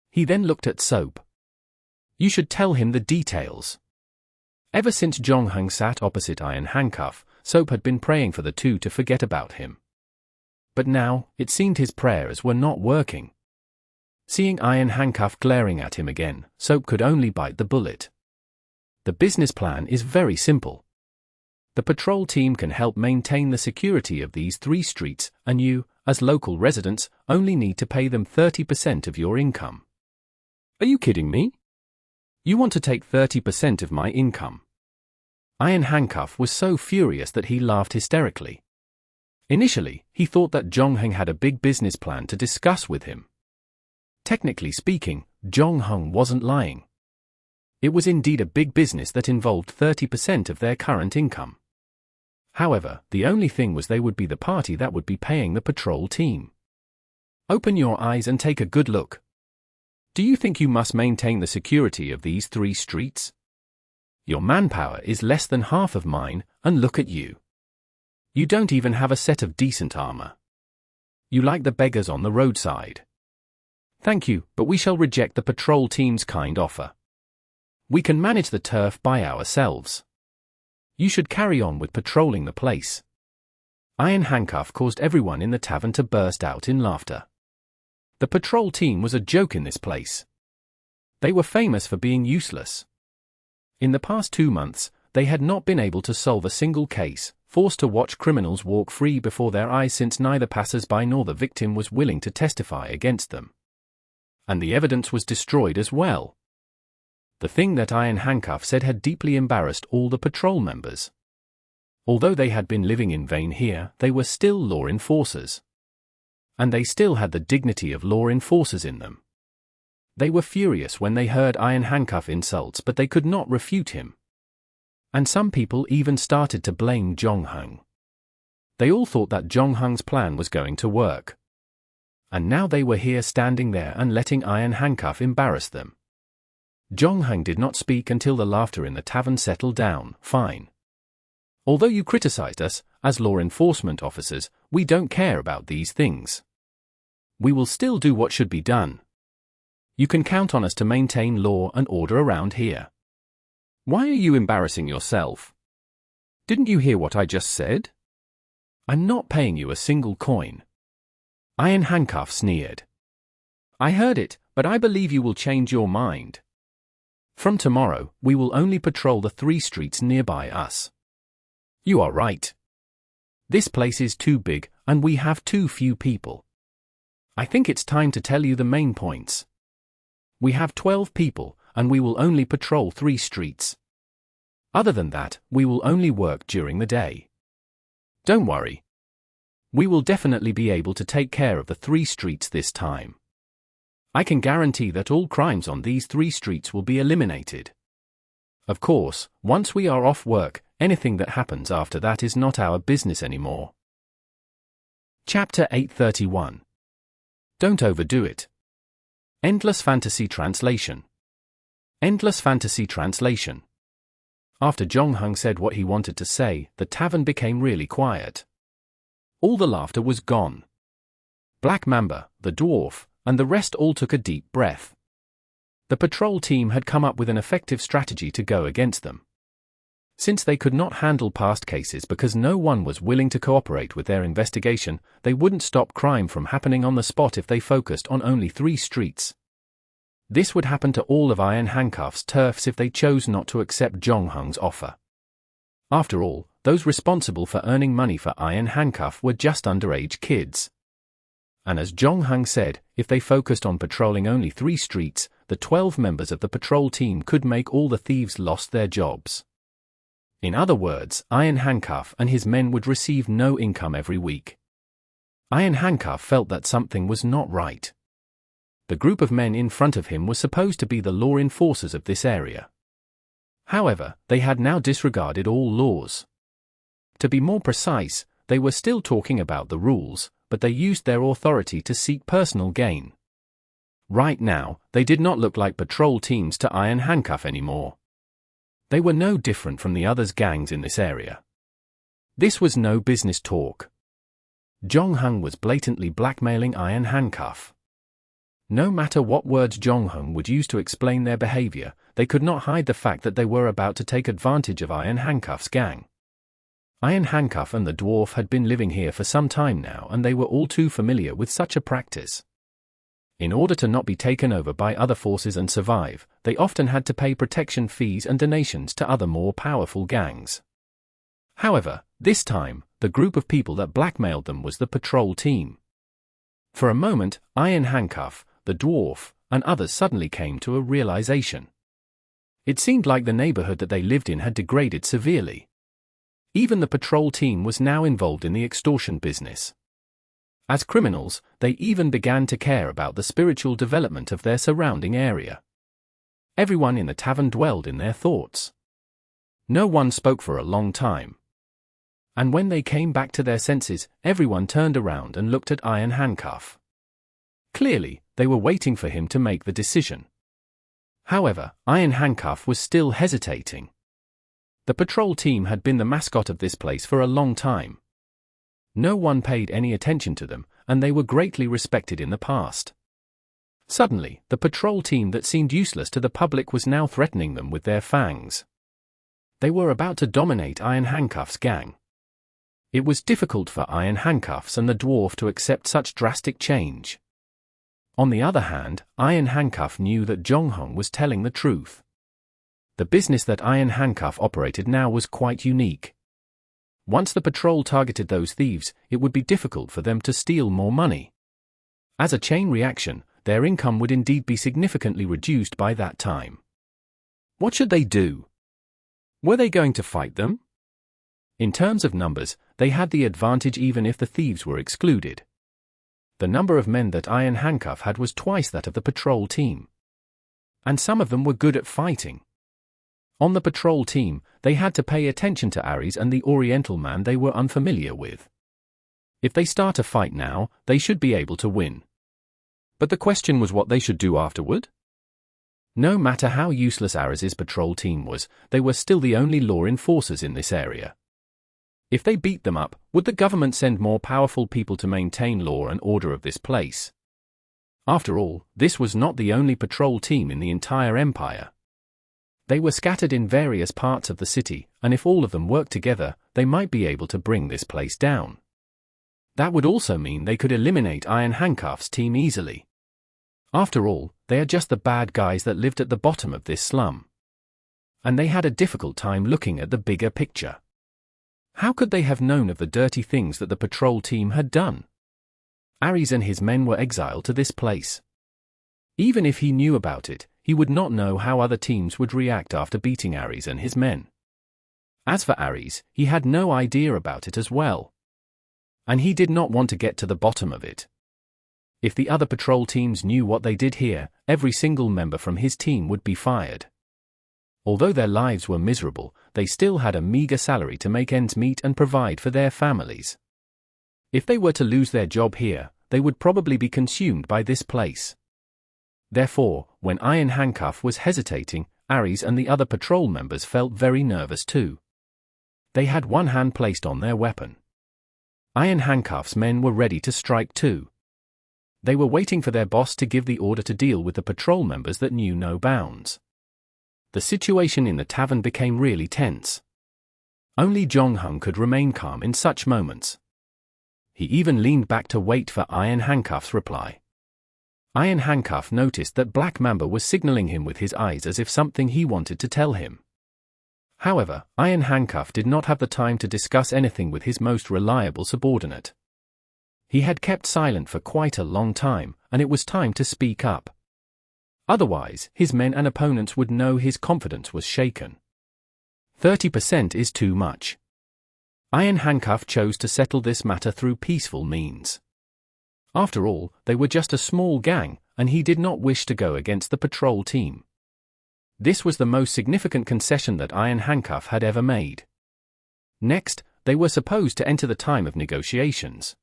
He then looked at Soap. "You should tell him the details." Ever since Zhongheng sat opposite Iron Handcuff, Soap had been praying for the two to forget about him. But now, it seemed his prayers were not working. Seeing Iron Handcuff glaring at him again, Soap could only bite the bullet. "The business plan is very simple. The patrol team can help maintain the security of these 3 streets, and you, as local residents, only need to pay them 30% of your income." "Are you kidding me? You want to take 30% of my income?" Iron Handcuff was so furious that he laughed hysterically. Initially, he thought that Zhongheng had a big business plan to discuss with him. Technically speaking, Zhongheng wasn't lying. It was indeed a big business that involved 30% of their current income. However, the only thing was they would be the party that would be paying the patrol team. Open your eyes and take a good look. Do you think you must maintain the security of these 3 streets? Your manpower is less than half of mine, and look at you. You don't even have a set of decent armor. You like the beggars on the roadside. Thank you, but we shall reject the patrol team's kind offer. We can manage the turf by ourselves. You should carry on with patrolling the place." Iron Handcuff caused everyone in the tavern to burst out in laughter. The patrol team was a joke in this place. They were famous for being useless. In the past 2 months, they had not been able to solve a single case, forced to watch criminals walk free before their eyes since neither passers-by nor the victim was willing to testify against them. And the evidence was destroyed as well. The thing that Iron Handcuff said had deeply embarrassed all the patrol members. Although they had been living in vain here, they were still law enforcers. And they still had the dignity of law enforcers in them. They were furious when they heard Iron Handcuff insults, but they could not refute him. And some people even started to blame Zhongheng. They all thought that Zhongheng's plan was going to work. And now they were here standing there and letting Iron Handcuff embarrass them. Zhongheng did not speak until the laughter in the tavern settled down. "Fine. Although you criticized us, as law enforcement officers, we don't care about these things. We will still do what should be done. You can count on us to maintain law and order around here. Why are you embarrassing yourself? Didn't you hear what I just said? I'm not paying you a single coin." Iron Handcuff sneered. "I heard it, but I believe you will change your mind. From tomorrow, we will only patrol the 3 streets nearby us." "You are right. This place is too big, and we have too few people. I think it's time to tell you the main points. We have 12 people, and we will only patrol 3 streets. Other than that, we will only work during the day. Don't worry. We will definitely be able to take care of the 3 streets this time. I can guarantee that all crimes on these 3 streets will be eliminated. Of course, once we are off work, anything that happens after that is not our business anymore." Chapter 831. Don't overdo it. Endless Fantasy Translation. Endless Fantasy Translation. After Zhongheng said what he wanted to say, the tavern became really quiet. All the laughter was gone. Black Mamba, the dwarf, and the rest all took a deep breath. The patrol team had come up with an effective strategy to go against them. Since they could not handle past cases because no one was willing to cooperate with their investigation, they wouldn't stop crime from happening on the spot if they focused on only 3 streets. This would happen to all of Iron Handcuff's turfs if they chose not to accept Zhongheng's offer. After all, those responsible for earning money for Iron Handcuff were just underage kids. And as Zhongheng said, if they focused on patrolling only 3 streets, the 12 members of the patrol team could make all the thieves lost their jobs. In other words, Iron Handcuff and his men would receive no income every week. Iron Handcuff felt that something was not right. The group of men in front of him was supposed to be the law enforcers of this area. However, they had now disregarded all laws. To be more precise, they were still talking about the rules, but they used their authority to seek personal gain. Right now, they did not look like patrol teams to Iron Handcuff anymore. They were no different from the others' gangs in this area. This was no business talk. Zhongheng was blatantly blackmailing Iron Handcuff. No matter what words Zhongheng would use to explain their behavior, they could not hide the fact that they were about to take advantage of Iron Handcuff's gang. Iron Handcuff and the dwarf had been living here for some time now, and they were all too familiar with such a practice. In order to not be taken over by other forces and survive, they often had to pay protection fees and donations to other more powerful gangs. However, this time, the group of people that blackmailed them was the patrol team. For a moment, Iron Handcuff, the dwarf, and others suddenly came to a realization. It seemed like the neighborhood that they lived in had degraded severely. Even the patrol team was now involved in the extortion business. As criminals, they even began to care about the spiritual development of their surrounding area. Everyone in the tavern dwelled in their thoughts. No one spoke for a long time. And when they came back to their senses, everyone turned around and looked at Iron Handcuff. Clearly, they were waiting for him to make the decision. However, Iron Handcuff was still hesitating. The patrol team had been the mascot of this place for a long time. No one paid any attention to them, and they were greatly respected in the past. Suddenly, the patrol team that seemed useless to the public was now threatening them with their fangs. They were about to dominate Iron Handcuff's gang. It was difficult for Iron Handcuffs and the dwarf to accept such drastic change. On the other hand, Iron Handcuff knew that Zhongheng was telling the truth. The business that Iron Handcuff operated now was quite unique. Once the patrol targeted those thieves, it would be difficult for them to steal more money. As a chain reaction, their income would indeed be significantly reduced by that time. What should they do? Were they going to fight them? In terms of numbers, they had the advantage even if the thieves were excluded. The number of men that Iron Handcuff had was twice that of the patrol team. And some of them were good at fighting. On the patrol team, they had to pay attention to Ares and the Oriental man they were unfamiliar with. If they start a fight now, they should be able to win. But the question was what they should do afterward? No matter how useless Ares's patrol team was, they were still the only law enforcers in this area. If they beat them up, would the government send more powerful people to maintain law and order of this place? After all, this was not the only patrol team in the entire empire. They were scattered in various parts of the city, and if all of them worked together, they might be able to bring this place down. That would also mean they could eliminate Iron Handcuff's team easily. After all, they are just the bad guys that lived at the bottom of this slum. And they had a difficult time looking at the bigger picture. How could they have known of the dirty things that the patrol team had done? Ares and his men were exiled to this place. Even if he knew about it, he would not know how other teams would react after beating Ares and his men. As for Ares, he had no idea about it as well. And he did not want to get to the bottom of it. If the other patrol teams knew what they did here, every single member from his team would be fired. Although their lives were miserable, they still had a meager salary to make ends meet and provide for their families. If they were to lose their job here, they would probably be consumed by this place. Therefore, when Iron Handcuff was hesitating, Aries and the other patrol members felt very nervous too. They had one hand placed on their weapon. Iron Handcuff's men were ready to strike too. They were waiting for their boss to give the order to deal with the patrol members that knew no bounds. The situation in the tavern became really tense. Only Jong-hung could remain calm in such moments. He even leaned back to wait for Iron Handcuff's reply. Iron Handcuff noticed that Black Mamba was signaling him with his eyes as if something he wanted to tell him. However, Iron Handcuff did not have the time to discuss anything with his most reliable subordinate. He had kept silent for quite a long time, and it was time to speak up. Otherwise, his men and opponents would know his confidence was shaken. 30% is too much. Iron Handcuff chose to settle this matter through peaceful means. After all, they were just a small gang, and he did not wish to go against the patrol team. This was the most significant concession that Iron Handcuff had ever made. Next, they were supposed to enter the time of negotiations.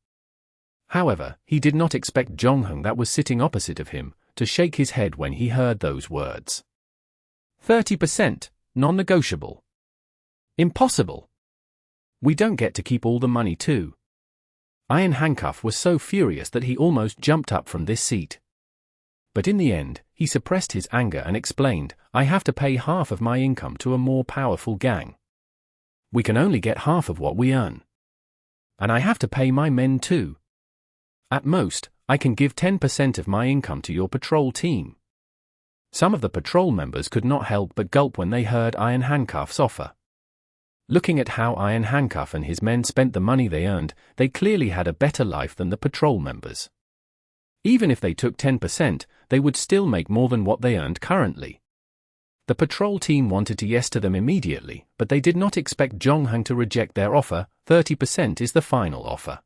However, he did not expect Jong-hung, that was sitting opposite of him, to shake his head when he heard those words. 30%, non-negotiable. Impossible. We don't get to keep all the money too. Iron Handcuff was so furious that he almost jumped up from this seat. But in the end, he suppressed his anger and explained, I have to pay half of my income to a more powerful gang. We can only get half of what we earn. And I have to pay my men too. At most, I can give 10% of my income to your patrol team. Some of the patrol members could not help but gulp when they heard Iron Handcuff's offer. Looking at how Iron Handcuff and his men spent the money they earned, they clearly had a better life than the patrol members. Even if they took 10%, they would still make more than what they earned currently. The patrol team wanted to yes to them immediately, but they did not expect Jong-hung to reject their offer. 30% is the final offer.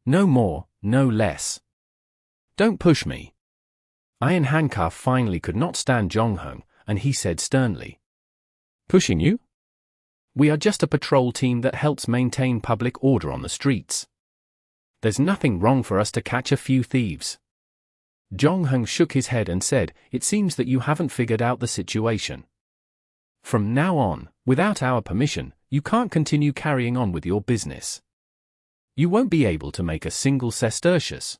No more, no less. Don't push me. Iron Handcuff finally could not stand Jong-hung, and he said sternly. Pushing you? We are just a patrol team that helps maintain public order on the streets. There's nothing wrong for us to catch a few thieves. Jong-hung shook his head and said, it seems that you haven't figured out the situation. From now on, without our permission, you can't continue carrying on with your business. You won't be able to make a single sestertius.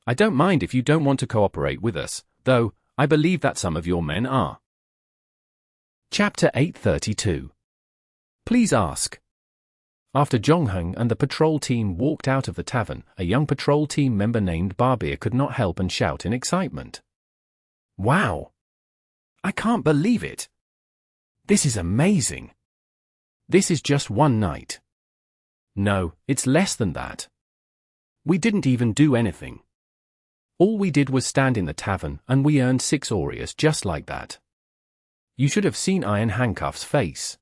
I don't mind if you don't want to cooperate with us, though, I believe that some of your men are. Chapter 832. Please ask. After Jong-hung and the patrol team walked out of the tavern, a young patrol team member named Barbier could not help and shout in excitement. Wow! I can't believe it! This is amazing! This is just one night. No, it's less than that. We didn't even do anything. All we did was stand in the tavern, and we earned 6 aureus just like that. You should have seen Iron Handcuff's face.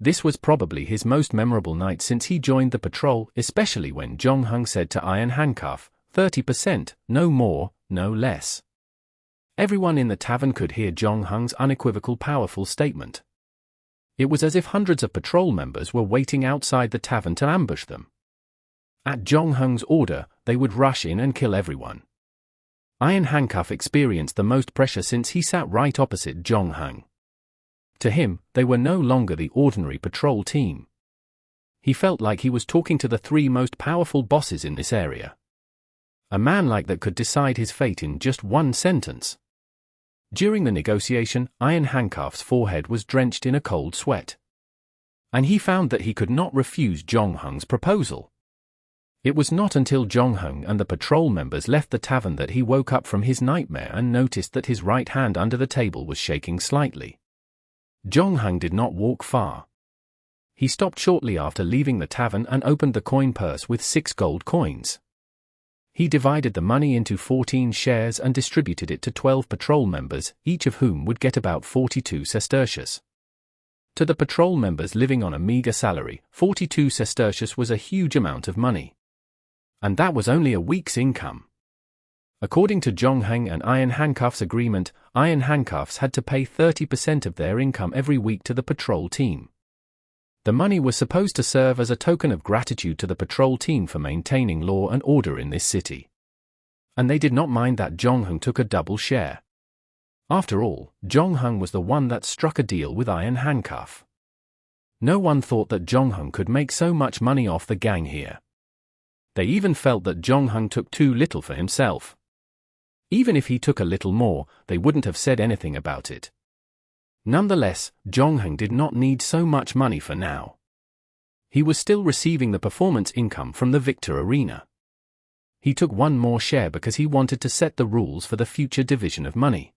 This was probably his most memorable night since he joined the patrol, especially when Jong-hung said to Iron Handcuff, 30%, no more, no less. Everyone in the tavern could hear Jong-hung's unequivocal powerful statement. It was as if hundreds of patrol members were waiting outside the tavern to ambush them. At Jong-hung's order, they would rush in and kill everyone. Iron Handcuff experienced the most pressure since he sat right opposite Jong-hung. To him, they were no longer the ordinary patrol team. He felt like he was talking to the 3 most powerful bosses in this area. A man like that could decide his fate in just one sentence. During the negotiation, Iron Handcuff's forehead was drenched in a cold sweat. And he found that he could not refuse Jong-hung's proposal. It was not until Jong-hung and the patrol members left the tavern that he woke up from his nightmare and noticed that his right hand under the table was shaking slightly. Jong-hung did not walk far. He stopped shortly after leaving the tavern and opened the coin purse with 6 gold coins. He divided the money into 14 shares and distributed it to 12 patrol members, each of whom would get about 42 sestertius. To the patrol members living on a meager salary, 42 sestertius was a huge amount of money. And that was only a week's income. According to Jong-hung and Iron Handcuff's agreement, Iron Handcuffs had to pay 30% of their income every week to the patrol team. The money was supposed to serve as a token of gratitude to the patrol team for maintaining law and order in this city. And they did not mind that Jong-hung took a double share. After all, Jong-hung was the one that struck a deal with Iron Handcuff. No one thought that Jong-hung could make so much money off the gang here. They even felt that Jong-hung took too little for himself. Even if he took a little more, they wouldn't have said anything about it. Nonetheless, Jong-hung did not need so much money for now. He was still receiving the performance income from the Victor Arena. He took one more share because he wanted to set the rules for the future division of money.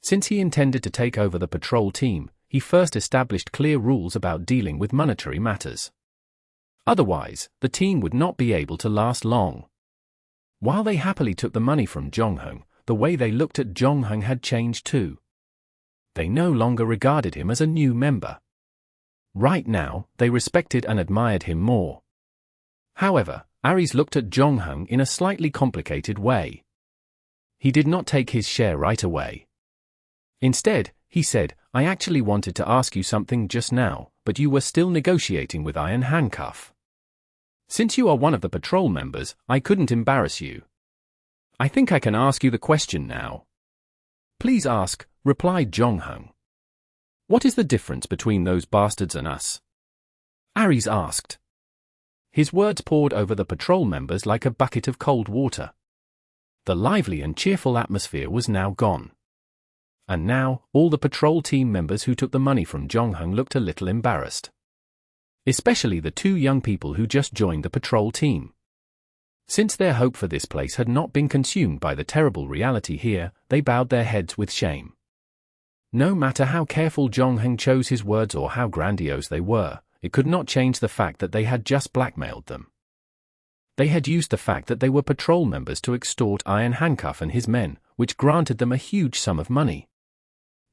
Since he intended to take over the patrol team, he first established clear rules about dealing with monetary matters. Otherwise, the team would not be able to last long. While they happily took the money from Jong-hung, the way they looked at Jong-hung had changed too. They no longer regarded him as a new member. Right now, they respected and admired him more. However, Ares looked at Jong-hung in a slightly complicated way. He did not take his share right away. Instead, he said, "I actually wanted to ask you something just now, but you were still negotiating with Iron Handcuff. Since you are one of the patrol members, I couldn't embarrass you. I think I can ask you the question now." "Please ask," replied Jong-hung. "What is the difference between those bastards and us?" Ares asked. His words poured over the patrol members like a bucket of cold water. The lively and cheerful atmosphere was now gone. And now, all the patrol team members who took the money from Jong-hung looked a little embarrassed. Especially the two young people who just joined the patrol team. Since their hope for this place had not been consumed by the terrible reality here, they bowed their heads with shame. No matter how careful Jong-hung chose his words or how grandiose they were, it could not change the fact that they had just blackmailed them. They had used the fact that they were patrol members to extort Iron Handcuff and his men, which granted them a huge sum of money.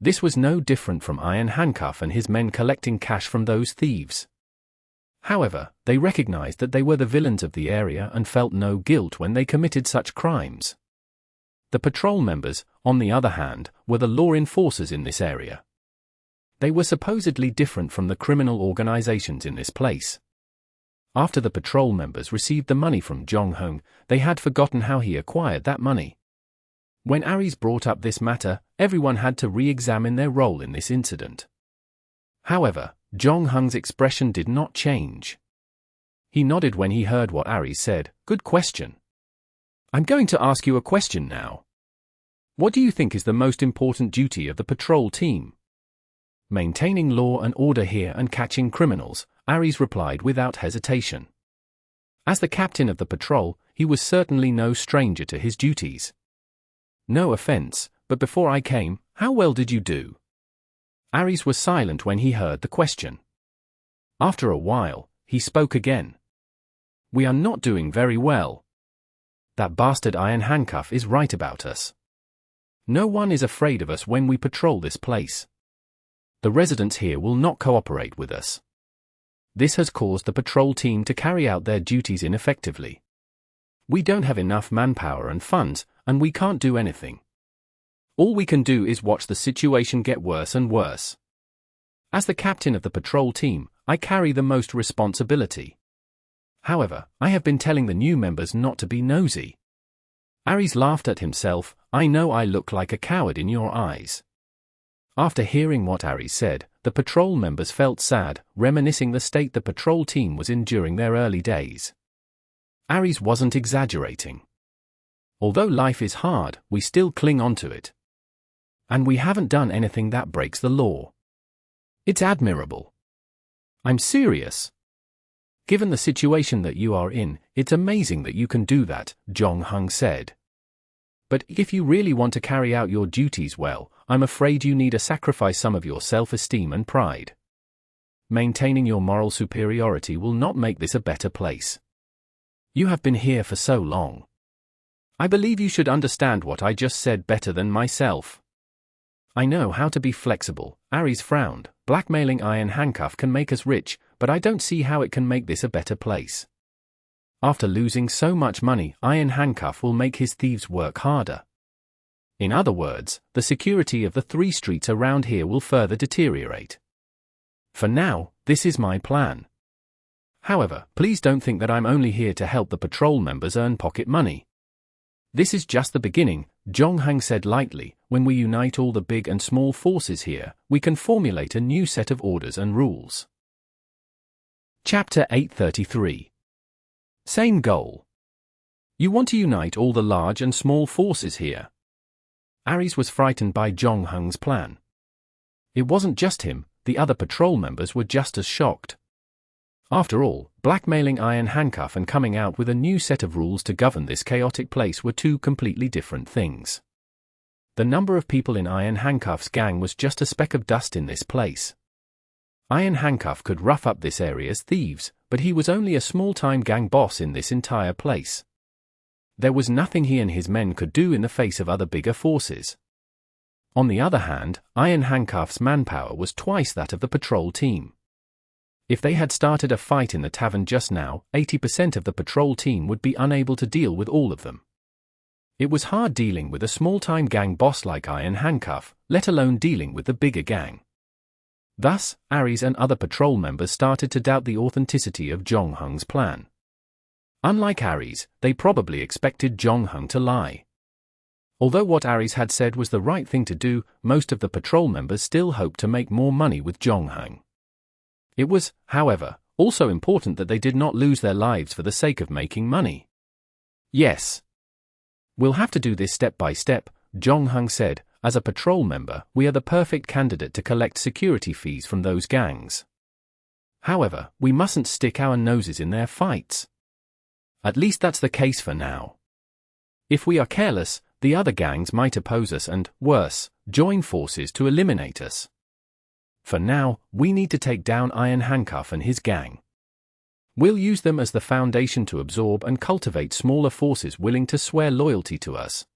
This was no different from Iron Handcuff and his men collecting cash from those thieves. However, they recognized that they were the villains of the area and felt no guilt when they committed such crimes. The patrol members, on the other hand, were the law enforcers in this area. They were supposedly different from the criminal organizations in this place. After the patrol members received the money from Jong-hung, they had forgotten how he acquired that money. When Ares brought up this matter, everyone had to re-examine their role in this incident. However, Jong-hung's expression did not change. He nodded when he heard what Ares said. "Good question. I'm going to ask you a question now. What do you think is the most important duty of the patrol team?" "Maintaining law and order here and catching criminals," Ares replied without hesitation. As the captain of the patrol, he was certainly no stranger to his duties. "No offense, but before I came, how well did you do?" Ares was silent when he heard the question. After a while, he spoke again. "We are not doing very well. That bastard Iron Handcuff is right about us. No one is afraid of us when we patrol this place. The residents here will not cooperate with us. This has caused the patrol team to carry out their duties ineffectively. We don't have enough manpower and funds, and we can't do anything. All we can do is watch the situation get worse and worse. As the captain of the patrol team, I carry the most responsibility. However, I have been telling the new members not to be nosy." Ares laughed at himself. "I know I look like a coward in your eyes." After hearing what Ares said, the patrol members felt sad, reminiscing the state the patrol team was in during their early days. Ares wasn't exaggerating. Although life is hard, we still cling on to it. And we haven't done anything that breaks the law. It's admirable. I'm serious. Given the situation that you are in, it's amazing that you can do that, Jong-hung said. But if you really want to carry out your duties well, I'm afraid you need to sacrifice some of your self-esteem and pride. Maintaining your moral superiority will not make this a better place. You have been here for so long. I believe you should understand what I just said better than myself. I know how to be flexible. Ares frowned. Blackmailing Iron Handcuff can make us rich, but I don't see how it can make this a better place. After losing so much money, Iron Handcuff will make his thieves work harder. In other words, the security of the 3 streets around here will further deteriorate. For now, this is my plan. However, please don't think that I'm only here to help the patrol members earn pocket money. This is just the beginning, Zhonghang said lightly. When we unite all the big and small forces here, we can formulate a new set of orders and rules. Chapter 833. Same goal. You want to unite all the large and small forces here. Ares was frightened by Zhonghang's plan. It wasn't just him, the other patrol members were just as shocked. After all, blackmailing Iron Handcuff and coming out with a new set of rules to govern this chaotic place were two completely different things. The number of people in Iron Handcuff's gang was just a speck of dust in this place. Iron Handcuff could rough up this area's thieves, but he was only a small-time gang boss in this entire place. There was nothing he and his men could do in the face of other bigger forces. On the other hand, Iron Handcuff's manpower was twice that of the patrol team. If they had started a fight in the tavern just now, 80% of the patrol team would be unable to deal with all of them. It was hard dealing with a small-time gang boss like Iron Handcuff, let alone dealing with the bigger gang. Thus, Ares and other patrol members started to doubt the authenticity of Zhonghang's plan. Unlike Ares, they probably expected Zhonghang to lie. Although what Ares had said was the right thing to do, most of the patrol members still hoped to make more money with Zhonghang. It was, however, also important that they did not lose their lives for the sake of making money. Yes. We'll have to do this step by step, Zhonghang said. As a patrol member, we are the perfect candidate to collect security fees from those gangs. However, we mustn't stick our noses in their fights. At least that's the case for now. If we are careless, the other gangs might oppose us and, worse, join forces to eliminate us. For now, we need to take down Iron Handcuff and his gang. We'll use them as the foundation to absorb and cultivate smaller forces willing to swear loyalty to us.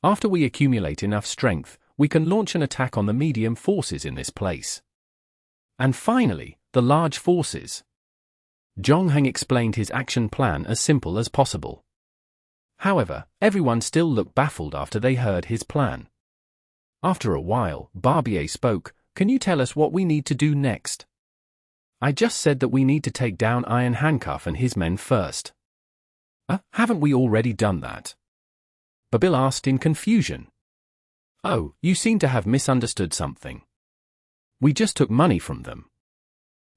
After we accumulate enough strength, we can launch an attack on the medium forces in this place. And finally, the large forces. Zhonghang explained his action plan as simple as possible. However, everyone still looked baffled after they heard his plan. After a while, Barbier spoke. Can you tell us what we need to do next? I just said that we need to take down Iron Handcuff and his men first. Haven't we already done that? Babil asked in confusion. Oh, you seem to have misunderstood something. We just took money from them.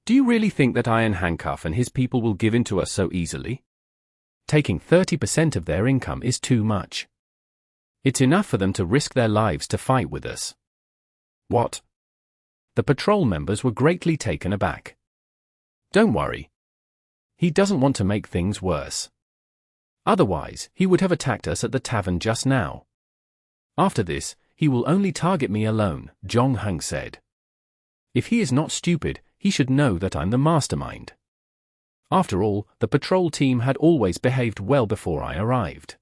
Do you really think that Iron Handcuff and his people will give in to us so easily? Taking 30% of their income is too much. It's enough for them to risk their lives to fight with us. What? The patrol members were greatly taken aback. Don't worry. He doesn't want to make things worse. Otherwise, he would have attacked us at the tavern just now. After this, he will only target me alone, Zhonghang said. If he is not stupid, he should know that I'm the mastermind. After all, the patrol team had always behaved well before I arrived.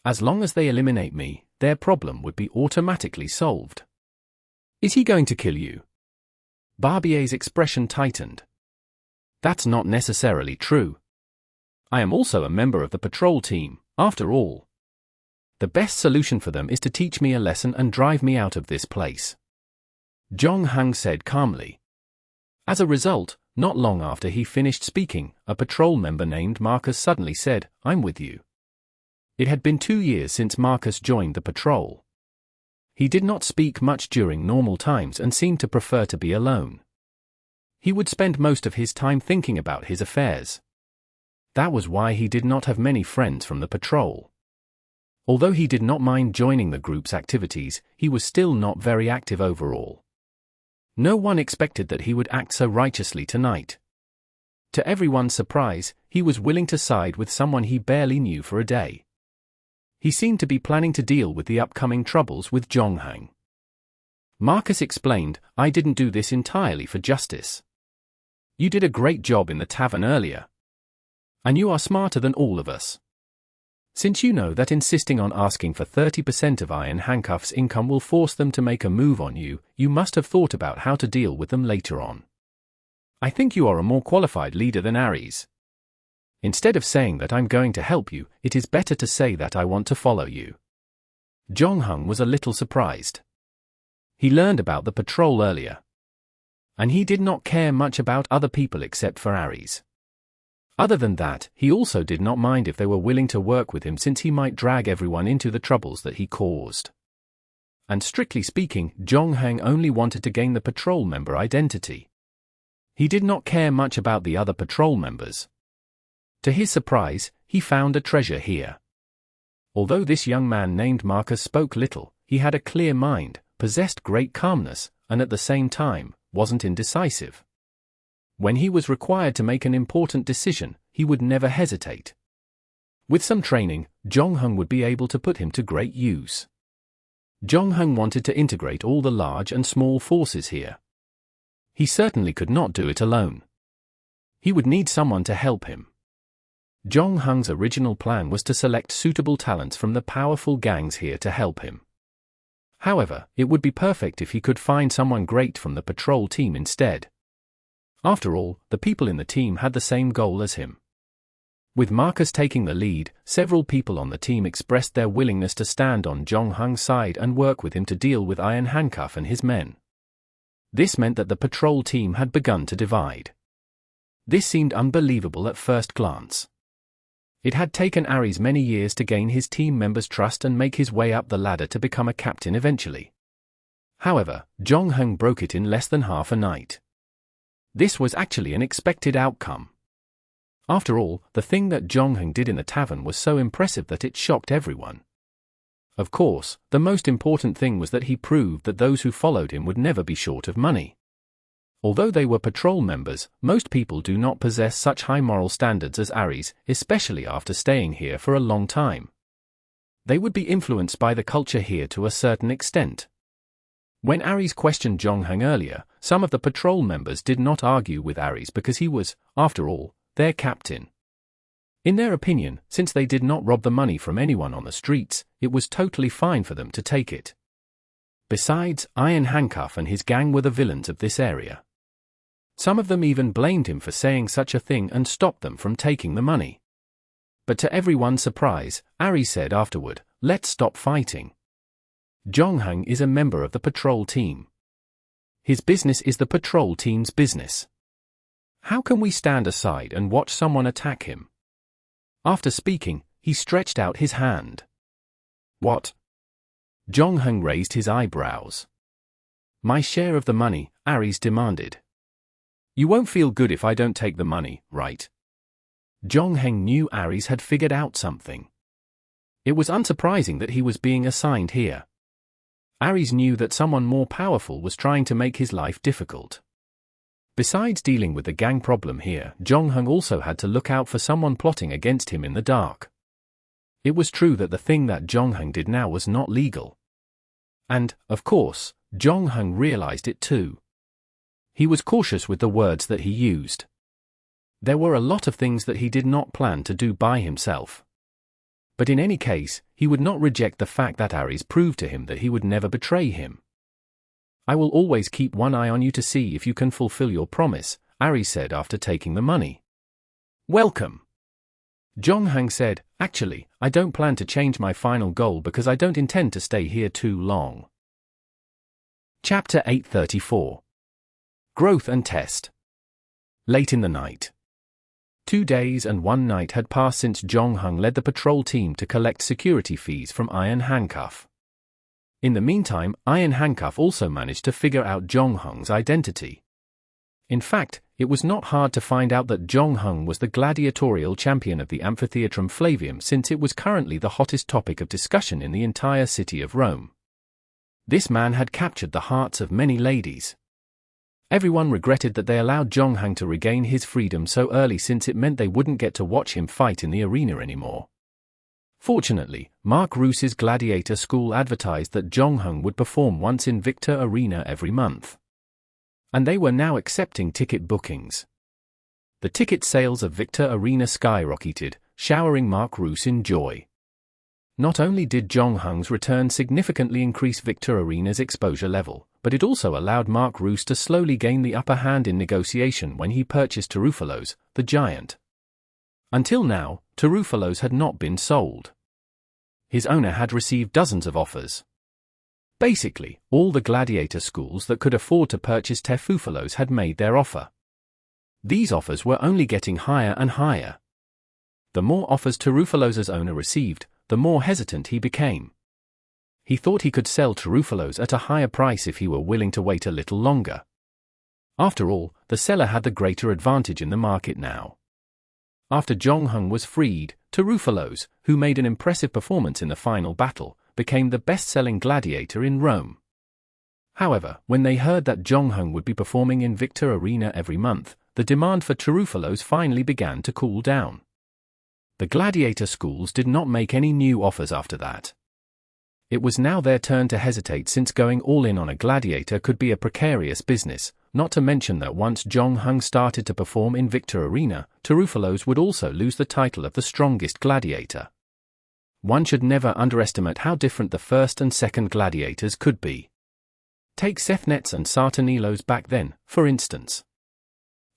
As long as they eliminate me, their problem would be automatically solved. Is he going to kill you? Barbier's expression tightened. That's not necessarily true. I am also a member of the patrol team, after all. The best solution for them is to teach me a lesson and drive me out of this place. Zhonghang said calmly. As a result, not long after he finished speaking, a patrol member named Marcus suddenly said, I'm with you. It had been 2 years since Marcus joined the patrol. He did not speak much during normal times and seemed to prefer to be alone. He would spend most of his time thinking about his affairs. That was why he did not have many friends from the patrol. Although he did not mind joining the group's activities, he was still not very active overall. No one expected that he would act so righteously tonight. To everyone's surprise, he was willing to side with someone he barely knew for a day. He seemed to be planning to deal with the upcoming troubles with Zhonghang. Marcus explained, I didn't do this entirely for justice. You did a great job in the tavern earlier. And you are smarter than all of us. Since you know that insisting on asking for 30% of Iron Handcuff's income will force them to make a move on you, you must have thought about how to deal with them later on. I think you are a more qualified leader than Ares. Instead of saying that I'm going to help you, it is better to say that I want to follow you. Zhonghang was a little surprised. He learned about the patrol earlier. And he did not care much about other people except for Ares. Other than that, he also did not mind if they were willing to work with him, since he might drag everyone into the troubles that he caused. And strictly speaking, Zhong Heng only wanted to gain the patrol member identity. He did not care much about the other patrol members. To his surprise, he found a treasure here. Although this young man named Marcus spoke little, he had a clear mind, possessed great calmness, and at the same time, wasn't indecisive. When he was required to make an important decision, he would never hesitate. With some training, Zhong Heng would be able to put him to great use. Zhong Heng wanted to integrate all the large and small forces here. He certainly could not do it alone. He would need someone to help him. Zhong Heng's original plan was to select suitable talents from the powerful gangs here to help him. However, it would be perfect if he could find someone great from the patrol team instead. After all, the people in the team had the same goal as him. With Marcus taking the lead, several people on the team expressed their willingness to stand on Zhong Heng's side and work with him to deal with Iron Handcuff and his men. This meant that the patrol team had begun to divide. This seemed unbelievable at first glance. It had taken Ares many years to gain his team members' trust and make his way up the ladder to become a captain eventually. However, Zhong Heng broke it in less than half a night. This was actually an expected outcome. After all, the thing that Zhong Heng did in the tavern was so impressive that it shocked everyone. Of course, the most important thing was that he proved that those who followed him would never be short of money. Although they were patrol members, most people do not possess such high moral standards as Ares, especially after staying here for a long time. They would be influenced by the culture here to a certain extent. When Ares questioned Zhong Heng earlier, some of the patrol members did not argue with Ares because he was, after all, their captain. In their opinion, since they did not rob the money from anyone on the streets, it was totally fine for them to take it. Besides, Iron Handcuff and his gang were the villains of this area. Some of them even blamed him for saying such a thing and stopped them from taking the money. But to everyone's surprise, Ares said afterward, "Let's stop fighting. Zhong Heng is a member of the patrol team. His business is the patrol team's business. How can we stand aside and watch someone attack him?" After speaking, he stretched out his hand. "What?" Zhong Heng raised his eyebrows. "My share of the money," Ares demanded. "You won't feel good if I don't take the money, right?" Zhong Heng knew Ares had figured out something. It was unsurprising that he was being assigned here. Ares knew that someone more powerful was trying to make his life difficult. Besides dealing with the gang problem here, Zhong Heng also had to look out for someone plotting against him in the dark. It was true that the thing that Zhong Heng did now was not legal. And, of course, Zhong Heng realized it too. He was cautious with the words that he used. There were a lot of things that he did not plan to do by himself. But in any case, he would not reject the fact that Ares proved to him that he would never betray him. "I will always keep one eye on you to see if you can fulfill your promise," Ares said after taking the money. "Welcome." Zhong Heng said, "Actually, I don't plan to change my final goal because I don't intend to stay here too long." Chapter 834. Growth and Test. Late in the night. 2 days and 1 night had passed since Zhong Heng led the patrol team to collect security fees from Iron Handcuff. In the meantime, Iron Handcuff also managed to figure out Zhong Heng's identity. In fact, it was not hard to find out that Zhong Heng was the gladiatorial champion of the Amphitheatrum Flavium, since it was currently the hottest topic of discussion in the entire city of Rome. This man had captured the hearts of many ladies. Everyone regretted that they allowed Zhong Heng to regain his freedom so early, since it meant they wouldn't get to watch him fight in the arena anymore. Fortunately, Mark Roos's gladiator school advertised that Zhong Heng would perform once in Victor Arena every month. And they were now accepting ticket bookings. The ticket sales of Victor Arena skyrocketed, showering Mark Roos in joy. Not only did Zhong Heng's return significantly increase Victor Arena's exposure level, but it also allowed Mark Roos to slowly gain the upper hand in negotiation when he purchased Terufalos, the giant. Until now, Terufalos had not been sold. His owner had received dozens of offers. Basically, all the gladiator schools that could afford to purchase Terufalos had made their offer. These offers were only getting higher and higher. The more offers Tarufalo's owner received, the more hesitant he became. He thought he could sell Tarufalo's at a higher price if he were willing to wait a little longer. After all, the seller had the greater advantage in the market now. After Zhongheng was freed, Tarufalo's, who made an impressive performance in the final battle, became the best-selling gladiator in Rome. However, when they heard that Zhongheng would be performing in Victor Arena every month, the demand for Tarufalo's finally began to cool down. The gladiator schools did not make any new offers after that. It was now their turn to hesitate, since going all in on a gladiator could be a precarious business, not to mention that once Zhongheng started to perform in Victor Arena, Tarufalo's would also lose the title of the strongest gladiator. One should never underestimate how different the first and second gladiators could be. Take Sethnet's and Sartanilo's back then, for instance.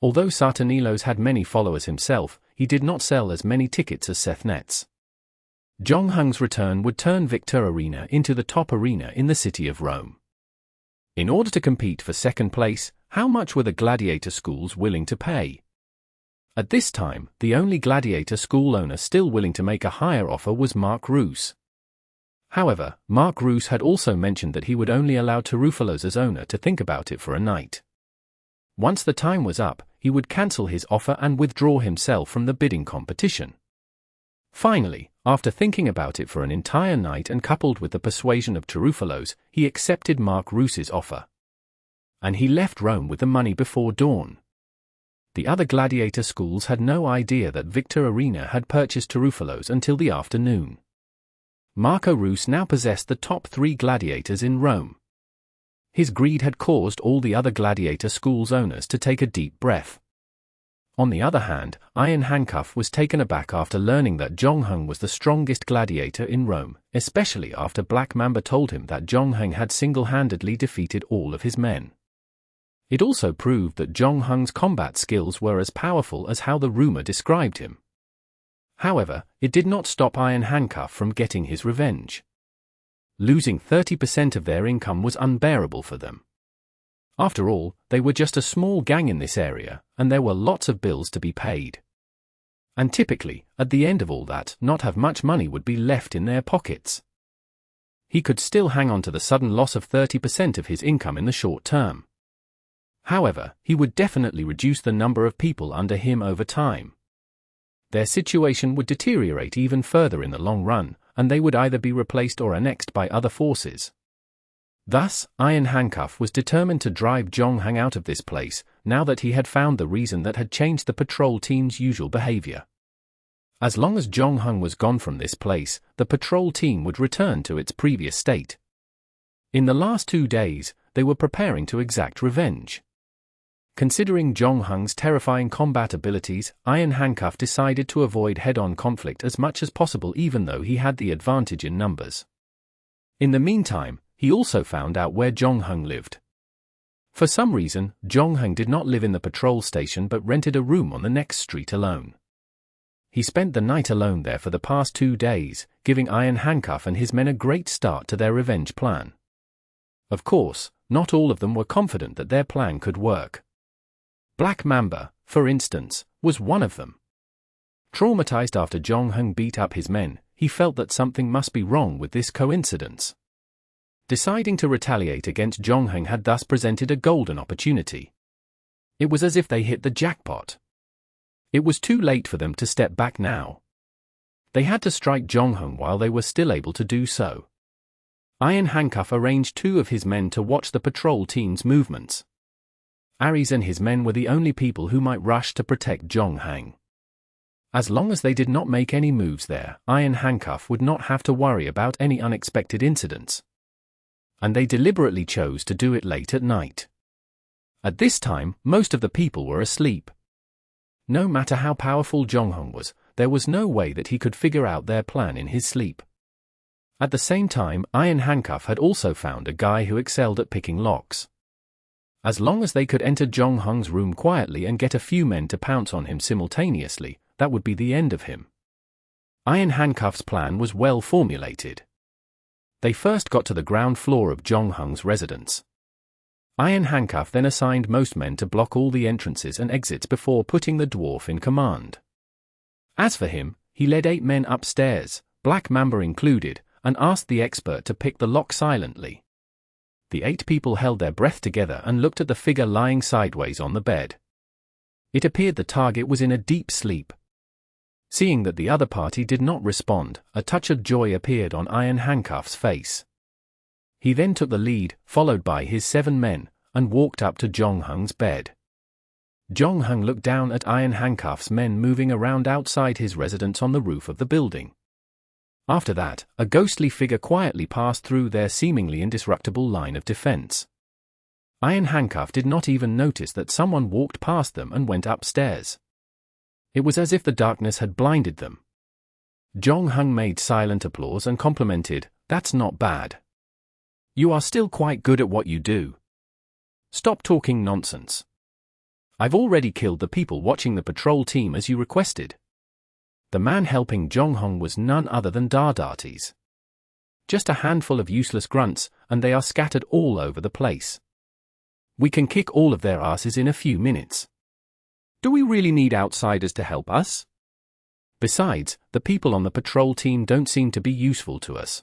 Although Sartanilo's had many followers himself, he did not sell as many tickets as Sethnet's. Zhongheng's return would turn Victor Arena into the top arena in the city of Rome. In order to compete for second place, how much were the gladiator schools willing to pay? At this time, the only gladiator school owner still willing to make a higher offer was Mark Roos. However, Mark Roos had also mentioned that he would only allow Tarufalo's owner to think about it for a night. Once the time was up, he would cancel his offer and withdraw himself from the bidding competition. Finally, after thinking about it for an entire night and coupled with the persuasion of Tarufalo's, he accepted Mark Roos's offer. And he left Rome with the money before dawn. The other gladiator schools had no idea that Victor Arena had purchased Tarufalo's until the afternoon. Marco Roos now possessed the top 3 gladiators in Rome. His greed had caused all the other gladiator schools' owners to take a deep breath. On the other hand, Iron Handcuff was taken aback after learning that Zhongheng was the strongest gladiator in Rome, especially after Black Mamba told him that Zhongheng had single-handedly defeated all of his men. It also proved that Zhongheng's combat skills were as powerful as how the rumor described him. However, it did not stop Iron Handcuff from getting his revenge. Losing 30% of their income was unbearable for them. After all, they were just a small gang in this area, and there were lots of bills to be paid. And typically, at the end of all that, not have much money would be left in their pockets. He could still hang on to the sudden loss of 30% of his income in the short term. However, he would definitely reduce the number of people under him over time. Their situation would deteriorate even further in the long run, and they would either be replaced or annexed by other forces. Thus, Iron Handcuff was determined to drive Zhongheng out of this place, now that he had found the reason that had changed the patrol team's usual behavior. As long as Zhongheng was gone from this place, the patrol team would return to its previous state. In the last 2 days, they were preparing to exact revenge. Considering Zhongheng's terrifying combat abilities, Iron Handcuff decided to avoid head-on conflict as much as possible, even though he had the advantage in numbers. In the meantime, he also found out where Zhongheng lived. For some reason, Zhongheng did not live in the patrol station but rented a room on the next street alone. He spent the night alone there for the past 2 days, giving Iron Handcuff and his men a great start to their revenge plan. Of course, not all of them were confident that their plan could work. Black Mamba, for instance, was one of them. Traumatized after Zhongheng beat up his men, he felt that something must be wrong with this coincidence. Deciding to retaliate against Zhongheng had thus presented a golden opportunity. It was as if they hit the jackpot. It was too late for them to step back now. They had to strike Zhongheng while they were still able to do so. Iron Handcuff arranged 2 of his men to watch the patrol team's movements. Ares and his men were the only people who might rush to protect Zhongheng. As long as they did not make any moves there, Iron Handcuff would not have to worry about any unexpected incidents. And they deliberately chose to do it late at night. At this time, most of the people were asleep. No matter how powerful Zhongheng was, there was no way that he could figure out their plan in his sleep. At the same time, Iron Handcuff had also found a guy who excelled at picking locks. As long as they could enter Zhongheng's room quietly and get a few men to pounce on him simultaneously, that would be the end of him. Iron Handcuff's plan was well formulated. They first got to the ground floor of Zhongheng's residence. Iron Handcuff then assigned most men to block all the entrances and exits before putting the dwarf in command. As for him, he led 8 men upstairs, Black Mamba included, and asked the expert to pick the lock silently. The 8 people held their breath together and looked at the figure lying sideways on the bed. It appeared the target was in a deep sleep. Seeing that the other party did not respond, a touch of joy appeared on Iron Handcuff's face. He then took the lead, followed by his 7 men, and walked up to Zhongheng's bed. Zhongheng looked down at Iron Handcuff's men moving around outside his residence on the roof of the building. After that, a ghostly figure quietly passed through their seemingly indestructible line of defense. Iron Handcuff did not even notice that someone walked past them and went upstairs. It was as if the darkness had blinded them. Zhongheng made silent applause and complimented, "That's not bad. You are still quite good at what you do. Stop talking nonsense. I've already killed the people watching the patrol team as you requested." The man helping Zhongheng was none other than Dadatis. Just a handful of useless grunts, and they are scattered all over the place. We can kick all of their asses in a few minutes. Do we really need outsiders to help us? Besides, the people on the patrol team don't seem to be useful to us.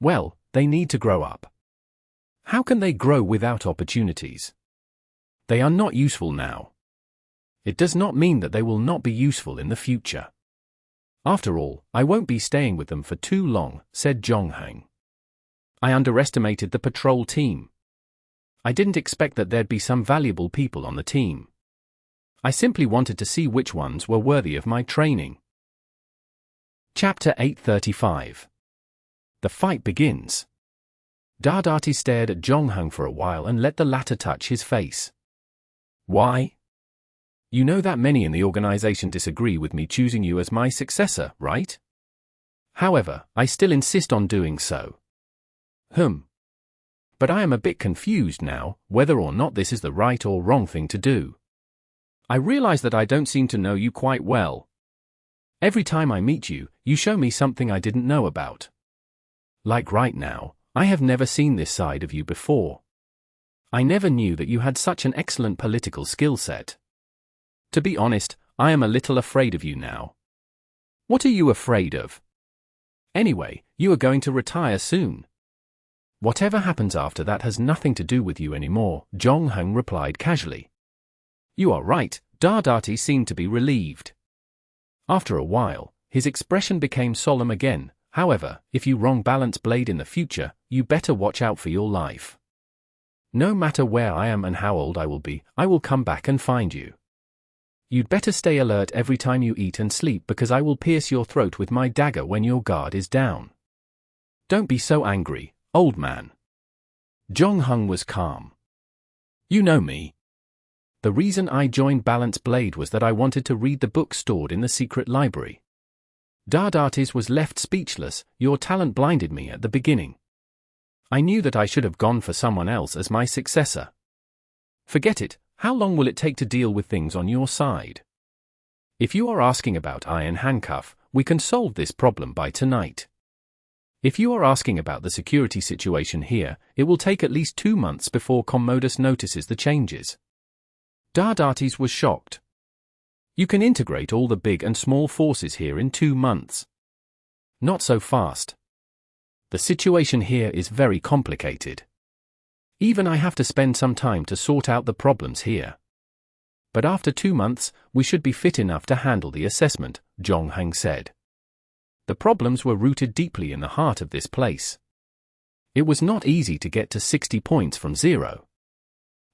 Well, they need to grow up. How can they grow without opportunities? They are not useful now. It does not mean that they will not be useful in the future. After all, I won't be staying with them for too long, said Zhongheng. I underestimated the patrol team. I didn't expect that there'd be some valuable people on the team. I simply wanted to see which ones were worthy of my training. Chapter 835. The fight begins. Dadatis stared at Zhongheng for a while and let the latter touch his face. Why? You know that many in the organization disagree with me choosing you as my successor, right? However, I still insist on doing so. But I am a bit confused now, whether or not this is the right or wrong thing to do. I realize that I don't seem to know you quite well. Every time I meet you, you show me something I didn't know about. Like right now, I have never seen this side of you before. I never knew that you had such an excellent political skill set. To be honest, I am a little afraid of you now. What are you afraid of? Anyway, you are going to retire soon. Whatever happens after that has nothing to do with you anymore, Zhongheng replied casually. You are right, Dadatis seemed to be relieved. After a while, his expression became solemn again. However, if you wrong Balance Blade in the future, you better watch out for your life. No matter where I am and how old I will be, I will come back and find you. You'd better stay alert every time you eat and sleep because I will pierce your throat with my dagger when your guard is down. Don't be so angry, old man. Zhongheng was calm. You know me. The reason I joined Balance Blade was that I wanted to read the book stored in the secret library. Dadatis was left speechless. Your talent blinded me at the beginning. I knew that I should have gone for someone else as my successor. Forget it. How long will it take to deal with things on your side? If you are asking about Iron Handcuff, we can solve this problem by tonight. If you are asking about the security situation here, it will take at least 2 months before Commodus notices the changes. Dadatis was shocked. You can integrate all the big and small forces here in 2 months. Not so fast. The situation here is very complicated. Even I have to spend some time to sort out the problems here. But after 2 months, we should be fit enough to handle the assessment, Zhongheng said. The problems were rooted deeply in the heart of this place. It was not easy to get to 60 points from 0.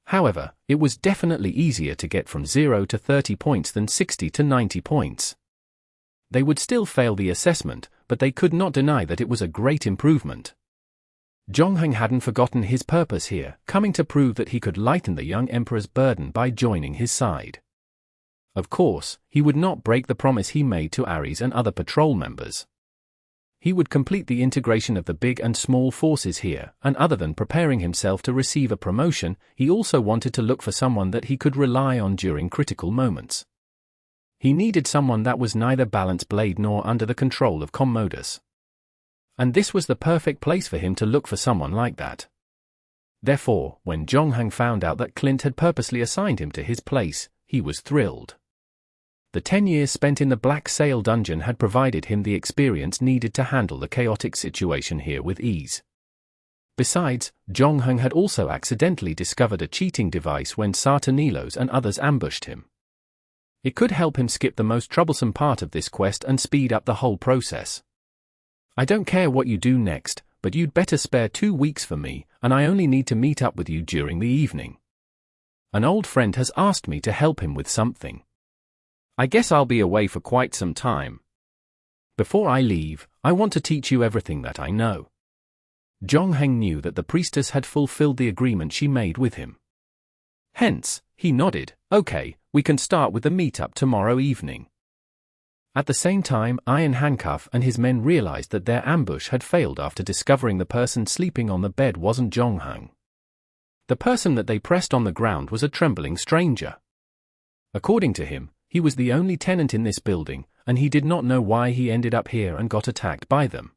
However, it was definitely easier to get from 0 to 30 points than 60 to 90 points. They would still fail the assessment, but they could not deny that it was a great improvement. Zhongheng hadn't forgotten his purpose here, coming to prove that he could lighten the young emperor's burden by joining his side. Of course, he would not break the promise he made to Ares and other patrol members. He would complete the integration of the big and small forces here, and other than preparing himself to receive a promotion, he also wanted to look for someone that he could rely on during critical moments. He needed someone that was neither Balance Blade nor under the control of Commodus. And this was the perfect place for him to look for someone like that. Therefore, when Zhongheng found out that Clint had purposely assigned him to his place, he was thrilled. The 10 years spent in the Black Sail dungeon had provided him the experience needed to handle the chaotic situation here with ease. Besides, Zhongheng had also accidentally discovered a cheating device when Satanilos and others ambushed him. It could help him skip the most troublesome part of this quest and speed up the whole process. I don't care what you do next, but you'd better spare 2 weeks for me, and I only need to meet up with you during the evening. An old friend has asked me to help him with something. I guess I'll be away for quite some time. Before I leave, I want to teach you everything that I know. Zhongheng knew that the priestess had fulfilled the agreement she made with him. Hence, he nodded, okay, we can start with the meetup tomorrow evening. At the same time, Iron Handcuff and his men realized that their ambush had failed after discovering the person sleeping on the bed wasn't Zhongheng. The person that they pressed on the ground was a trembling stranger. According to him, he was the only tenant in this building, and he did not know why he ended up here and got attacked by them.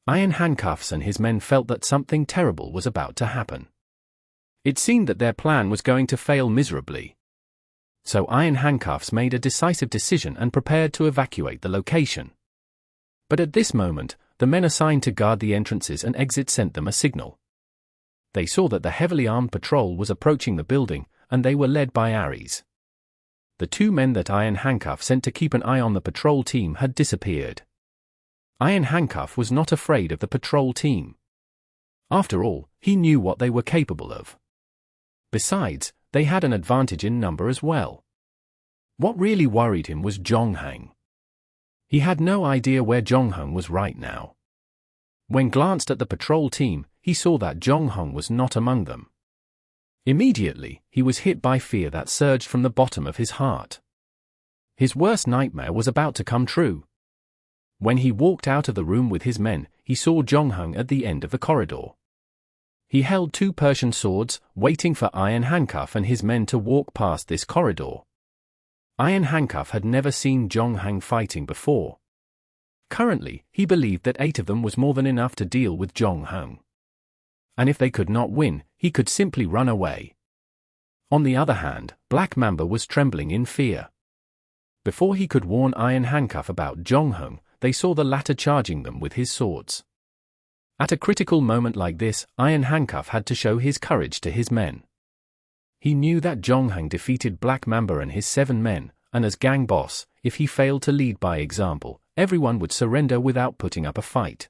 Iron Handcuffs and his men felt that something terrible was about to happen. It seemed that their plan was going to fail miserably. So Iron Handcuffs made a decisive decision and prepared to evacuate the location. But at this moment, the men assigned to guard the entrances and exits sent them a signal. They saw that the heavily armed patrol was approaching the building, and they were led by Ares. The 2 men that Iron Handcuff sent to keep an eye on the patrol team had disappeared. Iron Handcuff was not afraid of the patrol team. After all, he knew what they were capable of. Besides, they had an advantage in number as well. What really worried him was Zhongheng. He had no idea where Zhongheng was right now. When glanced at the patrol team, he saw that Zhongheng was not among them. Immediately, he was hit by fear that surged from the bottom of his heart. His worst nightmare was about to come true. When he walked out of the room with his men, he saw Zhongheng at the end of the corridor. He held 2 Persian swords, waiting for Iron Handcuff and his men to walk past this corridor. Iron Handcuff had never seen Zhongheng fighting before. Currently, he believed that 8 of them was more than enough to deal with Zhongheng. And if they could not win, he could simply run away. On the other hand, Black Mamba was trembling in fear. Before he could warn Iron Handcuff about Zhongheng, they saw the latter charging them with his swords. At a critical moment like this, Iron Handcuff had to show his courage to his men. He knew that Zhongheng defeated Black Mamba and his 7 men, and as gang boss, if he failed to lead by example, everyone would surrender without putting up a fight.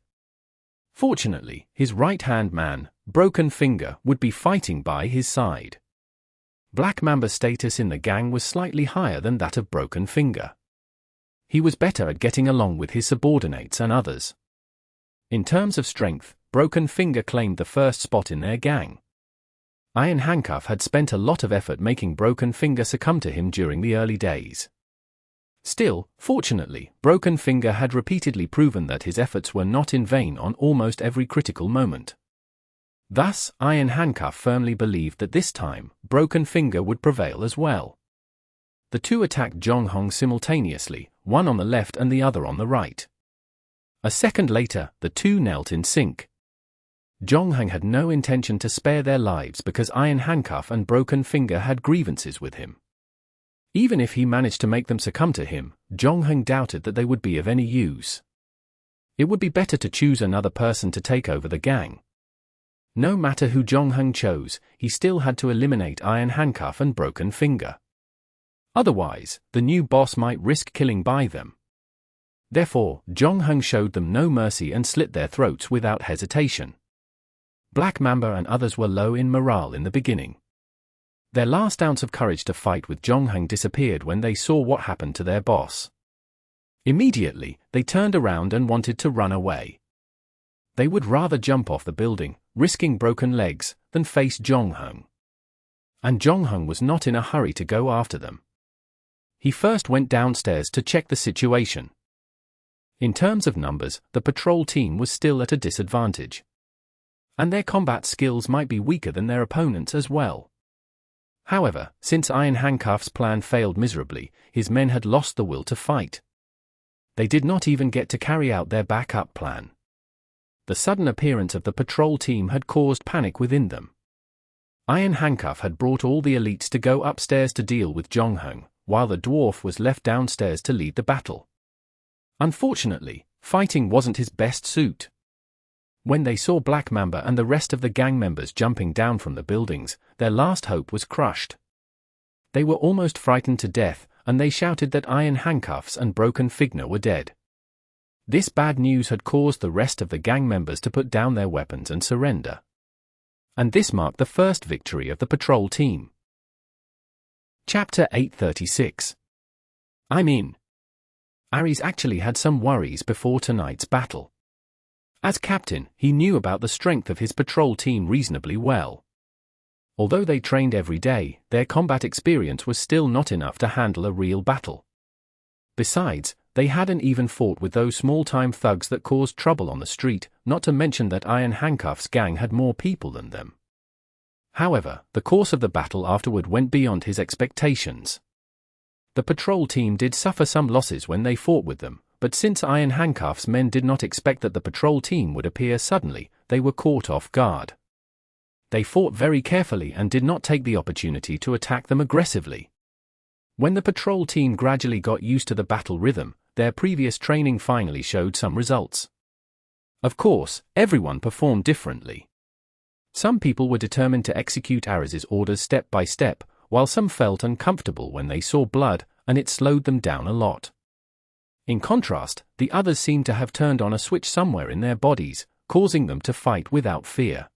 Fortunately, his right-hand man, Broken Finger, would be fighting by his side. Black Mamba's status in the gang was slightly higher than that of Broken Finger. He was better at getting along with his subordinates and others. In terms of strength, Broken Finger claimed the first spot in their gang. Iron Handcuff had spent a lot of effort making Broken Finger succumb to him during the early days. Still, fortunately, Broken Finger had repeatedly proven that his efforts were not in vain on almost every critical moment. Thus, Iron Handcuff firmly believed that this time, Broken Finger would prevail as well. The 2 attacked Zhongheng simultaneously, one on the left and the other on the right. A second later, the 2 knelt in sync. Zhongheng had no intention to spare their lives because Iron Handcuff and Broken Finger had grievances with him. Even if he managed to make them succumb to him, Zhongheng doubted that they would be of any use. It would be better to choose another person to take over the gang. No matter who Zhongheng chose, he still had to eliminate Iron Handcuff and Broken Finger. Otherwise, the new boss might risk killing by them. Therefore, Zhongheng showed them no mercy and slit their throats without hesitation. Black Mamba and others were low in morale in the beginning. Their last ounce of courage to fight with Zhongheng disappeared when they saw what happened to their boss. Immediately, they turned around and wanted to run away. They would rather jump off the building, risking broken legs, than face Zhongheng. And Zhongheng was not in a hurry to go after them. He first went downstairs to check the situation. In terms of numbers, the patrol team was still at a disadvantage. And their combat skills might be weaker than their opponents as well. However, since Iron Handcuff's plan failed miserably, his men had lost the will to fight. They did not even get to carry out their backup plan. The sudden appearance of the patrol team had caused panic within them. Iron Handcuff had brought all the elites to go upstairs to deal with Jongheng, while the dwarf was left downstairs to lead the battle. Unfortunately, fighting wasn't his best suit. When they saw Black Mamba and the rest of the gang members jumping down from the buildings, their last hope was crushed. They were almost frightened to death, and they shouted that Iron Handcuffs and Broken Figner were dead. This bad news had caused the rest of the gang members to put down their weapons and surrender. And this marked the first victory of the patrol team. Chapter 836. I'm in. Ares actually had some worries before tonight's battle. As captain, he knew about the strength of his patrol team reasonably well. Although they trained every day, their combat experience was still not enough to handle a real battle. Besides, they hadn't even fought with those small-time thugs that caused trouble on the street, not to mention that Iron Handcuff's gang had more people than them. However, the course of the battle afterward went beyond his expectations. The patrol team did suffer some losses when they fought with them, but since Iron Handcuff's men did not expect that the patrol team would appear suddenly, they were caught off guard. They fought very carefully and did not take the opportunity to attack them aggressively. When the patrol team gradually got used to the battle rhythm, their previous training finally showed some results. Of course, everyone performed differently. Some people were determined to execute Ares's orders step by step, while some felt uncomfortable when they saw blood, and it slowed them down a lot. In contrast, the others seemed to have turned on a switch somewhere in their bodies, causing them to fight without fear.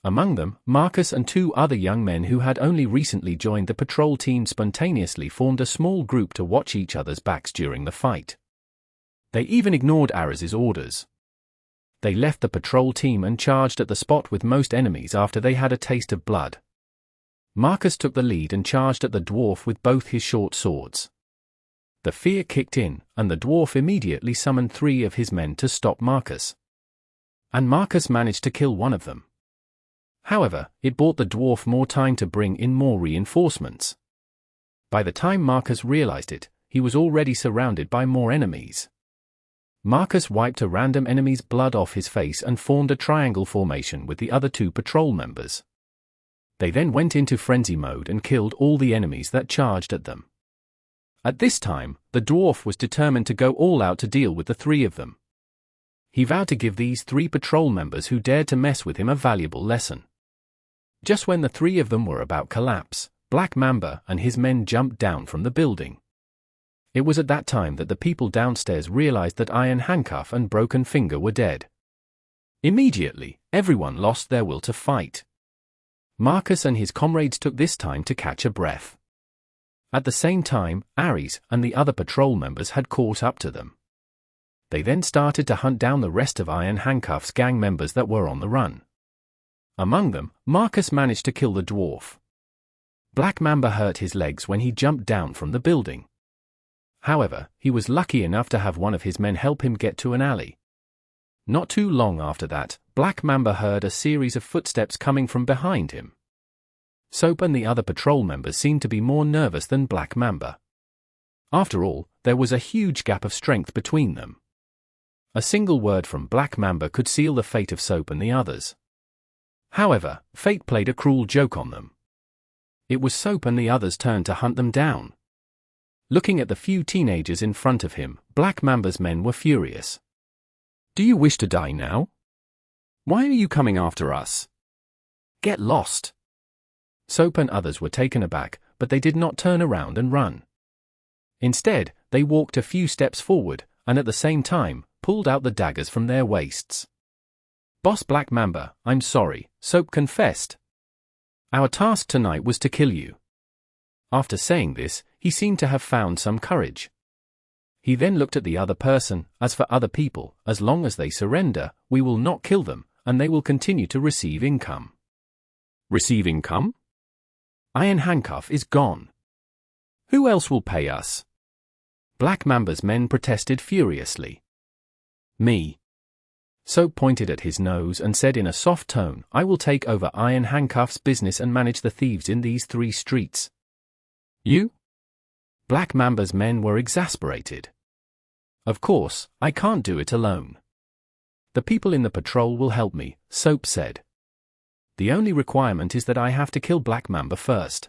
Among them, Marcus and two other young men who had only recently joined the patrol team spontaneously formed a small group to watch each other's backs during the fight. They even ignored Ares's orders. They left the patrol team and charged at the spot with most enemies after they had a taste of blood. Marcus took the lead and charged at the dwarf with both his short swords. The fear kicked in, and the dwarf immediately summoned 3 of his men to stop Marcus. And Marcus managed to kill one of them. However, it bought the dwarf more time to bring in more reinforcements. By the time Marcus realized it, he was already surrounded by more enemies. Marcus wiped a random enemy's blood off his face and formed a triangle formation with the other 2 patrol members. They then went into frenzy mode and killed all the enemies that charged at them. At this time, the dwarf was determined to go all out to deal with the 3 of them. He vowed to give these 3 patrol members who dared to mess with him a valuable lesson. Just when the 3 of them were about collapse, Black Mamba and his men jumped down from the building. It was at that time that the people downstairs realized that Iron Handcuff and Broken Finger were dead. Immediately, everyone lost their will to fight. Marcus and his comrades took this time to catch a breath. At the same time, Ares and the other patrol members had caught up to them. They then started to hunt down the rest of Iron Handcuff's gang members that were on the run. Among them, Marcus managed to kill the dwarf. Black Mamba hurt his legs when he jumped down from the building. However, he was lucky enough to have one of his men help him get to an alley. Not too long after that, Black Mamba heard a series of footsteps coming from behind him. Soap and the other patrol members seemed to be more nervous than Black Mamba. After all, there was a huge gap of strength between them. A single word from Black Mamba could seal the fate of Soap and the others. However, fate played a cruel joke on them. It was Soap and the others' turn to hunt them down. Looking at the few teenagers in front of him, Black Mamba's men were furious. "Do you wish to die now? Why are you coming after us? Get lost." Soap and others were taken aback, but they did not turn around and run. Instead, they walked a few steps forward, and at the same time, pulled out the daggers from their waists. "Boss Black Mamba, I'm sorry," Soap confessed. "Our task tonight was to kill you." After saying this, he seemed to have found some courage. He then looked at the other person. "As for other people, as long as they surrender, we will not kill them, and they will continue to receive income." "Receive income? Iron Handcuff is gone. Who else will pay us?" Black Mamba's men protested furiously. "Me." Soap pointed at his nose and said in a soft tone, "I will take over Iron Handcuff's business and manage the thieves in these 3 streets." "You?" Black Mamba's men were exasperated. "Of course, I can't do it alone. The people in the patrol will help me," Soap said. The only requirement is that I have to kill Black Mamba first.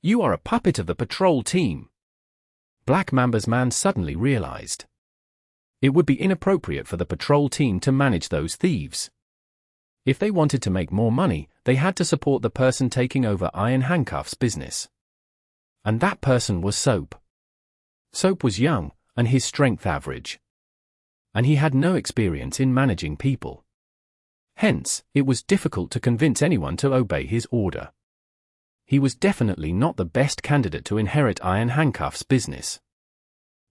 You are a puppet of the patrol team. Black Mamba's man suddenly realized. It would be inappropriate for the patrol team to manage those thieves. If they wanted to make more money, they had to support the person taking over Iron Handcuff's business. And that person was Soap. Soap was young, and his strength average. And he had no experience in managing people. Hence, it was difficult to convince anyone to obey his order. He was definitely not the best candidate to inherit Iron Handcuff's business.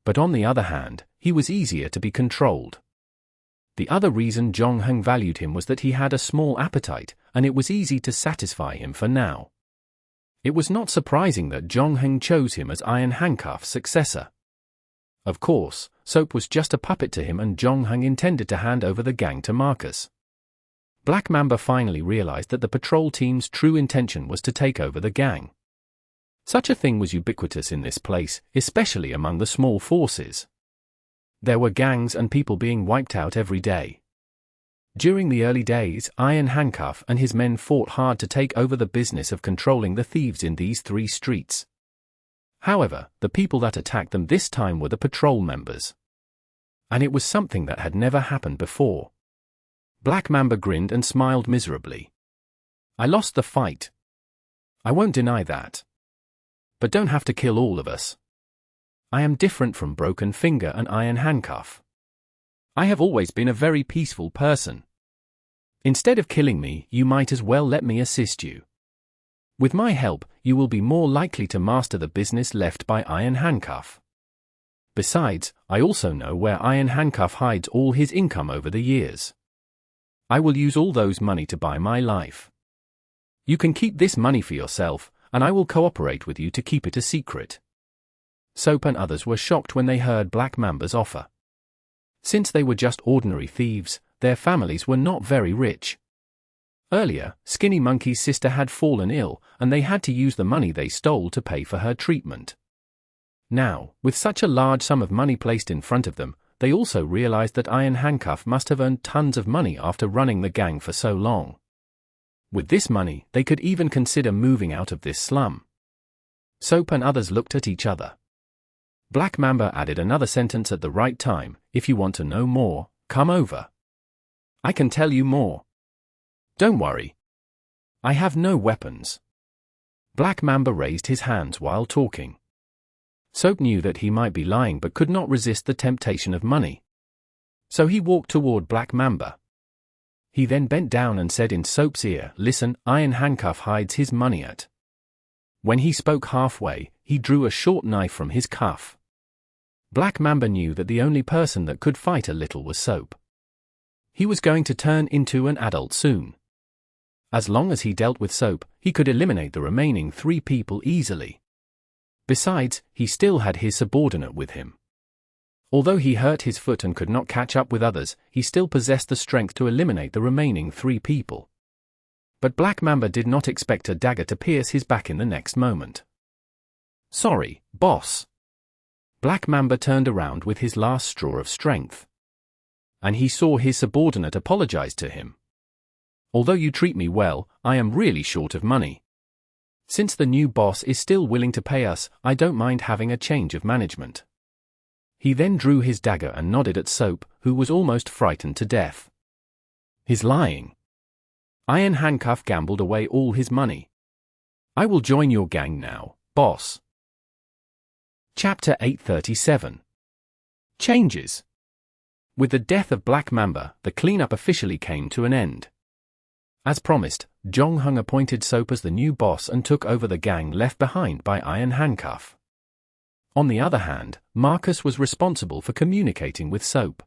But on the other hand, he was easier to be controlled. The other reason Zhong Heng valued him was that he had a small appetite, and it was easy to satisfy him for now. It was not surprising that Zhong Heng chose him as Iron Handcuff's successor. Of course, Soap was just a puppet to him, and Zhong Heng intended to hand over the gang to Marcus. Black Mamba finally realized that the patrol team's true intention was to take over the gang. Such a thing was ubiquitous in this place, especially among the small forces. There were gangs and people being wiped out every day. During the early days, Iron Handcuff and his men fought hard to take over the business of controlling the thieves in these 3 streets. However, the people that attacked them this time were the patrol members. And it was something that had never happened before. Black Mamba grinned and smiled miserably. I lost the fight. I won't deny that. But don't have to kill all of us. I am different from Broken Finger and Iron Handcuff. I have always been a very peaceful person. Instead of killing me, you might as well let me assist you. With my help, you will be more likely to master the business left by Iron Handcuff. Besides, I also know where Iron Handcuff hides all his income over the years. I will use all those money to buy my life. You can keep this money for yourself, and I will cooperate with you to keep it a secret. Soap and others were shocked when they heard Black Mamba's offer. Since they were just ordinary thieves, their families were not very rich. Earlier, Skinny Monkey's sister had fallen ill, and they had to use the money they stole to pay for her treatment. Now, with such a large sum of money placed in front of them, they also realized that Iron Handcuff must have earned tons of money after running the gang for so long. With this money, they could even consider moving out of this slum. Soap and others looked at each other. Black Mamba added another sentence at the right time. If you want to know more, come over. I can tell you more. Don't worry. I have no weapons. Black Mamba raised his hands while talking. Soap knew that he might be lying but could not resist the temptation of money. So he walked toward Black Mamba. He then bent down and said in Soap's ear, "Listen, Iron Handcuff hides his money at." When he spoke halfway, he drew a short knife from his cuff. Black Mamba knew that the only person that could fight a little was Soap. He was going to turn into an adult soon. As long as he dealt with Soap, he could eliminate the remaining 3 people easily. Besides, he still had his subordinate with him. Although he hurt his foot and could not catch up with others, he still possessed the strength to eliminate the remaining 3 people. But Black Mamba did not expect a dagger to pierce his back in the next moment. "Sorry, boss." Black Mamba turned around with his last straw of strength. And he saw his subordinate apologize to him. "Although you treat me well, I am really short of money. Since the new boss is still willing to pay us, I don't mind having a change of management." He then drew his dagger and nodded at Soap, who was almost frightened to death. He's lying. Iron Handcuff gambled away all his money. I will join your gang now, boss. Chapter 837. Changes. With the death of Black Mamba, the cleanup officially came to an end. As promised, Zhong Heng appointed Soap as the new boss and took over the gang left behind by Iron Handcuff. On the other hand, Marcus was responsible for communicating with Soap.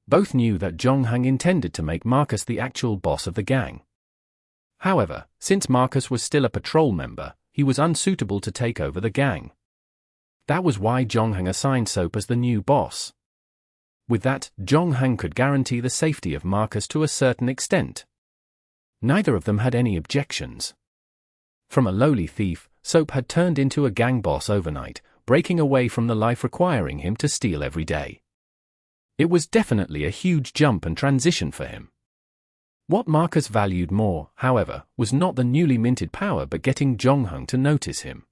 Both knew that Zhong Heng intended to make Marcus the actual boss of the gang. However, since Marcus was still a patrol member, he was unsuitable to take over the gang. That was why Zhong Heng assigned Soap as the new boss. With that, Zhong Heng could guarantee the safety of Marcus to a certain extent. Neither of them had any objections. From a lowly thief, Soap had turned into a gang boss overnight, breaking away from the life requiring him to steal every day. It was definitely a huge jump and transition for him. What Marcus valued more, however, was not the newly minted power but getting Zhongheng to notice him.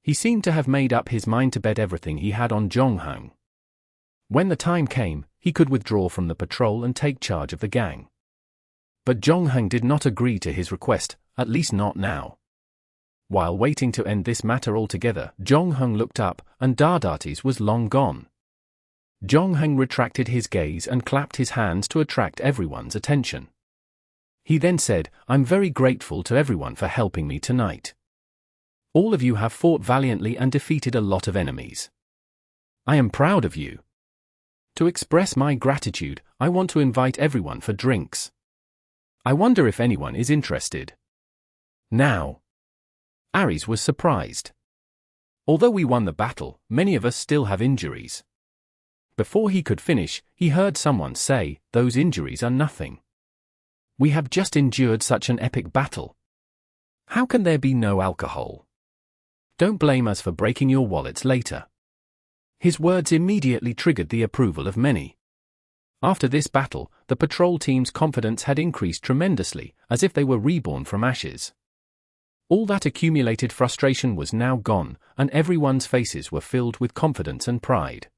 He seemed to have made up his mind to bet everything he had on Zhongheng. When the time came, he could withdraw from the patrol and take charge of the gang. But Zhongheng did not agree to his request, at least not now. While waiting to end this matter altogether, Zhongheng looked up, and Dadatis was long gone. Zhongheng retracted his gaze and clapped his hands to attract everyone's attention. He then said, "I'm very grateful to everyone for helping me tonight. All of you have fought valiantly and defeated a lot of enemies. I am proud of you. To express my gratitude, I want to invite everyone for drinks. I wonder if anyone is interested." Now, Ares was surprised. Although we won the battle, many of us still have injuries. Before he could finish, he heard someone say, "Those injuries are nothing. We have just endured such an epic battle. How can there be no alcohol? Don't blame us for breaking your wallets later." His words immediately triggered the approval of many. After this battle, the patrol team's confidence had increased tremendously, as if they were reborn from ashes. All that accumulated frustration was now gone, and everyone's faces were filled with confidence and pride.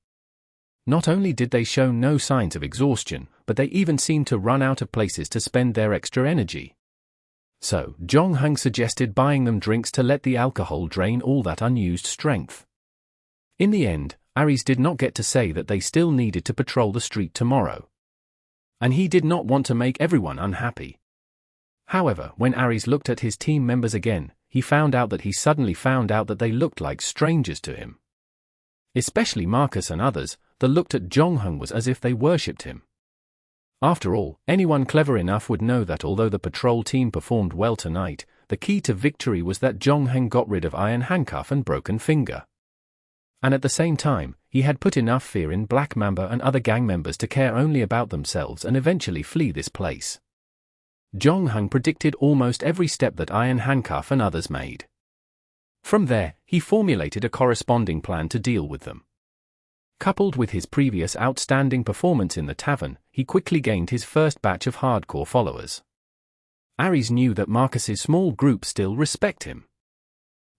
Not only did they show no signs of exhaustion, but they even seemed to run out of places to spend their extra energy. So, Zhongheng suggested buying them drinks to let the alcohol drain all that unused strength. In the end, Ares did not get to say that they still needed to patrol the street tomorrow. And he did not want to make everyone unhappy. However, when Ares looked at his team members again, he suddenly found out that they looked like strangers to him. Especially Marcus and others, that looked at Zhongheng was as if they worshipped him. After all, anyone clever enough would know that although the patrol team performed well tonight, the key to victory was that Zhongheng got rid of Iron Handcuff and Broken Finger. And at the same time, he had put enough fear in Black Mamba and other gang members to care only about themselves and eventually flee this place. Zhongheng predicted almost every step that Iron Handcuff and others made. From there, he formulated a corresponding plan to deal with them. Coupled with his previous outstanding performance in the tavern, he quickly gained his first batch of hardcore followers. Ares knew that Marcus's small group still respect him.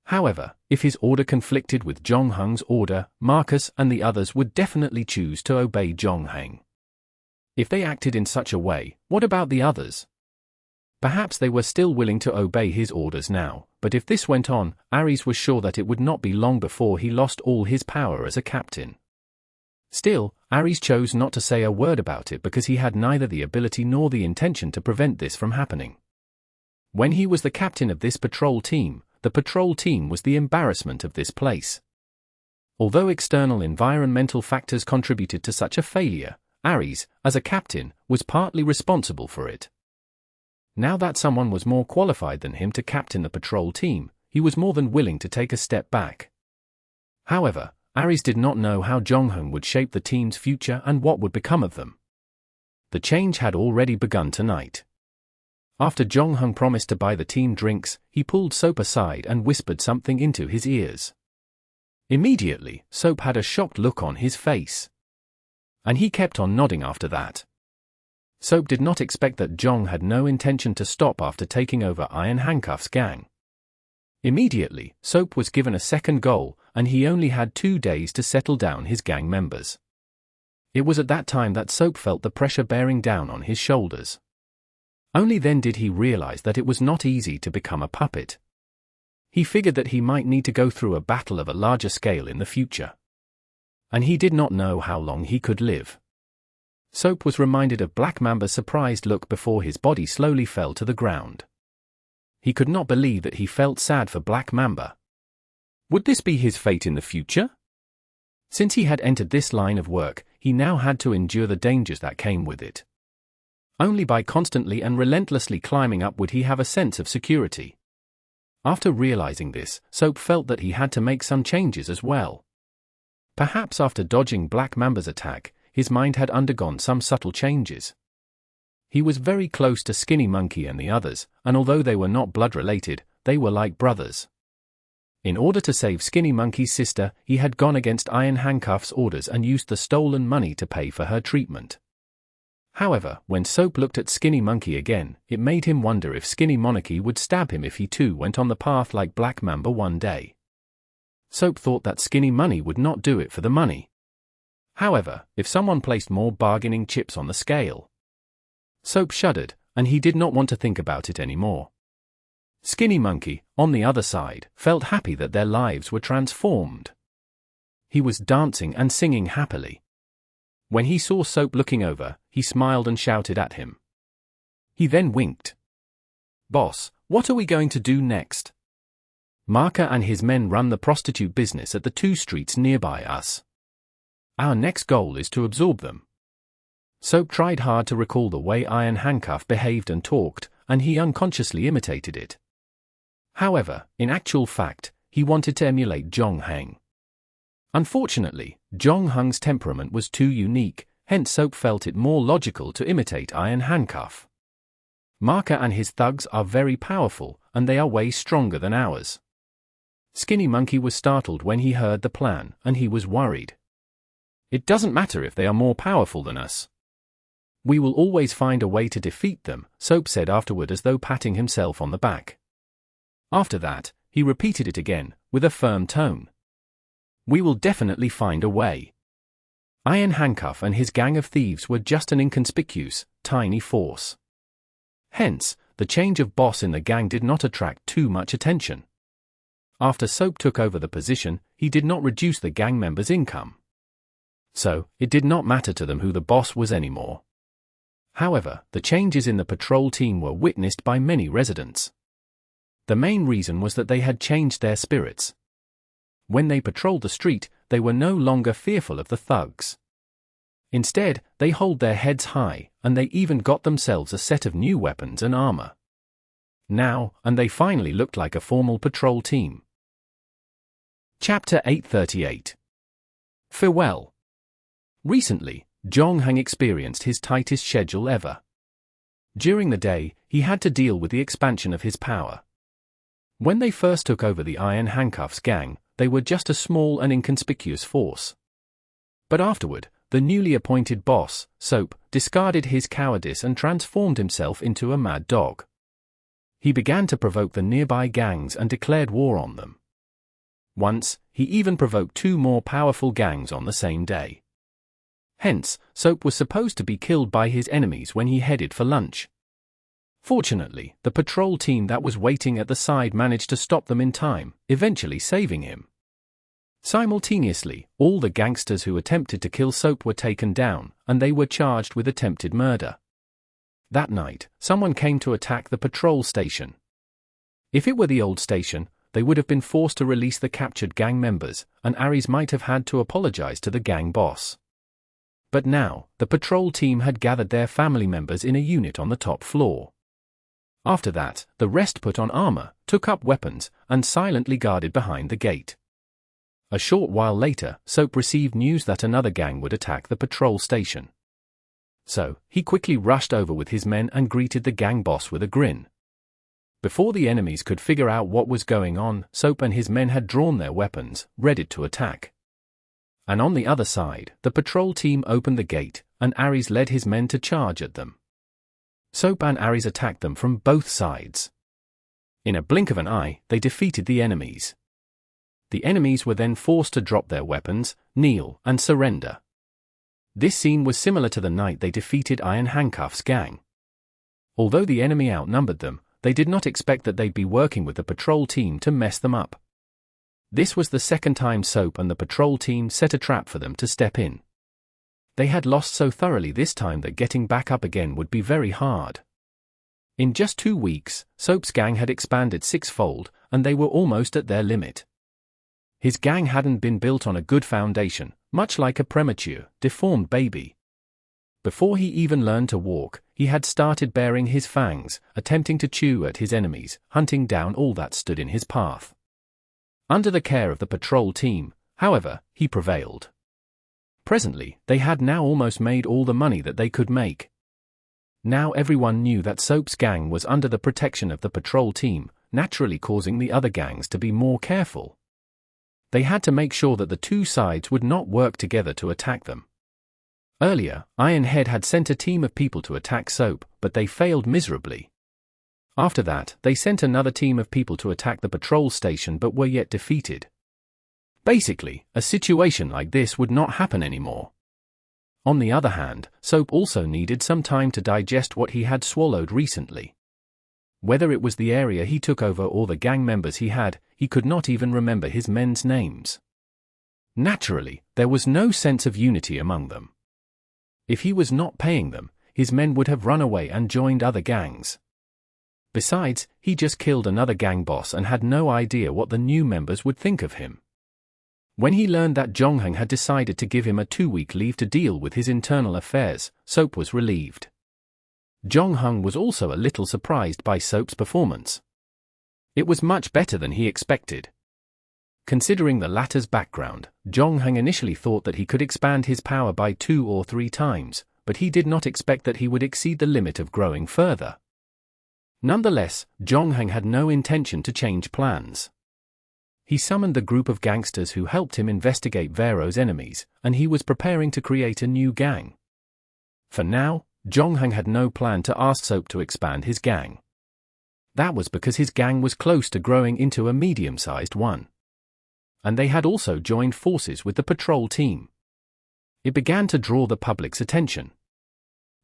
However, if his order conflicted with Zhongheng's order, Marcus and the others would definitely choose to obey Zhongheng. If they acted in such a way, what about the others? Perhaps they were still willing to obey his orders now, but if this went on, Ares was sure that it would not be long before he lost all his power as a captain. Still, Ares chose not to say a word about it because he had neither the ability nor the intention to prevent this from happening. When he was the captain of this patrol team, the patrol team was the embarrassment of this place. Although external environmental factors contributed to such a failure, Ares, as a captain, was partly responsible for it. Now that someone was more qualified than him to captain the patrol team, he was more than willing to take a step back. However, Ares did not know how Zhongheng would shape the team's future and what would become of them. The change had already begun tonight. After Zhongheng promised to buy the team drinks, he pulled Soap aside and whispered something into his ears. Immediately, Soap had a shocked look on his face. And he kept on nodding after that. Soap did not expect that Zhong had no intention to stop after taking over Iron Handcuff's gang. Immediately, Soap was given a second goal, and he only had 2 days to settle down his gang members. It was at that time that Soap felt the pressure bearing down on his shoulders. Only then did he realize that it was not easy to become a puppet. He figured that he might need to go through a battle of a larger scale in the future. And he did not know how long he could live. Soap was reminded of Black Mamba's surprised look before his body slowly fell to the ground. He could not believe that he felt sad for Black Mamba. Would this be his fate in the future? Since he had entered this line of work, he now had to endure the dangers that came with it. Only by constantly and relentlessly climbing up would he have a sense of security. After realizing this, Soap felt that he had to make some changes as well. Perhaps after dodging Black Mamba's attack, his mind had undergone some subtle changes. He was very close to Skinny Monkey and the others, and although they were not blood-related, they were like brothers. In order to save Skinny Monkey's sister, he had gone against Iron Handcuff's orders and used the stolen money to pay for her treatment. However, when Soap looked at Skinny Monkey again, it made him wonder if Skinny Monarchy would stab him if he too went on the path like Black Mamba one day. Soap thought that Skinny Money would not do it for the money. However, if someone placed more bargaining chips on the scale. Soap shuddered, and he did not want to think about it anymore. Skinny Monkey, on the other side, felt happy that their lives were transformed. He was dancing and singing happily. When he saw Soap looking over, he smiled and shouted at him. He then winked. "Boss, what are we going to do next?" "Marker and his men run the prostitute business at the 2 streets nearby us. Our next goal is to absorb them." Soap tried hard to recall the way Iron Handcuff behaved and talked, and he unconsciously imitated it. However, in actual fact, he wanted to emulate Zhong Heng. Unfortunately, Zhong Heng's temperament was too unique, hence Soap felt it more logical to imitate Iron Handcuff. Marker and his thugs are very powerful, and they are way stronger than ours. Skinny Monkey was startled when he heard the plan, and he was worried. "It doesn't matter if they are more powerful than us. We will always find a way to defeat them," Soap said afterward as though patting himself on the back. After that, he repeated it again, with a firm tone. "We will definitely find a way." Iron Handcuff and his gang of thieves were just an inconspicuous, tiny force. Hence, the change of boss in the gang did not attract too much attention. After Soap took over the position, he did not reduce the gang members' income. So, it did not matter to them who the boss was anymore. However, the changes in the patrol team were witnessed by many residents. The main reason was that they had changed their spirits. When they patrolled the street, they were no longer fearful of the thugs. Instead, they held their heads high, and they even got themselves a set of new weapons and armor. Now, and they finally looked like a formal patrol team. Chapter 838. Farewell. Recently, Zhong Heng experienced his tightest schedule ever. During the day, he had to deal with the expansion of his power. When they first took over the Iron Handcuffs gang, they were just a small and inconspicuous force. But afterward, the newly appointed boss, Soap, discarded his cowardice and transformed himself into a mad dog. He began to provoke the nearby gangs and declared war on them. Once, he even provoked 2 more powerful gangs on the same day. Hence, Soap was supposed to be killed by his enemies when he headed for lunch. Fortunately, the patrol team that was waiting at the side managed to stop them in time, eventually saving him. Simultaneously, all the gangsters who attempted to kill Soap were taken down, and they were charged with attempted murder. That night, someone came to attack the patrol station. If it were the old station, they would have been forced to release the captured gang members, and Ares might have had to apologize to the gang boss. But now, the patrol team had gathered their family members in a unit on the top floor. After that, the rest put on armor, took up weapons, and silently guarded behind the gate. A short while later, Soap received news that another gang would attack the patrol station. So, he quickly rushed over with his men and greeted the gang boss with a grin. Before the enemies could figure out what was going on, Soap and his men had drawn their weapons, ready to attack. And on the other side, the patrol team opened the gate, and Ares led his men to charge at them. Soap and Ares attacked them from both sides. In a blink of an eye, they defeated the enemies. The enemies were then forced to drop their weapons, kneel, and surrender. This scene was similar to the night they defeated Iron Handcuff's gang. Although the enemy outnumbered them, they did not expect that they'd be working with the patrol team to mess them up. This was the second time Soap and the patrol team set a trap for them to step in. They had lost so thoroughly this time that getting back up again would be very hard. In just 2 weeks, Soap's gang had expanded 6-fold, and they were almost at their limit. His gang hadn't been built on a good foundation, much like a premature, deformed baby. Before he even learned to walk, he had started baring his fangs, attempting to chew at his enemies, hunting down all that stood in his path. Under the care of the patrol team, however, he prevailed. Presently, they had now almost made all the money that they could make. Now everyone knew that Soap's gang was under the protection of the patrol team, naturally causing the other gangs to be more careful. They had to make sure that the 2 sides would not work together to attack them. Earlier, Ironhead had sent a team of people to attack Soap, but they failed miserably. After that, they sent another team of people to attack the patrol station but were yet defeated. Basically, a situation like this would not happen anymore. On the other hand, Soap also needed some time to digest what he had swallowed recently. Whether it was the area he took over or the gang members he could not even remember his men's names. Naturally, there was no sense of unity among them. If he was not paying them, his men would have run away and joined other gangs. Besides, he just killed another gang boss and had no idea what the new members would think of him. When he learned that Jongheng had decided to give him a 2-week leave to deal with his internal affairs, Soap was relieved. Jongheng was also a little surprised by Soap's performance. It was much better than he expected. Considering the latter's background, Jongheng initially thought that he could expand his power by 2 or 3 times, but he did not expect that he would exceed the limit of growing further. Nonetheless, Jongheng had no intention to change plans. He summoned the group of gangsters who helped him investigate Vero's enemies, and he was preparing to create a new gang. For now, Jongheng had no plan to ask Soap to expand his gang. That was because his gang was close to growing into a medium-sized one. And they had also joined forces with the patrol team. It began to draw the public's attention.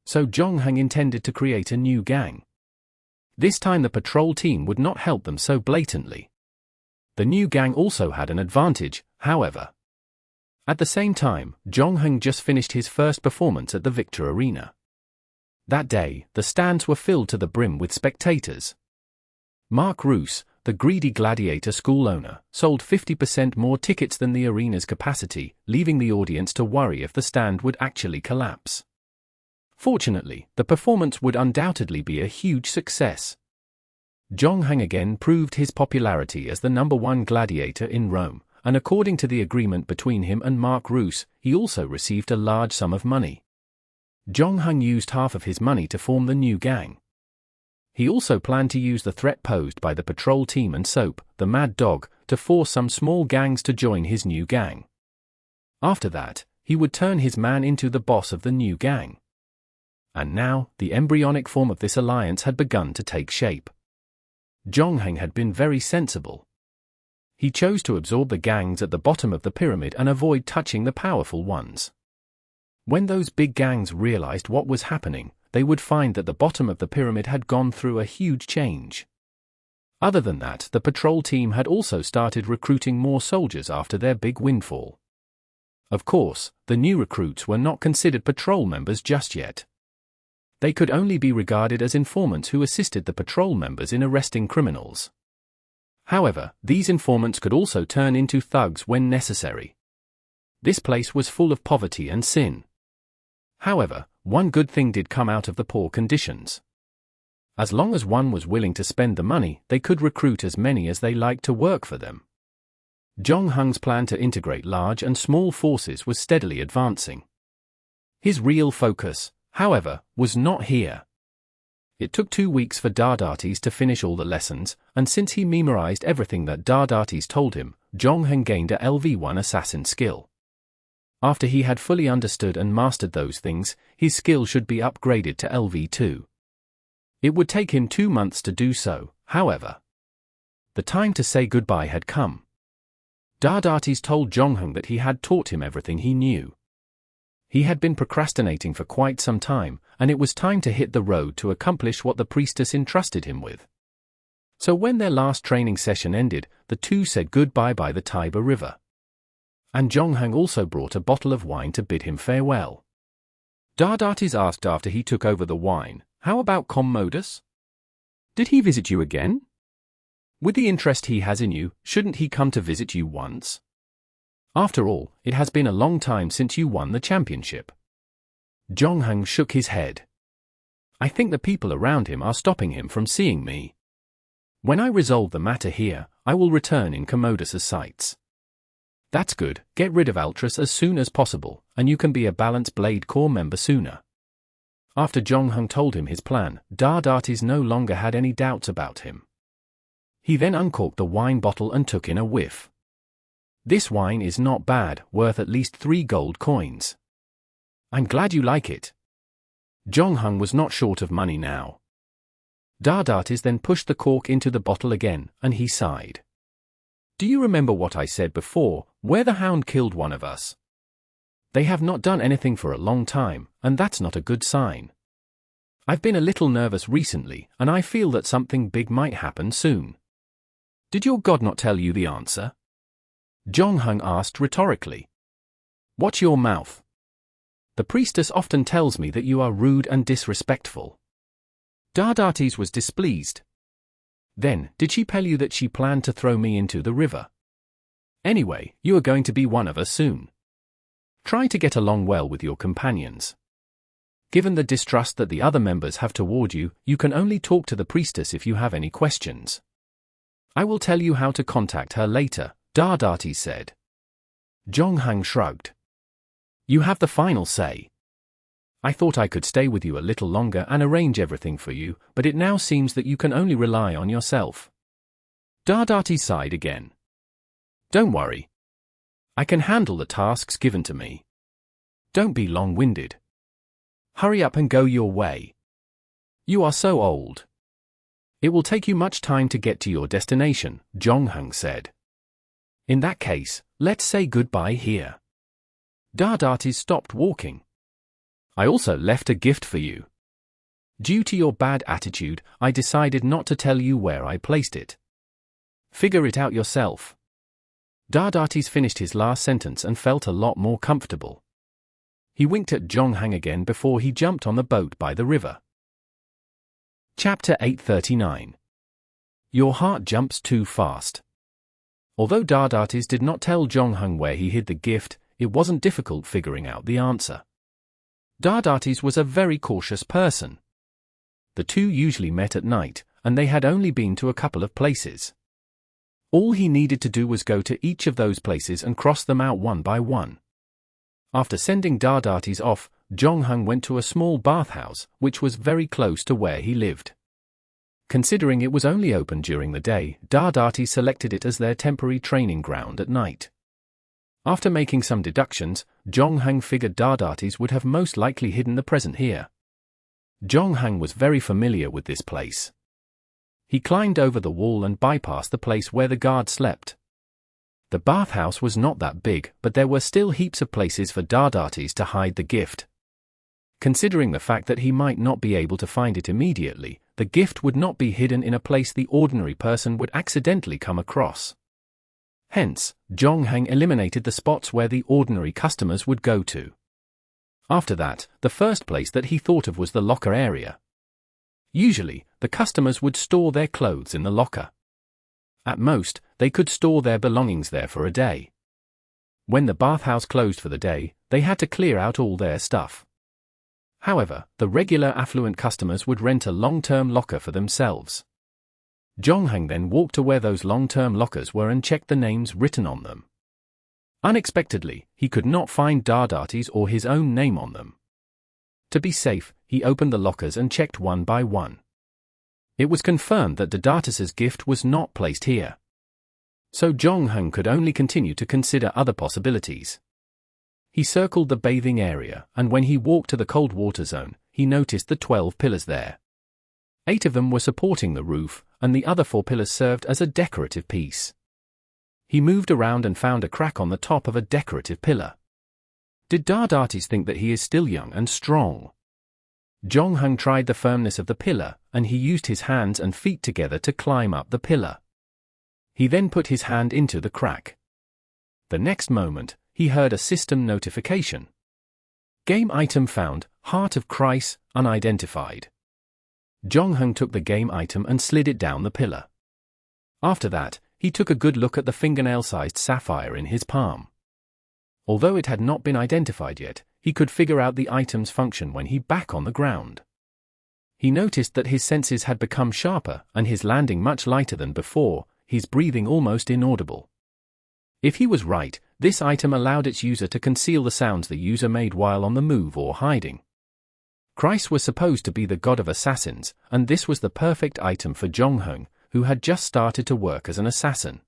So Jongheng intended to create a new gang. This time the patrol team would not help them so blatantly. The new gang also had an advantage, however. At the same time, Jongheng just finished his first performance at the Victor Arena. That day, the stands were filled to the brim with spectators. Mark Roos, the greedy gladiator school owner, sold 50% more tickets than the arena's capacity, leaving the audience to worry if the stand would actually collapse. Fortunately, the performance would undoubtedly be a huge success. Jongheng again proved his popularity as the #1 gladiator in Rome, and according to the agreement between him and Mark Roos, he also received a large sum of money. Jongheng used half of his money to form the new gang. He also planned to use the threat posed by the patrol team and Soap, the Mad Dog, to force some small gangs to join his new gang. After that, he would turn his man into the boss of the new gang. And now, the embryonic form of this alliance had begun to take shape. Jongheng had been very sensible. He chose to absorb the gangs at the bottom of the pyramid and avoid touching the powerful ones. When those big gangs realized what was happening, they would find that the bottom of the pyramid had gone through a huge change. Other than that, the patrol team had also started recruiting more soldiers after their big windfall. Of course, the new recruits were not considered patrol members just yet. They could only be regarded as informants who assisted the patrol members in arresting criminals. However, these informants could also turn into thugs when necessary. This place was full of poverty and sin. However, one good thing did come out of the poor conditions. As long as one was willing to spend the money, they could recruit as many as they liked to work for them. Jongheng's plan to integrate large and small forces was steadily advancing. His real focus, however, was not here. It took 2 weeks for Dadatis to finish all the lessons, and since he memorized everything that Dadatis told him, Jongheng gained a LV1 assassin skill. After he had fully understood and mastered those things, his skill should be upgraded to LV2. It would take him 2 months to do so, however. The time to say goodbye had come. Dadatis told Jongheng that he had taught him everything he knew. He had been procrastinating for quite some time, and it was time to hit the road to accomplish what the Priestess entrusted him with. So when their last training session ended, the two said goodbye by the Tiber River. And Jongheng also brought a bottle of wine to bid him farewell. Dadatis asked after he took over the wine, "How about Commodus? Did he visit you again? With the interest he has in you, shouldn't he come to visit you once? After all, it has been a long time since you won the championship." Jongheng shook his head. "I think the people around him are stopping him from seeing me. When I resolve the matter here, I will return in Commodus's sights." "That's good, get rid of Altris as soon as possible, and you can be a Balance Blade Corps member sooner." After Jongheng told him his plan, Dadatis no longer had any doubts about him. He then uncorked the wine bottle and took in a whiff. "This wine is not bad, worth at least 3 gold coins. I'm glad you like it. Jonghung was not short of money now. Dadatis then pushed the cork into the bottle again, and he sighed. Do you remember what I said before, where the hound killed one of us? They have not done anything for a long time, and that's not a good sign. I've been a little nervous recently, and I feel that something big might happen soon. Did your god not tell you the answer? Jonghung asked rhetorically. Watch your mouth. The priestess often tells me that you are rude and disrespectful. Dadatis was displeased. Then, did she tell you that she planned to throw me into the river? Anyway, you are going to be one of us soon. Try to get along well with your companions. Given the distrust that the other members have toward you, you can only talk to the priestess if you have any questions. I will tell you how to contact her later, Dadatis said. Jonghung shrugged. You have the final say. I thought I could stay with you a little longer and arrange everything for you, but it now seems that you can only rely on yourself. Dadatis sighed again. Don't worry. I can handle the tasks given to me. Don't be long-winded. Hurry up and go your way. You are so old. It will take you much time to get to your destination, Jonghung said. In that case, let's say goodbye here. Dadatis stopped walking. I also left a gift for you. Due to your bad attitude, I decided not to tell you where I placed it. Figure it out yourself. Dadatis finished his last sentence and felt a lot more comfortable. He winked at Jonghung again before he jumped on the boat by the river. Chapter 839. Your heart jumps too fast. Although Dadatis did not tell Jonghung where he hid the gift, it wasn't difficult figuring out the answer. Dadatis was a very cautious person. The two usually met at night, and they had only been to a couple of places. All he needed to do was go to each of those places and cross them out one by one. After sending Dadatis off, Jonghung went to a small bathhouse, which was very close to where he lived. Considering it was only open during the day, Dadatis selected it as their temporary training ground at night. After making some deductions, Jonghung figured Dadatis would have most likely hidden the present here. Jonghung was very familiar with this place. He climbed over the wall and bypassed the place where the guard slept. The bathhouse was not that big, but there were still heaps of places for Dadatis to hide the gift. Considering the fact that he might not be able to find it immediately, the gift would not be hidden in a place the ordinary person would accidentally come across. Hence, Jonghung eliminated the spots where the ordinary customers would go to. After that, the first place that he thought of was the locker area. Usually, the customers would store their clothes in the locker. At most, they could store their belongings there for a day. When the bathhouse closed for the day, they had to clear out all their stuff. However, the regular affluent customers would rent a long-term locker for themselves. Jonghung then walked to where those long-term lockers were and checked the names written on them. Unexpectedly, he could not find Dadatis or his own name on them. To be safe, he opened the lockers and checked one by one. It was confirmed that Dadatis's gift was not placed here. So Jonghung could only continue to consider other possibilities. He circled the bathing area, and when he walked to the cold water zone, he noticed the 12 pillars there. 8 of them were supporting the roof, and the other 4 pillars served as a decorative piece. He moved around and found a crack on the top of a decorative pillar. Did Dadatis think that he is still young and strong? Jonghung tried the firmness of the pillar, and he used his hands and feet together to climb up the pillar. He then put his hand into the crack. The next moment, he heard a system notification. Game item found, Heart of Christ, unidentified. Jonghung took the game item and slid it down the pillar. After that, he took a good look at the fingernail-sized sapphire in his palm. Although it had not been identified yet, he could figure out the item's function when he back on the ground. He noticed that his senses had become sharper and his landing much lighter than before, his breathing almost inaudible. If he was right, this item allowed its user to conceal the sounds the user made while on the move or hiding. Christ was supposed to be the god of assassins, and this was the perfect item for Jonghung, who had just started to work as an assassin.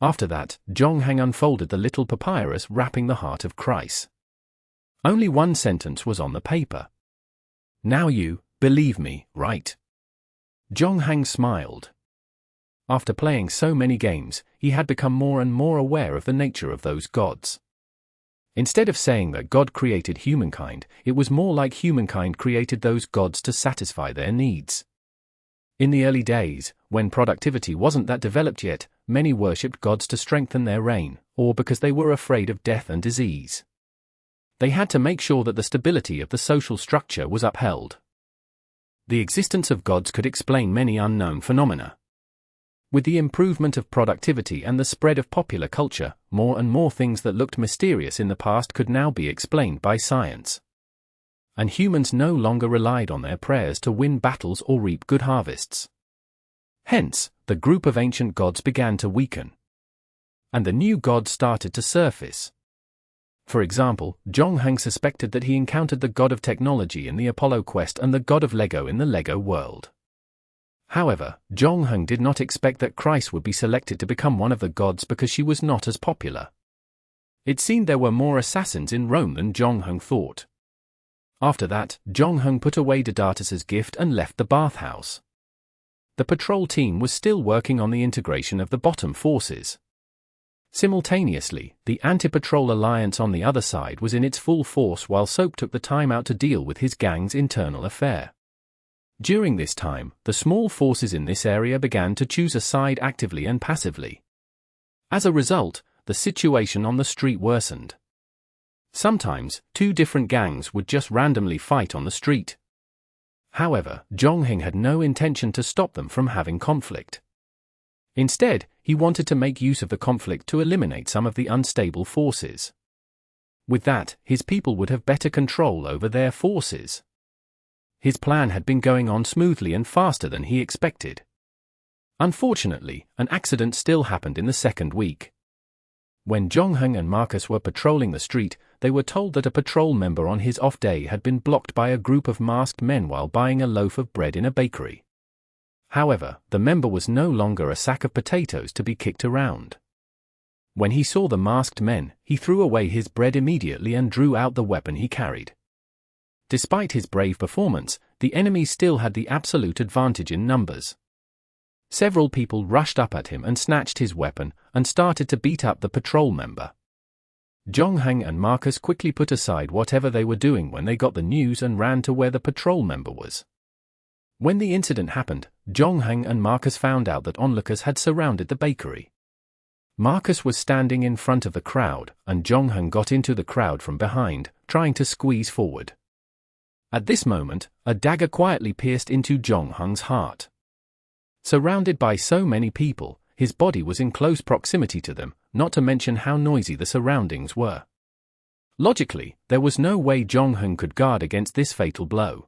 After that, Jonghung unfolded the little papyrus wrapping the heart of Christ. Only one sentence was on the paper. "Now you believe me, right?" Zhonghang smiled. After playing so many games, he had become more and more aware of the nature of those gods. Instead of saying that God created humankind, it was more like humankind created those gods to satisfy their needs. In the early days, when productivity wasn't that developed yet, many worshipped gods to strengthen their reign, or because they were afraid of death and disease. They had to make sure that the stability of the social structure was upheld. The existence of gods could explain many unknown phenomena. With the improvement of productivity and the spread of popular culture, more and more things that looked mysterious in the past could now be explained by science. And humans no longer relied on their prayers to win battles or reap good harvests. Hence, the group of ancient gods began to weaken. And the new gods started to surface. For example, Zhonghang suspected that he encountered the god of technology in the Apollo quest and the god of Lego in the Lego world. However, Zhonghang did not expect that Christ would be selected to become one of the gods because she was not as popular. It seemed there were more assassins in Rome than Zhonghang thought. After that, Zhonghang put away Dadatis' gift and left the bathhouse. The patrol team was still working on the integration of the bottom forces. Simultaneously, the anti-patrol alliance on the other side was in its full force while Soap took the time out to deal with his gang's internal affair. During this time, the small forces in this area began to choose a side actively and passively. As a result, the situation on the street worsened. Sometimes, two different gangs would just randomly fight on the street. However, Zhonghang had no intention to stop them from having conflict. Instead, he wanted to make use of the conflict to eliminate some of the unstable forces. With that, his people would have better control over their forces. His plan had been going on smoothly and faster than he expected. Unfortunately, an accident still happened in the second week. When Zhonghang and Marcus were patrolling the street, they were told that a patrol member on his off day had been blocked by a group of masked men while buying a loaf of bread in a bakery. However, the member was no longer a sack of potatoes to be kicked around. When he saw the masked men, he threw away his bread immediately and drew out the weapon he carried. Despite his brave performance, the enemy still had the absolute advantage in numbers. Several people rushed up at him and snatched his weapon, and started to beat up the patrol member. Zhonghang and Marcus quickly put aside whatever they were doing when they got the news and ran to where the patrol member was. When the incident happened, Zhonghang and Marcus found out that onlookers had surrounded the bakery. Marcus was standing in front of the crowd, and Zhonghang got into the crowd from behind, trying to squeeze forward. At this moment, a dagger quietly pierced into Zhonghang's heart. Surrounded by so many people, his body was in close proximity to them, not to mention how noisy the surroundings were. Logically, there was no way Zhonghang could guard against this fatal blow.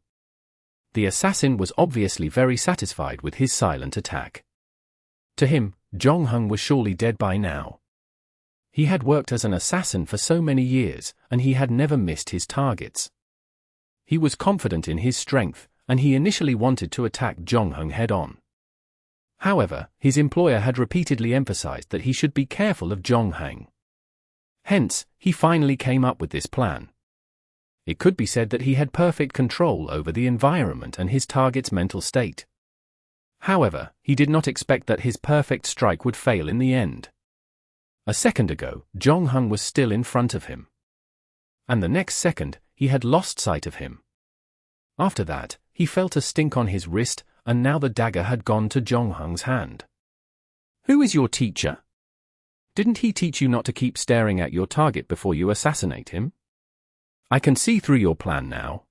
The assassin was obviously very satisfied with his silent attack. To him, Zhonghang was surely dead by now. He had worked as an assassin for so many years, and he had never missed his targets. He was confident in his strength, and he initially wanted to attack Zhonghang head-on. However, his employer had repeatedly emphasized that he should be careful of Zhonghang. Hence, he finally came up with this plan. It could be said that he had perfect control over the environment and his target's mental state. However, he did not expect that his perfect strike would fail in the end. A second ago, Zhonghang was still in front of him. And the next second, he had lost sight of him. After that, he felt a stink on his wrist, and now the dagger had gone to Zhonghang's hand. "Who is your teacher? Didn't he teach you not to keep staring at your target before you assassinate him? I can see through your plan now.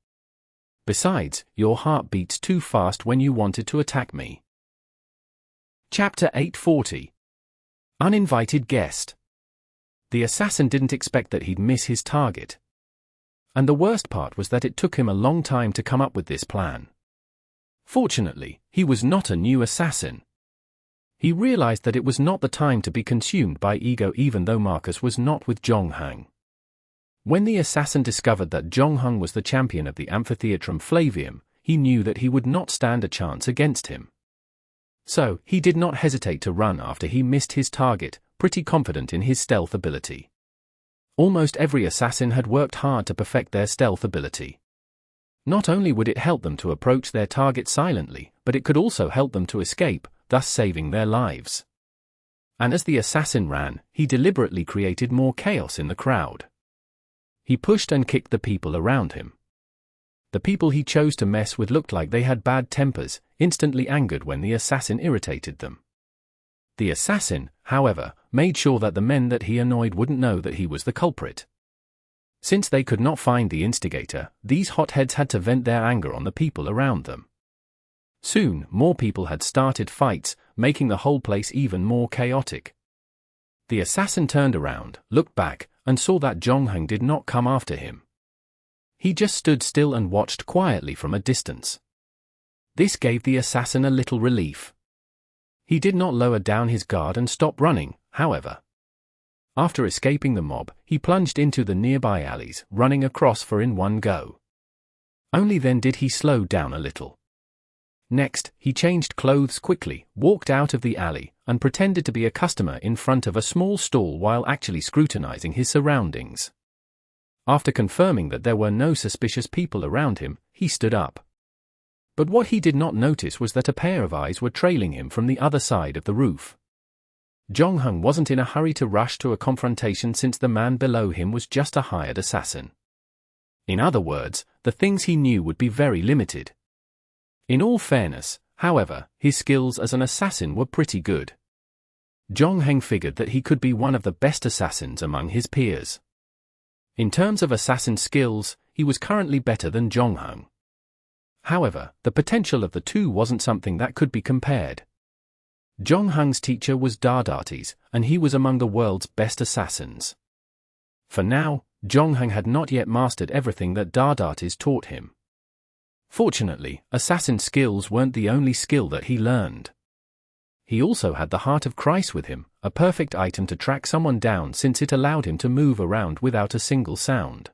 Besides, your heart beats too fast when you wanted to attack me." Chapter 840. Uninvited Guest. The assassin didn't expect that he'd miss his target. And the worst part was that it took him a long time to come up with this plan. Fortunately, he was not a new assassin. He realized that it was not the time to be consumed by ego even though Marcus was not with Zhonghang. When the assassin discovered that Zhonghang was the champion of the Amphitheatrum Flavium, he knew that he would not stand a chance against him. So, he did not hesitate to run after he missed his target, pretty confident in his stealth ability. Almost every assassin had worked hard to perfect their stealth ability. Not only would it help them to approach their target silently, but it could also help them to escape, thus saving their lives. And as the assassin ran, he deliberately created more chaos in the crowd. He pushed and kicked the people around him. The people he chose to mess with looked like they had bad tempers, instantly angered when the assassin irritated them. The assassin, however, made sure that the men that he annoyed wouldn't know that he was the culprit. Since they could not find the instigator, these hotheads had to vent their anger on the people around them. Soon, more people had started fights, making the whole place even more chaotic. The assassin turned around, looked back, and saw that Zhongheng did not come after him. He just stood still and watched quietly from a distance. This gave the assassin a little relief. He did not lower down his guard and stop running, however. After escaping the mob, he plunged into the nearby alleys, running across in one go. Only then did he slow down a little. Next, he changed clothes quickly, walked out of the alley, and pretended to be a customer in front of a small stall while actually scrutinizing his surroundings. After confirming that there were no suspicious people around him, he stood up. But what he did not notice was that a pair of eyes were trailing him from the other side of the roof. Zhongheng wasn't in a hurry to rush to a confrontation since the man below him was just a hired assassin. In other words, the things he knew would be very limited. In all fairness, however, his skills as an assassin were pretty good. Zhongheng figured that he could be one of the best assassins among his peers. In terms of assassin skills, he was currently better than Zhongheng. However, the potential of the two wasn't something that could be compared. Zhongheng's teacher was Dadatis, and he was among the world's best assassins. For now, Zhongheng had not yet mastered everything that Dadatis taught him. Fortunately, assassin skills weren't the only skill that he learned. He also had the Heart of Christ with him, a perfect item to track someone down since it allowed him to move around without a single sound.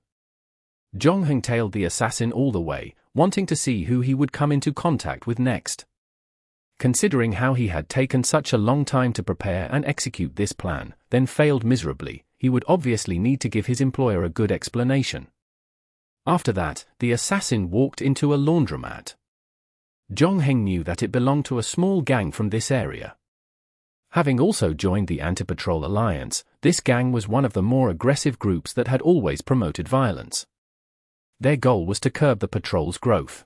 Zhongheng tailed the assassin all the way, wanting to see who he would come into contact with next. Considering how he had taken such a long time to prepare and execute this plan, then failed miserably, he would obviously need to give his employer a good explanation. After that, the assassin walked into a laundromat. Zhongheng knew that it belonged to a small gang from this area. Having also joined the Anti-Patrol Alliance, this gang was one of the more aggressive groups that had always promoted violence. Their goal was to curb the patrol's growth.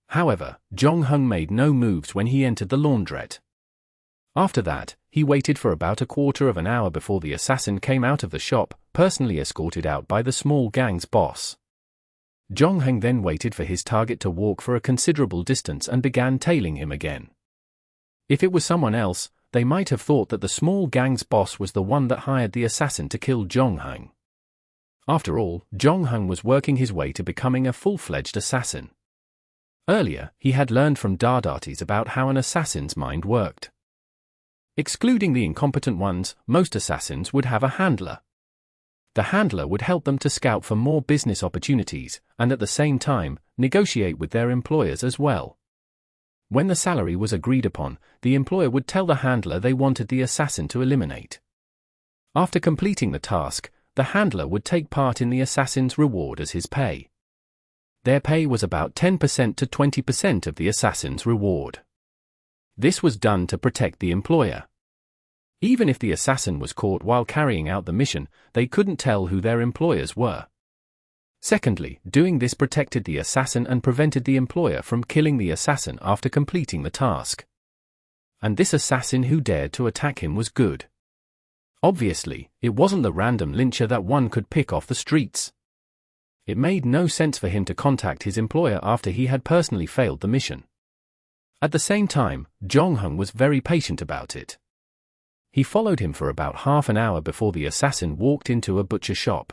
However, Zhongheng made no moves when he entered the laundrette. After that, he waited for about a quarter of an hour before the assassin came out of the shop, personally escorted out by the small gang's boss. Zhongheng then waited for his target to walk for a considerable distance and began tailing him again. If it was someone else, they might have thought that the small gang's boss was the one that hired the assassin to kill Zhongheng. After all, Zhongheng was working his way to becoming a full-fledged assassin. Earlier, he had learned from Dadatis about how an assassin's mind worked. Excluding the incompetent ones, most assassins would have a handler. The handler would help them to scout for more business opportunities, and at the same time, negotiate with their employers as well. When the salary was agreed upon, the employer would tell the handler they wanted the assassin to eliminate. After completing the task, the handler would take part in the assassin's reward as his pay. Their pay was about 10% to 20% of the assassin's reward. This was done to protect the employer. Even if the assassin was caught while carrying out the mission, they couldn't tell who their employers were. Secondly, doing this protected the assassin and prevented the employer from killing the assassin after completing the task. And this assassin who dared to attack him was good. Obviously, it wasn't the random lyncher that one could pick off the streets. It made no sense for him to contact his employer after he had personally failed the mission. At the same time, Zhongheng was very patient about it. He followed him for about half an hour before the assassin walked into a butcher shop.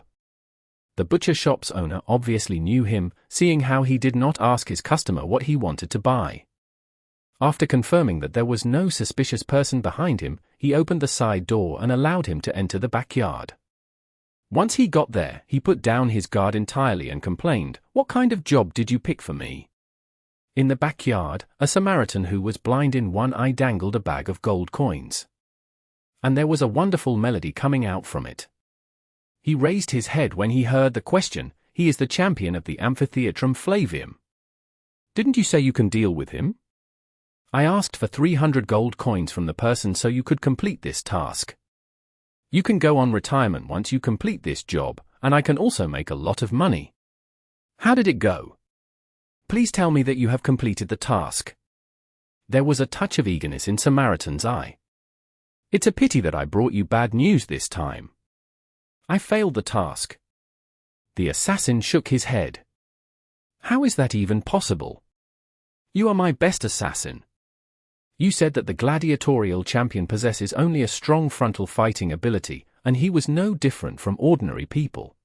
The butcher shop's owner obviously knew him, seeing how he did not ask his customer what he wanted to buy. After confirming that there was no suspicious person behind him, he opened the side door and allowed him to enter the backyard. Once he got there, he put down his guard entirely and complained, "What kind of job did you pick for me?" In the backyard, a Samaritan who was blind in one eye dangled a bag of gold coins. And there was a wonderful melody coming out from it. He raised his head when he heard the question. He is the champion of the Amphitheatrum Flavium. Didn't you say you can deal with him? I asked for 300 gold coins from the person so you could complete this task. You can go on retirement once you complete this job, and I can also make a lot of money. How did it go? Please tell me that you have completed the task. There was a touch of eagerness in Samaritan's eye. It's a pity that I brought you bad news this time. I failed the task. The assassin shook his head. How is that even possible? You are my best assassin. You said that the gladiatorial champion possesses only a strong frontal fighting ability, and he was no different from ordinary people.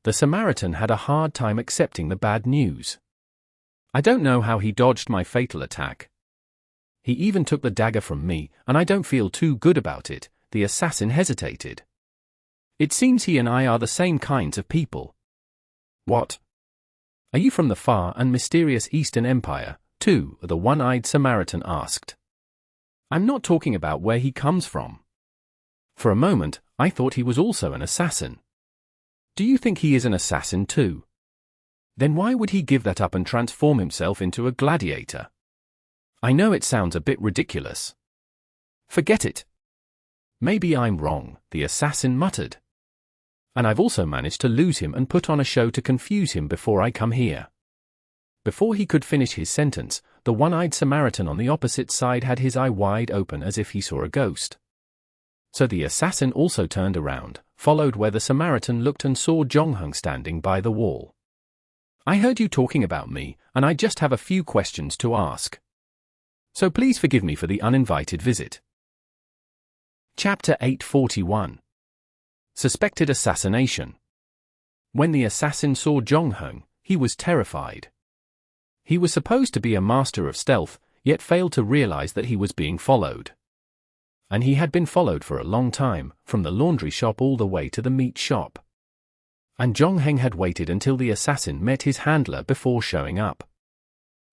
The Samaritan had a hard time accepting the bad news. I don't know how he dodged my fatal attack. He even took the dagger from me, and I don't feel too good about it. The assassin hesitated. It seems he and I are the same kinds of people. What? Are you from the far and mysterious Eastern Empire, too? The one-eyed Samaritan asked. I'm not talking about where he comes from. For a moment, I thought he was also an assassin. Do you think he is an assassin too? Then why would he give that up and transform himself into a gladiator? I know it sounds a bit ridiculous. Forget it. Maybe I'm wrong, the assassin muttered. And I've also managed to lose him and put on a show to confuse him before I come here. Before he could finish his sentence, the one-eyed Samaritan on the opposite side had his eye wide open as if he saw a ghost. So the assassin also turned around, followed where the Samaritan looked and saw Jongheng standing by the wall. I heard you talking about me, and I just have a few questions to ask. So please forgive me for the uninvited visit. Chapter 841. Suspected Assassination. When the assassin saw Jongheng, he was terrified. He was supposed to be a master of stealth, yet failed to realize that he was being followed. And he had been followed for a long time, from the laundry shop all the way to the meat shop. And Jongheng had waited until the assassin met his handler before showing up.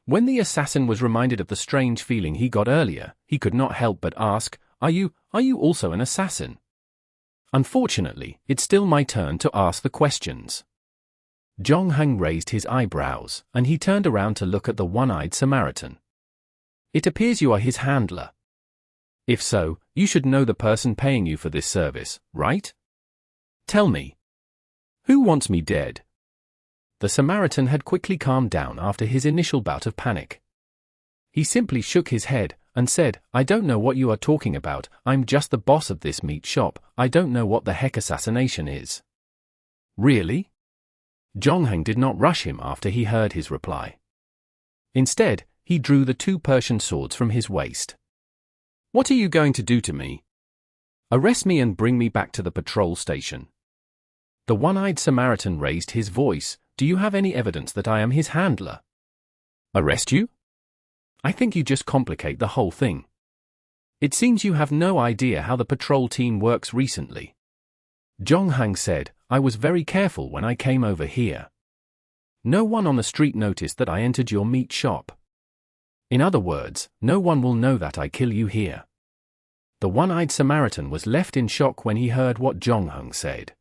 When the assassin was reminded of the strange feeling he got earlier, he could not help but ask, Are you also an assassin? Unfortunately, it's still my turn to ask the questions. Jongheng raised his eyebrows, and he turned around to look at the one-eyed Samaritan. It appears you are his handler. If so, you should know the person paying you for this service, right? Tell me. Who wants me dead? The Samaritan had quickly calmed down after his initial bout of panic. He simply shook his head and said, I don't know what you are talking about, I'm just the boss of this meat shop, I don't know what the heck assassination is. Really? Jongheng did not rush him after he heard his reply. Instead, he drew the 2 Persian swords from his waist. What are you going to do to me? Arrest me and bring me back to the patrol station. The one-eyed Samaritan raised his voice, Do you have any evidence that I am his handler? Arrest you? I think you just complicate the whole thing. It seems you have no idea how the patrol team works recently. Jongheng said, I was very careful when I came over here. No one on the street noticed that I entered your meat shop. In other words, no one will know that I kill you here. The one-eyed Samaritan was left in shock when he heard what Jongheng said.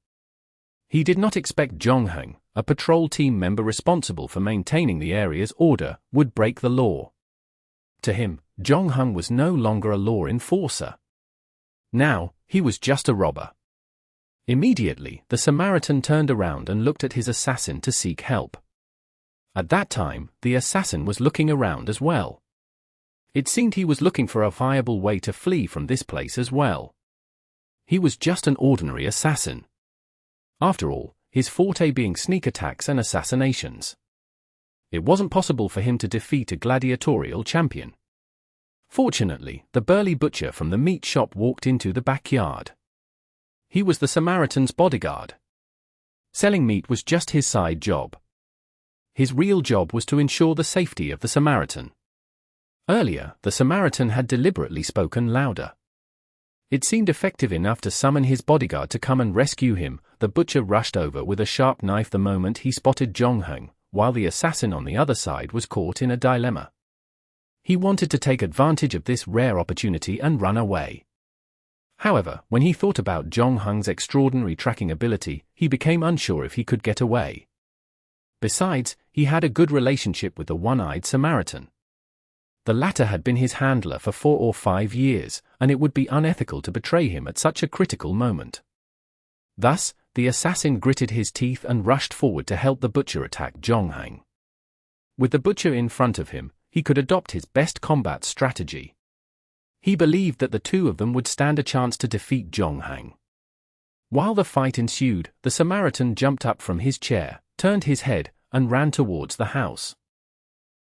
He did not expect Jongheng, a patrol team member responsible for maintaining the area's order, would break the law. To him, Jongheng was no longer a law enforcer. Now, he was just a robber. Immediately, the Samaritan turned around and looked at his assassin to seek help. At that time, the assassin was looking around as well. It seemed he was looking for a viable way to flee from this place as well. He was just an ordinary assassin. After all, his forte being sneak attacks and assassinations. It wasn't possible for him to defeat a gladiatorial champion. Fortunately, the burly butcher from the meat shop walked into the backyard. He was the Samaritan's bodyguard. Selling meat was just his side job. His real job was to ensure the safety of the Samaritan. Earlier, the Samaritan had deliberately spoken louder. It seemed effective enough to summon his bodyguard to come and rescue him. The butcher rushed over with a sharp knife the moment he spotted Jongheng, while the assassin on the other side was caught in a dilemma. He wanted to take advantage of this rare opportunity and run away. However, when he thought about Zhongheng's extraordinary tracking ability, he became unsure if he could get away. Besides, he had a good relationship with the one-eyed Samaritan. The latter had been his handler for 4 or 5 years, and it would be unethical to betray him at such a critical moment. Thus, the assassin gritted his teeth and rushed forward to help the butcher attack Zhongheng. With the butcher in front of him, he could adopt his best combat strategy. He believed that the two of them would stand a chance to defeat Zhongheng. While the fight ensued, the Samaritan jumped up from his chair, turned his head, and ran towards the house.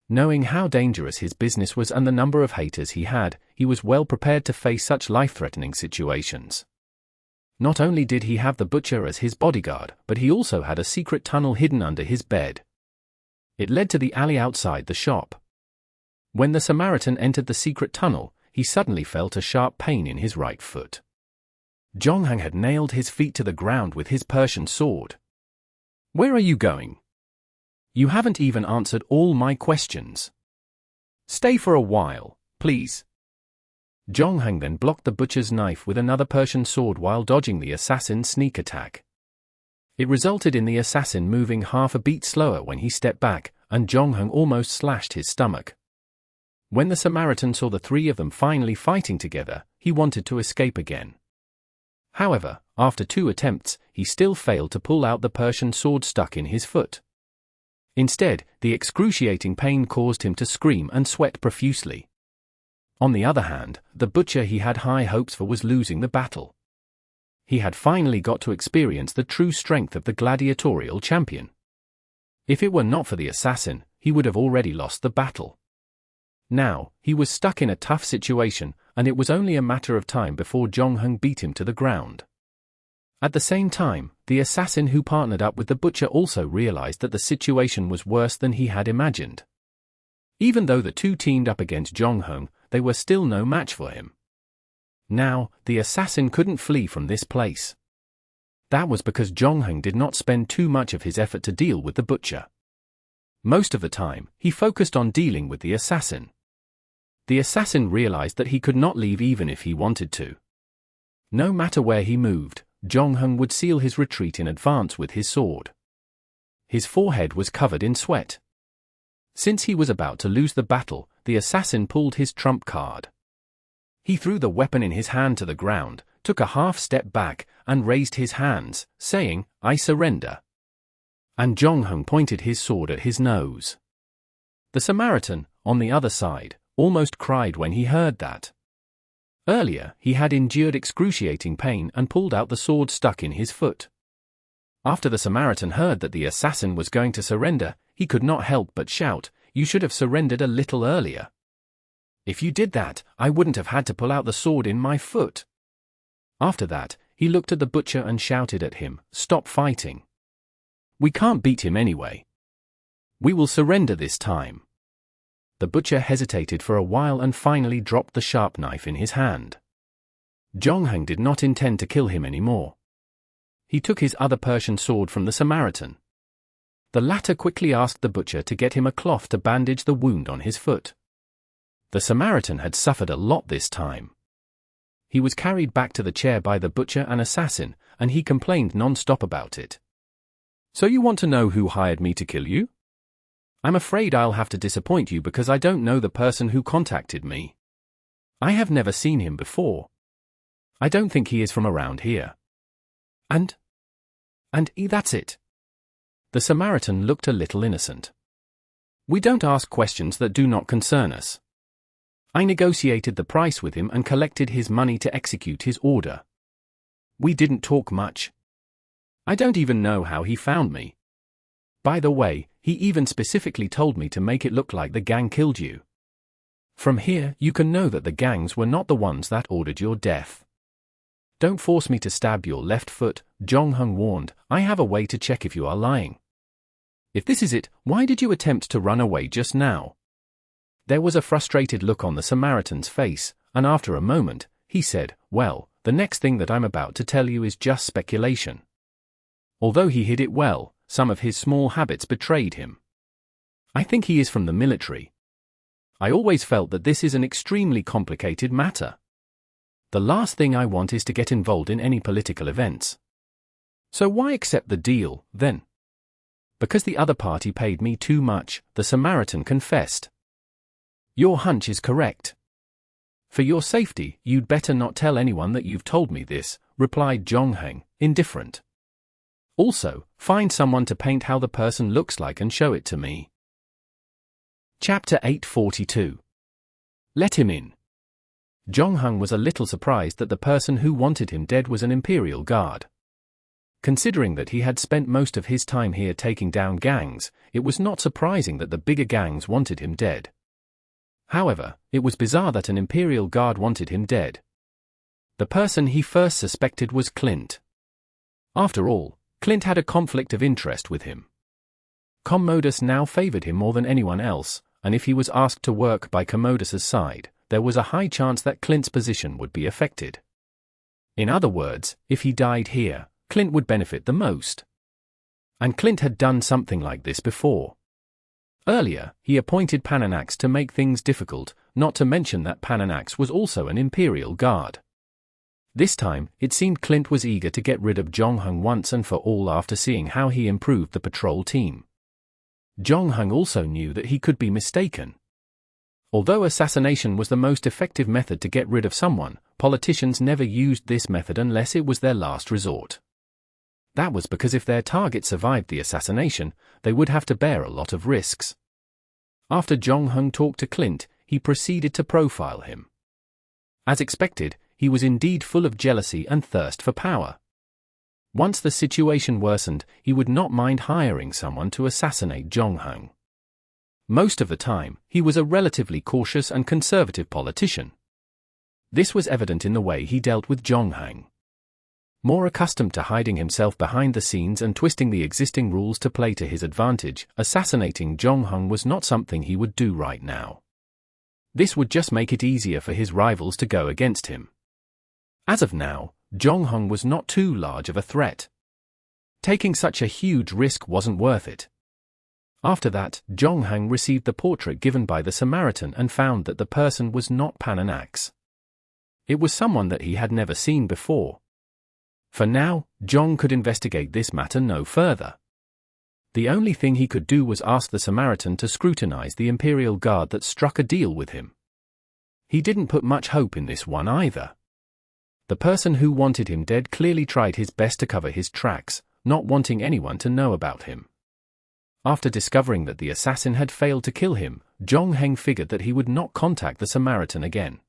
Knowing how dangerous his business was and the number of haters he had, he was well prepared to face such life-threatening situations. Not only did he have the butcher as his bodyguard, but he also had a secret tunnel hidden under his bed. It led to the alley outside the shop. When the Samaritan entered the secret tunnel, he suddenly felt a sharp pain in his right foot. Zhongheng had nailed his feet to the ground with his Persian sword. "Where are you going? You haven't even answered all my questions. Stay for a while, please." Zhongheng then blocked the butcher's knife with another Persian sword while dodging the assassin's sneak attack. It resulted in the assassin moving half a beat slower when he stepped back, and Zhongheng almost slashed his stomach. When the Samaritan saw the three of them finally fighting together, he wanted to escape again. However, after 2 attempts, he still failed to pull out the Persian sword stuck in his foot. Instead, the excruciating pain caused him to scream and sweat profusely. On the other hand, the butcher he had high hopes for was losing the battle. He had finally got to experience the true strength of the gladiatorial champion. If it were not for the assassin, he would have already lost the battle. Now, he was stuck in a tough situation, and it was only a matter of time before Zhongheng beat him to the ground. At the same time, the assassin who partnered up with the butcher also realized that the situation was worse than he had imagined. Even though the two teamed up against Zhongheng, they were still no match for him. Now, the assassin couldn't flee from this place. That was because Zhongheng did not spend too much of his effort to deal with the butcher. Most of the time, he focused on dealing with the assassin. The assassin realized that he could not leave even if he wanted to. No matter where he moved, Zhongheng would seal his retreat in advance with his sword. His forehead was covered in sweat. Since he was about to lose the battle, the assassin pulled his trump card. He threw the weapon in his hand to the ground, took a half step back, and raised his hands, saying, "I surrender." And Zhongheng pointed his sword at his nose. The Samaritan, on the other side, almost cried when he heard that. Earlier, he had endured excruciating pain and pulled out the sword stuck in his foot. After the Samaritan heard that the assassin was going to surrender, he could not help but shout, "You should have surrendered a little earlier. If you did that, I wouldn't have had to pull out the sword in my foot." After that, he looked at the butcher and shouted at him, "Stop fighting. We can't beat him anyway. We will surrender this time." The butcher hesitated for a while and finally dropped the sharp knife in his hand. Zhongheng did not intend to kill him anymore. He took his other Persian sword from the Samaritan. The latter quickly asked the butcher to get him a cloth to bandage the wound on his foot. The Samaritan had suffered a lot this time. He was carried back to the chair by the butcher and assassin, and he complained non-stop about it. "So you want to know who hired me to kill you? I'm afraid I'll have to disappoint you because I don't know the person who contacted me. I have never seen him before. I don't think he is from around here. And that's it." The Samaritan looked a little innocent. "We don't ask questions that do not concern us. I negotiated the price with him and collected his money to execute his order. We didn't talk much. I don't even know how he found me. By the way, he even specifically told me to make it look like the gang killed you. From here, you can know that the gangs were not the ones that ordered your death. Don't force me to stab your left foot," Zhongheng warned. "I have a way to check if you are lying. If this is it, why did you attempt to run away just now?" There was a frustrated look on the Samaritan's face, and after a moment, he said, "Well, the next thing that I'm about to tell you is just speculation." Although he hid it well, some of his small habits betrayed him. "I think he is from the military. I always felt that this is an extremely complicated matter. The last thing I want is to get involved in any political events. So why accept the deal, then? Because the other party paid me too much, the Samaritan confessed. Your hunch is correct. For your safety, you'd better not tell anyone that you've told me this, replied Zhongheng, indifferent. Also, find someone to paint how the person looks like and show it to me. Chapter 842. Let him in. Zhongheng was a little surprised that the person who wanted him dead was an Imperial Guard. Considering that he had spent most of his time here taking down gangs, it was not surprising that the bigger gangs wanted him dead. However, it was bizarre that an Imperial Guard wanted him dead. The person he first suspected was Clint. After all, Clint had a conflict of interest with him. Commodus now favored him more than anyone else, and if he was asked to work by Commodus's side, there was a high chance that Clint's position would be affected. In other words, if he died here, Clint would benefit the most. And Clint had done something like this before. Earlier, he appointed Pananax to make things difficult, not to mention that Pananax was also an Imperial Guard. This time, it seemed Clint was eager to get rid of Zhongheng once and for all after seeing how he improved the patrol team. Zhongheng also knew that he could be mistaken. Although assassination was the most effective method to get rid of someone, politicians never used this method unless it was their last resort. That was because if their target survived the assassination, they would have to bear a lot of risks. After Zhongheng talked to Clint, he proceeded to profile him. As expected, he was indeed full of jealousy and thirst for power. Once the situation worsened, he would not mind hiring someone to assassinate Zhongheng. Most of the time, he was a relatively cautious and conservative politician. This was evident in the way he dealt with Zhongheng. More accustomed to hiding himself behind the scenes and twisting the existing rules to play to his advantage, assassinating Zhongheng was not something he would do right now. This would just make it easier for his rivals to go against him. As of now, Zhongheng was not too large of a threat. Taking such a huge risk wasn't worth it. After that, Zhongheng received the portrait given by the Samaritan and found that the person was not Pananax. It was someone that he had never seen before. For now, Zhong could investigate this matter no further. The only thing he could do was ask the Samaritan to scrutinize the Imperial Guard that struck a deal with him. He didn't put much hope in this one either. The person who wanted him dead clearly tried his best to cover his tracks, not wanting anyone to know about him. After discovering that the assassin had failed to kill him, Zhongheng figured that he would not contact the Samaritan again.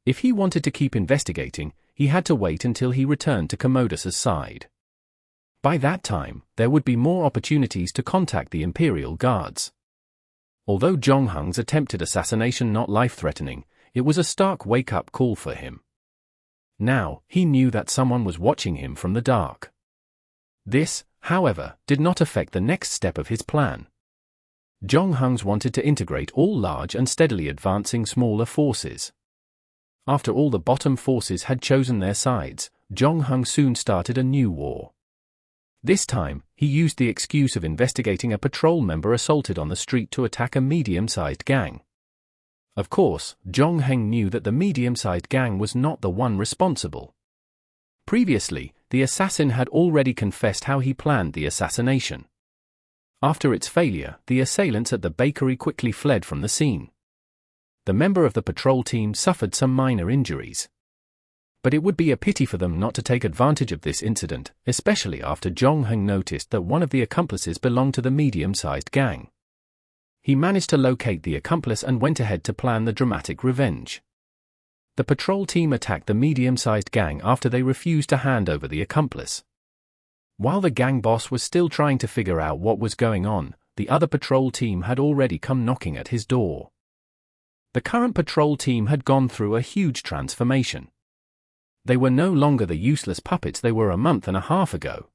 If he wanted to keep investigating, he had to wait until he returned to Commodus's side. By that time, there would be more opportunities to contact the Imperial Guards. Although Zhongheng's attempted assassination not life-threatening, it was a stark wake-up call for him. Now, he knew that someone was watching him from the dark. This, however, did not affect the next step of his plan. Zhongheng wanted to integrate all large and steadily advancing smaller forces. After all the bottom forces had chosen their sides, Zhongheng soon started a new war. This time, he used the excuse of investigating a patrol member assaulted on the street to attack a medium-sized gang. Of course, Zhongheng knew that the medium-sized gang was not the one responsible. Previously, the assassin had already confessed how he planned the assassination. After its failure, the assailants at the bakery quickly fled from the scene. The member of the patrol team suffered some minor injuries. But it would be a pity for them not to take advantage of this incident, especially after Zhongheng noticed that one of the accomplices belonged to the medium-sized gang. He managed to locate the accomplice and went ahead to plan the dramatic revenge. The patrol team attacked the medium-sized gang after they refused to hand over the accomplice. While the gang boss was still trying to figure out what was going on, the other patrol team had already come knocking at his door. The current patrol team had gone through a huge transformation. They were no longer the useless puppets they were a month and a half ago.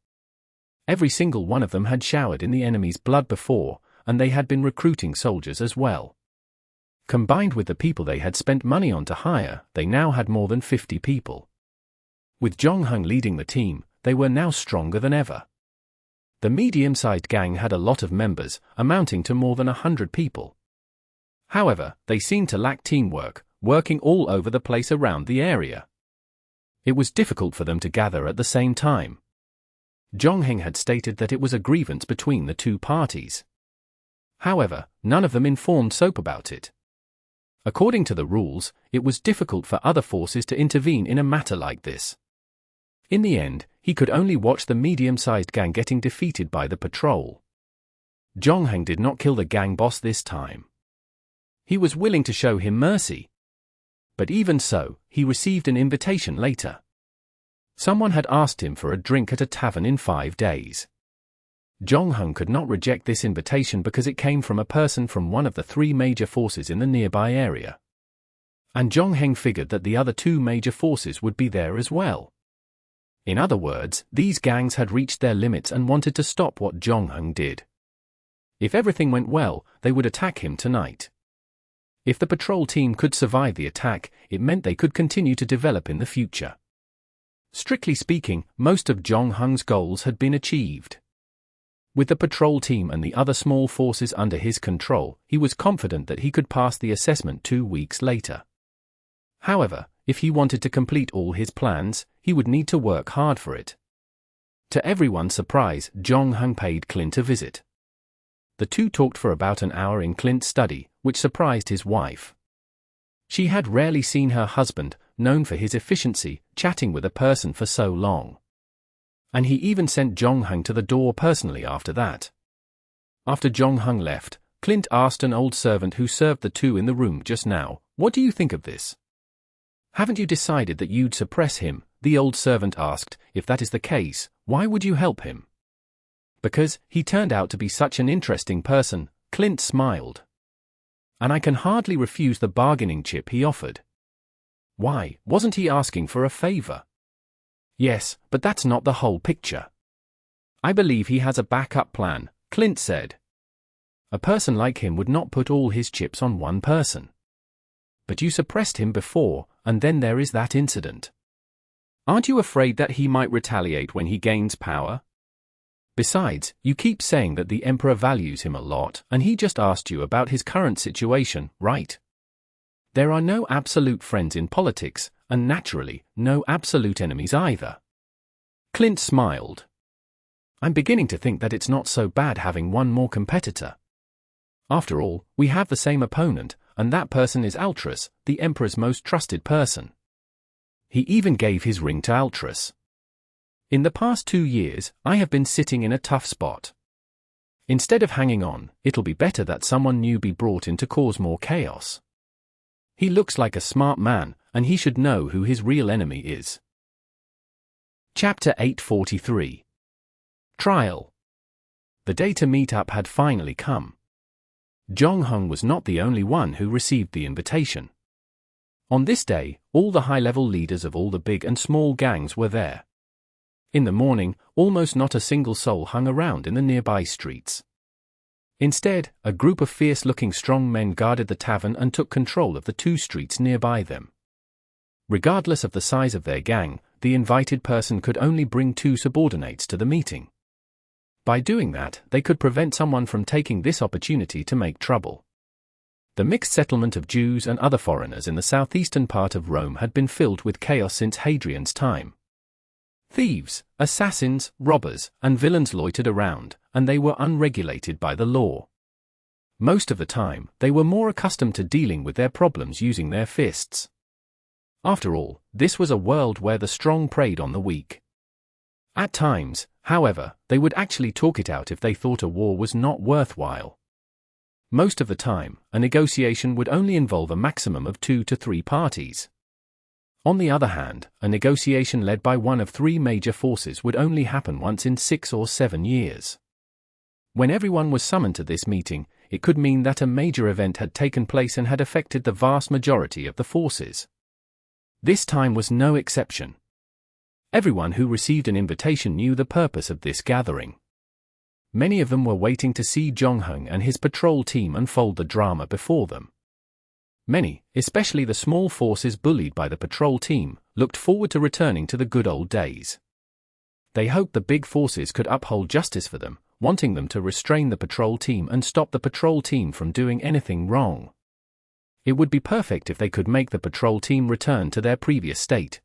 Every single one of them had showered in the enemy's blood before, and they had been recruiting soldiers as well. Combined with the people they had spent money on to hire, they now had more than 50 people. With Zhongheng leading the team, they were now stronger than ever. The medium-sized gang had a lot of members, amounting to more than 100 people. However, they seemed to lack teamwork, working all over the place around the area. It was difficult for them to gather at the same time. Zhongheng had stated that it was a grievance between the two parties. However, none of them informed Soap about it. According to the rules, it was difficult for other forces to intervene in a matter like this. In the end, he could only watch the medium-sized gang getting defeated by the patrol. Zhongheng did not kill the gang boss this time. He was willing to show him mercy. But even so, he received an invitation later. Someone had asked him for a drink at a tavern in 5 days. Zhongheng could not reject this invitation because it came from a person from one of the 3 major forces in the nearby area. And Zhongheng figured that the other 2 major forces would be there as well. In other words, these gangs had reached their limits and wanted to stop what Zhongheng did. If everything went well, they would attack him tonight. If the patrol team could survive the attack, it meant they could continue to develop in the future. Strictly speaking, most of Zhongheng's goals had been achieved. With the patrol team and the other small forces under his control, he was confident that he could pass the assessment 2 weeks later. However, if he wanted to complete all his plans, he would need to work hard for it. To everyone's surprise, Zhongheng paid Clint a visit. The two talked for about an hour in Clint's study, which surprised his wife. She had rarely seen her husband, known for his efficiency, chatting with a person for so long. And he even sent Zhongheng to the door personally after that. After Zhongheng left, Clint asked an old servant who served the two in the room just now, "What do you think of this?" "Haven't you decided that you'd suppress him?" the old servant asked. "If that is the case, why would you help him?" "Because he turned out to be such an interesting person," Clint smiled. "And I can hardly refuse the bargaining chip he offered." "Why, wasn't he asking for a favor?" "Yes, but that's not the whole picture. I believe he has a backup plan," Clint said. "A person like him would not put all his chips on one person." "But you suppressed him before, and then there is that incident. Aren't you afraid that he might retaliate when he gains power? Besides, you keep saying that the Emperor values him a lot, and he just asked you about his current situation, right? There are no absolute friends in politics, and naturally, no absolute enemies either." Clint smiled. "I'm beginning to think that it's not so bad having one more competitor. After all, we have the same opponent, and that person is Altris, the Emperor's most trusted person. He even gave his ring to Altris. In the past 2 years, I have been sitting in a tough spot. Instead of hanging on, it'll be better that someone new be brought in to cause more chaos. He looks like a smart man, and he should know who his real enemy is." Chapter 843. Trial. The day to meet up had finally come. Zhongheng was not the only one who received the invitation. On this day, all the high-level leaders of all the big and small gangs were there. In the morning, almost not a single soul hung around in the nearby streets. Instead, a group of fierce-looking strong men guarded the tavern and took control of the 2 streets nearby them. Regardless of the size of their gang, the invited person could only bring 2 subordinates to the meeting. By doing that, they could prevent someone from taking this opportunity to make trouble. The mixed settlement of Jews and other foreigners in the southeastern part of Rome had been filled with chaos since Hadrian's time. Thieves, assassins, robbers, and villains loitered around, and they were unregulated by the law. Most of the time, they were more accustomed to dealing with their problems using their fists. After all, this was a world where the strong preyed on the weak. At times, however, they would actually talk it out if they thought a war was not worthwhile. Most of the time, a negotiation would only involve a maximum of 2 to 3 parties. On the other hand, a negotiation led by one of 3 major forces would only happen once in 6 or 7 years. When everyone was summoned to this meeting, it could mean that a major event had taken place and had affected the vast majority of the forces. This time was no exception. Everyone who received an invitation knew the purpose of this gathering. Many of them were waiting to see Zhongheng and his patrol team unfold the drama before them. Many, especially the small forces bullied by the patrol team, looked forward to returning to the good old days. They hoped the big forces could uphold justice for them, wanting them to restrain the patrol team and stop the patrol team from doing anything wrong. It would be perfect if they could make the patrol team return to their previous state.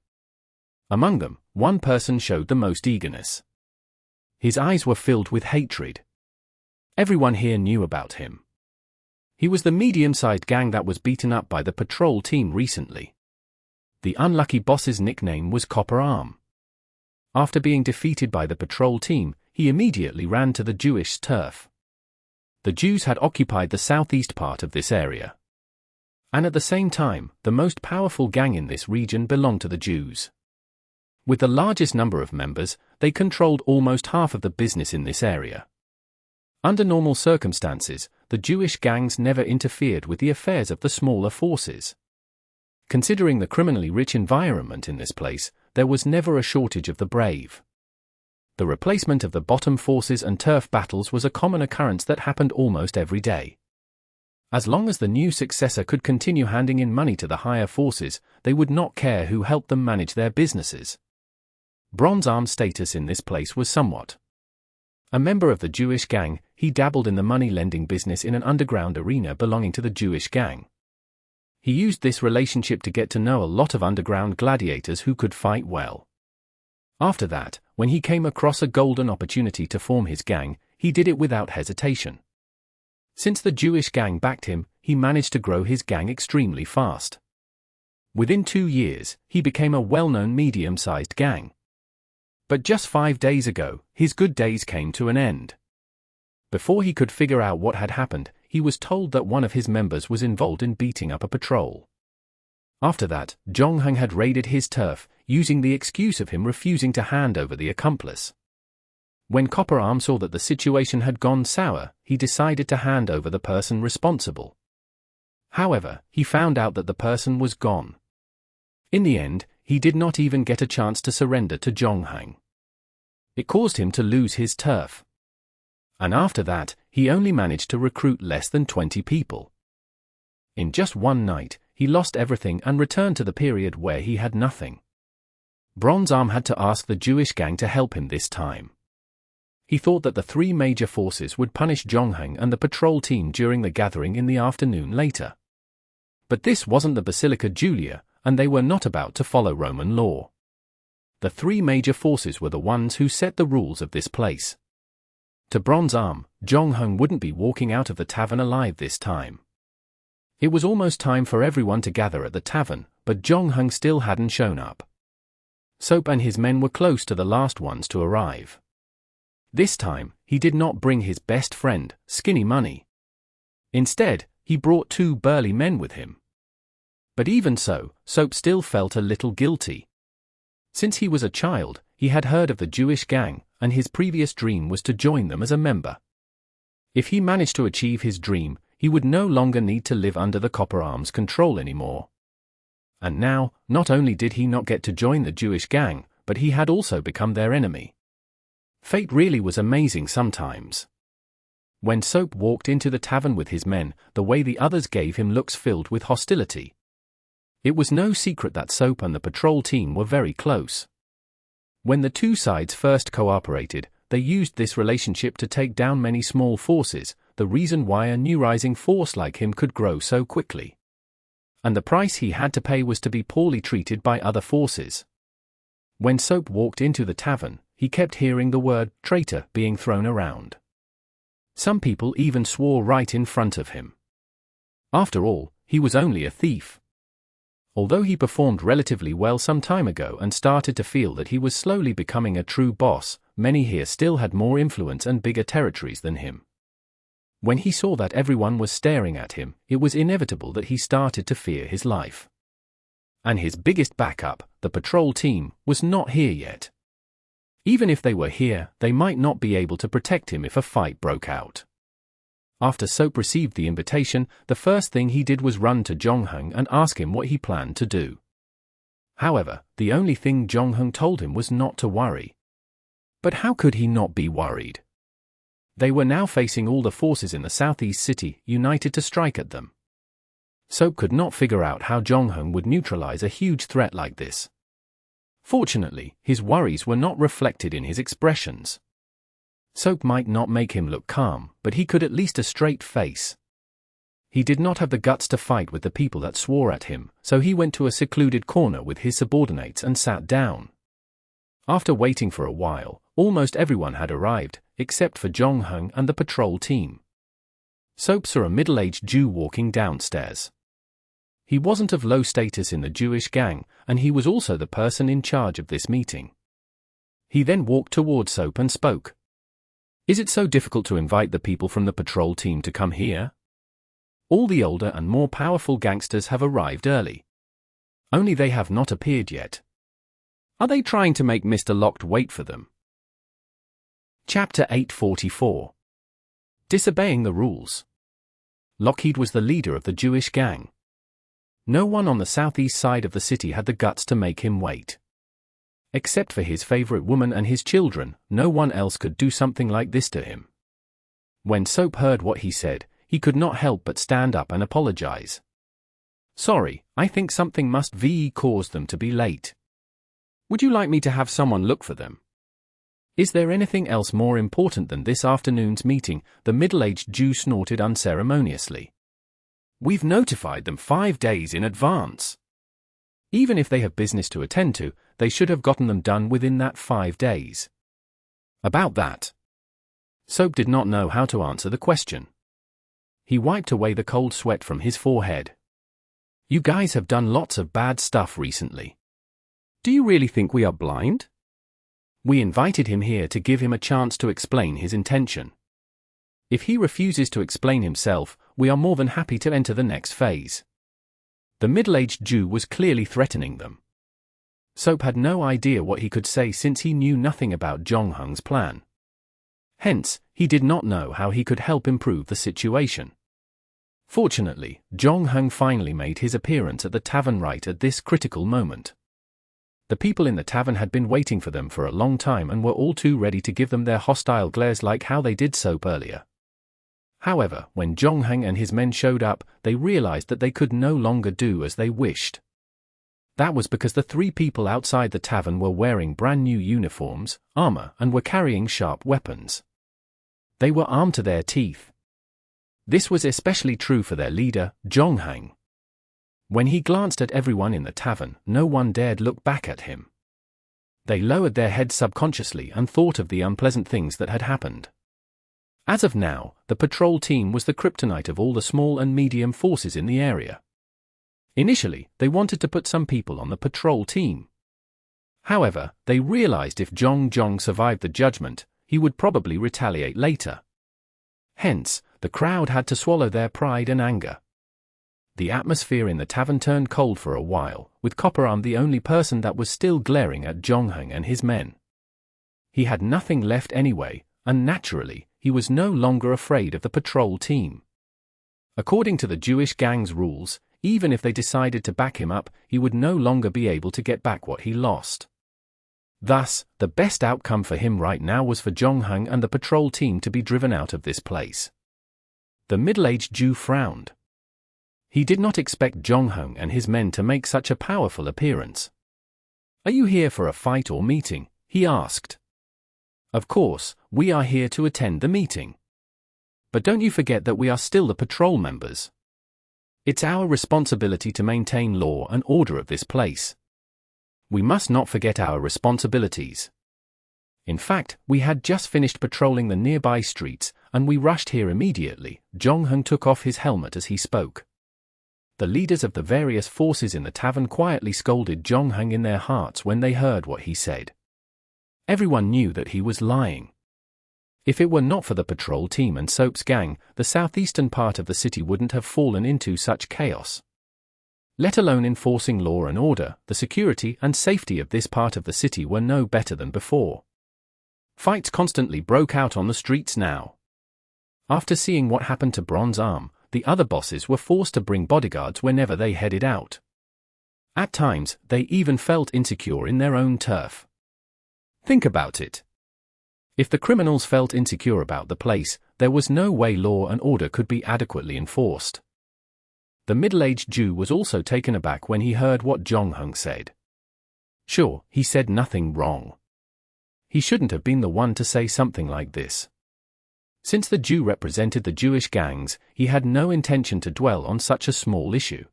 Among them, one person showed the most eagerness. His eyes were filled with hatred. Everyone here knew about him. He was the medium-sized gang that was beaten up by the patrol team recently. The unlucky boss's nickname was Copper Arm. After being defeated by the patrol team, he immediately ran to the Jewish turf. The Jews had occupied the southeast part of this area. And at the same time, the most powerful gang in this region belonged to the Jews. With the largest number of members, they controlled almost half of the business in this area. Under normal circumstances, the Jewish gangs never interfered with the affairs of the smaller forces. Considering the criminally rich environment in this place, there was never a shortage of the brave. The replacement of the bottom forces and turf battles was a common occurrence that happened almost every day. As long as the new successor could continue handing in money to the higher forces, they would not care who helped them manage their businesses. Bronze Arm's status in this place was somewhat. A member of the Jewish gang, he dabbled in the money-lending business in an underground arena belonging to the Jewish gang. He used this relationship to get to know a lot of underground gladiators who could fight well. After that, when he came across a golden opportunity to form his gang, he did it without hesitation. Since the Jewish gang backed him, he managed to grow his gang extremely fast. Within 2 years, he became a well-known medium-sized gang. But just 5 days ago, his good days came to an end. Before he could figure out what had happened, he was told that one of his members was involved in beating up a patrol. After that, Jongheng had raided his turf, using the excuse of him refusing to hand over the accomplice. When Copper Arm saw that the situation had gone sour, he decided to hand over the person responsible. However, he found out that the person was gone. In the end, he did not even get a chance to surrender to Jongheng. It caused him to lose his turf. And after that, he only managed to recruit less than 20 people. In just one night, he lost everything and returned to the period where he had nothing. Bronze Arm had to ask the Jewish gang to help him this time. He thought that the 3 major forces would punish Jongheng and the patrol team during the gathering in the afternoon later. But this wasn't the Basilica Julia, and they were not about to follow Roman law. The 3 major forces were the ones who set the rules of this place. To Bronze Arm, Jongheng wouldn't be walking out of the tavern alive this time. It was almost time for everyone to gather at the tavern, but Jongheng still hadn't shown up. Soap and his men were close to the last ones to arrive. This time, he did not bring his best friend, Skinny Money. Instead, he brought 2 burly men with him. But even so, Soap still felt a little guilty. Since he was a child, he had heard of the Jewish gang, and his previous dream was to join them as a member. If he managed to achieve his dream, he would no longer need to live under the Copper Arm's control anymore. And now, not only did he not get to join the Jewish gang, but he had also become their enemy. Fate really was amazing sometimes. When Soap walked into the tavern with his men, the way the others gave him looks filled with hostility. It was no secret that Soap and the patrol team were very close. When the 2 sides first cooperated, they used this relationship to take down many small forces, the reason why a new rising force like him could grow so quickly. And the price he had to pay was to be poorly treated by other forces. When Soap walked into the tavern, he kept hearing the word traitor being thrown around. Some people even swore right in front of him. After all, he was only a thief. Although he performed relatively well some time ago and started to feel that he was slowly becoming a true boss, many here still had more influence and bigger territories than him. When he saw that everyone was staring at him, it was inevitable that he started to fear his life. And his biggest backup, the patrol team, was not here yet. Even if they were here, they might not be able to protect him if a fight broke out. After Soap received the invitation, the first thing he did was run to Jongheng and ask him what he planned to do. However, the only thing Jongheng told him was not to worry. But how could he not be worried? They were now facing all the forces in the southeast city, united to strike at them. Soap could not figure out how Jongheng would neutralize a huge threat like this. Fortunately, his worries were not reflected in his expressions. Soap might not make him look calm, but he could at least a straight face. he did not have the guts to fight with the people that swore at him, so he went to a secluded corner with his subordinates and sat down. After waiting for a while, almost everyone had arrived, except for Zhongheng and the patrol team. Soap saw a middle-aged Jew walking downstairs. He wasn't of low status in the Jewish gang, and he was also the person in charge of this meeting. He then walked towards Soap and spoke. "Is it so difficult to invite the people from the patrol team to come here? All the older and more powerful gangsters have arrived early. Only they have not appeared yet. Are they trying to make Mr. Locked wait for them?" Chapter 844. Disobeying the Rules. Lockheed was the leader of the Jewish gang. No one on the southeast side of the city had the guts to make him wait. Except for his favorite woman and his children, no one else could do something like this to him. When Soap heard what he said, he could not help but stand up and apologize. "Sorry, I think something must have caused them to be late. Would you like me to have someone look for them? Is there anything else more important than this afternoon's meeting?" The middle-aged Jew snorted unceremoniously. "We've notified them 5 days in advance. Even if they have business to attend to, they should have gotten them done within that 5 days. About that." Soap did not know how to answer the question. He wiped away the cold sweat from his forehead. "You guys have done lots of bad stuff recently. Do you really think we are blind? We invited him here to give him a chance to explain his intention. If he refuses to explain himself, we are more than happy to enter the next phase." The middle-aged Jew was clearly threatening them. Soap had no idea what he could say since he knew nothing about Zhongheng's plan. Hence, he did not know how he could help improve the situation. Fortunately, Zhongheng finally made his appearance at the tavern right at this critical moment. The people in the tavern had been waiting for them for a long time and were all too ready to give them their hostile glares like how they did Soap earlier. However, when Zhongheng and his men showed up, they realized that they could no longer do as they wished. That was because the 3 people outside the tavern were wearing brand new uniforms, armor, and were carrying sharp weapons. They were armed to their teeth. This was especially true for their leader, Zhongheng. When he glanced at everyone in the tavern, no one dared look back at him. They lowered their heads subconsciously and thought of the unpleasant things that had happened. As of now, the patrol team was the kryptonite of all the small and medium forces in the area. Initially, they wanted to put some people on the patrol team. However, they realized if Zhong survived the judgment, he would probably retaliate later. Hence, the crowd had to swallow their pride and anger. The atmosphere in the tavern turned cold for a while, with Copperarm the only person that was still glaring at Zhongheng and his men. He had nothing left anyway, and naturally, he was no longer afraid of the patrol team. According to the Jewish gang's rules, even if they decided to back him up, he would no longer be able to get back what he lost. Thus, the best outcome for him right now was for Zhongheng and the patrol team to be driven out of this place. The middle-aged Jew frowned. He did not expect Zhongheng and his men to make such a powerful appearance. "Are you here for a fight or meeting?" he asked. "Of course, we are here to attend the meeting. But don't you forget that we are still the patrol members. It's our responsibility to maintain law and order of this place. We must not forget our responsibilities. In fact, we had just finished patrolling the nearby streets, and we rushed here immediately." Zhongheng took off his helmet as he spoke. The leaders of the various forces in the tavern quietly scolded Zhongheng in their hearts when they heard what he said. Everyone knew that he was lying. If it were not for the patrol team and Soap's gang, the southeastern part of the city wouldn't have fallen into such chaos. Let alone enforcing law and order, the security and safety of this part of the city were no better than before. Fights constantly broke out on the streets now. After seeing what happened to Bronze Arm, the other bosses were forced to bring bodyguards whenever they headed out. At times, they even felt insecure in their own turf. Think about it. If the criminals felt insecure about the place, there was no way law and order could be adequately enforced. The middle-aged Jew was also taken aback when he heard what Zhongheng said. Sure, he said nothing wrong. He shouldn't have been the one to say something like this. Since the Jew represented the Jewish gangs, he had no intention to dwell on such a small issue.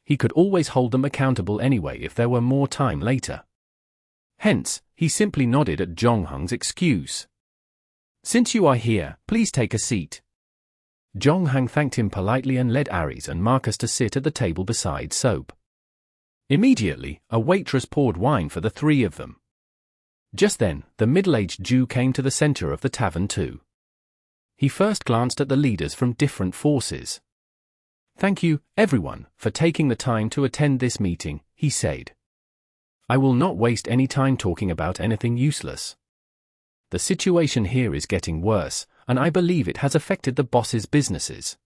He could always hold them accountable anyway if there were more time later. Hence, he simply nodded at Zhongheng's excuse. "Since you are here, please take a seat." Zhongheng thanked him politely and led Ares and Marcus to sit at the table beside Soap. Immediately, a waitress poured wine for the three of them. Just then, the middle-aged Jew came to the center of the tavern too. He first glanced at the leaders from different forces. "Thank you, everyone, for taking the time to attend this meeting," he said. "I will not waste any time talking about anything useless. The situation here is getting worse, and I believe it has affected the boss's businesses.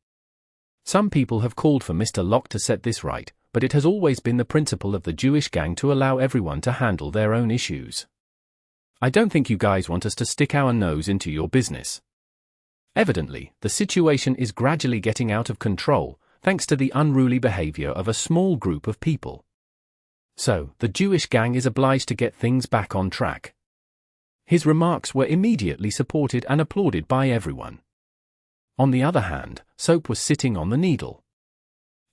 Some people have called for Mr. Locke to set this right, but it has always been the principle of the Jewish gang to allow everyone to handle their own issues. I don't think you guys want us to stick our nose into your business. Evidently, the situation is gradually getting out of control, thanks to the unruly behavior of a small group of people. So, the Jewish gang is obliged to get things back on track." His remarks were immediately supported and applauded by everyone. On the other hand, Soap was sitting on the needle.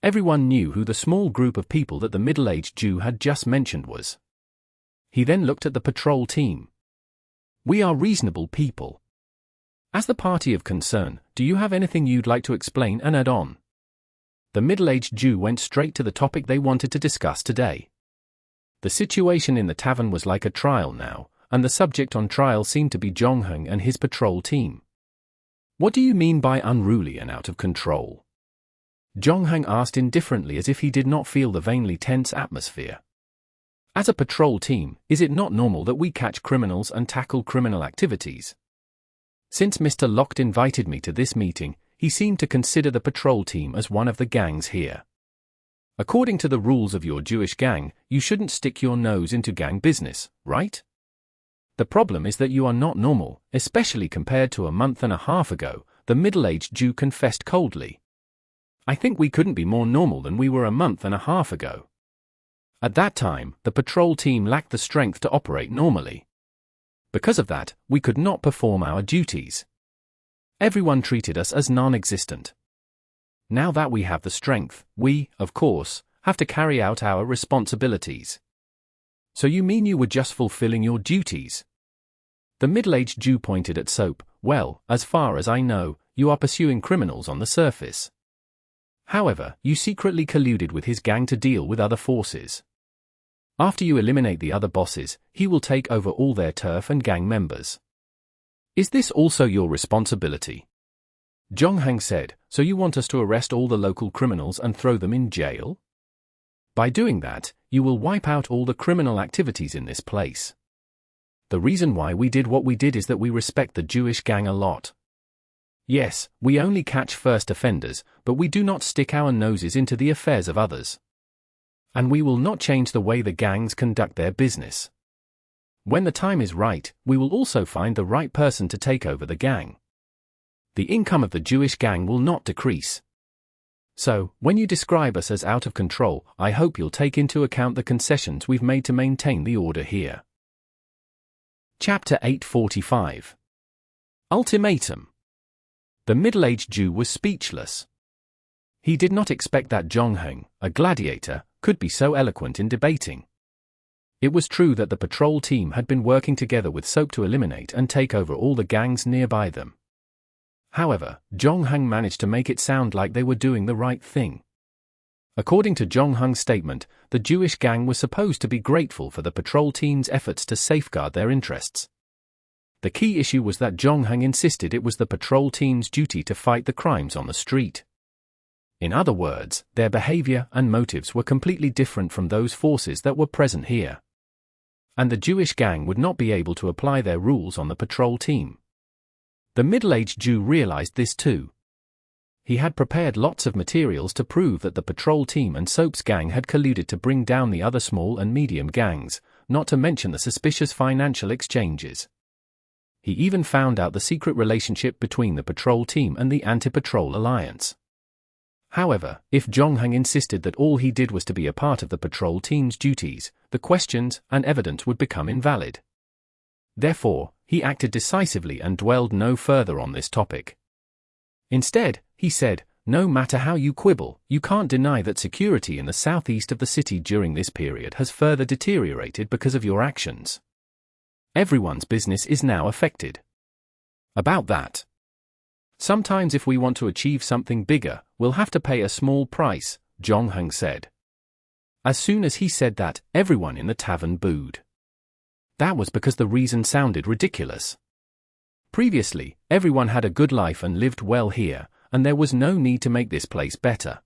Everyone knew who the small group of people that the middle-aged Jew had just mentioned was. He then looked at the patrol team. "We are reasonable people. As the party of concern, do you have anything you'd like to explain and add on?" The middle-aged Jew went straight to the topic they wanted to discuss today. The situation in the tavern was like a trial now, and the subject on trial seemed to be Zhongheng and his patrol team. "What do you mean by unruly and out of control?" Zhongheng asked indifferently as if he did not feel the vainly tense atmosphere. "As a patrol team, is it not normal that we catch criminals and tackle criminal activities? Since Mr. Locke invited me to this meeting, he seemed to consider the patrol team as one of the gangs here. According to the rules of your Jewish gang, you shouldn't stick your nose into gang business, right? The problem is that you are not normal, especially compared to a month and a half ago," the middle-aged Jew confessed coldly. "I think we couldn't be more normal than we were a month and a half ago. At that time, the patrol team lacked the strength to operate normally. Because of that, we could not perform our duties. Everyone treated us as non-existent. Now that we have the strength, we, of course, have to carry out our responsibilities." "So you mean you were just fulfilling your duties?" The middle-aged Jew pointed at Soap. "Well, as far as I know, you are pursuing criminals on the surface. However, you secretly colluded with his gang to deal with other forces. After you eliminate the other bosses, he will take over all their turf and gang members. Is this also your responsibility?" Zhongheng said, "So you want us to arrest all the local criminals and throw them in jail? By doing that, you will wipe out all the criminal activities in this place. The reason why we did what we did is that we respect the Jewish gang a lot. Yes, we only catch first offenders, but we do not stick our noses into the affairs of others. And we will not change the way the gangs conduct their business. When the time is right, we will also find the right person to take over the gang. The income of the Jewish gang will not decrease. So, when you describe us as out of control, I hope you'll take into account the concessions we've made to maintain the order here." Chapter 845. Ultimatum. The middle-aged Jew was speechless. He did not expect that Zhongheng, a gladiator, could be so eloquent in debating. It was true that the patrol team had been working together with Soap to eliminate and take over all the gangs nearby them. However, Zhongheng managed to make it sound like they were doing the right thing. According to Zhongheng's statement, the Jewish gang was supposed to be grateful for the patrol team's efforts to safeguard their interests. The key issue was that Zhongheng insisted it was the patrol team's duty to fight the crimes on the street. In other words, their behavior and motives were completely different from those forces that were present here. And the Jewish gang would not be able to apply their rules on the patrol team. The middle-aged Jew realized this too. He had prepared lots of materials to prove that the patrol team and Soap's gang had colluded to bring down the other small and medium gangs, not to mention the suspicious financial exchanges. He even found out the secret relationship between the patrol team and the anti-patrol alliance. However, if Zhongheng insisted that all he did was to be a part of the patrol team's duties, the questions and evidence would become invalid. Therefore, he acted decisively and dwelled no further on this topic. Instead, he said, "No matter how you quibble, you can't deny that security in the southeast of the city during this period has further deteriorated because of your actions. Everyone's business is now affected. About that. Sometimes if we want to achieve something bigger, we'll have to pay a small price," Zhong Heng said. As soon as he said that, everyone in the tavern booed. That was because the reason sounded ridiculous. Previously, everyone had a good life and lived well here, and there was no need to make this place better.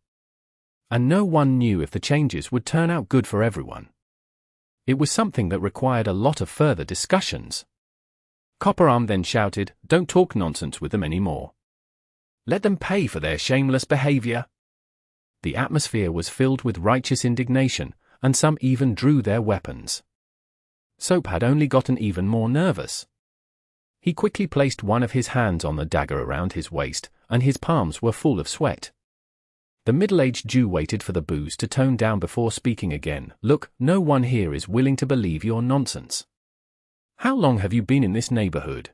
And no one knew if the changes would turn out good for everyone. It was something that required a lot of further discussions. Copperarm then shouted, "Don't talk nonsense with them anymore. Let them pay for their shameless behavior." The atmosphere was filled with righteous indignation, and some even drew their weapons. Soap had only gotten even more nervous. He quickly placed one of his hands on the dagger around his waist, and his palms were full of sweat. The middle-aged Jew waited for the booze to tone down before speaking again. "Look, no one here is willing to believe your nonsense. How long have you been in this neighborhood?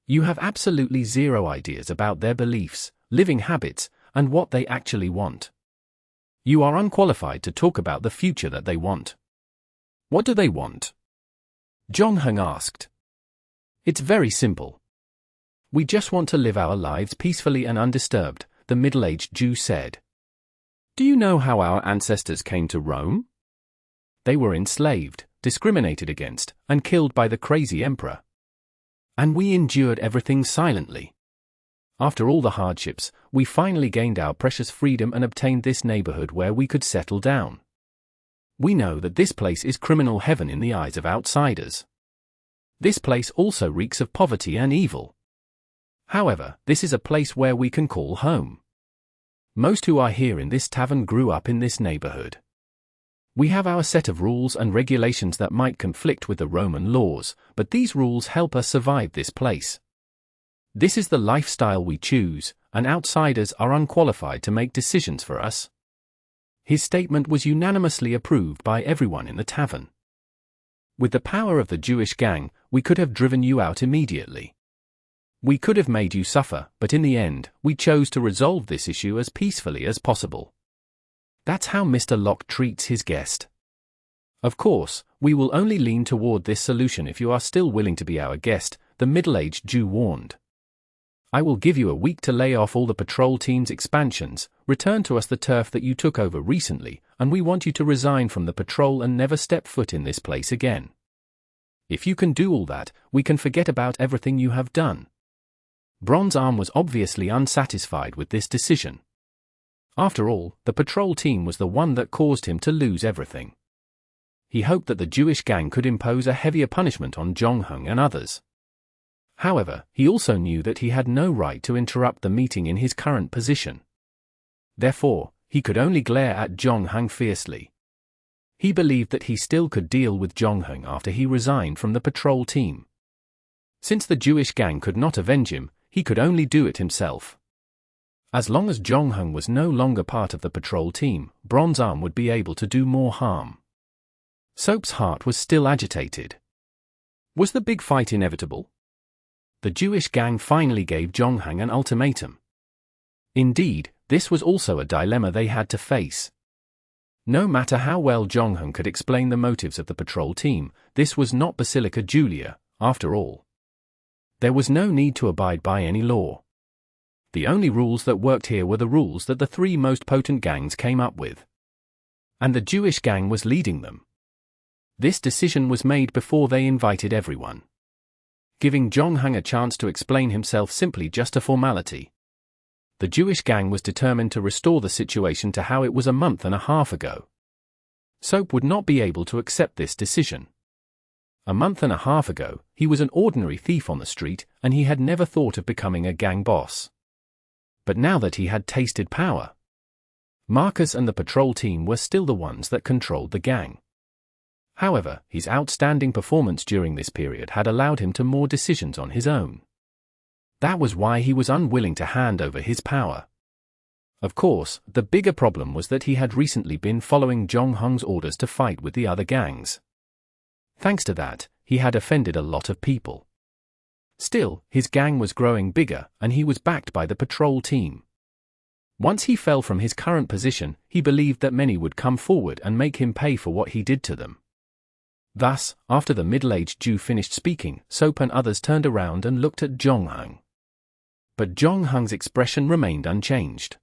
You have absolutely zero ideas about their beliefs, living habits, and what they actually want. You are unqualified to talk about the future that they want." "What do they want?" Zhong Heng asked. "It's very simple. We just want to live our lives peacefully and undisturbed," the middle-aged Jew said. "Do you know how our ancestors came to Rome? They were enslaved, discriminated against, and killed by the crazy emperor. And we endured everything silently. After all the hardships, we finally gained our precious freedom and obtained this neighborhood where we could settle down. We know that this place is criminal heaven in the eyes of outsiders. This place also reeks of poverty and evil. However, this is a place where we can call home. Most who are here in this tavern grew up in this neighborhood. We have our set of rules and regulations that might conflict with the Roman laws, but these rules help us survive this place. This is the lifestyle we choose, and outsiders are unqualified to make decisions for us." His statement was unanimously approved by everyone in the tavern. "With the power of the Jewish gang, we could have driven you out immediately. We could have made you suffer, but in the end, we chose to resolve this issue as peacefully as possible. That's how Mr. Locke treats his guest. Of course, we will only lean toward this solution if you are still willing to be our guest," the middle-aged Jew warned. "I will give you a week to lay off all the patrol team's expansions, return to us the turf that you took over recently, and we want you to resign from the patrol and never step foot in this place again. If you can do all that, we can forget about everything you have done." Bronze Arm was obviously unsatisfied with this decision. After all, the patrol team was the one that caused him to lose everything. He hoped that the Jewish gang could impose a heavier punishment on Zhong Heng and others. However, he also knew that he had no right to interrupt the meeting in his current position. Therefore, he could only glare at Zhong Heng fiercely. He believed that he still could deal with Zhong Heng after he resigned from the patrol team. Since the Jewish gang could not avenge him, he could only do it himself. As long as Zhong Heng was no longer part of the patrol team, Bronze Arm would be able to do more harm. Soap's heart was still agitated. Was the big fight inevitable? The Jewish gang finally gave Zhong Heng an ultimatum. Indeed, this was also a dilemma they had to face. No matter how well Zhong Heng could explain the motives of the patrol team, this was not Basilica Julia, after all. There was no need to abide by any law. The only rules that worked here were the rules that the three most potent gangs came up with. And the Jewish gang was leading them. This decision was made before they invited everyone. Giving Zhong Heng a chance to explain himself simply just a formality. The Jewish gang was determined to restore the situation to how it was a month and a half ago. Soap would not be able to accept this decision. A month and a half ago, he was an ordinary thief on the street, and he had never thought of becoming a gang boss. But now that he had tasted power, Marcus and the patrol team were still the ones that controlled the gang. However, his outstanding performance during this period had allowed him to more decisions on his own. That was why he was unwilling to hand over his power. Of course, the bigger problem was that he had recently been following Zhong Heng's orders to fight with the other gangs. Thanks to that, he had offended a lot of people. Still, his gang was growing bigger, and he was backed by the patrol team. Once he fell from his current position, he believed that many would come forward and make him pay for what he did to them. Thus, after the middle-aged Jew finished speaking, Soap and others turned around and looked at Zhongheng. But Zhongheng's expression remained unchanged.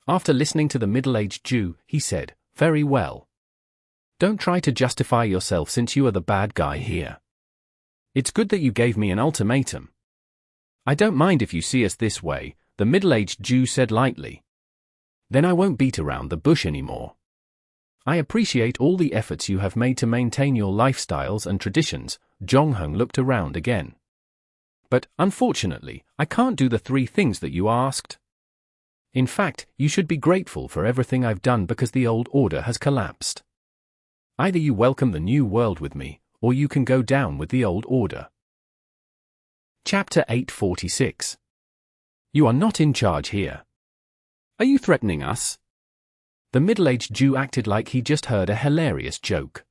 After listening to the middle-aged Jew, he said, "Very well. Don't try to justify yourself since you are the bad guy here. It's good that you gave me an ultimatum." "I don't mind if you see us this way," the middle-aged Jew said lightly. "Then I won't beat around the bush anymore. I appreciate all the efforts you have made to maintain your lifestyles and traditions." Zhongheng looked around again. "But, unfortunately, I can't do the 3 things that you asked. In fact, you should be grateful for everything I've done because the old order has collapsed. Either you welcome the new world with me, or you can go down with the old order." Chapter 846. You are not in charge here. Are you threatening us? The middle-aged Jew acted like he just heard a hilarious joke.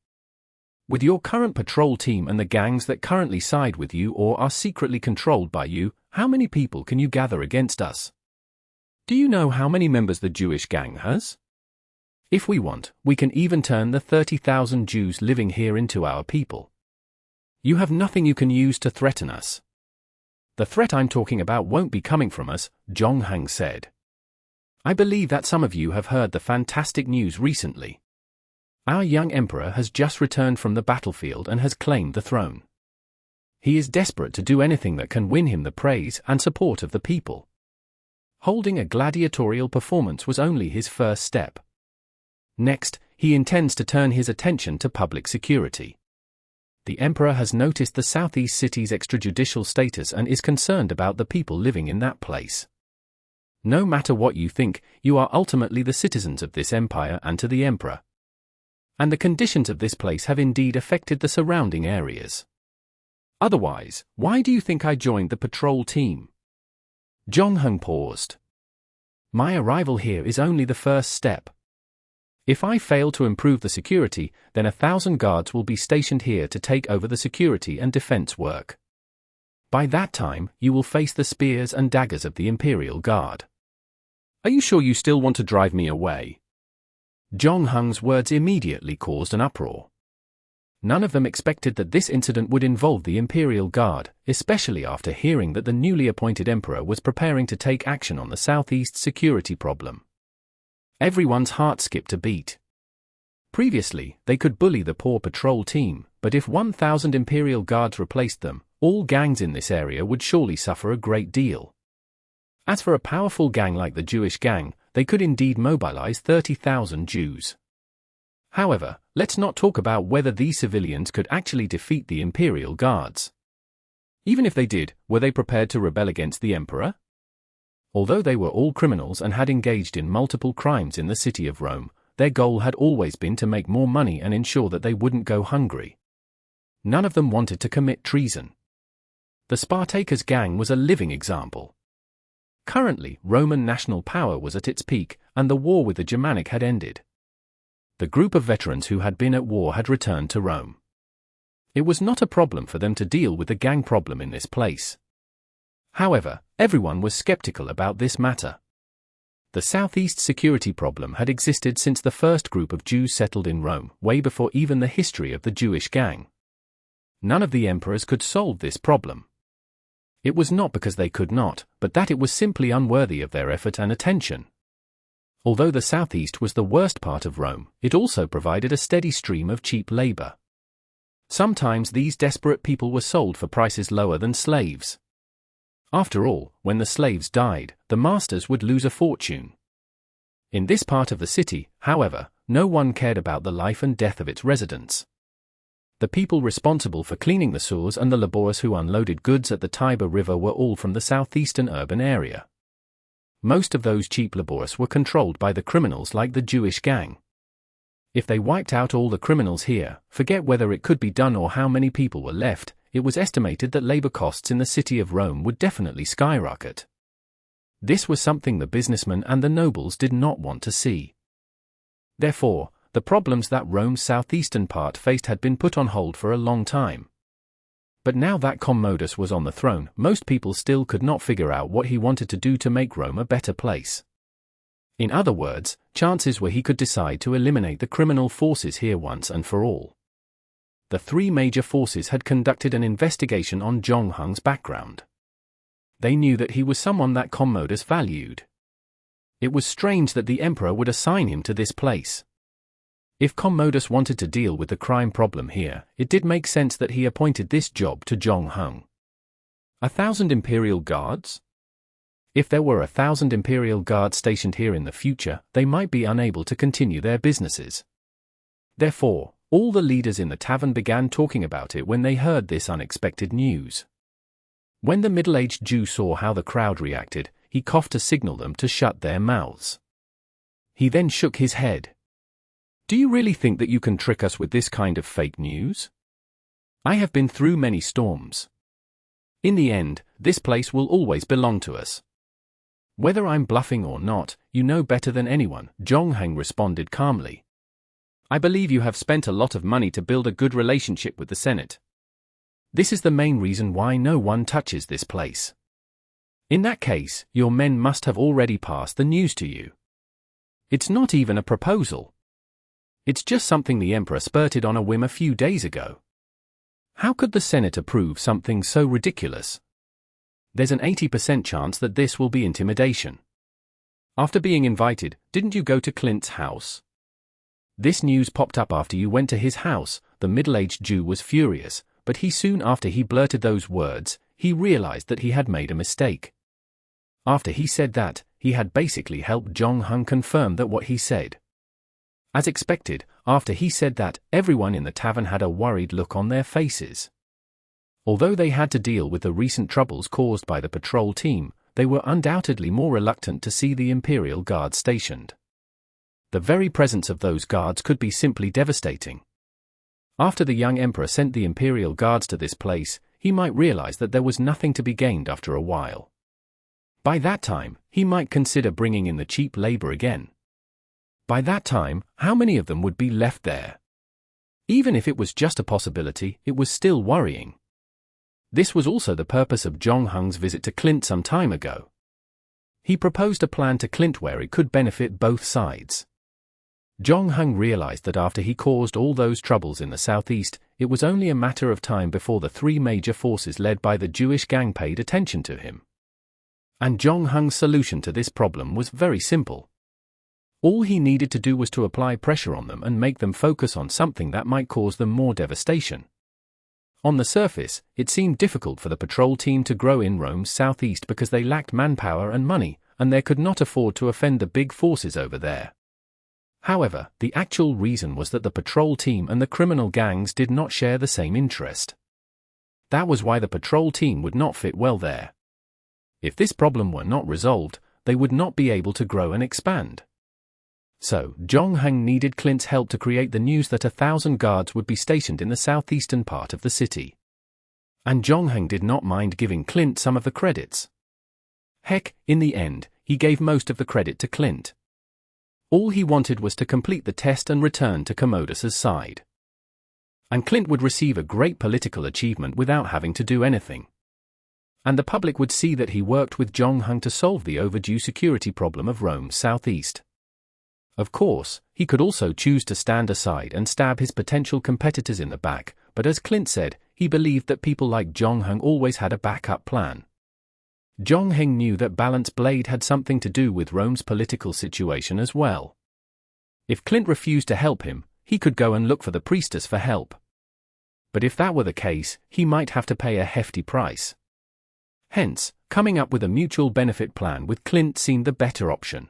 With your current patrol team and the gangs that currently side with you or are secretly controlled by you, how many people can you gather against us? Do you know how many members the Jewish gang has? If we want, we can even turn the 30,000 Jews living here into our people. You have nothing you can use to threaten us. The threat I'm talking about won't be coming from us, Zhongheng said. I believe that some of you have heard the fantastic news recently. Our young emperor has just returned from the battlefield and has claimed the throne. He is desperate to do anything that can win him the praise and support of the people. Holding a gladiatorial performance was only his first step. Next, he intends to turn his attention to public security. The emperor has noticed the southeast city's extrajudicial status and is concerned about the people living in that place. No matter what you think, you are ultimately the citizens of this empire and to the emperor. And the conditions of this place have indeed affected the surrounding areas. Otherwise, why do you think I joined the patrol team? Zhongheng paused. My arrival here is only the first step. If I fail to improve the security, then 1,000 guards will be stationed here to take over the security and defense work. By that time, you will face the spears and daggers of the Imperial Guard. Are you sure you still want to drive me away? Zhongheng's words immediately caused an uproar. None of them expected that this incident would involve the Imperial Guard, especially after hearing that the newly appointed emperor was preparing to take action on the southeast security problem. Everyone's heart skipped a beat. Previously, they could bully the poor patrol team, but if 1,000 Imperial Guards replaced them, all gangs in this area would surely suffer a great deal. As for a powerful gang like the Jewish gang, they could indeed mobilize 30,000 Jews. However, let's not talk about whether these civilians could actually defeat the Imperial Guards. Even if they did, were they prepared to rebel against the emperor? Although they were all criminals and had engaged in multiple crimes in the city of Rome, their goal had always been to make more money and ensure that they wouldn't go hungry. None of them wanted to commit treason. The Spartacus gang was a living example. Currently, Roman national power was at its peak, and the war with the Germanic had ended. The group of veterans who had been at war had returned to Rome. It was not a problem for them to deal with the gang problem in this place. However, everyone was skeptical about this matter. The southeast security problem had existed since the first group of Jews settled in Rome, way before even the history of the Jewish gang. None of the emperors could solve this problem. It was not because they could not, but that it was simply unworthy of their effort and attention. Although the southeast was the worst part of Rome, it also provided a steady stream of cheap labor. Sometimes these desperate people were sold for prices lower than slaves. After all, when the slaves died, the masters would lose a fortune. In this part of the city, however, no one cared about the life and death of its residents. The people responsible for cleaning the sewers and the laborers who unloaded goods at the Tiber River were all from the southeastern urban area. Most of those cheap laborers were controlled by the criminals like the Jewish gang. If they wiped out all the criminals here, forget whether it could be done or how many people were left, it was estimated that labor costs in the city of Rome would definitely skyrocket. This was something the businessmen and the nobles did not want to see. Therefore, the problems that Rome's southeastern part faced had been put on hold for a long time. But now that Commodus was on the throne, most people still could not figure out what he wanted to do to make Rome a better place. In other words, chances were he could decide to eliminate the criminal forces here once and for all. The three major forces had conducted an investigation on Zhongheng's background. They knew that he was someone that Commodus valued. It was strange that the emperor would assign him to this place. If Commodus wanted to deal with the crime problem here, it did make sense that he appointed this job to Zhongheng. 1,000 imperial guards? If there were 1,000 imperial guards stationed here in the future, they might be unable to continue their businesses. Therefore, all the leaders in the tavern began talking about it when they heard this unexpected news. When the middle-aged Jew saw how the crowd reacted, he coughed to signal them to shut their mouths. He then shook his head. "Do you really think that you can trick us with this kind of fake news? I have been through many storms. In the end, this place will always belong to us." "Whether I'm bluffing or not, you know better than anyone," Zhongheng responded calmly. "I believe you have spent a lot of money to build a good relationship with the Senate. This is the main reason why no one touches this place. In that case, your men must have already passed the news to you. It's not even a proposal. It's just something the emperor spurted on a whim a few days ago. How could the Senate approve something so ridiculous? There's an 80% chance that this will be intimidation. After being invited, didn't you go to Clint's house? This news popped up after you went to his house." The middle-aged Jew was furious, but soon after he blurted those words, he realized that he had made a mistake. After he said that, he had basically helped Zhongheng confirm that what he said. As expected, after he said that, everyone in the tavern had a worried look on their faces. Although they had to deal with the recent troubles caused by the patrol team, they were undoubtedly more reluctant to see the Imperial Guard stationed. The very presence of those guards could be simply devastating. After the young emperor sent the Imperial Guards to this place, he might realize that there was nothing to be gained after a while. By that time, he might consider bringing in the cheap labor again. By that time, how many of them would be left there? Even if it was just a possibility, it was still worrying. This was also the purpose of Zhongheng's visit to Clint some time ago. He proposed a plan to Clint where it could benefit both sides. Zhongheng realized that after he caused all those troubles in the southeast, it was only a matter of time before the three major forces led by the Jewish gang paid attention to him. And Zhongheng's solution to this problem was very simple. All he needed to do was to apply pressure on them and make them focus on something that might cause them more devastation. On the surface, it seemed difficult for the patrol team to grow in Rome's southeast because they lacked manpower and money, and they could not afford to offend the big forces over there. However, the actual reason was that the patrol team and the criminal gangs did not share the same interest. That was why the patrol team would not fit well there. If this problem were not resolved, they would not be able to grow and expand. So, Zhongheng needed Clint's help to create the news that 1,000 guards would be stationed in the southeastern part of the city. And Zhongheng did not mind giving Clint some of the credits. Heck, in the end, he gave most of the credit to Clint. All he wanted was to complete the test and return to Commodus's side. And Clint would receive a great political achievement without having to do anything. And the public would see that he worked with Zhongheng to solve the overdue security problem of Rome's southeast. Of course, he could also choose to stand aside and stab his potential competitors in the back, but as Clint said, he believed that people like Zhongheng always had a backup plan. Zhongheng knew that Balance Blade had something to do with Rome's political situation as well. If Clint refused to help him, he could go and look for the Priestess for help. But if that were the case, he might have to pay a hefty price. Hence, coming up with a mutual benefit plan with Clint seemed the better option.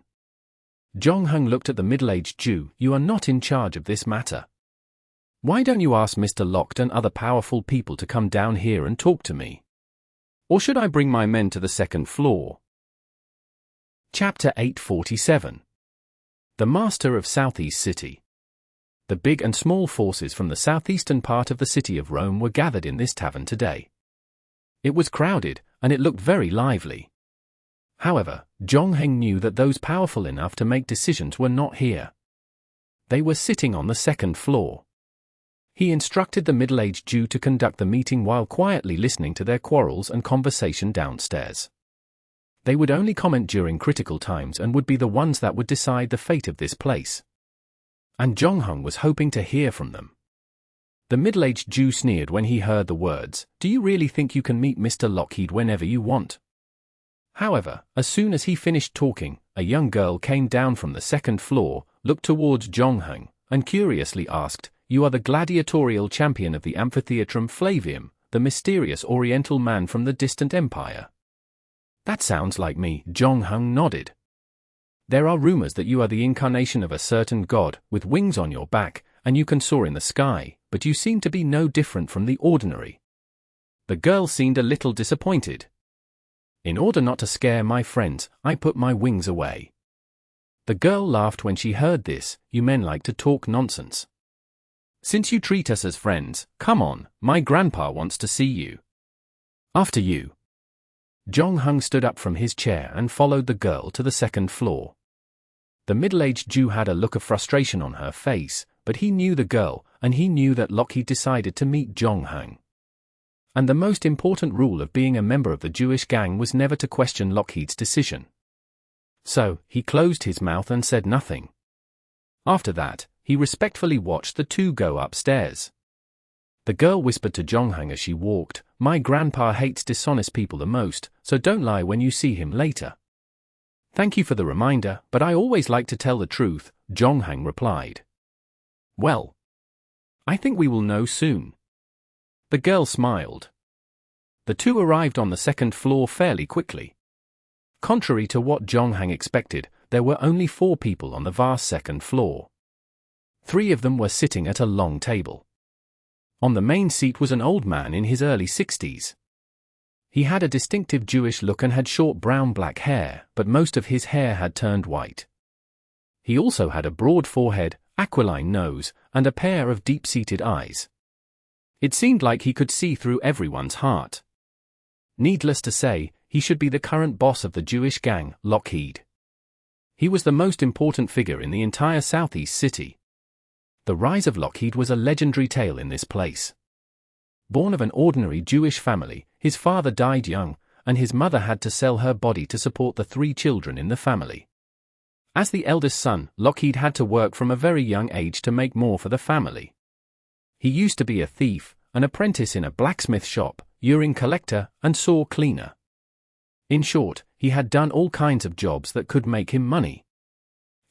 Zhongheng looked at the middle-aged Jew. "You are not in charge of this matter. Why don't you ask Mr. Locked and other powerful people to come down here and talk to me? Or should I bring my men to the second floor?" Chapter 847. The Master of Southeast City. The big and small forces from the southeastern part of the city of Rome were gathered in this tavern today. It was crowded, and it looked very lively. However, Zhongheng knew that those powerful enough to make decisions were not here. They were sitting on the second floor. He instructed the middle-aged Jew to conduct the meeting while quietly listening to their quarrels and conversation downstairs. They would only comment during critical times and would be the ones that would decide the fate of this place. And Jong-hung was hoping to hear from them. The middle-aged Jew sneered when he heard the words, "Do you really think you can meet Mr. Lockheed whenever you want?" However, as soon as he finished talking, a young girl came down from the second floor, looked towards Jong-hung, and curiously asked, "You are the gladiatorial champion of the Amphitheatrum Flavium, the mysterious Oriental man from the distant empire?" "That sounds like me," Jong-hung nodded. "There are rumors that you are the incarnation of a certain god, with wings on your back, and you can soar in the sky, but you seem to be no different from the ordinary." The girl seemed a little disappointed. "In order not to scare my friends, I put my wings away." The girl laughed when she heard this. "You men like to talk nonsense. Since you treat us as friends, come on, my grandpa wants to see you." "After you." Jong-hung stood up from his chair and followed the girl to the second floor. The middle-aged Jew had a look of frustration on her face, but he knew the girl, and he knew that Lockheed decided to meet Jong-hung. And the most important rule of being a member of the Jewish gang was never to question Lockheed's decision. So, he closed his mouth and said nothing. After that, he respectfully watched the two go upstairs. The girl whispered to Jong-hung as she walked, "My grandpa hates dishonest people the most, so don't lie when you see him later." "Thank you for the reminder, but I always like to tell the truth," Jong-hung replied. "Well, I think we will know soon." The girl smiled. The two arrived on the second floor fairly quickly. Contrary to what Jong-hung expected, there were only 4 people on the vast second floor. 3 of them were sitting at a long table. On the main seat was an old man in his early 60s. He had a distinctive Jewish look and had short brown-black hair, but most of his hair had turned white. He also had a broad forehead, aquiline nose, and a pair of deep-seated eyes. It seemed like he could see through everyone's heart. Needless to say, he should be the current boss of the Jewish gang, Lockheed. He was the most important figure in the entire southeast city. The rise of Lockheed was a legendary tale in this place. Born of an ordinary Jewish family, his father died young, and his mother had to sell her body to support the 3 children in the family. As the eldest son, Lockheed had to work from a very young age to make more for the family. He used to be a thief, an apprentice in a blacksmith shop, urine collector, and saw cleaner. In short, he had done all kinds of jobs that could make him money.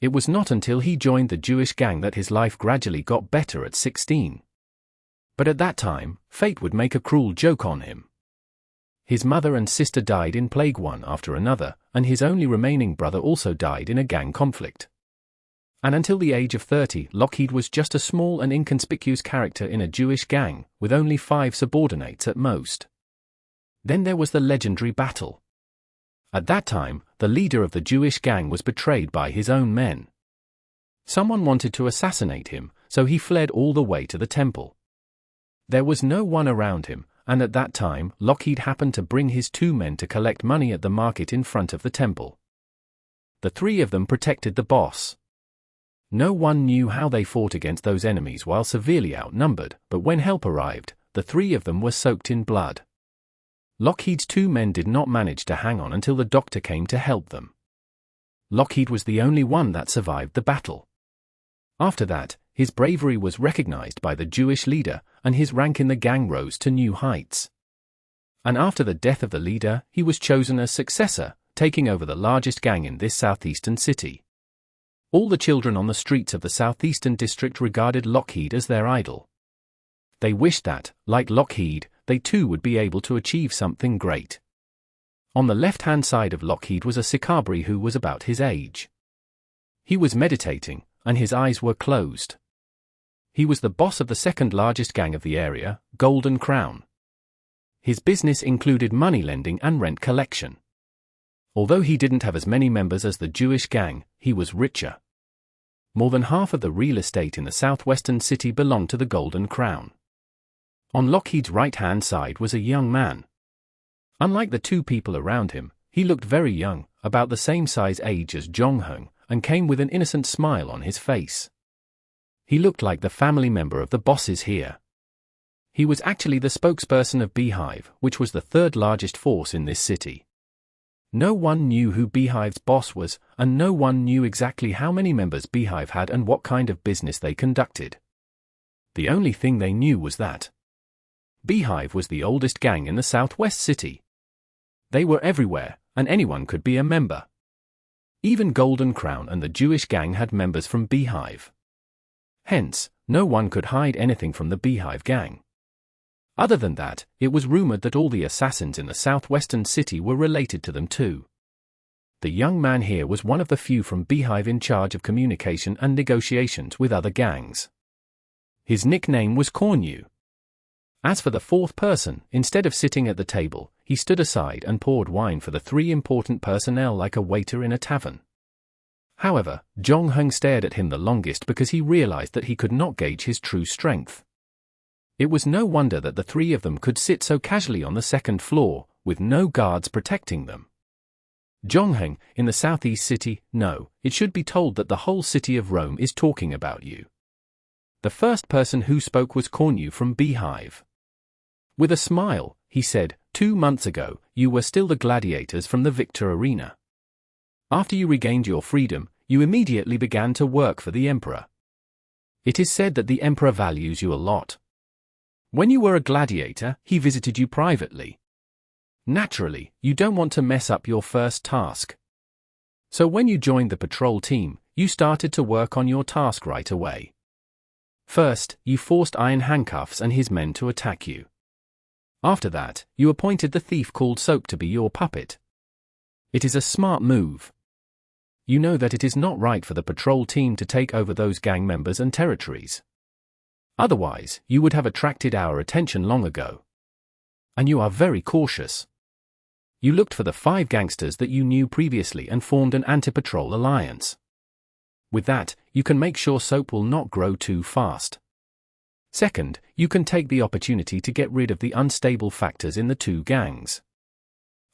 It was not until he joined the Jewish gang that his life gradually got better at 16. But at that time, fate would make a cruel joke on him. His mother and sister died in plague one after another, and his only remaining brother also died in a gang conflict. And until the age of 30, Lockheed was just a small and inconspicuous character in a Jewish gang, with only 5 subordinates at most. Then there was the legendary battle. At that time, the leader of the Jewish gang was betrayed by his own men. Someone wanted to assassinate him, so he fled all the way to the temple. There was no one around him, and at that time, Lockheed happened to bring his 2 men to collect money at the market in front of the temple. The 3 of them protected the boss. No one knew how they fought against those enemies while severely outnumbered, but when help arrived, the 3 of them were soaked in blood. Lockheed's 2 men did not manage to hang on until the doctor came to help them. Lockheed was the only one that survived the battle. After that, his bravery was recognized by the Jewish leader, and his rank in the gang rose to new heights. And after the death of the leader, he was chosen as successor, taking over the largest gang in this southeastern city. All the children on the streets of the southeastern district regarded Lockheed as their idol. They wished that, like Lockheed, they too would be able to achieve something great. On the left-hand side of Lockheed was a Sicabri who was about his age. He was meditating, and his eyes were closed. He was the boss of the second largest gang of the area, Golden Crown. His business included money lending and rent collection. Although he didn't have as many members as the Jewish gang, he was richer. More than half of the real estate in the southwestern city belonged to the Golden Crown. On Lockheed's right-hand side was a young man. Unlike the 2 people around him, he looked very young, about the same size age as Jong-hung, and came with an innocent smile on his face. He looked like the family member of the bosses here. He was actually the spokesperson of Beehive, which was the third largest force in this city. No one knew who Beehive's boss was, and no one knew exactly how many members Beehive had and what kind of business they conducted. The only thing they knew was that Beehive was the oldest gang in the Southwest City. They were everywhere, and anyone could be a member. Even Golden Crown and the Jewish gang had members from Beehive. Hence, no one could hide anything from the Beehive gang. Other than that, it was rumored that all the assassins in the southwestern city were related to them too. The young man here was one of the few from Beehive in charge of communication and negotiations with other gangs. His nickname was Cornu. As for the fourth person, instead of sitting at the table, he stood aside and poured wine for the three important personnel like a waiter in a tavern. However, Jong Hung stared at him the longest because he realized that he could not gauge his true strength. It was no wonder that the three of them could sit so casually on the second floor, with no guards protecting them. Jong Hung, in the southeast city, no, it should be told that the whole city of Rome is talking about you. The first person who spoke was Cornu from Beehive. With a smile, he said, 2 months ago, you were still the gladiators from the Victor Arena. After you regained your freedom, you immediately began to work for the Emperor. It is said that the Emperor values you a lot. When you were a gladiator, he visited you privately. Naturally, you don't want to mess up your first task. So when you joined the patrol team, you started to work on your task right away. First, you forced Iron Handcuffs and his men to attack you. After that, you appointed the thief called Soap to be your puppet. It is a smart move. You know that it is not right for the patrol team to take over those gang members and territories. Otherwise, you would have attracted our attention long ago. And you are very cautious. You looked for the 5 gangsters that you knew previously and formed an anti-patrol alliance. With that, you can make sure Soap will not grow too fast. Second, you can take the opportunity to get rid of the unstable factors in the 2 gangs.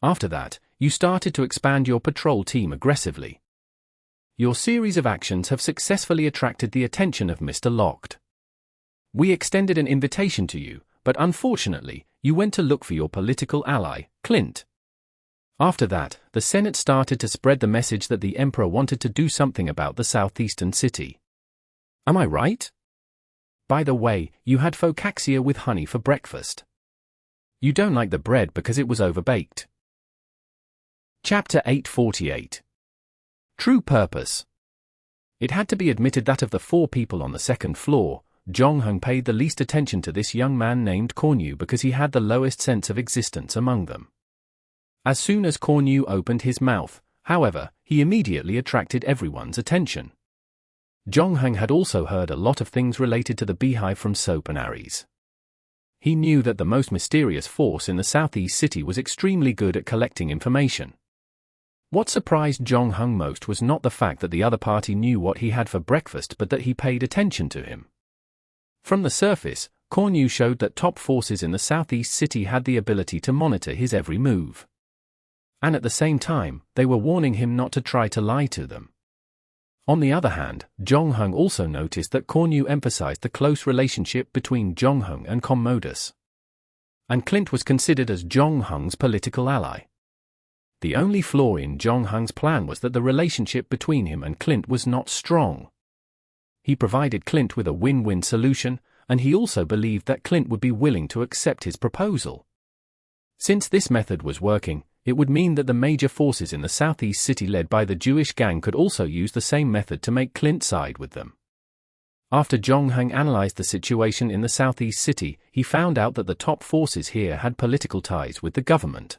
After that, you started to expand your patrol team aggressively. Your series of actions have successfully attracted the attention of Mr. Locked. We extended an invitation to you, but unfortunately, you went to look for your political ally, Clint. After that, the Senate started to spread the message that the Emperor wanted to do something about the southeastern city. Am I right? By the way, you had focaccia with honey for breakfast. You don't like the bread because it was overbaked. Chapter 848. True Purpose. It had to be admitted that of the 4 people on the second floor, Jong Hung paid the least attention to this young man named Cornu because he had the lowest sense of existence among them. As soon as Cornu opened his mouth, however, he immediately attracted everyone's attention. Jong Hung had also heard a lot of things related to the Beehive from Soap and Aries. He knew that the most mysterious force in the southeast city was extremely good at collecting information. What surprised Jong Hung most was not the fact that the other party knew what he had for breakfast but that he paid attention to him. From the surface, Cornu showed that top forces in the southeast city had the ability to monitor his every move. And at the same time, they were warning him not to try to lie to them. On the other hand, Jong Hung also noticed that Cornu emphasized the close relationship between Jong Hung and Commodus. And Clint was considered as Jong Hung's political ally. The only flaw in Jong Hung's plan was that the relationship between him and Clint was not strong. He provided Clint with a win-win solution, and he also believed that Clint would be willing to accept his proposal. Since this method was working, it would mean that the major forces in the southeast city led by the Jewish gang could also use the same method to make Clint side with them. After Jong Hung analyzed the situation in the southeast city, he found out that the top forces here had political ties with the government.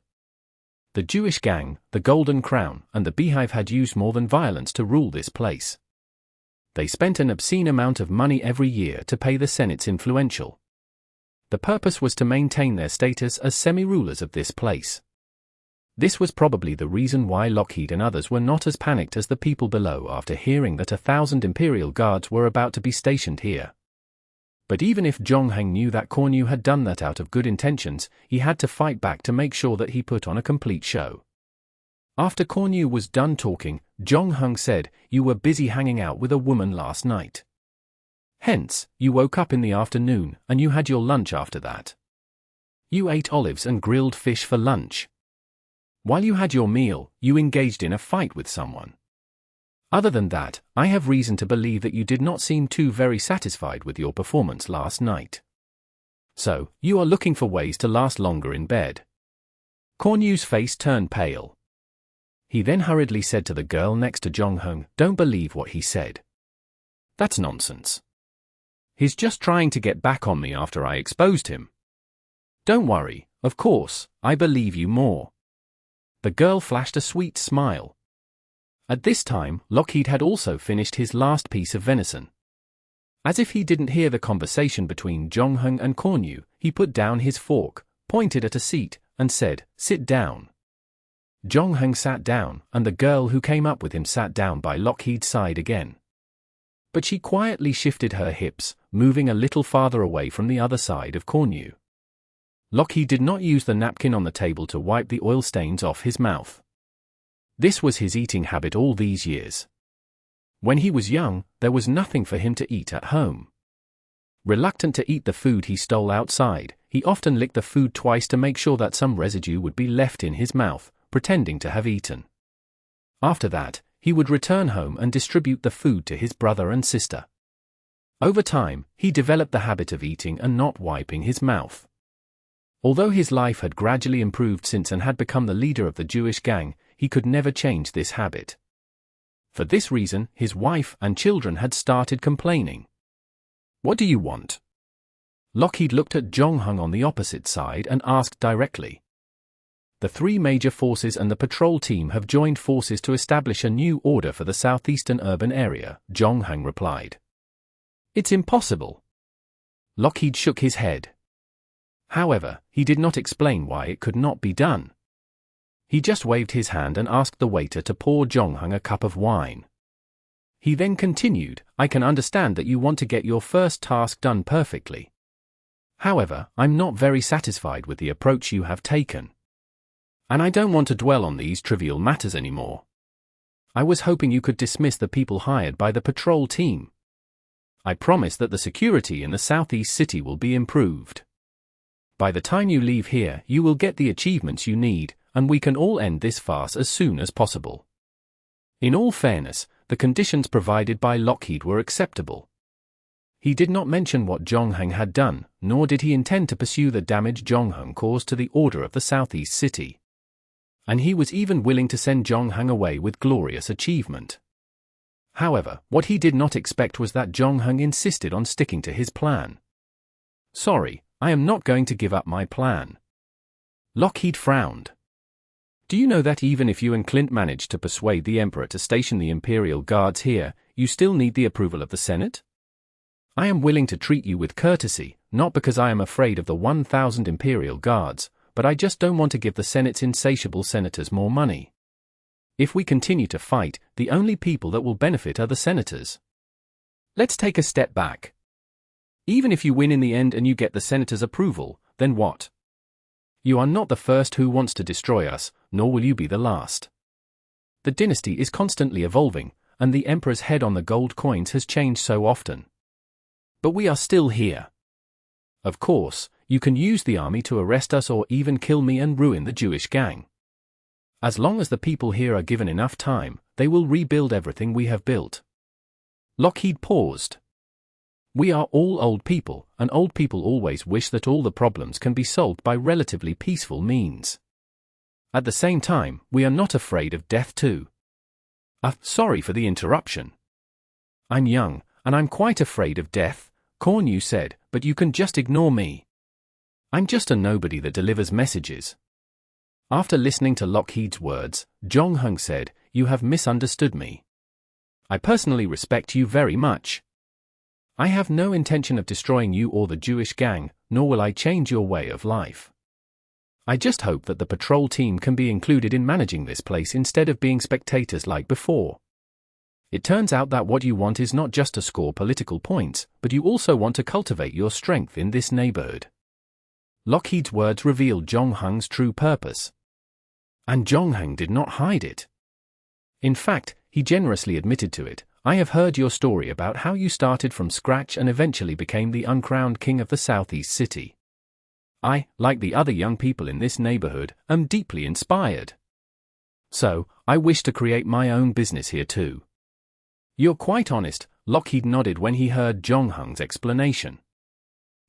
The Jewish gang, the Golden Crown, and the Beehive had used more than violence to rule this place. They spent an obscene amount of money every year to pay the Senate's influential. The purpose was to maintain their status as semi-rulers of this place. This was probably the reason why Lockheed and others were not as panicked as the people below after hearing that 1,000 Imperial Guards were about to be stationed here. But even if Jong Hung knew that Cornu had done that out of good intentions, he had to fight back to make sure that he put on a complete show. After Cornu was done talking, Jong Hung said, "You were busy hanging out with a woman last night." Hence, you woke up in the afternoon and you had your lunch after that. You ate olives and grilled fish for lunch. While you had your meal, you engaged in a fight with someone. Other than that, I have reason to believe that you did not seem too very satisfied with your performance last night. So, you are looking for ways to last longer in bed. Kornyu's face turned pale. He then hurriedly said to the girl next to Jong-hung, "Don't believe what he said. That's nonsense. He's just trying to get back on me after I exposed him. Don't worry, of course, I believe you more." The girl flashed a sweet smile. At this time, Lockheed had also finished his last piece of venison. As if he didn't hear the conversation between Jong-hung and Kornyu, he put down his fork, pointed at a seat, and said, "Sit down." Jong-hung sat down, and the girl who came up with him sat down by Lockheed's side again. But she quietly shifted her hips, moving a little farther away from the other side of Kornyu. Lockheed did not use the napkin on the table to wipe the oil stains off his mouth. This was his eating habit all these years. When he was young, there was nothing for him to eat at home. Reluctant to eat the food he stole outside, he often licked the food twice to make sure that some residue would be left in his mouth, pretending to have eaten. After that, he would return home and distribute the food to his brother and sister. Over time, he developed the habit of eating and not wiping his mouth. Although his life had gradually improved since and had become the leader of the Jewish gang, he could never change this habit. For this reason, his wife and children had started complaining. "What do you want?" Lockheed looked at Jong-hung on the opposite side and asked directly. "The three major forces and the patrol team have joined forces to establish a new order for the southeastern urban area," Jong-hung replied. "It's impossible." Lockheed shook his head. However, he did not explain why it could not be done. He just waved his hand and asked the waiter to pour Jong-hung a cup of wine. He then continued, "I can understand that you want to get your first task done perfectly. However, I'm not very satisfied with the approach you have taken. And I don't want to dwell on these trivial matters anymore. I was hoping you could dismiss the people hired by the patrol team. I promise that the security in the southeast city will be improved. By the time you leave here, you will get the achievements you need, and we can all end this farce as soon as possible." In all fairness, the conditions provided by Lockheed were acceptable. He did not mention what Jong-hung had done, nor did he intend to pursue the damage Jong-hung caused to the order of the southeast city. And he was even willing to send Jong-hung away with glorious achievement. However, what he did not expect was that Jong-hung insisted on sticking to his plan. "Sorry, I am not going to give up my plan." Lockheed frowned. "Do you know that even if you and Clint managed to persuade the Emperor to station the Imperial Guards here, you still need the approval of the Senate? I am willing to treat you with courtesy, not because I am afraid of the 1,000 Imperial Guards, but I just don't want to give the Senate's insatiable senators more money. If we continue to fight, the only people that will benefit are the senators. Let's take a step back. Even if you win in the end and you get the senators' approval, then what? You are not the first who wants to destroy us, nor will you be the last. The dynasty is constantly evolving, and the Emperor's head on the gold coins has changed so often. But we are still here. Of course, you can use the army to arrest us or even kill me and ruin the Jewish gang. As long as the people here are given enough time, they will rebuild everything we have built." Lockheed paused. "We are all old people, and old people always wish that all the problems can be solved by relatively peaceful means. At the same time, we are not afraid of death too." Sorry for the interruption. "I'm young, and I'm quite afraid of death," Kornyu said, "but you can just ignore me. I'm just a nobody that delivers messages." After listening to Lockheed's words, Jong-hung said, "You have misunderstood me. I personally respect you very much. I have no intention of destroying you or the Jewish gang, nor will I change your way of life. I just hope that the patrol team can be included in managing this place instead of being spectators like before. It turns out that what you want is not just to score political points, but you also want to cultivate your strength in this neighborhood." Lockheed's words revealed Jong-hung's true purpose. And Jong-hung did not hide it. In fact, he generously admitted to it, I have heard your story about how you started from scratch and eventually became the uncrowned king of the Southeast City. I, like the other young people in this neighborhood, am deeply inspired. So, I wish to create my own business here too. You're quite honest, Lockheed nodded when he heard Jonghung's explanation.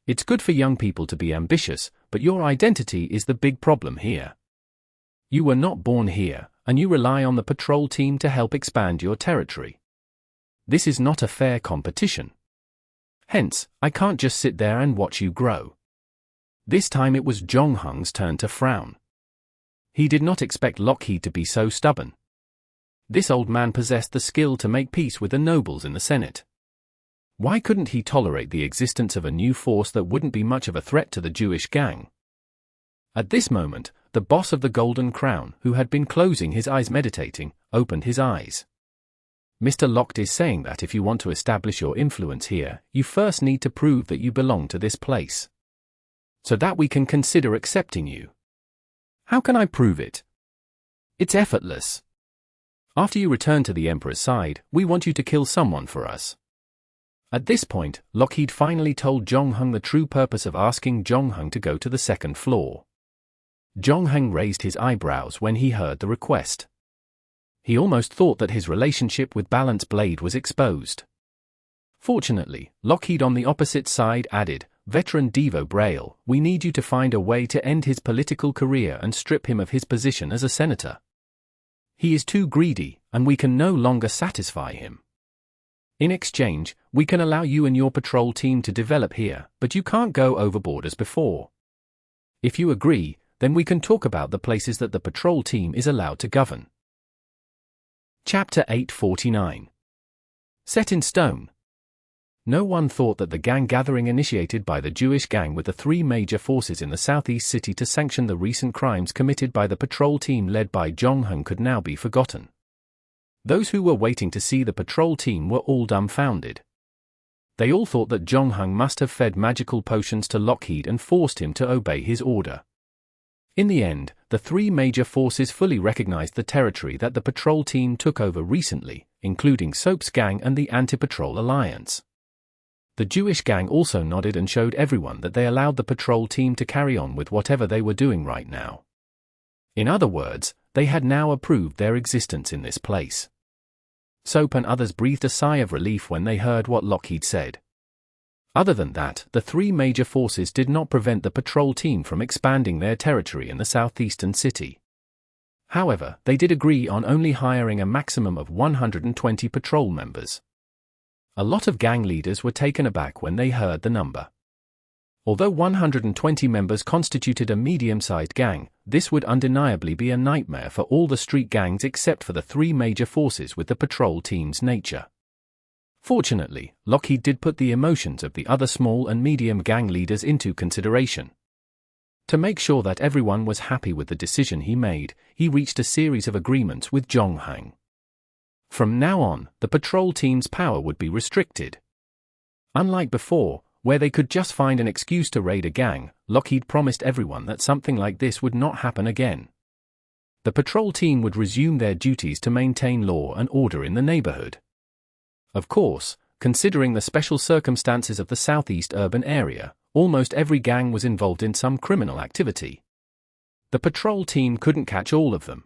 It's good for young people to be ambitious, but your identity is the big problem here. You were not born here, and you rely on the patrol team to help expand your territory. This is not a fair competition. Hence, I can't just sit there and watch you grow. This time it was Jonghung's turn to frown. He did not expect Lockheed to be so stubborn. This old man possessed the skill to make peace with the nobles in the Senate. Why couldn't he tolerate the existence of a new force that wouldn't be much of a threat to the Jewish gang? At this moment, the boss of the Golden Crown, who had been closing his eyes meditating, opened his eyes. Mr. Locked is saying that if you want to establish your influence here, you first need to prove that you belong to this place, so that we can consider accepting you. How can I prove it? It's effortless. After you return to the Emperor's side, we want you to kill someone for us. At this point, Lockheed finally told Jonghung the true purpose of asking Jonghung to go to the second floor. Jonghung raised his eyebrows when he heard the request. He almost thought that his relationship with Balance Blade was exposed. Fortunately, Lockheed on the opposite side added, "Veteran Devo Braille, we need you to find a way to end his political career and strip him of his position as a senator. He is too greedy, and we can no longer satisfy him. In exchange, we can allow you and your patrol team to develop here, but you can't go overboard as before. If you agree, then we can talk about the places that the patrol team is allowed to govern." Chapter 849. Set in stone. No one thought that the gang gathering initiated by the Jewish gang with the three major forces in the Southeast City to sanction the recent crimes committed by the patrol team led by Jonghung could now be forgotten. Those who were waiting to see the patrol team were all dumbfounded. They all thought that Jonghung must have fed magical potions to Lockheed and forced him to obey his order. In the end, the three major forces fully recognized the territory that the patrol team took over recently, including Soap's gang and the Anti-Patrol Alliance. The Jewish gang also nodded and showed everyone that they allowed the patrol team to carry on with whatever they were doing right now. In other words, they had now approved their existence in this place. Soap and others breathed a sigh of relief when they heard what Lockheed said. Other than that, the three major forces did not prevent the patrol team from expanding their territory in the southeastern city. However, they did agree on only hiring a maximum of 120 patrol members. A lot of gang leaders were taken aback when they heard the number. Although 120 members constituted a medium-sized gang, this would undeniably be a nightmare for all the street gangs except for the three major forces with the patrol team's nature. Fortunately, Lockheed did put the emotions of the other small and medium gang leaders into consideration. To make sure that everyone was happy with the decision he made, he reached a series of agreements with Jonghung. From now on, the patrol team's power would be restricted. Unlike before, where they could just find an excuse to raid a gang, Lockheed promised everyone that something like this would not happen again. The patrol team would resume their duties to maintain law and order in the neighborhood. Of course, considering the special circumstances of the southeast urban area, almost every gang was involved in some criminal activity. The patrol team couldn't catch all of them.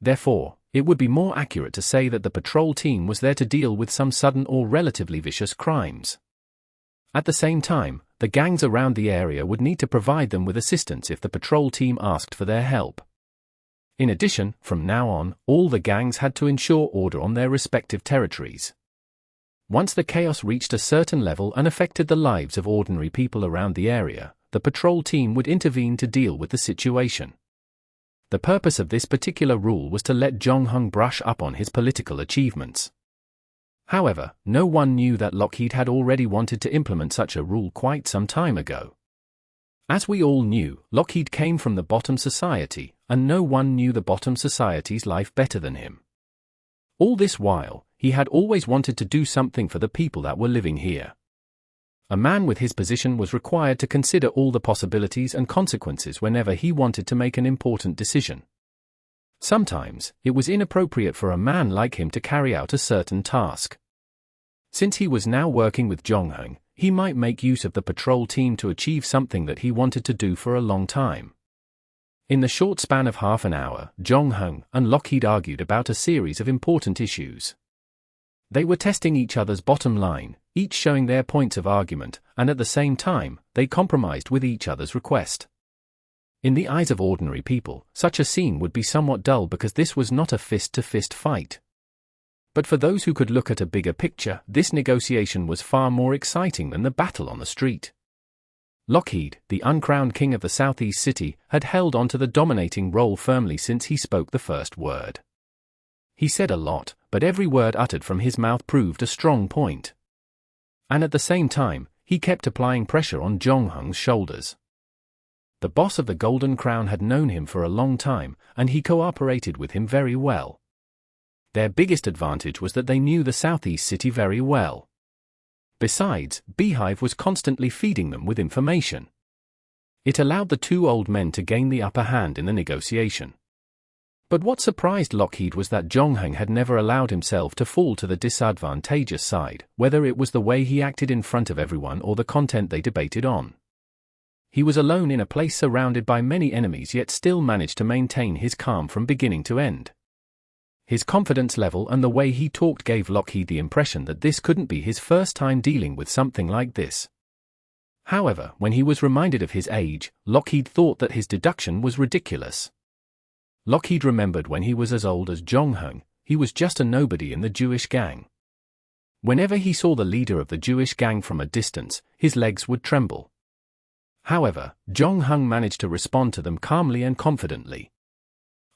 Therefore, it would be more accurate to say that the patrol team was there to deal with some sudden or relatively vicious crimes. At the same time, the gangs around the area would need to provide them with assistance if the patrol team asked for their help. In addition, from now on, all the gangs had to ensure order on their respective territories. Once the chaos reached a certain level and affected the lives of ordinary people around the area, the patrol team would intervene to deal with the situation. The purpose of this particular rule was to let Jonghung brush up on his political achievements. However, no one knew that Lockheed had already wanted to implement such a rule quite some time ago. As we all knew, Lockheed came from the bottom society, and no one knew the bottom society's life better than him. All this while, he had always wanted to do something for the people that were living here. A man with his position was required to consider all the possibilities and consequences whenever he wanted to make an important decision. Sometimes, it was inappropriate for a man like him to carry out a certain task. Since he was now working with Jongheng, he might make use of the patrol team to achieve something that he wanted to do for a long time. In the short span of half an hour, Jongheng and Lockheed argued about a series of important issues. They were testing each other's bottom line, each showing their points of argument, and at the same time, they compromised with each other's request. In the eyes of ordinary people, such a scene would be somewhat dull because this was not a fist-to-fist fight. But for those who could look at a bigger picture, this negotiation was far more exciting than the battle on the street. Lockheed, the uncrowned king of the Southeast City, had held on to the dominating role firmly since he spoke the first word. He said a lot, but every word uttered from his mouth proved a strong point. And at the same time, he kept applying pressure on Jongheng's shoulders. The boss of the Golden Crown had known him for a long time, and he cooperated with him very well. Their biggest advantage was that they knew the Southeast City very well. Besides, Beehive was constantly feeding them with information. It allowed the two old men to gain the upper hand in the negotiation. But what surprised Lockheed was that Jongheng had never allowed himself to fall to the disadvantageous side, whether it was the way he acted in front of everyone or the content they debated on. He was alone in a place surrounded by many enemies yet still managed to maintain his calm from beginning to end. His confidence level and the way he talked gave Lockheed the impression that this couldn't be his first time dealing with something like this. However, when he was reminded of his age, Lockheed thought that his deduction was ridiculous. Lockheed remembered when he was as old as Jongheng, he was just a nobody in the Jewish gang. Whenever he saw the leader of the Jewish gang from a distance, his legs would tremble. However, Jongheng managed to respond to them calmly and confidently.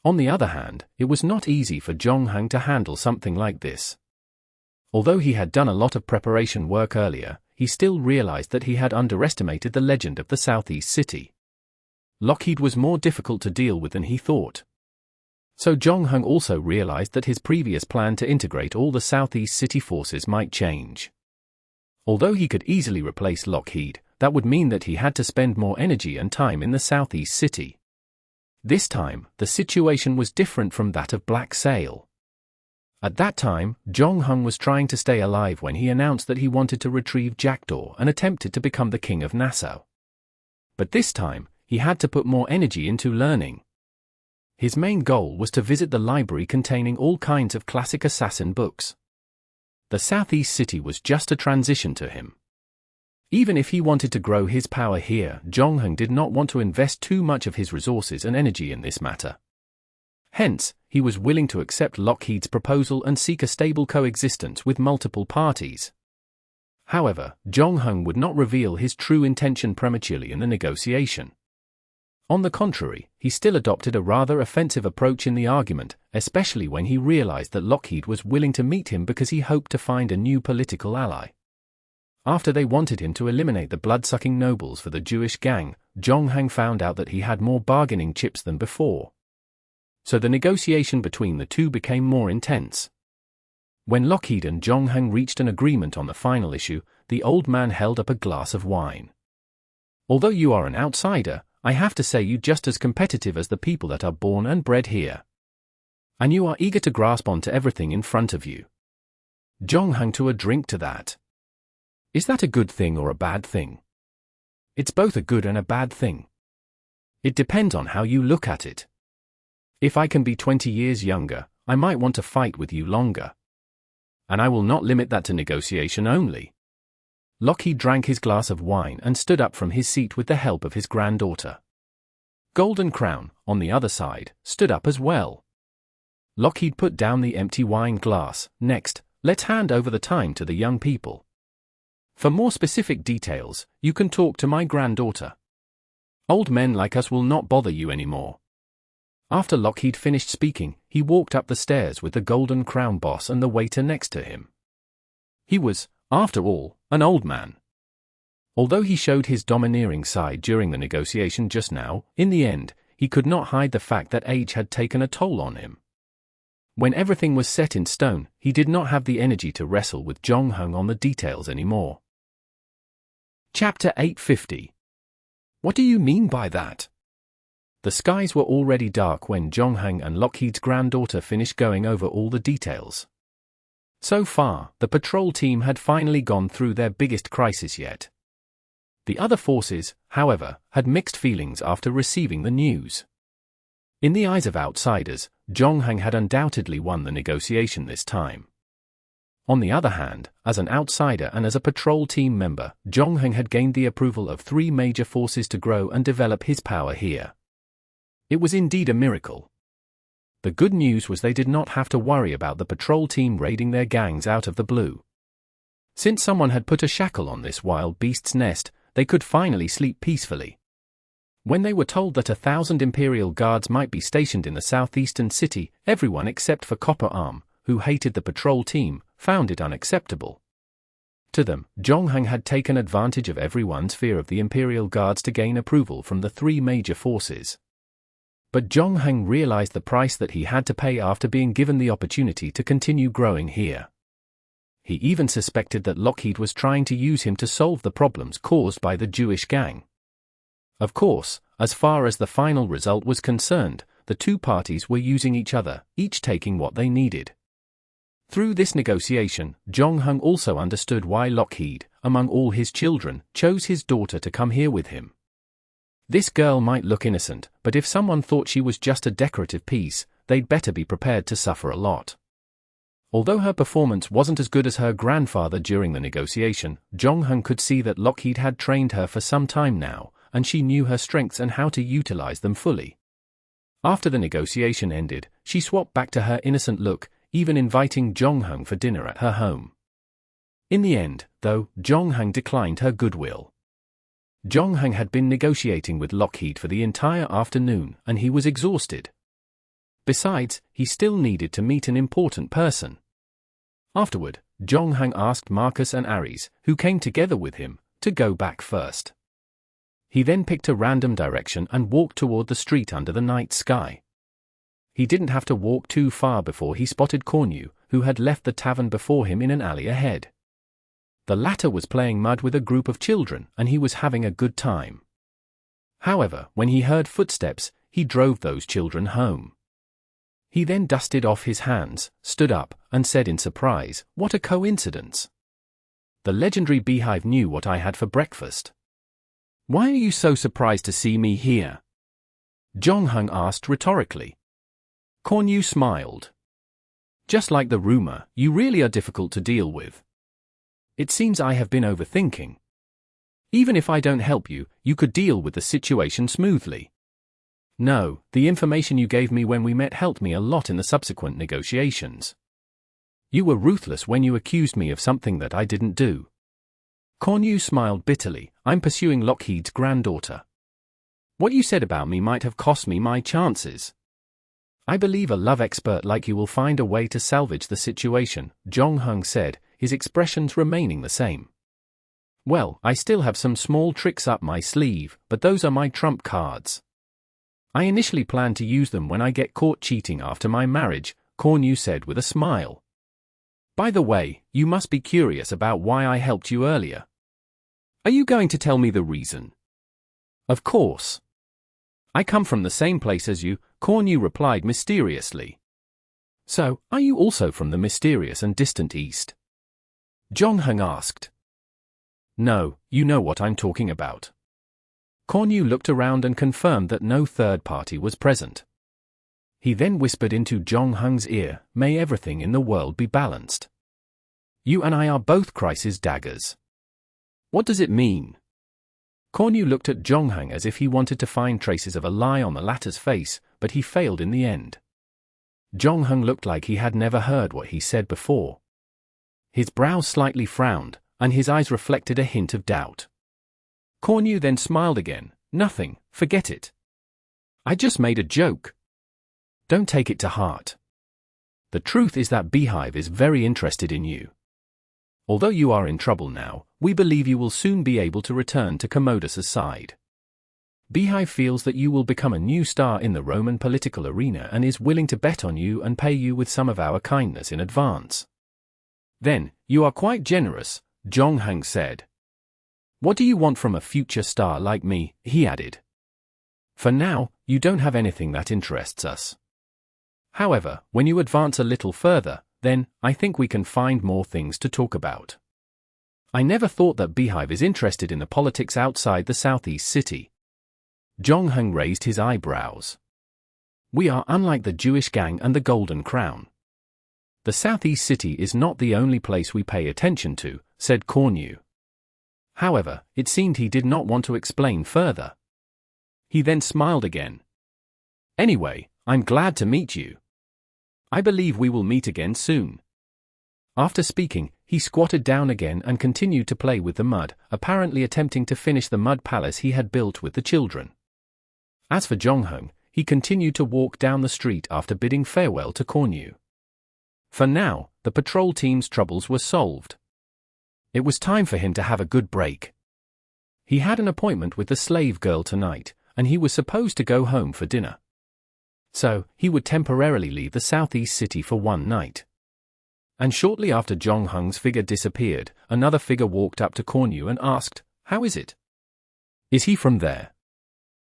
On the other hand, it was not easy for Jongheng to handle something like this. Although he had done a lot of preparation work earlier, he still realized that he had underestimated the legend of the Southeast City. Lockheed was more difficult to deal with than he thought. So Jongheng also realized that his previous plan to integrate all the Southeast City forces might change. Although he could easily replace Lockheed, that would mean that he had to spend more energy and time in the Southeast City. This time, the situation was different from that of Black Sail. At that time, Jongheng was trying to stay alive when he announced that he wanted to retrieve Jackdaw and attempted to become the king of Nassau. But this time, he had to put more energy into learning. His main goal was to visit the library containing all kinds of classic assassin books. The Southeast City was just a transition to him. Even if he wanted to grow his power here, Jongheng did not want to invest too much of his resources and energy in this matter. Hence, he was willing to accept Lockheed's proposal and seek a stable coexistence with multiple parties. However, Jongheng would not reveal his true intention prematurely in the negotiation. On the contrary, he still adopted a rather offensive approach in the argument, especially when he realized that Lockheed was willing to meet him because he hoped to find a new political ally. After they wanted him to eliminate the blood-sucking nobles for the Jewish gang, Jongheng found out that he had more bargaining chips than before. So the negotiation between the two became more intense. When Lockheed and Jongheng reached an agreement on the final issue, the old man held up a glass of wine. Although you are an outsider, I have to say you're just as competitive as the people that are born and bred here. And you are eager to grasp onto everything in front of you. Jongheng to a drink to that. Is that a good thing or a bad thing? It's both a good and a bad thing. It depends on how you look at it. If I can be 20 years younger, I might want to fight with you longer. And I will not limit that to negotiation only. Lockheed drank his glass of wine and stood up from his seat with the help of his granddaughter. Golden Crown, on the other side, stood up as well. Lockheed put down the empty wine glass. Next, let's hand over the time to the young people. For more specific details, you can talk to my granddaughter. Old men like us will not bother you anymore. After Lockheed finished speaking, he walked up the stairs with the Golden Crown boss and the waiter next to him. He was, after all, an old man. Although he showed his domineering side during the negotiation just now, in the end, he could not hide the fact that age had taken a toll on him. When everything was set in stone, he did not have the energy to wrestle with Jongheng on the details anymore. Chapter 850. What do you mean by that? The skies were already dark when Zhongheng and Lockheed's granddaughter finished going over all the details. So far, the patrol team had finally gone through their biggest crisis yet. The other forces, however, had mixed feelings after receiving the news. In the eyes of outsiders, Zhongheng had undoubtedly won the negotiation this time. On the other hand, as an outsider and as a patrol team member, Zhongheng had gained the approval of 3 major forces to grow and develop his power here. It was indeed a miracle. The good news was they did not have to worry about the patrol team raiding their gangs out of the blue. Since someone had put a shackle on this wild beast's nest, they could finally sleep peacefully. When they were told that 1,000 Imperial guards might be stationed in the southeastern city, everyone except for Copper Arm, who hated the patrol team, found it unacceptable. To them, Zhongheng had taken advantage of everyone's fear of the Imperial guards to gain approval from the 3 major forces. But Zhongheng realized the price that he had to pay after being given the opportunity to continue growing here. He even suspected that Lockheed was trying to use him to solve the problems caused by the Jewish gang. Of course, as far as the final result was concerned, the 2 parties were using each other, each taking what they needed. Through this negotiation, Zhongheng also understood why Lockheed, among all his children, chose his daughter to come here with him. This girl might look innocent, but if someone thought she was just a decorative piece, they'd better be prepared to suffer a lot. Although her performance wasn't as good as her grandfather during the negotiation, Zhongheng could see that Lockheed had trained her for some time now, and she knew her strengths and how to utilize them fully. After the negotiation ended, she swapped back to her innocent look, even inviting Zhongheng for dinner at her home. In the end, though, Zhongheng declined her goodwill. Zhongheng had been negotiating with Lockheed for the entire afternoon, and he was exhausted. Besides, he still needed to meet an important person. Afterward, Zhongheng asked Marcus and Ares, who came together with him, to go back first. He then picked a random direction and walked toward the street under the night sky. He didn't have to walk too far before he spotted Cornu, who had left the tavern before him in an alley ahead. The latter was playing mud with a group of children, and he was having a good time. However, when he heard footsteps, he drove those children home. He then dusted off his hands, stood up, and said in surprise, "What a coincidence! The legendary beehive knew what I had for breakfast." "Why are you so surprised to see me here?" Zhongheng asked rhetorically. Cornu smiled. "Just like the rumor, you really are difficult to deal with. It seems I have been overthinking. Even if I don't help you, you could deal with the situation smoothly. No, the information you gave me when we met helped me a lot in the subsequent negotiations. You were ruthless when you accused me of something that I didn't do." Cornu smiled bitterly. "I'm pursuing Lockheed's granddaughter. What you said about me might have cost me my chances. I believe a love expert like you will find a way to salvage the situation," Zhongheng said, his expressions remaining the same. "Well, I still have some small tricks up my sleeve, but those are my trump cards. I initially planned to use them when I get caught cheating after my marriage," Cornu said with a smile. "By the way, you must be curious about why I helped you earlier. Are you going to tell me the reason?" "Of course. I come from the same place as you," Cornu replied mysteriously. "So, are you also from the mysterious and distant East?" Zhongheng asked. "No, you know what I'm talking about." Cornu looked around and confirmed that no third party was present. He then whispered into Zhongheng's ear, "May everything in the world be balanced. You and I are both crisis daggers." "What does it mean?" Cornu looked at Zhongheng as if he wanted to find traces of a lie on the latter's face, but he failed in the end. Zhongheng looked like he had never heard what he said before. His brows slightly frowned, and his eyes reflected a hint of doubt. Cornu then smiled again. "Nothing, forget it. I just made a joke. Don't take it to heart. The truth is that Beehive is very interested in you. Although you are in trouble now, we believe you will soon be able to return to Commodus's side. Beehive feels that you will become a new star in the Roman political arena and is willing to bet on you and pay you with some of our kindness in advance." "Then, you are quite generous," Zhongheng said. "What do you want from a future star like me?" he added. For now, you don't have anything that interests us. However, when you advance a little further, then, I think we can find more things to talk about. I never thought that Beehive is interested in the politics outside the Southeast City. Zhongheng raised his eyebrows. We are unlike the Jewish gang and the Golden Crown. The Southeast City is not the only place we pay attention to, said Cornu. However, it seemed he did not want to explain further. He then smiled again. Anyway, I'm glad to meet you. I believe we will meet again soon. After speaking, he squatted down again and continued to play with the mud, apparently attempting to finish the mud palace he had built with the children. As for Zhongheng, he continued to walk down the street after bidding farewell to Cornu. For now, the patrol team's troubles were solved. It was time for him to have a good break. He had an appointment with the slave girl tonight, and he was supposed to go home for dinner. So, he would temporarily leave the Southeast City for one night. And shortly after Zhongheng's figure disappeared, another figure walked up to Cornu and asked, "How is it? Is he from there?"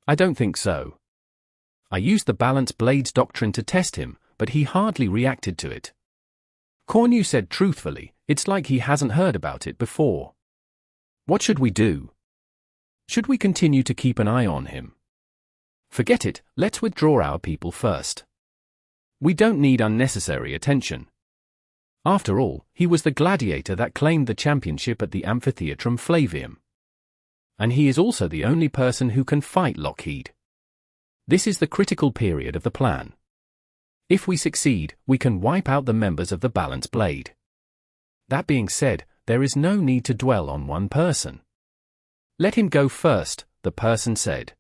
"I don't think so. I used the Balance Blades doctrine to test him, but he hardly reacted to it." Cornu said truthfully, "It's like he hasn't heard about it before. What should we do? Should we continue to keep an eye on him?" "Forget it, let's withdraw our people first. We don't need unnecessary attention. After all, he was the gladiator that claimed the championship at the Amphitheatrum Flavium. And he is also the only person who can fight Lockheed. This is the critical period of the plan. If we succeed, we can wipe out the members of the Balance Blade. That being said, there is no need to dwell on one person." "Let him go first," the person said.